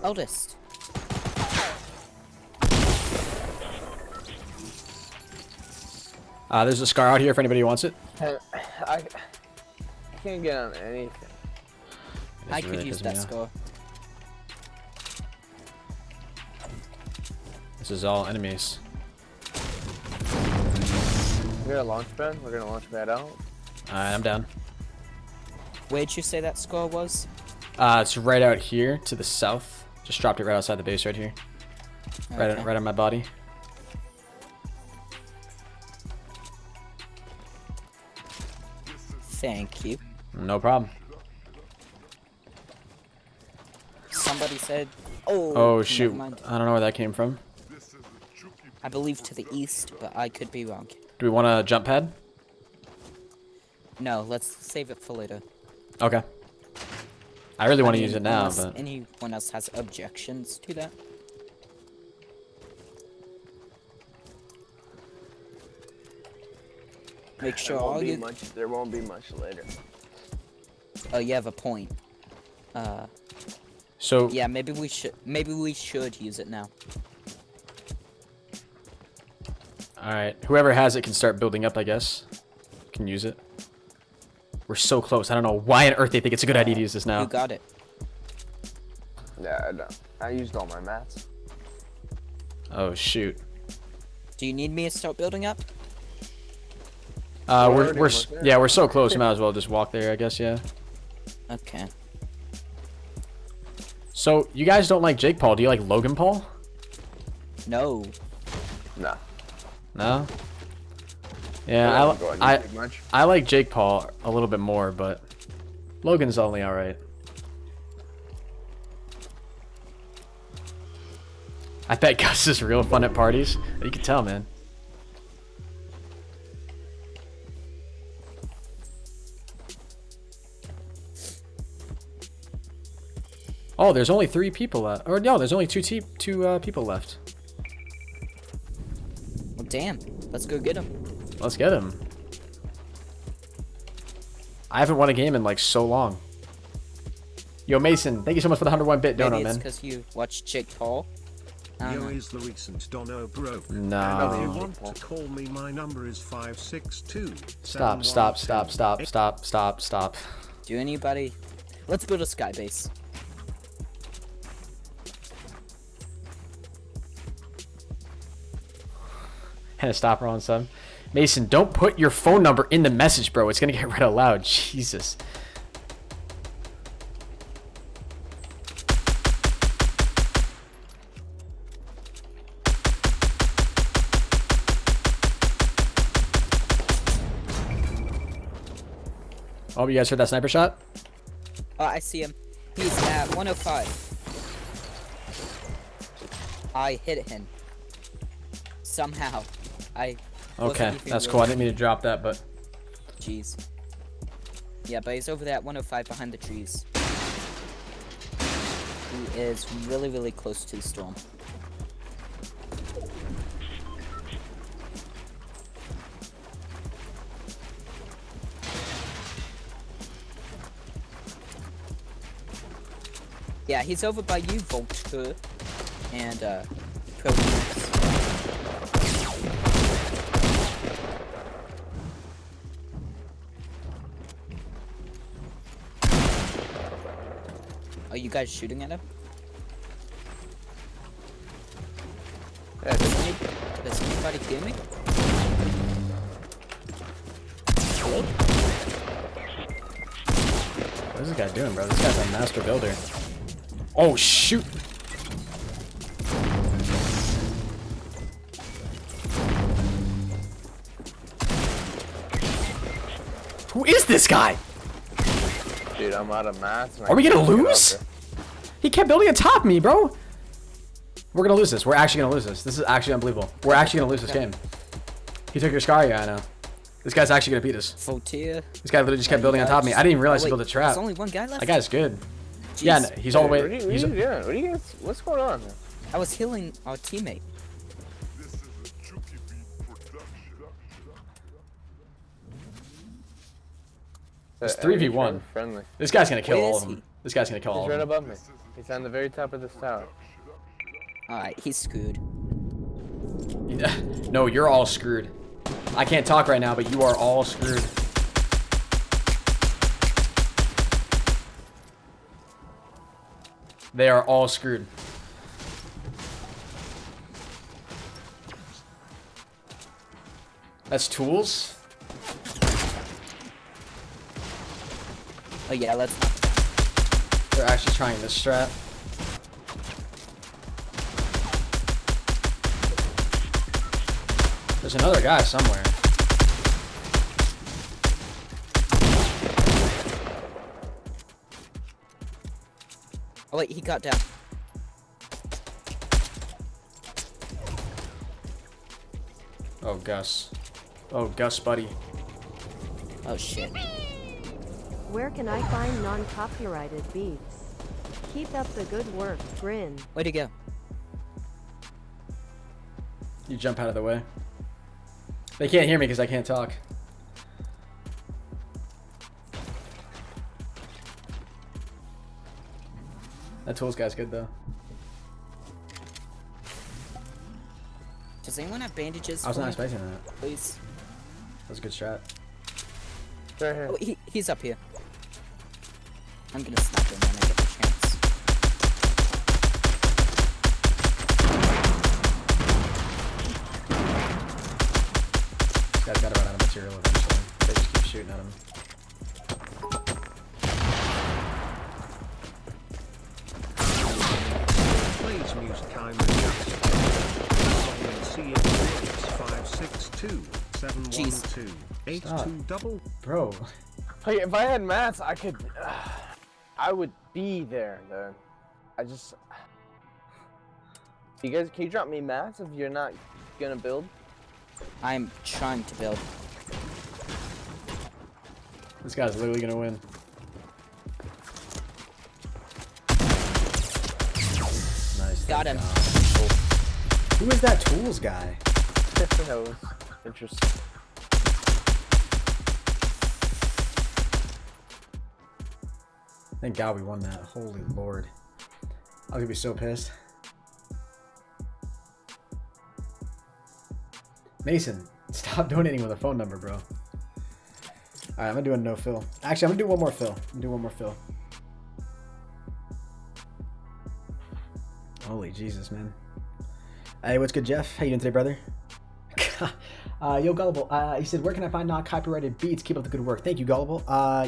Eldest. There's a scar out here if anybody wants it. I can't get on anything. I could use that score. This is all enemies. We got a launch pad. We're gonna launch pad out. Alright, I'm down. Where'd you say that score was? It's right out here to the south. Just dropped it right outside the base right here. Okay. Right on my body. Thank you. No problem. Somebody said, oh. Oh shoot, never mind. I don't know where that came from. I believe to the east, but I could be wrong. Do we want a jump pad? No, let's save it for later. Okay. I really want to mean, use it now, unless but... anyone else has objections to that? Make sure all you... There won't be much later. Oh, you have a point. So... Yeah, maybe we should use it now. Alright, whoever has it can start building up, I guess. Can use it. We're so close. I don't know why on earth they think it's a good idea to use this now. Who got it? Yeah, I don't. I used all my mats. Oh, shoot. Do you need me to start building up? We're so close. We might as well just walk there, I guess. Yeah. Okay. So you guys don't like Jake Paul? Do you like Logan Paul? No. No. No. Yeah, I like Jake Paul a little bit more, but Logan's only all right. I bet Gus is real fun at parties. You can tell, man. Oh, there's only 3 people left. Or no, there's only two people left. Well, damn. Let's go get him. Let's get him. I haven't won a game in like so long. Yo, Mason, thank you so much for the 101 bit dono, Maybe it's man. because you watch Jake Paul. I don't Yo know. is the recent Dono bro. No. And if you want to call me, my number is 562. Stop. Do anybody? Let's build a sky base. And a stopper on some. Mason, don't put your phone number in the message, bro. It's gonna get read aloud. Jesus. Oh, you guys heard that sniper shot? Oh, I see him. He's at 105. I hit him. Somehow. Okay, that's cool. I didn't mean to drop that, but... Jeez. Yeah, but he's over there at 105 behind the trees. He is really, really close to the storm. Yeah, he's over by you, Volker, and ProHenis. Are you guys shooting at him? Does anybody hear me? Hello? What is this guy doing, bro? This guy's a master builder. Oh, shoot! Who is this guy? Dude, I'm out of mats. Are we gonna lose? He kept building on top of me, bro. We're gonna lose this. We're actually gonna lose this. This is actually unbelievable. We're actually gonna lose this game. He took your scar, yeah, I know. This guy's actually gonna beat us. Fotier. This guy literally just kept building on top of me. I didn't even realize he built a trap. There's only one guy left? That guy's good. Jeez. Yeah, no, he's all the way. What are you doing? What are you guys, what's going on? I was healing our teammate. It's 3v1. Friendly. This guy's gonna kill Where all is of them. he? This guy's gonna kill all He's of right them. above me. He's on the very top of this tower. Alright, he's screwed. No, you're all screwed. I can't talk right now, but you are all screwed. They are all screwed. That's tools? Oh yeah, let's not. They're actually trying this strat. There's another guy somewhere. Oh wait, he got down. Oh, Gus. Oh, Gus, buddy. Oh shit. Where can I find non-copyrighted beats? Keep up the good work, Grin. Where'd he go? You jump out of the way. They can't hear me because I can't talk. That tools guy's good though. Does anyone have bandages? I was for not me? expecting that. Please. That was a good strat. Right here. Oh, he's up here. I'm gonna snap him when I get the chance. This guy's gotta run out of material eventually. They just keep shooting at him. Please mute time adjust. Jeez. 82 double. Bro. Like, if I had mats, I could. I would be there, then. I just. You guys, can you drop me mats if you're not gonna build? I'm trying to build. This guy's literally gonna win. Nice. Got him. Who is that tools guy? That was interesting. Thank God we won that. Holy Lord. I was gonna be so pissed. Mason, stop donating with a phone number, bro. Alright, I'm gonna do a no fill. Actually, I'm gonna do one more fill. Holy Jesus, man. Hey, what's good, Jeff? How you doing today, brother? Yo, Gullible, he said, where can I find not copyrighted beats? Keep up the good work. Thank you, Gullible.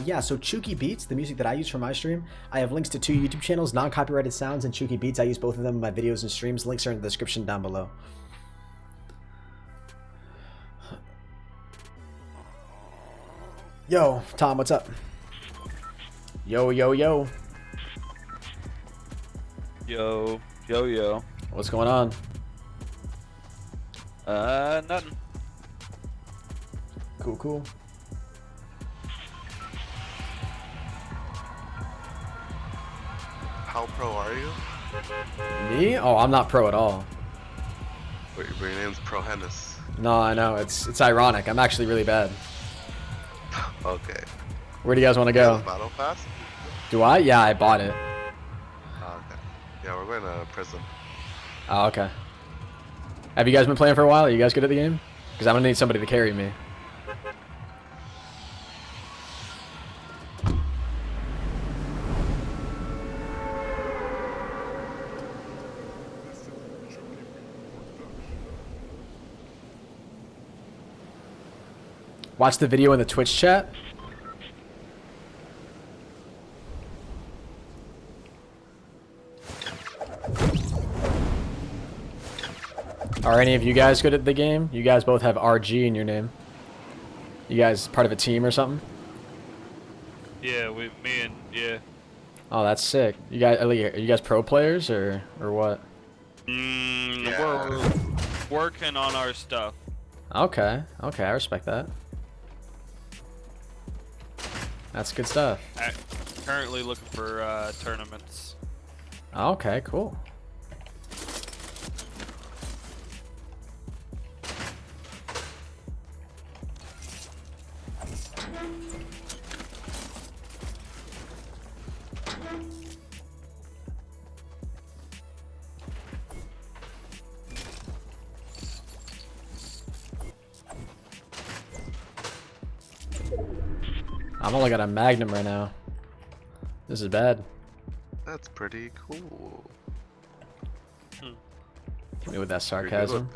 Yeah, so Chuki Beats, the music that I use for my stream, I have links to 2 YouTube channels, non-copyrighted sounds and Chuki Beats. I use both of them in my videos and streams. Links are in the description down below. Yo, Tom, what's up? Yo. Yo. What's going on? Nothing. Cool. How pro are you? Me? Oh, I'm not pro at all. Wait, your name's ProHenis. No, I know. It's ironic. I'm actually really bad. Okay. Where do you guys want to go? Battle Pass? Do I? Yeah, I bought it. Oh, okay. Yeah, we're going to prison. Oh, okay. Have you guys been playing for a while? Are you guys good at the game? Because I'm going to need somebody to carry me. Watch the video in the Twitch chat. Are any of you guys good at the game? You guys both have RG in your name. You guys part of a team or something? Yeah, yeah. Oh, that's sick. You guys, are you guys pro players or what? We're working on our stuff. Okay, I respect that. That's good stuff. Currently looking for tournaments. Okay, cool. I've only got a Magnum right now. This is bad. That's pretty cool. Hit me with that sarcasm.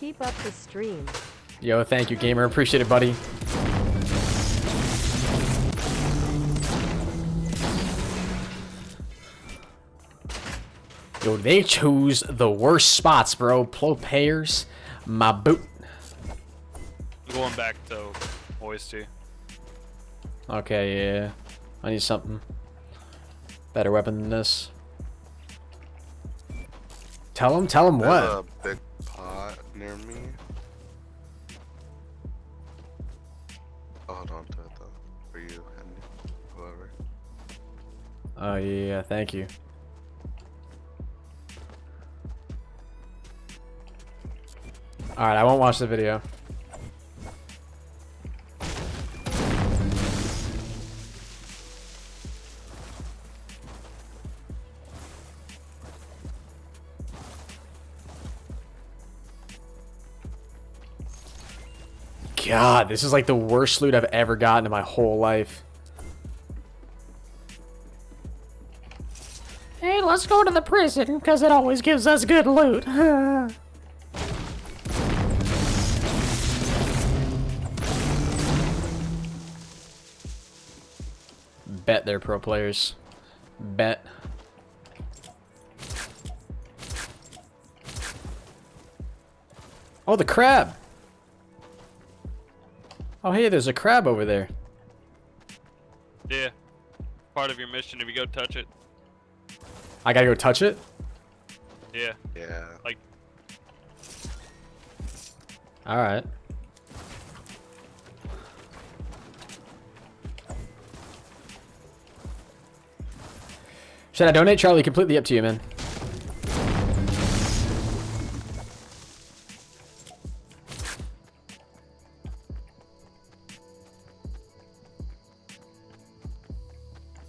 Keep up the stream. Yo, thank you, gamer. Appreciate it, buddy. Yo, they chose the worst spots, bro. Pro players, my boot. I'm going back to Oyster. Okay, yeah. I need something. Better weapon than this. Tell him what? There's a big pot near me. Oh, hold on to it though. For you and whoever. Oh, yeah, thank you. Alright, I won't watch the video. God, this is like the worst loot I've ever gotten in my whole life. Hey, let's go to the prison, because it always gives us good loot. Bet they're pro players. Bet. Oh, the crab! Oh, hey, there's a crab over there. Yeah. Part of your mission if you go touch it. I gotta go touch it? Yeah. Yeah. Like. Alright. Should I donate, Charlie? Completely up to you, man.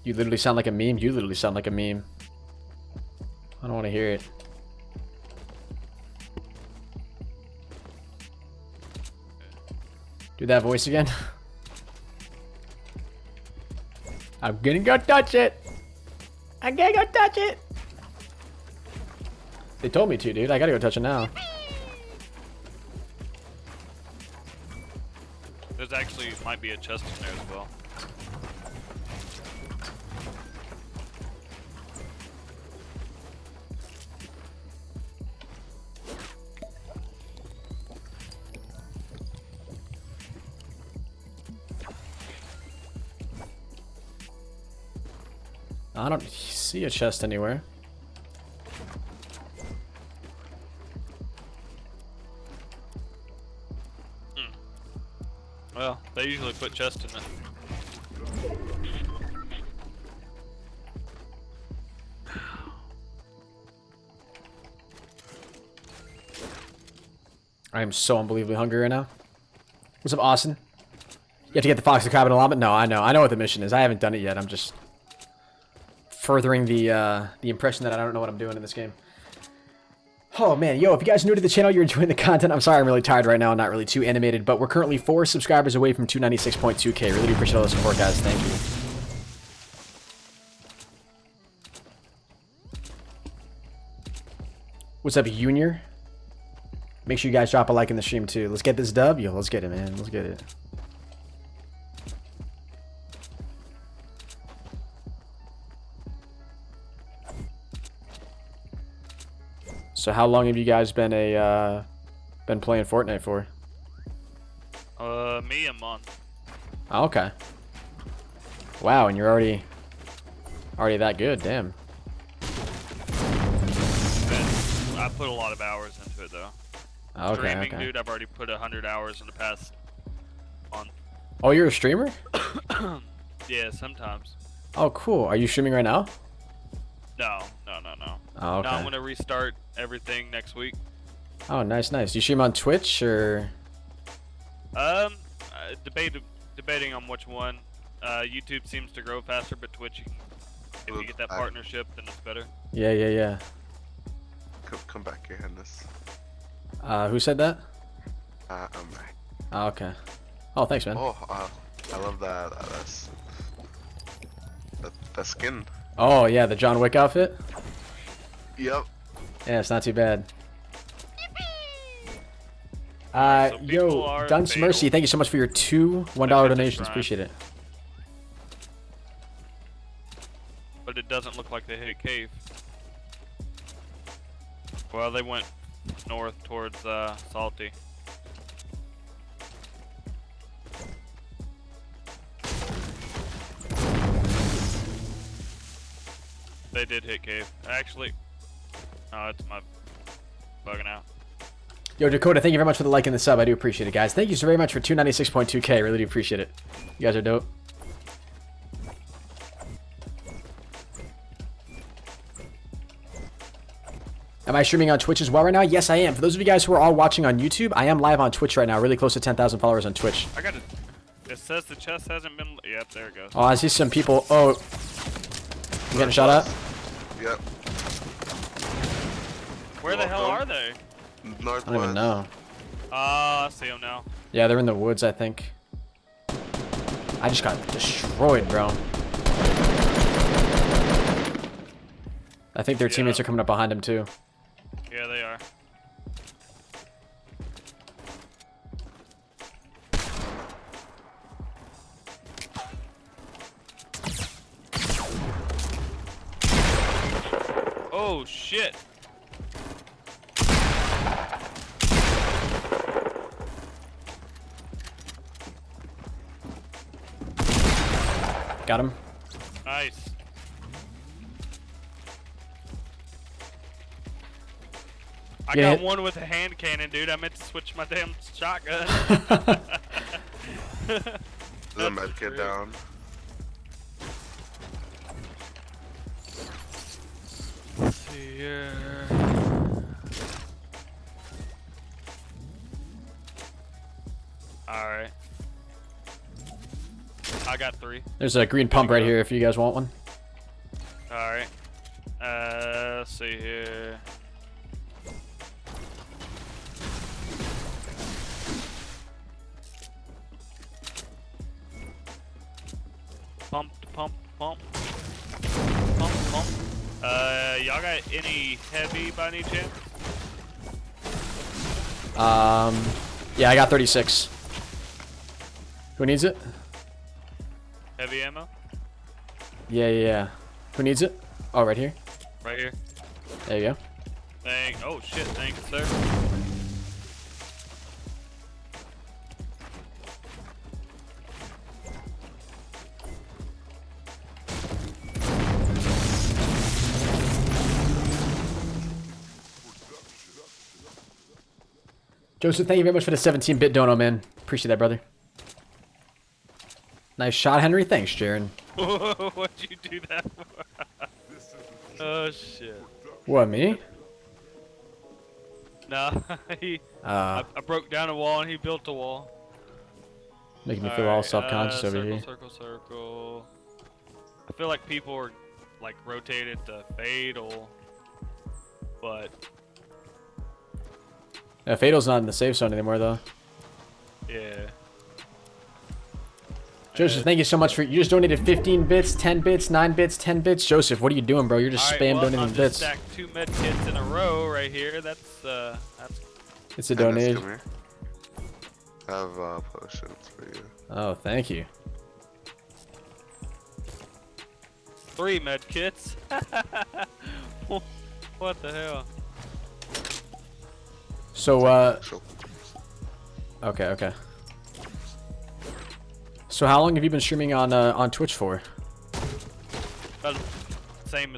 You literally sound like a meme. You literally sound like a meme. I don't want to hear it. Do that voice again. I'm gonna go touch it. I'm gonna go touch it. They told me to, dude. I gotta go touch it now. There's actually might be a chest in there as well. I don't see a chest anywhere. Well, they usually put chest in it. I am so unbelievably hungry right now. What's up, Austin? You have to get the fox, the crab, and a llama? No, I know. I know what the mission is. I haven't done it yet. I'm just furthering the impression that I don't know what I'm doing in this game. Oh man, yo, if you guys are new to the channel, you're enjoying the content, I'm sorry I'm really tired right now, not really too animated, but we're currently 4 subscribers away from 296.2k. Really do appreciate all the support, guys. Thank you. What's up, Junior? Make sure you guys drop a like in the stream too. Let's get this dub. Yo, let's get it, man. Let's get it. So how long have you guys been playing Fortnite for? Me a month. Oh, okay. Wow, and you're already that good, damn. I put a lot of hours into it though. Okay, Streaming, okay. dude, I've already put 100 hours in the past month. Oh, you're a streamer? Yeah, sometimes. Oh, cool. Are you streaming right now? No. Oh, okay. No, I'm gonna restart everything next week. Oh, nice, nice. You stream on Twitch or? Debating on which one. YouTube seems to grow faster, but Twitch, if you get that partnership, then it's better. Yeah. Come back here, Henis. Who said that? I'm right. Oh, okay. Oh, thanks, man. Oh, I love that. That skin. Oh, yeah, the John Wick outfit? Yep. Yeah, it's not too bad. Yo, Dunce Mercy, thank you so much for your 2 $1 donations. Appreciate it. But it doesn't look like they hit cave. Well, they went north towards Salty. They did hit cave. Actually, no, it's my bugging out. Yo, Dakota, thank you very much for the like and the sub. I do appreciate it, guys. Thank you so very much for 296.2k. Really do appreciate it. You guys are dope. Am I streaming on Twitch as well right now? Yes, I am. For those of you guys who are all watching on YouTube, I am live on Twitch right now. Really close to 10,000 followers on Twitch. I got it. It says the chest hasn't been. Yep, there it goes. Oh, I see some people. Oh, you getting shot at? Yep. Where the hell are they? Northwest. I don't even know. I see them now. Yeah, they're in the woods, I think. I just got destroyed, bro. I think their teammates are coming up behind him, too. Yeah, they are. Oh, shit. Got him. Nice. I got one with a hand cannon, dude. I meant to switch my damn shotgun. The med kit down. Let's see here. Alright. I got 3. There's a green pump right here if you guys want one. Let's see here. Pump, pump, pump. Pump, pump. Y'all got any heavy by any chance? Yeah, I got 36. Who needs it? Heavy ammo? Yeah. Who needs it? Oh, right here. Right here. There you go. Oh shit, thank you, sir. Joseph, thank you very much for the 17-bit dono, man. Appreciate that, brother. Nice shot, Henry. Thanks, Jaren. What'd you do that for? Oh shit. What, me? Nah, I broke down a wall and he built a wall. Making me feel all self-conscious over circle, here. Circle. I feel like people are like rotated to fatal, but Yeah, Fatal's not in the safe zone anymore, though. yeah. Joseph, thank you so much for you just donated 15 bits, 10 bits, 9 bits, 10 bits. Joseph, what are you doing, bro? You're just spam donating I'm bits. just stacked 2 med kits in a row right here. That's It's a donation. I have potions for you. Oh, thank you. 3 med kits. What the hell? So, okay. So how long have you been streaming on Twitch for? About same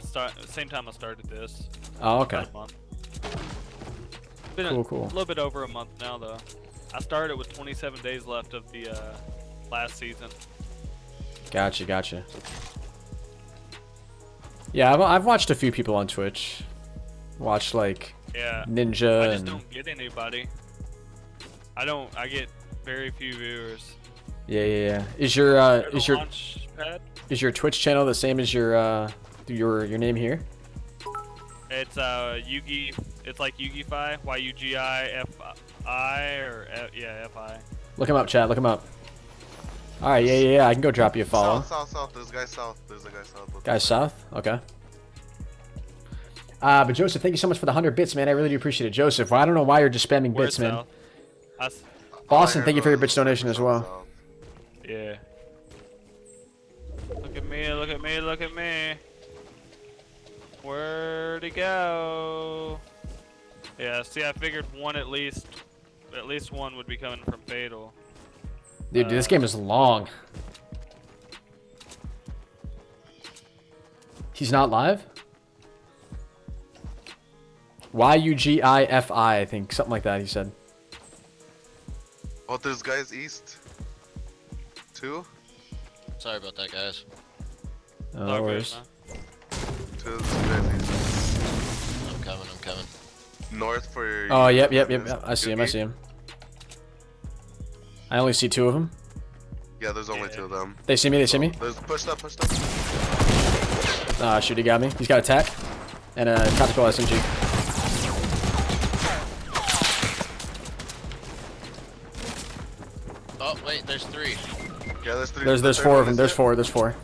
time I started this. Oh, okay. About a month. Been Cool. a little bit over a month now, though. I started with 27 days left of the last season. Gotcha. Yeah, I've watched a few people on Twitch. Watched like Ninja. I just and... don't get anybody. I get very few viewers. Yeah. Is your Twitch channel the same as your name here? It's Yugi. It's like Yugify, Y-U-G-I-F-I or F-I. Look him up, chat. Look him up. All right, yeah. I can go drop you a follow. South. There's a guy south. Guy south. Okay. But Joseph, thank you so much for the 100 bits, man. I really do appreciate it, Joseph. Well, I don't know why you're just spamming bits, man. Boston, thank you for your bits donation as well. Yeah. Look at me. Where'd he go? Yeah, see, I figured at least one would be coming from Fatal. Dude, this game is long. He's not live? Y-U-G-I-F-I, I think. Something like that, he said. Oh, there's guys east. 2? Sorry about that, guys. No worries. 2 guys east. I'm coming. North for your... Oh, yep. I see him. I only see 2 of them. Yeah, there's only 2 of them. They see me. There's push up. Ah, shoot, he got me. He's got attack. And a tactical SMG. Oh, wait, there's 3. Yeah, there's 3. There's 4 of them. There's 4.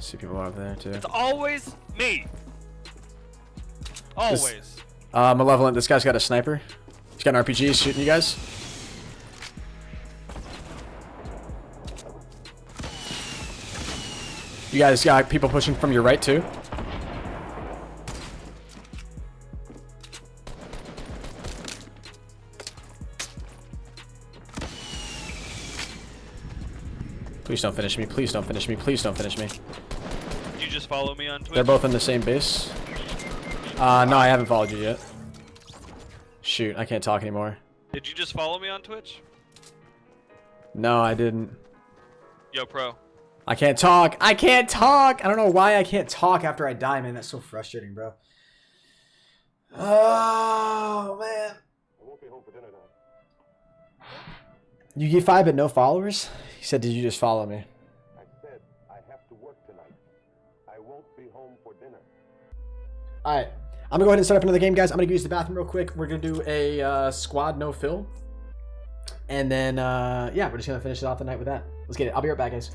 See people over there, too. It's always me. Always. Malevolent, this guy's got a sniper. He's got an RPG, he's shooting you guys. You guys got people pushing from your right, too. Please don't finish me. Did you just follow me on Twitch? They're both in the same base. No, I haven't followed you yet. Shoot, I can't talk anymore. Did you just follow me on Twitch? No, I didn't. Yo, Pro. I can't talk. I don't know why I can't talk after I die, man. That's so frustrating, bro. Oh, man. You get 5 but no followers? He said, did you just follow me? work tonight. I won't be home for dinner. All right, I'm gonna go ahead and start up another game, guys. I'm gonna use the bathroom real quick. We're gonna do a squad no fill, and then yeah, we're just gonna finish it off the night with that. Let's get it. I'll be right back, guys.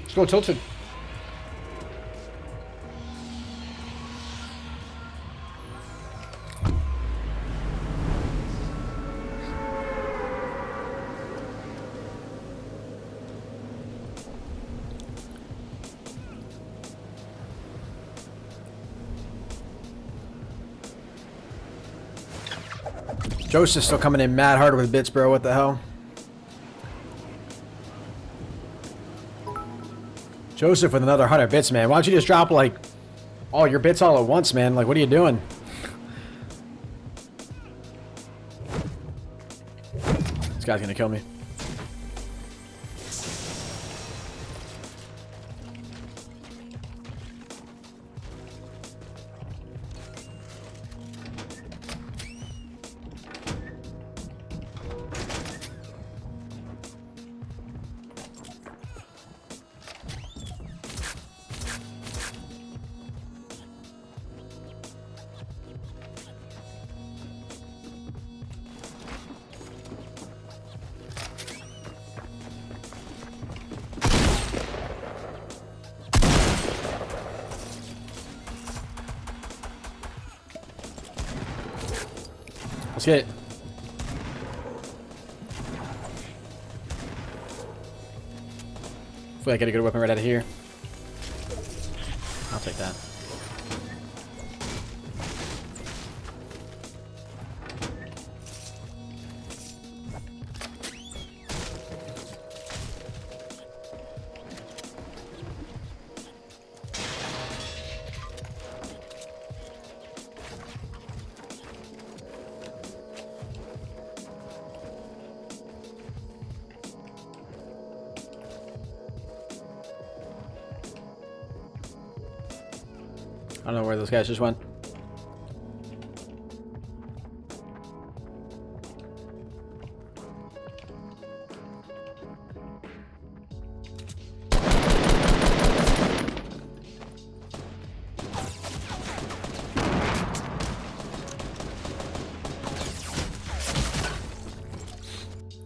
Let's go tilted. Joseph's still coming in mad hard with bits, bro. What the hell? Joseph with another 100 bits, man. Why don't you just drop, like, all your bits all at once, man? Like, what are you doing? This guy's gonna kill me. Let's get it. Hopefully I get a good weapon right out of here. I'll take that. I don't know where those guys just went.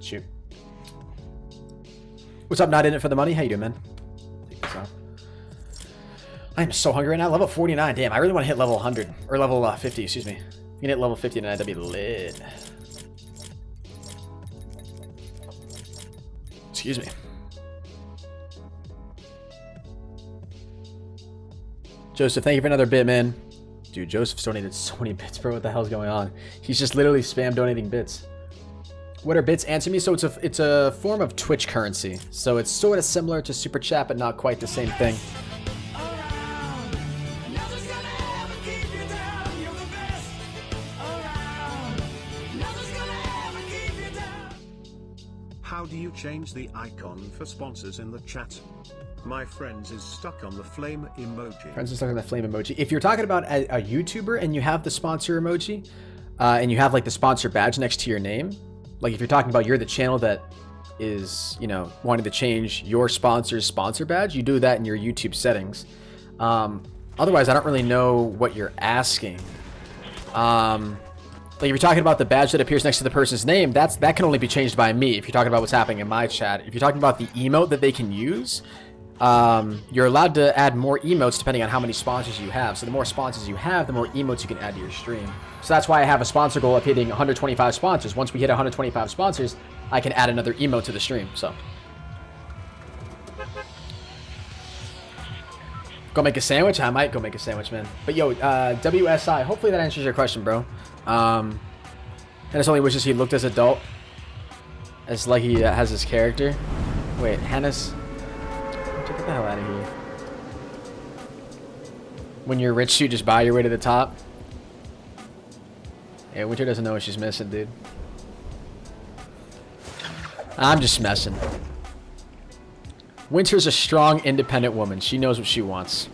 Shoot. What's up, not in it for the money? How you doing, man? Take this off. I am so hungry right now. Level 49. Damn, I really want to hit level 100. Or level 50, excuse me. If you can hit level 50 tonight, that'd be lit. Excuse me. Joseph, thank you for another bit, man. Dude, Joseph's donated so many bits, bro. What the hell's going on? He's just literally spam donating bits. What are bits? Answer me. So it's a form of Twitch currency. So it's sort of similar to Super Chat, but not quite the same thing. How do you change the icon for sponsors in the chat? My friends is stuck on the flame emoji. Friends is stuck on the flame emoji. If you're talking about a YouTuber and you have the sponsor emoji, and you have like the sponsor badge next to your name, like if you're talking about you're the channel that is, you know, wanting to change your sponsor's sponsor badge, you do that in your YouTube settings. Otherwise, I don't really know what you're asking. Like if you're talking about the badge that appears next to the person's name, that can only be changed by me. If you're talking about what's happening in my chat, if you're talking about the emote that they can use, you're allowed to add more emotes depending on how many sponsors you have. So the more sponsors you have, the more emotes you can add to your stream. So that's why I have a sponsor goal of hitting 125 sponsors. Once we hit 125 sponsors, I can add another emote to the stream. So go make a sandwich? I might go make a sandwich, man. But yo, WSI, hopefully that answers your question, bro. And it's only wishes he looked as adult as like he has his character. Wait, Henis? Get the hell out of here. When you're rich, you just buy your way to the top. Yeah, Winter doesn't know what she's missing, dude. I'm just messing. Winter's a strong, independent woman. She knows what she wants.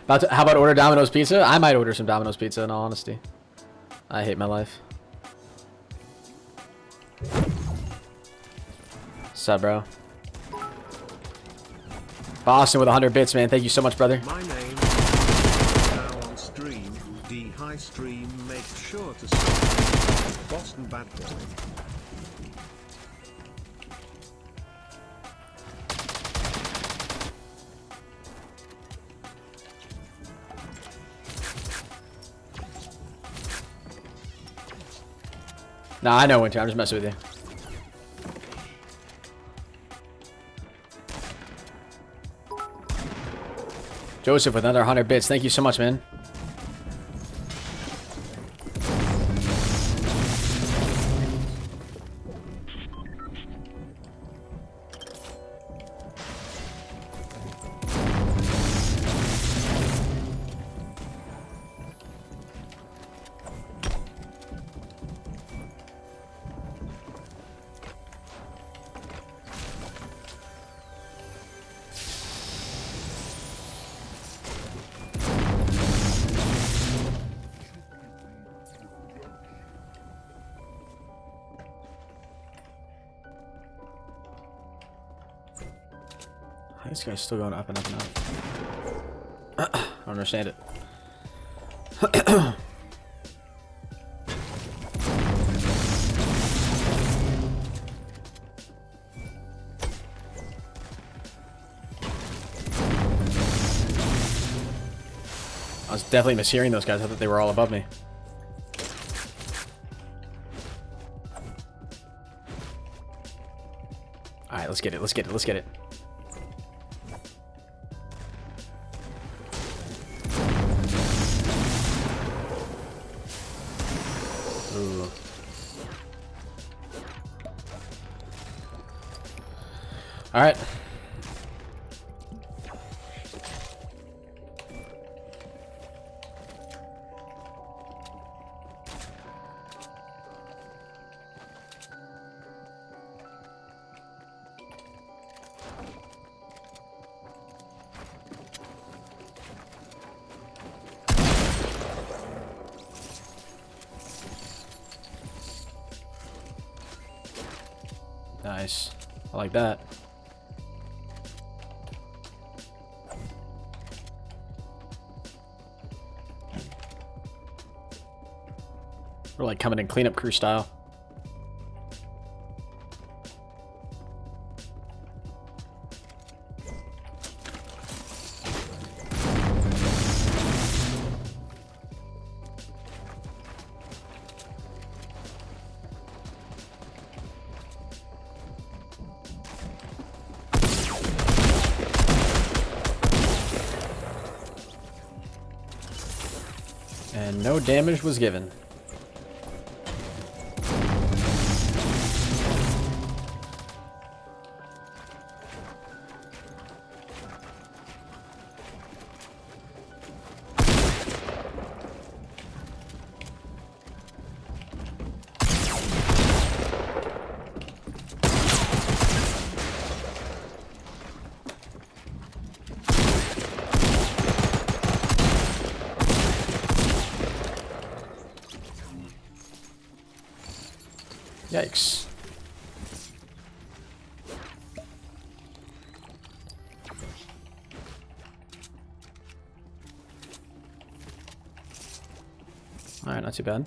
How about order Domino's pizza? I might order some Domino's pizza, in all honesty. I hate my life. What's up, bro? Boston with 100 bits, man. Thank you so much, brother. My name is now on stream. D high stream. Make sure to subscribe. Boston Bad Boy. Nah, I know, Winter. I'm just messing with you. Joseph with another 100 bits. Thank you so much, man. This guy's still going up and up and up. I don't understand it. I was definitely mishearing those guys. I thought they were all above me. Alright, let's get it. Let's get it. Let's get it. Ooh. All right. Nice. I like that. We're like coming in cleanup crew style. And no damage was given. Yikes. Alright, not too bad.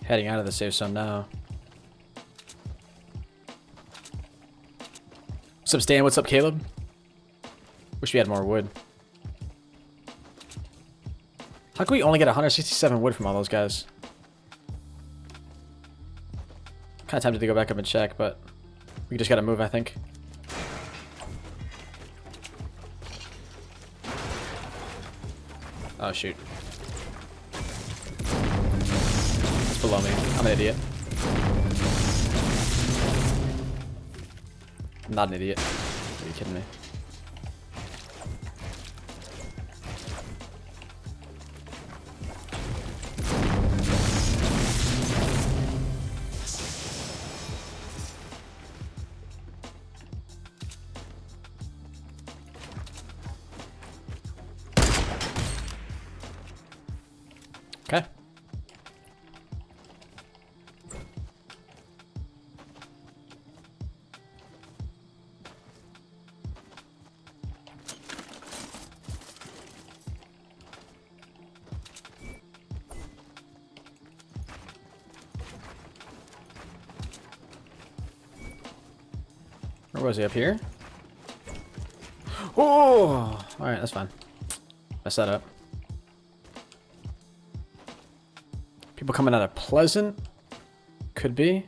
Heading out of the safe zone now. What's up, Stan? What's up, Caleb? Wish we had more wood. How can we only get 167 wood from all those guys? Kind of tempted to go back up and check, but we just gotta move, I think. Oh, shoot. It's below me. I'm an idiot. I'm not an idiot. Are you kidding me? Okay. Where was he? Up here? Oh! Alright, that's fine. Mess that up. People coming out of Pleasant? Could be.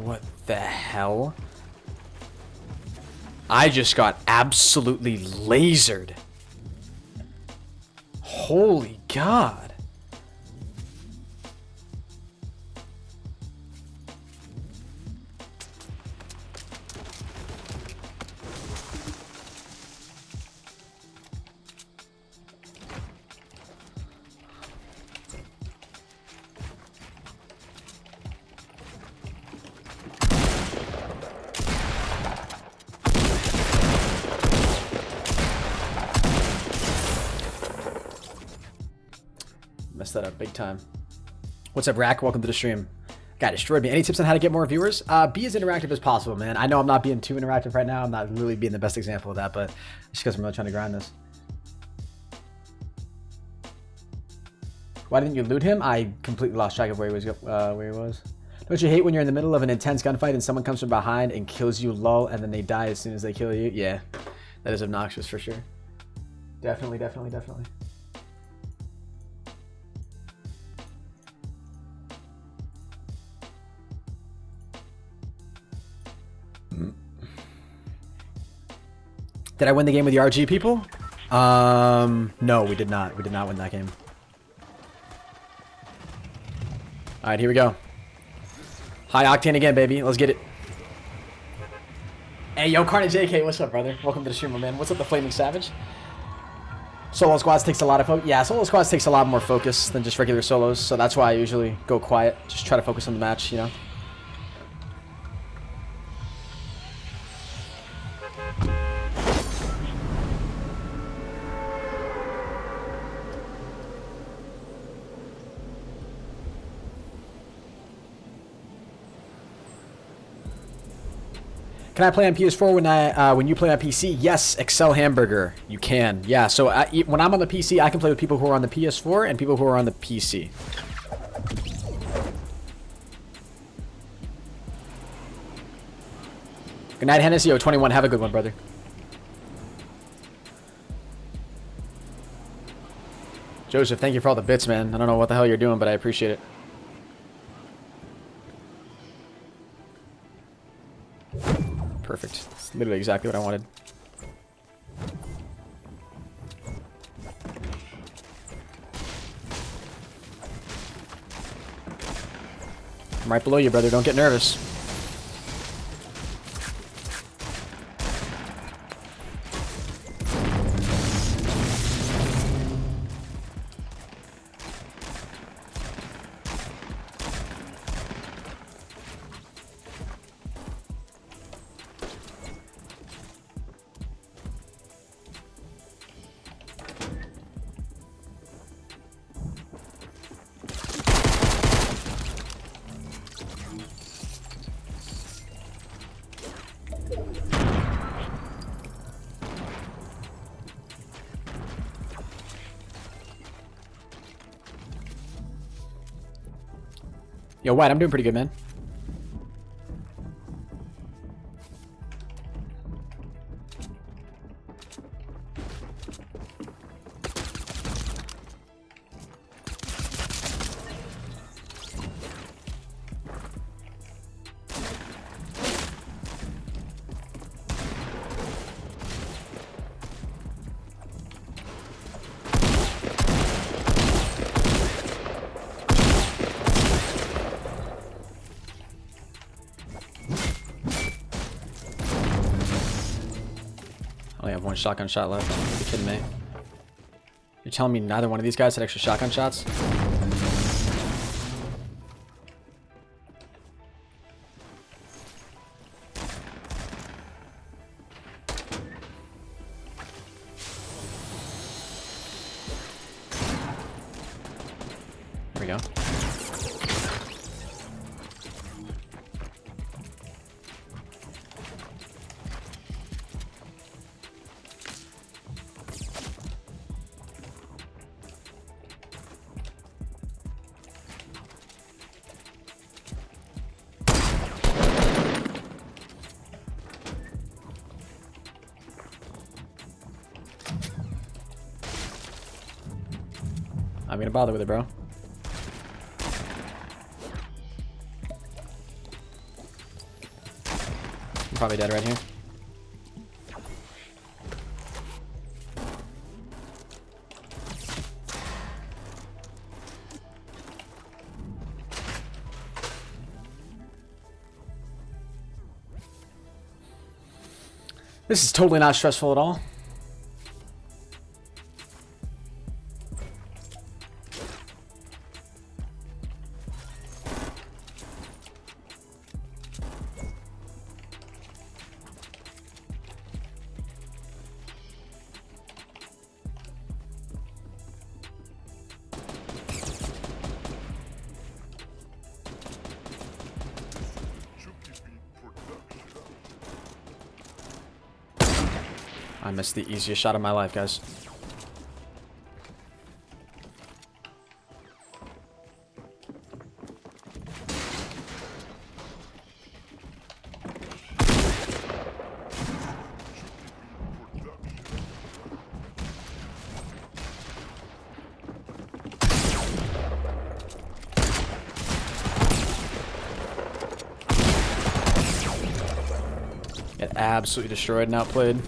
What the hell? I just got absolutely lasered. Holy God. Messed that up big time. What's up, Rack? Welcome to the stream. Guy destroyed me. Any tips on how to get more viewers? Be as interactive as possible, man. I know I'm not being too interactive right now. I'm not really being the best example of that, but just because I'm really trying to grind this. Why didn't you loot him? I completely lost track of where he was. Don't you hate when you're in the middle of an intense gunfight and someone comes from behind and kills you, lol, and then they die as soon as they kill you? Yeah, that is obnoxious for sure. Definitely, definitely, definitely. Did I win the game with the RG people? No, we did not. We did not win that game. All right, here we go. High octane again, baby. Let's get it. Hey, yo, KRNGHenis, what's up, brother? Welcome to the stream, my man. What's up, the Flaming Savage? Solo squads takes a lot of focus. Yeah, solo squads takes a lot more focus than just regular solos, so that's why I usually go quiet. Just try to focus on the match, you know? Can I play on PS4 when you play on PC? Yes, Excel Hamburger. You can. Yeah, so when I'm on the PC, I can play with people who are on the PS4 and people who are on the PC. Good night, Henis. Yo, 21. Have a good one, brother. Joseph, thank you for all the bits, man. I don't know what the hell you're doing, but I appreciate it. Perfect. That's literally exactly what I wanted. I'm right below you, brother. Don't get nervous. Yo, White, I'm doing pretty good, man. I only have one shotgun shot left. Are you kidding me? You're telling me neither one of these guys had extra shotgun shots? Here we go. I'm gonna bother with it, bro. I'm probably dead right here. This is totally not stressful at all. I missed the easiest shot of my life, guys. Get absolutely destroyed and outplayed.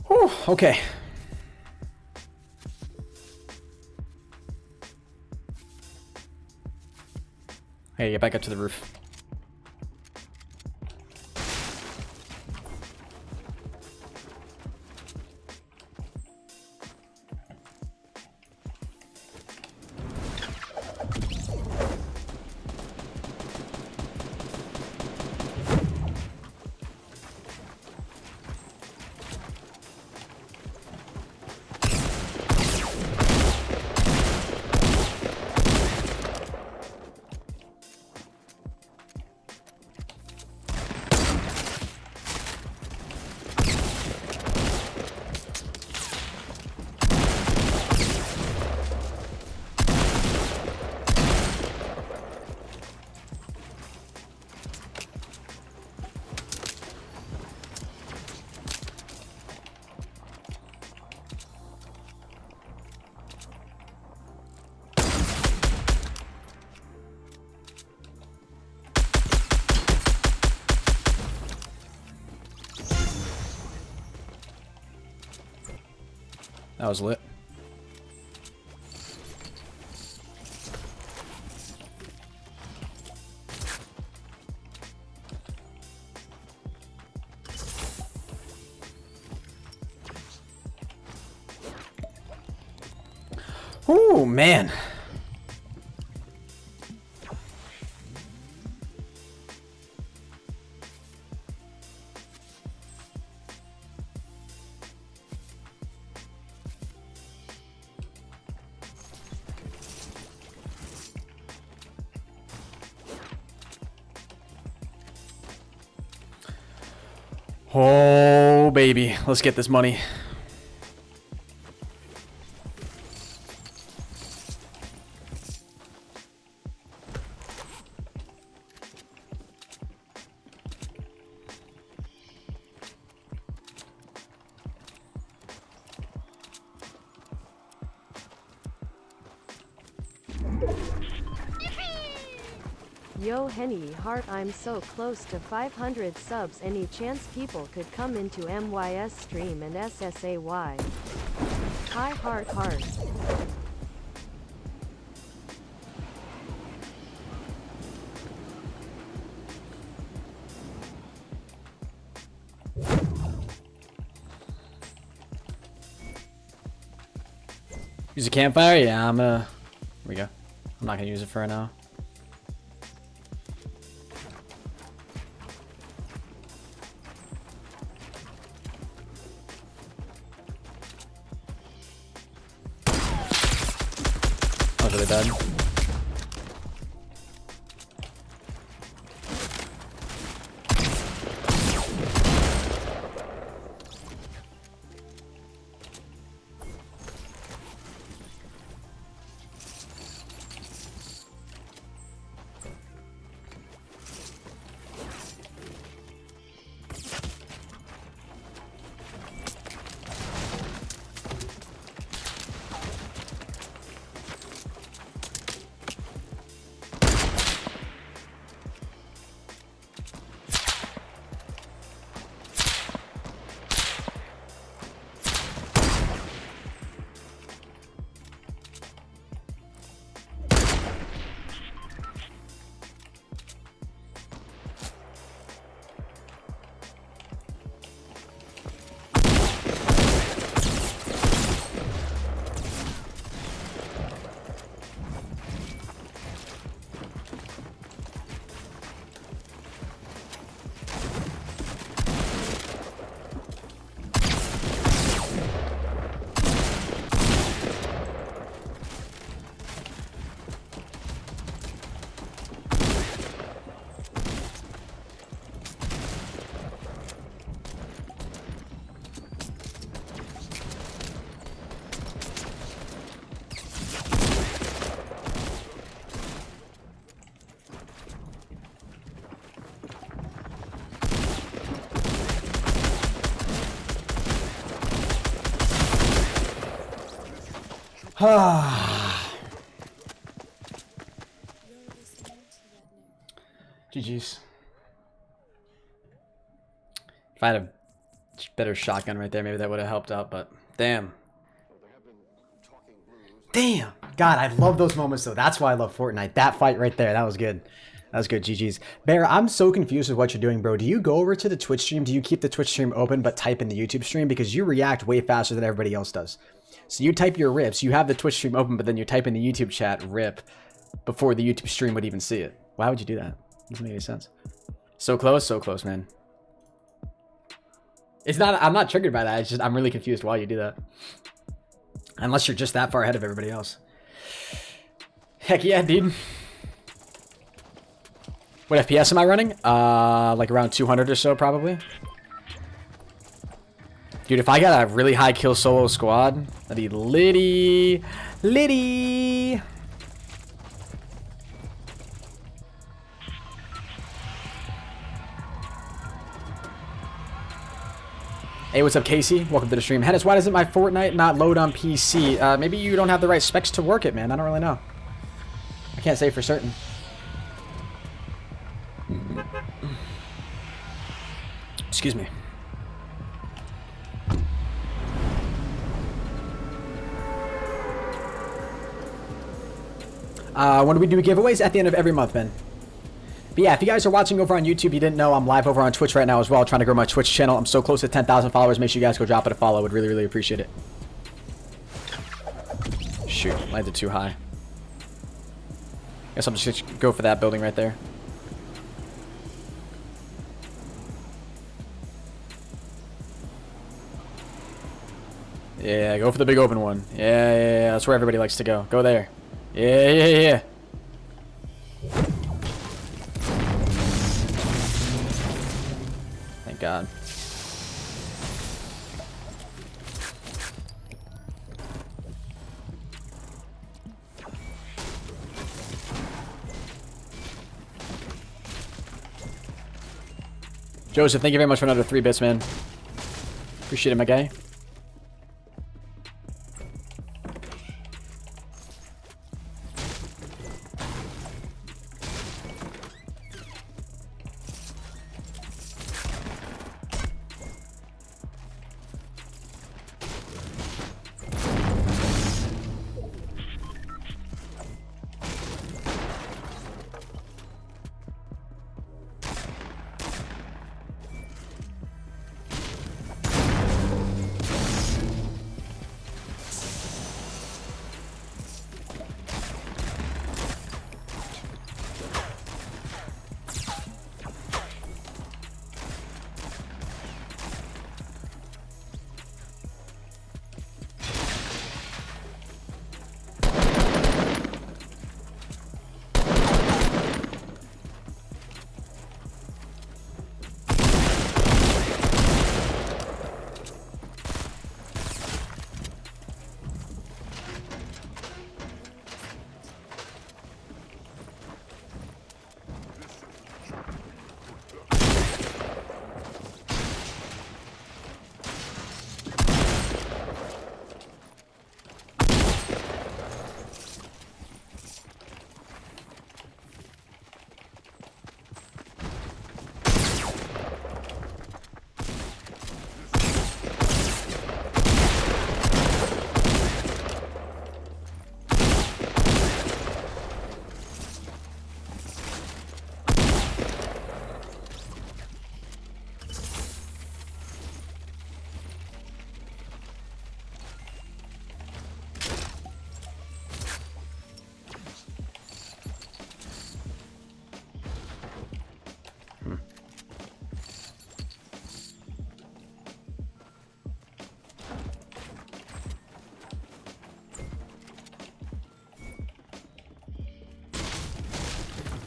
Whew, okay. Hey, get back up to the roof. That was lit. Oh man. Oh, baby. Let's get this money. Yo Henny Heart, I'm so close to 500 subs. Any chance people could come into MYS stream and SSAY? Hi heart heart. Use a campfire? Yeah, here we go. I'm not gonna use it for right now. That was really bad. GG's. If I had a Better shotgun right there. Maybe that would have helped out, but damn. Damn. God, I love those moments though. That's why I love Fortnite. That fight right there. That was good. That was good. GG's. Bear, I'm so confused with what you're doing, bro. Do you go over to the Twitch stream? Do you keep the Twitch stream open but type in the YouTube stream? Because you react way faster than everybody else does. So you type your rips. You have the Twitch stream open, but then you type in the YouTube chat rip before the YouTube stream would even see it. Why would you do that? Doesn't make any sense. So close, man. It's not. I'm not triggered by that. It's just I'm really confused why you do that. Unless you're just that far ahead of everybody else. Heck yeah, dude. What FPS am I running? Like around 200 or so, probably. Dude, if I got a really high kill solo squad, that'd be litty. Litty. Hey, what's up, Casey? Welcome to the stream. Henis, why doesn't my Fortnite not load on PC? Maybe you don't have the right specs to work it, man. I don't really know. I can't say for certain. Excuse me. When do we do giveaways? At the end of every month, man. But yeah, if you guys are watching over on YouTube, you didn't know I'm live over on Twitch right now as well, trying to grow my Twitch channel. I'm so close to 10,000 followers. Make sure you guys go drop it a follow. I would really, really appreciate it. Shoot, landed too high. Guess I'm just gonna go for that building right there. Yeah, go for the big open one. Yeah, that's where everybody likes to go. Go there. Yeah. Thank God. Joseph, thank you very much for another 3 bits, man. Appreciate it, my guy.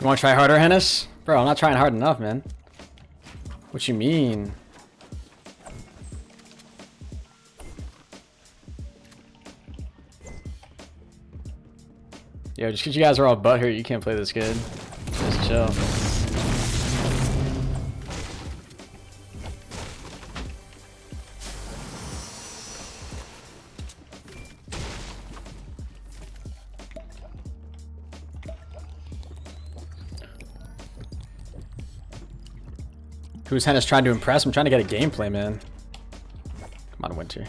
You want to try harder, Henis? Bro, I'm not trying hard enough, man. What you mean? Yo, just because you guys are all butthurt, you can't play this good. Just chill. Who's Henis trying to impress? I'm trying to get a gameplay, man. winter.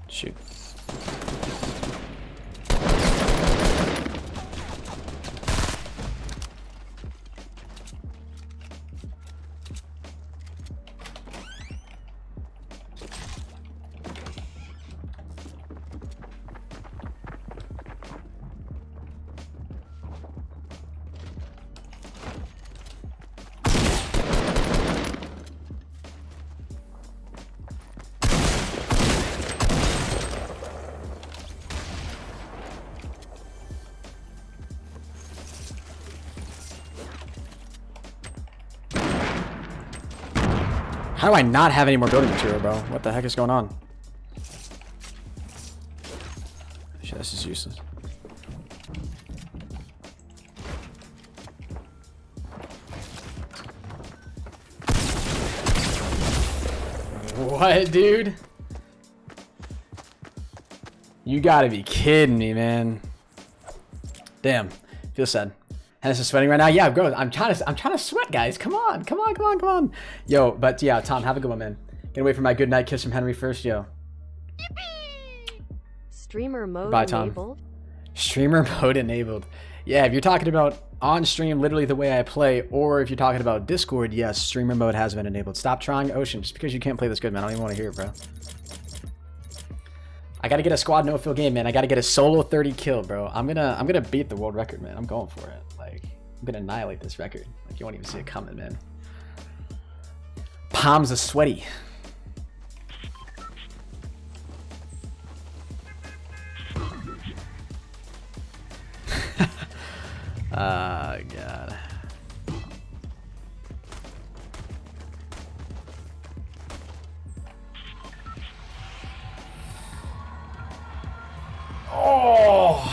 Shoot. How do I not have any more building material, bro? What the heck is going on? Shit, this is useless. What, dude? You gotta be kidding me, man. Damn. Feel sad. Henis is sweating right now. Yeah, bro. I'm trying to sweat, guys. Come on. Come on, come on, come on. Yo, but yeah, Tom, have a good one, man. Get away from my good night kiss from Henry first, yo. Streamer mode Bye, Tom. enabled. Streamer mode enabled. Yeah, if you're talking about on stream, literally the way I play, or if you're talking about Discord, yes, streamer mode has been enabled. Stop trying Ocean just because you can't play this good, man. I don't even want to hear it, bro. I gotta get a squad no-fill game, man. I gotta get a solo 30 kill, bro. I'm gonna beat the world record, man. I'm going for it. Like, I'm gonna annihilate this record. Like, you won't even see it coming, man. Palms are sweaty. Oh, God. Oh!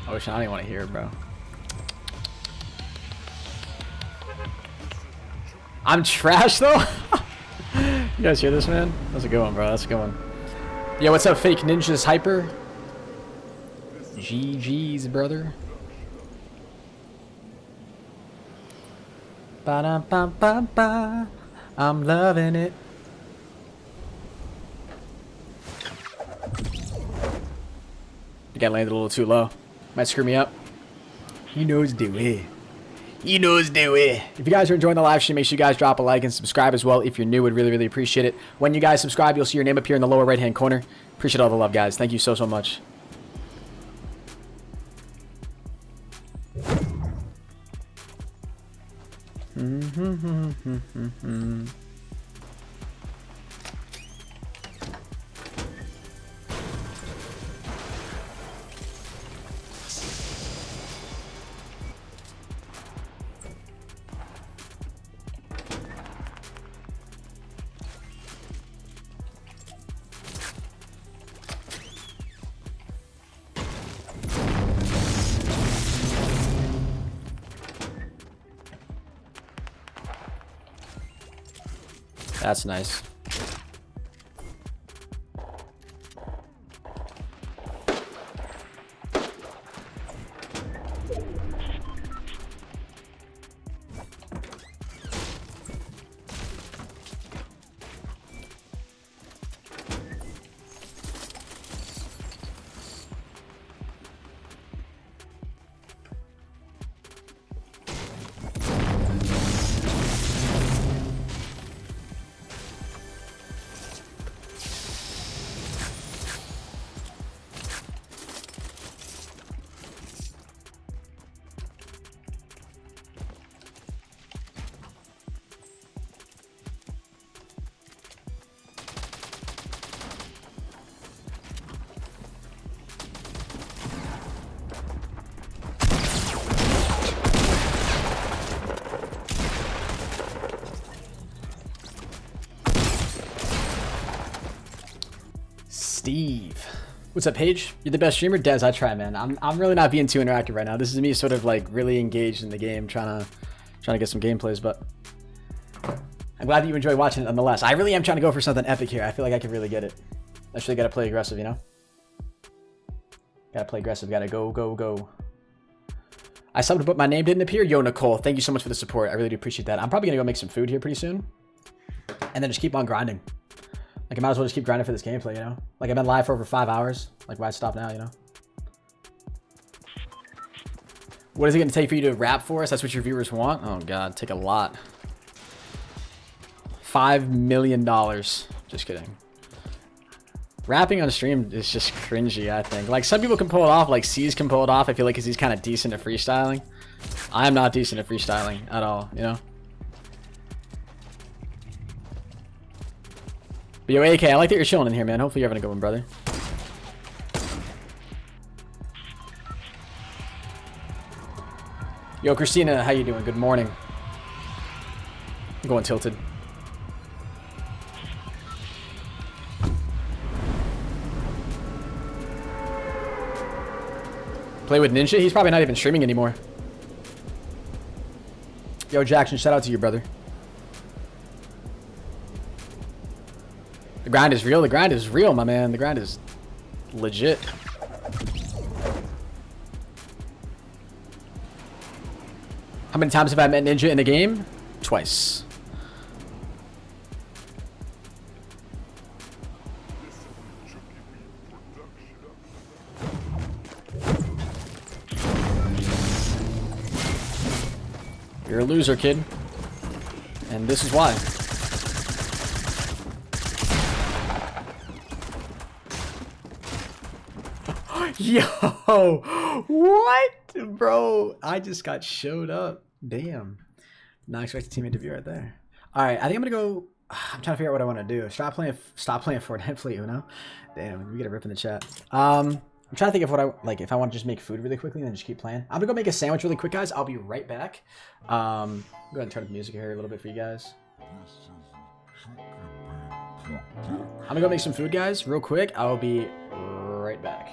Ocean, I don't even want to hear it, bro. I'm trash, though? You guys hear this, man? That's a good one, bro. That's a good one. Yo, what's up, fake ninjas hyper? GG's, brother. Ba-da-ba-ba-ba. I'm loving it. You got landed a little too low. Might screw me up. He knows do it. He knows do it. If you guys are enjoying the live stream, make sure you guys drop a like and subscribe as well. If you're new, we'd really, really appreciate it. When you guys subscribe, you'll see your name appear in the lower right-hand corner. Appreciate all the love, guys. Thank you so, so much. That's nice. What's up, Paige? You're the best streamer? Dez, I try, man. I'm really not being too interactive right now. This is me sort of like really engaged in the game, trying to get some gameplays, but I'm glad that you enjoy watching it nonetheless. I really am trying to go for something epic here. I feel like I can really get it. I just really gotta play aggressive, you know? Gotta play aggressive, gotta go. I subbed but my name didn't appear. Yo, Nicole, thank you so much for the support. I really do appreciate that. I'm probably gonna go make some food here pretty soon. And then just keep on grinding. Like, I might as well just keep grinding for this gameplay, you know? Like, I've been live for over 5 hours. Like, why stop now, you know? What is it gonna take for you to rap for us? That's what your viewers want? Oh, God, take a lot. $5 million. Just kidding. Rapping on stream is just cringy, I think. Like, some people can pull it off. Like, C's can pull it off. I feel like because he's kind of decent at freestyling. I am not decent at freestyling at all, you know? But yo, AK, I like that you're chilling in here, man. Hopefully you're having a good one, brother. Yo, Christina, how you doing? Good morning. I'm going tilted. Play with Ninja? He's probably not even streaming anymore. Yo, Jackson, shout out to you, brother. The grind is real. The grind is real, my man. The grind is legit. How many times have I met Ninja in the game? Twice. You're a loser, kid. And this is why. Yo, what, bro? I just got showed up. Damn, not expecting team interview right there. All right, I think I'm gonna go. I'm trying to figure out what I want to do. Stop playing Fortnite, please, you know. Damn, we get a rip in the chat. I'm trying to think of what I like. If I want to just make food really quickly and then just keep playing. I'm gonna go make a sandwich really quick, guys. I'll be right back. Go ahead and turn up the music here a little bit for you guys. I'm gonna go make some food, guys, real quick. I'll be right back.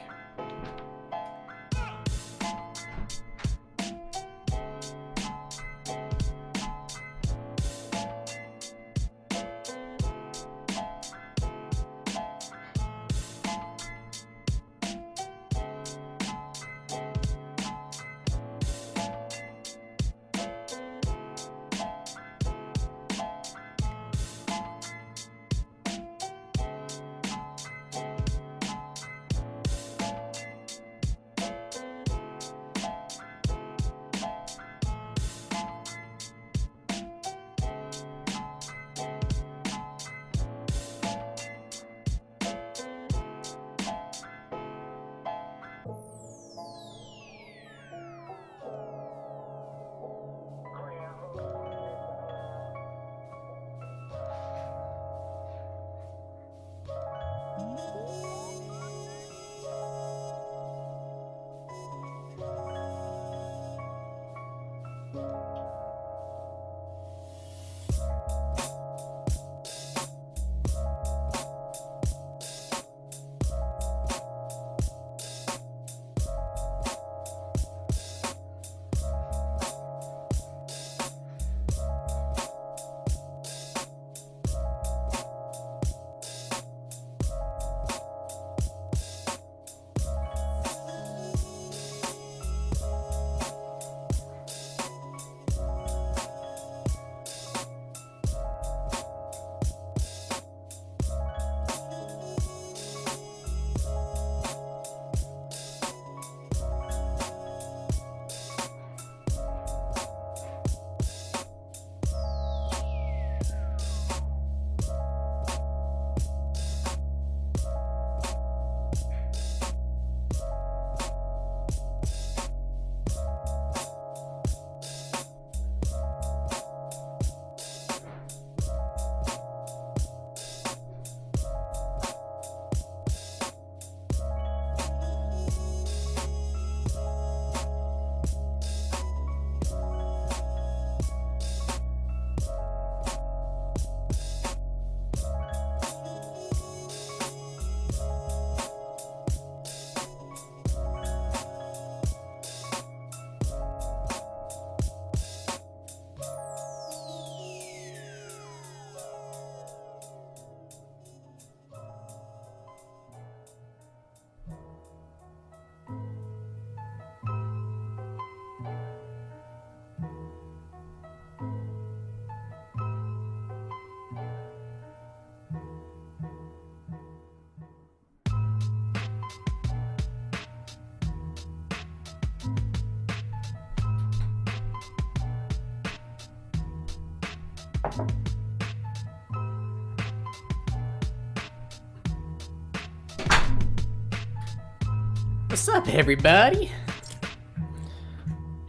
What's up, everybody?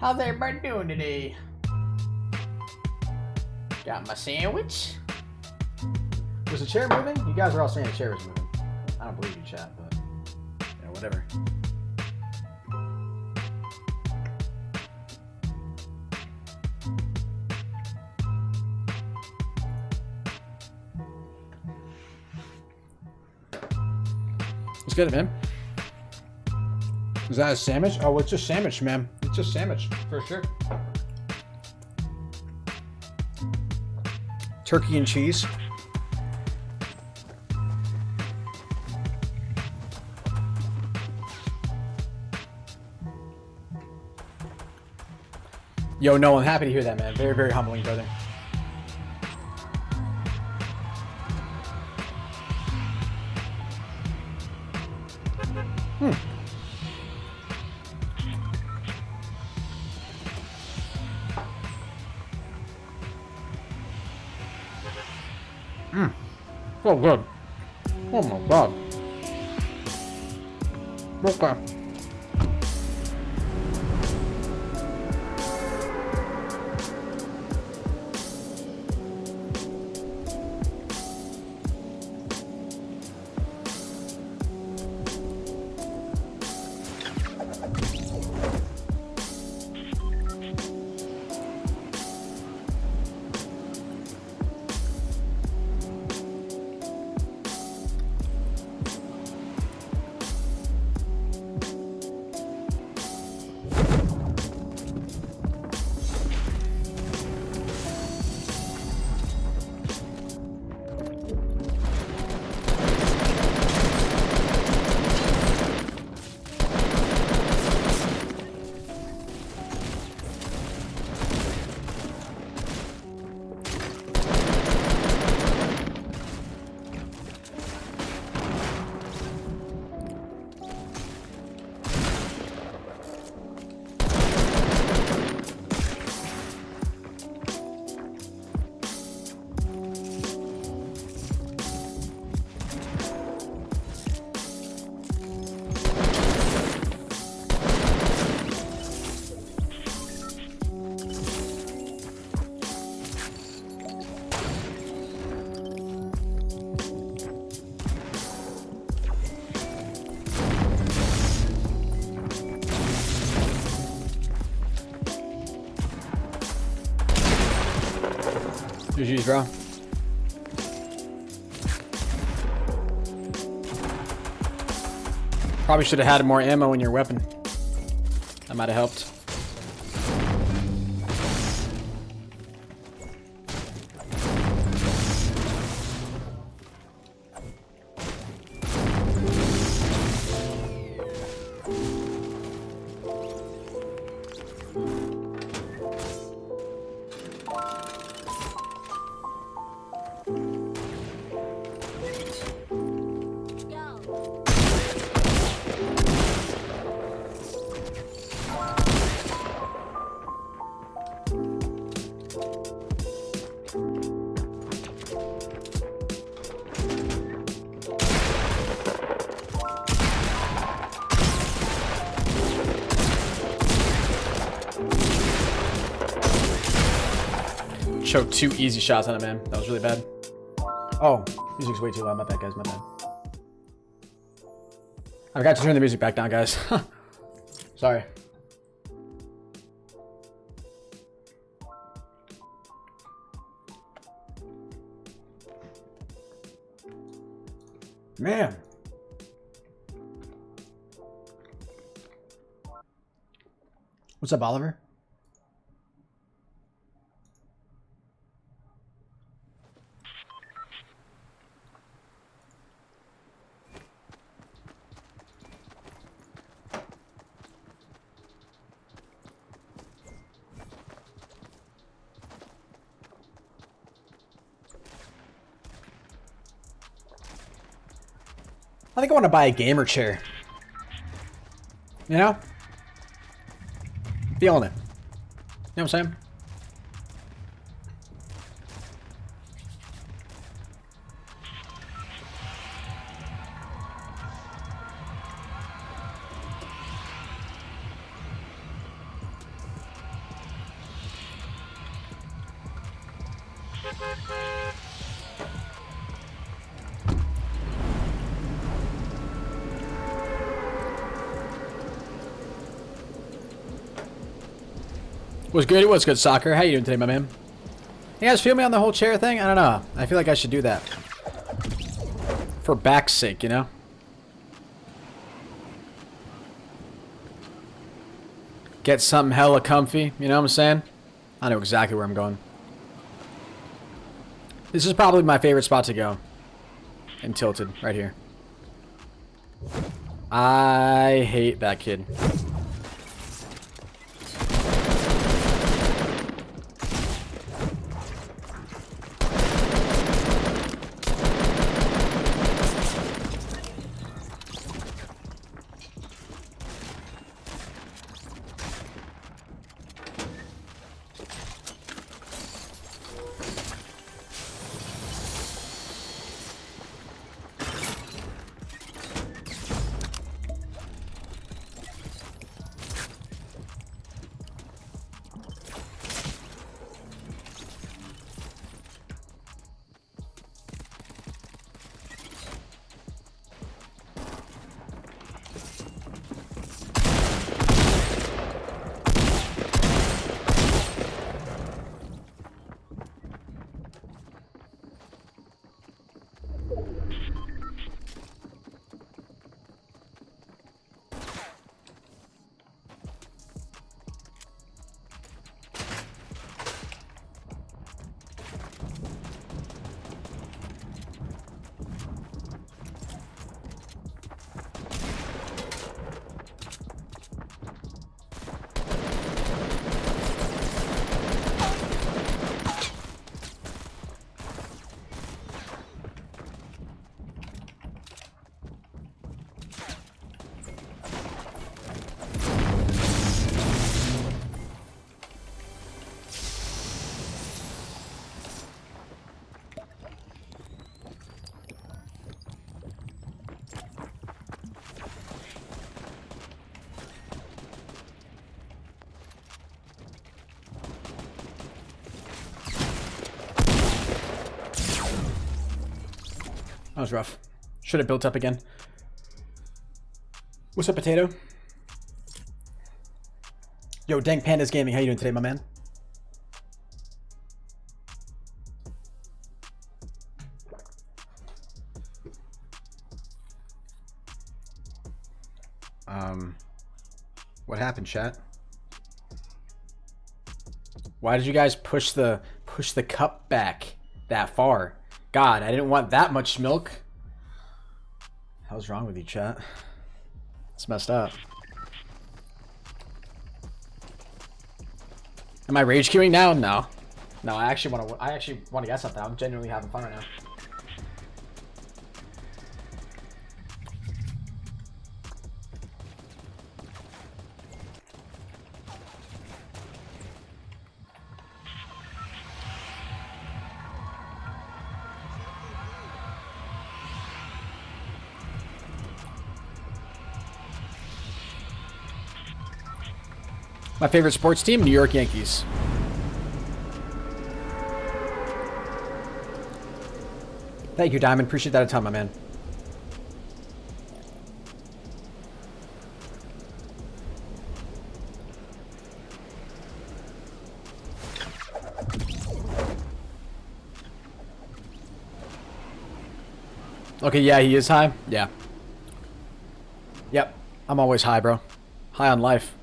How's everybody doing today? Got my sandwich. Was the chair moving? You guys are all saying the chair was moving. I don't believe you, chat, but yeah, whatever. Let's get it, man. Is that a sandwich? Oh, it's just sandwich, man. It's just sandwich, for sure. Turkey and cheese. Yo, no, I'm happy to hear that, man. Very, very humbling, brother. So good. Oh my god. Okay. GG's, bro. Probably should have had more ammo in your weapon. That might have helped. Choked 2 easy shots on it, man. That was really bad. Oh, music's way too loud. My bad, guys. My bad. I forgot to turn the music back down, guys. Sorry. Man. What's up, Oliver? I think I want to buy a gamer chair. You know? Feeling it. You know what I'm saying? What's good? What's good, Soccer? How you doing today, my man? You guys feel me on the whole chair thing? I don't know. I feel like I should do that. For back's sake, you know? Get something hella comfy, you know what I'm saying? I know exactly where I'm going. This is probably my favorite spot to go. In Tilted, right here. I hate that kid. That was rough. Should have built up again. What's up, Potato? Yo, Dank Pandas Gaming, how you doing today, my man? What happened, chat? Why did you guys push the cup back that far? God, I didn't want that much milk. How's wrong with you, chat? It's messed up. Am I rage queuing now? No. No, I actually want to get something. I'm genuinely having fun right now. My favorite sports team, New York Yankees. Thank you, Diamond. Appreciate that a ton, my man. Okay, yeah, he is high. Yeah. Yep. I'm always high, bro. High on life.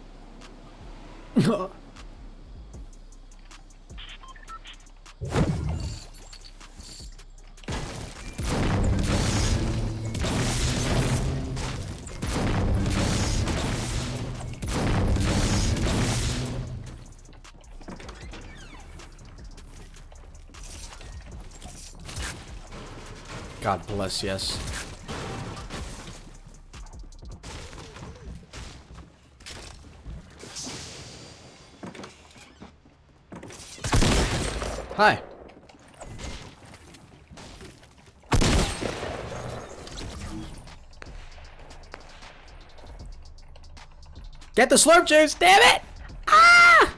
God bless, yes. Hi. Get the slurp juice, damn it! Ah!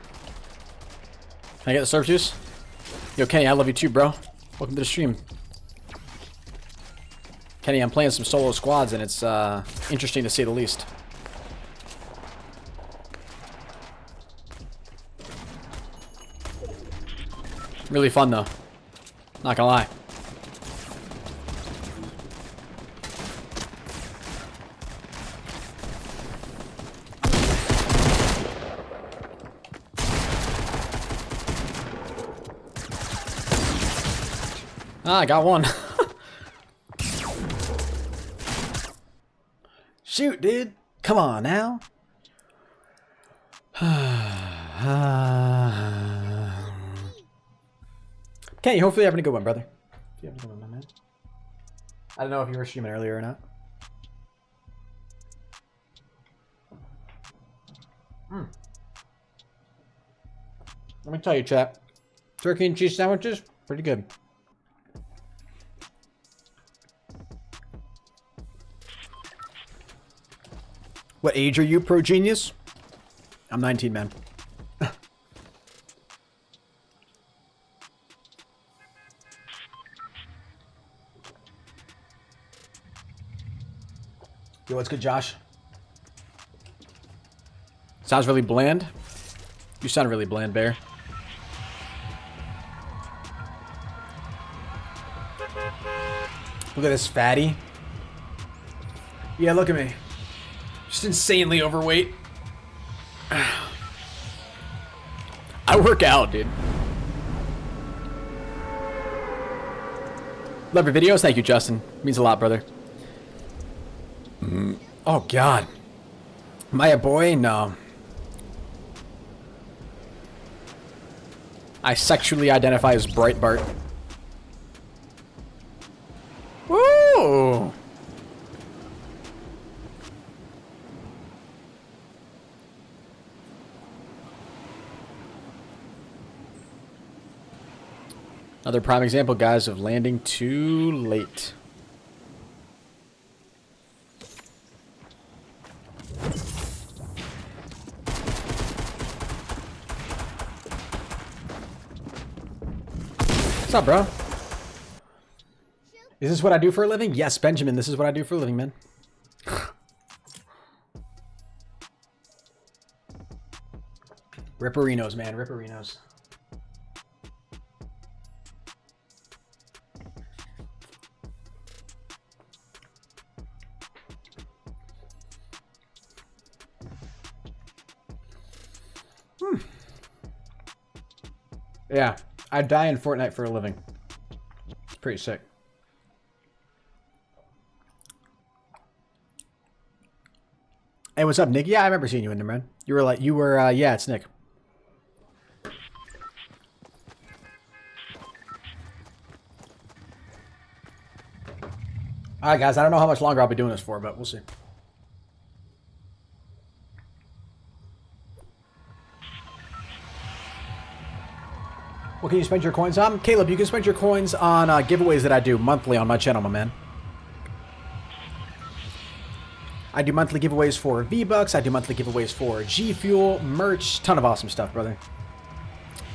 Can I get the slurp juice? Yo, Kenny, I love you too, bro. Welcome to the stream. Kenny, I'm playing some solo squads, and it's interesting to say the least. Really fun, though. Not gonna lie. Ah, I got one. Shoot, dude. Come on now. Kenny, hopefully you're having a good one, brother. You having a good one, my man. I don't know if you were streaming earlier or not. Let me tell you, chat. Turkey and cheese sandwiches, pretty good. What age are you, Pro Genius? I'm 19, man. Yo, what's good, Josh? Sounds really bland. You sound really bland, Bear. Look at this fatty. Yeah, look at me. Just insanely overweight. I work out, dude. Love your videos. Thank you, Justin. Means a lot, brother. Oh, God. Am I a boy? No. I sexually identify as Breitbart. Woo! Another prime example, guys, of landing too late. What's up, bro? Is this what I do for a living? Yes, Benjamin, this is what I do for a living, man. Ripperinos, man, Ripperinos. Yeah, I die in Fortnite for a living. It's pretty sick. Hey, what's up, Nick? Yeah, I remember seeing you in there, man. You were yeah, it's Nick. Alright, guys, I don't know how much longer I'll be doing this for, but we'll see. What can you spend your coins on? Caleb, you can spend your coins on giveaways that I do monthly on my channel, my man. I do monthly giveaways for V-Bucks. I do monthly giveaways for GFuel, merch, ton of awesome stuff, brother.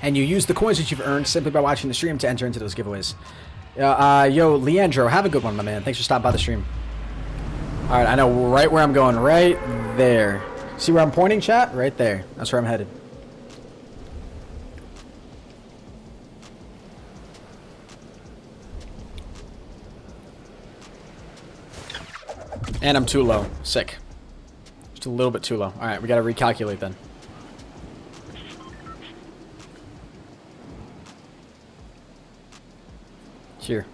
And you use the coins that you've earned simply by watching the stream to enter into those giveaways. Yo, Leandro, have a good one, my man. Thanks for stopping by the stream. All right, I know right where I'm going. Right there. See where I'm pointing, chat? Right there. That's where I'm headed. And I'm too low. Sick. Just a little bit too low. Alright, we gotta recalculate then. Here.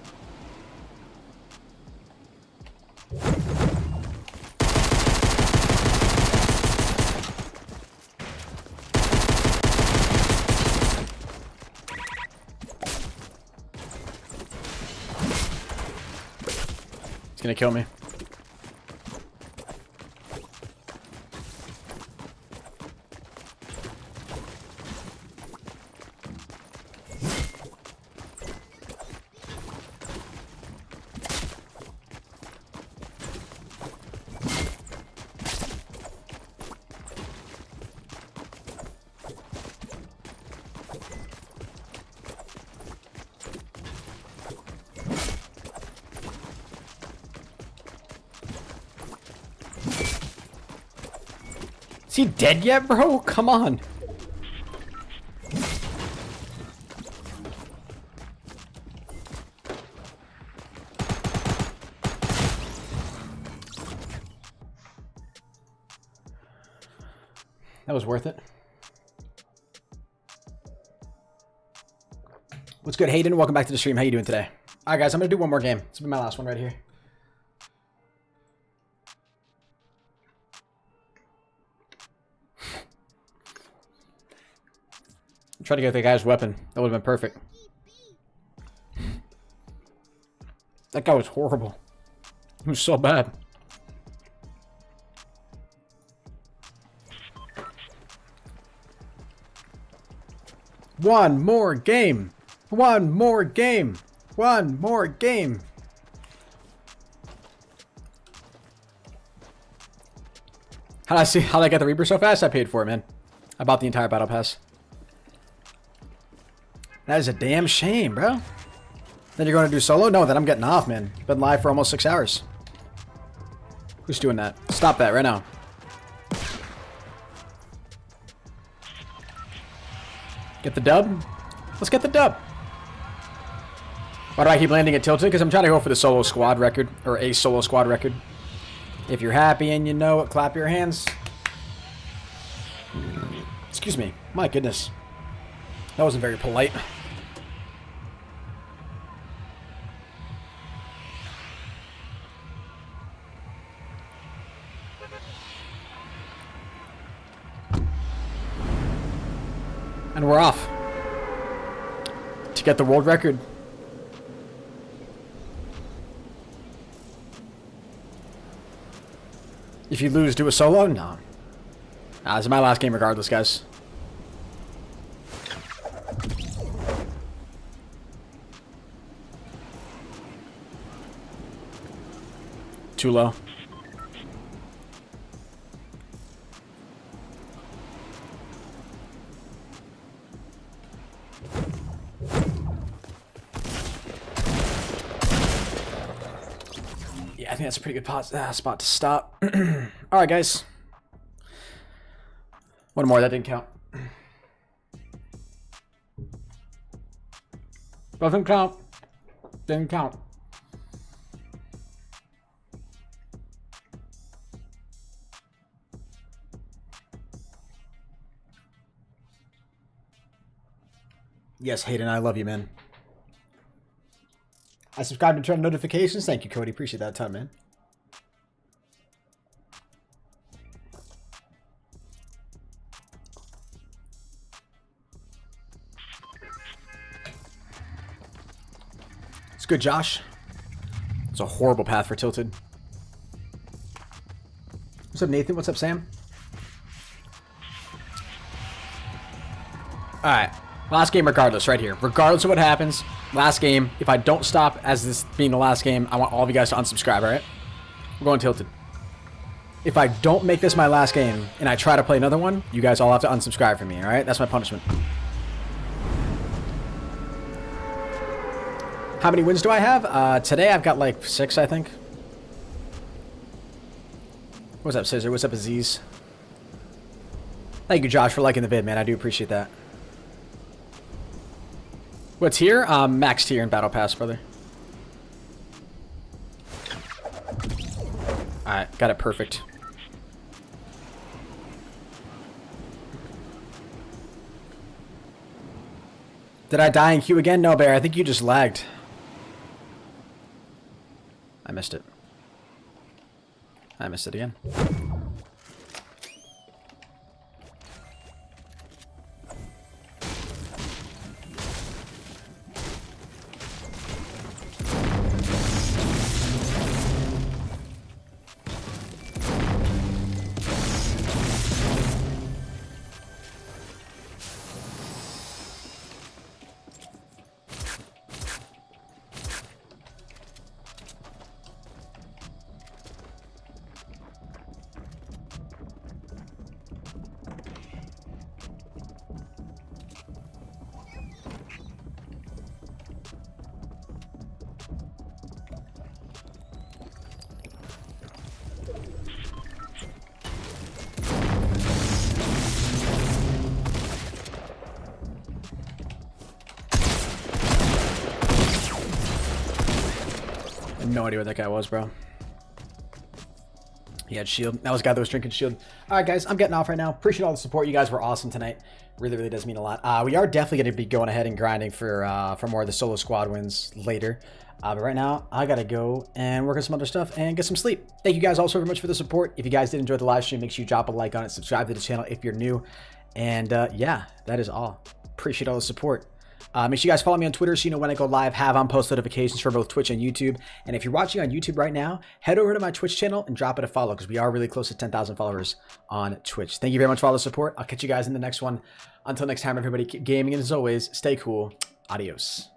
It's gonna kill me. Is he dead yet, bro? Come on. That was worth it. What's good, Hayden? Welcome back to the stream. How you doing today? All right, guys, I'm going to do one more game. This will be my last one right here. Try to get the guy's weapon. That would have been perfect. That guy was horrible. He was so bad. One more game. One more game. One more game. How'd I get the Reaper so fast? I paid for it, man. I bought the entire battle pass. That is a damn shame, bro. Then you're going to do solo? No, then I'm getting off, man. Been live for almost 6 hours. Who's doing that? Stop that right now. Get the dub? Let's get the dub. Why do I keep landing at tilted? Because I'm trying to go for the solo squad record. Or a solo squad record. If you're happy and you know it, clap your hands. Excuse me. My goodness. That wasn't very polite. And we're off to get the world record. If you lose, do a solo? No. This is my last game regardless, guys. Too low. Yeah, I think that's a pretty good spot to stop. Alright, guys. One more, that didn't count. Doesn't count. Didn't count. Yes, Hayden, I love you, man. I subscribe and turn on notifications. Thank you, Cody. Appreciate that a ton, man. It's good, Josh. It's a horrible path for tilted. What's up, Nathan? What's up, Sam? Alright. Last game regardless, right here. Regardless of what happens, last game. If I don't stop as this being the last game, I want all of you guys to unsubscribe, alright? We're going tilted. If I don't make this my last game, and I try to play another one, you guys all have to unsubscribe from me, alright? That's my punishment. How many wins do I have? Today I've got like 6, I think. What's up, Scissor? What's up, Aziz? Thank you, Josh, for liking the vid, man. I do appreciate that. What's here? Max tier in Battle Pass, brother. Alright, got it perfect. Did I die in queue again? No, Bear. I think you just lagged. I missed it. I missed it again. no idea what that guy was, bro. He had shield. That was the guy that was drinking shield. All right, guys, I'm getting off right now. Appreciate all the support. You guys were awesome tonight. Really, really does mean a lot. We are definitely going to be going ahead and grinding for more of the solo squad wins later. But right now, I got to go and work on some other stuff and get some sleep. Thank you guys all so very much for the support. If you guys did enjoy the live stream, make sure you drop a like on it. Subscribe to the channel if you're new. And yeah, that is all. Appreciate all the support. Make sure you guys follow me on Twitter so you know when I go live, have on post notifications for both Twitch and YouTube. And if you're watching on YouTube right now, head over to my Twitch channel and drop it a follow because we are really close to 10,000 followers on Twitch. Thank you very much for all the support. I'll catch you guys in the next one. Until next time, everybody, keep gaming, and as always, stay cool. Adios.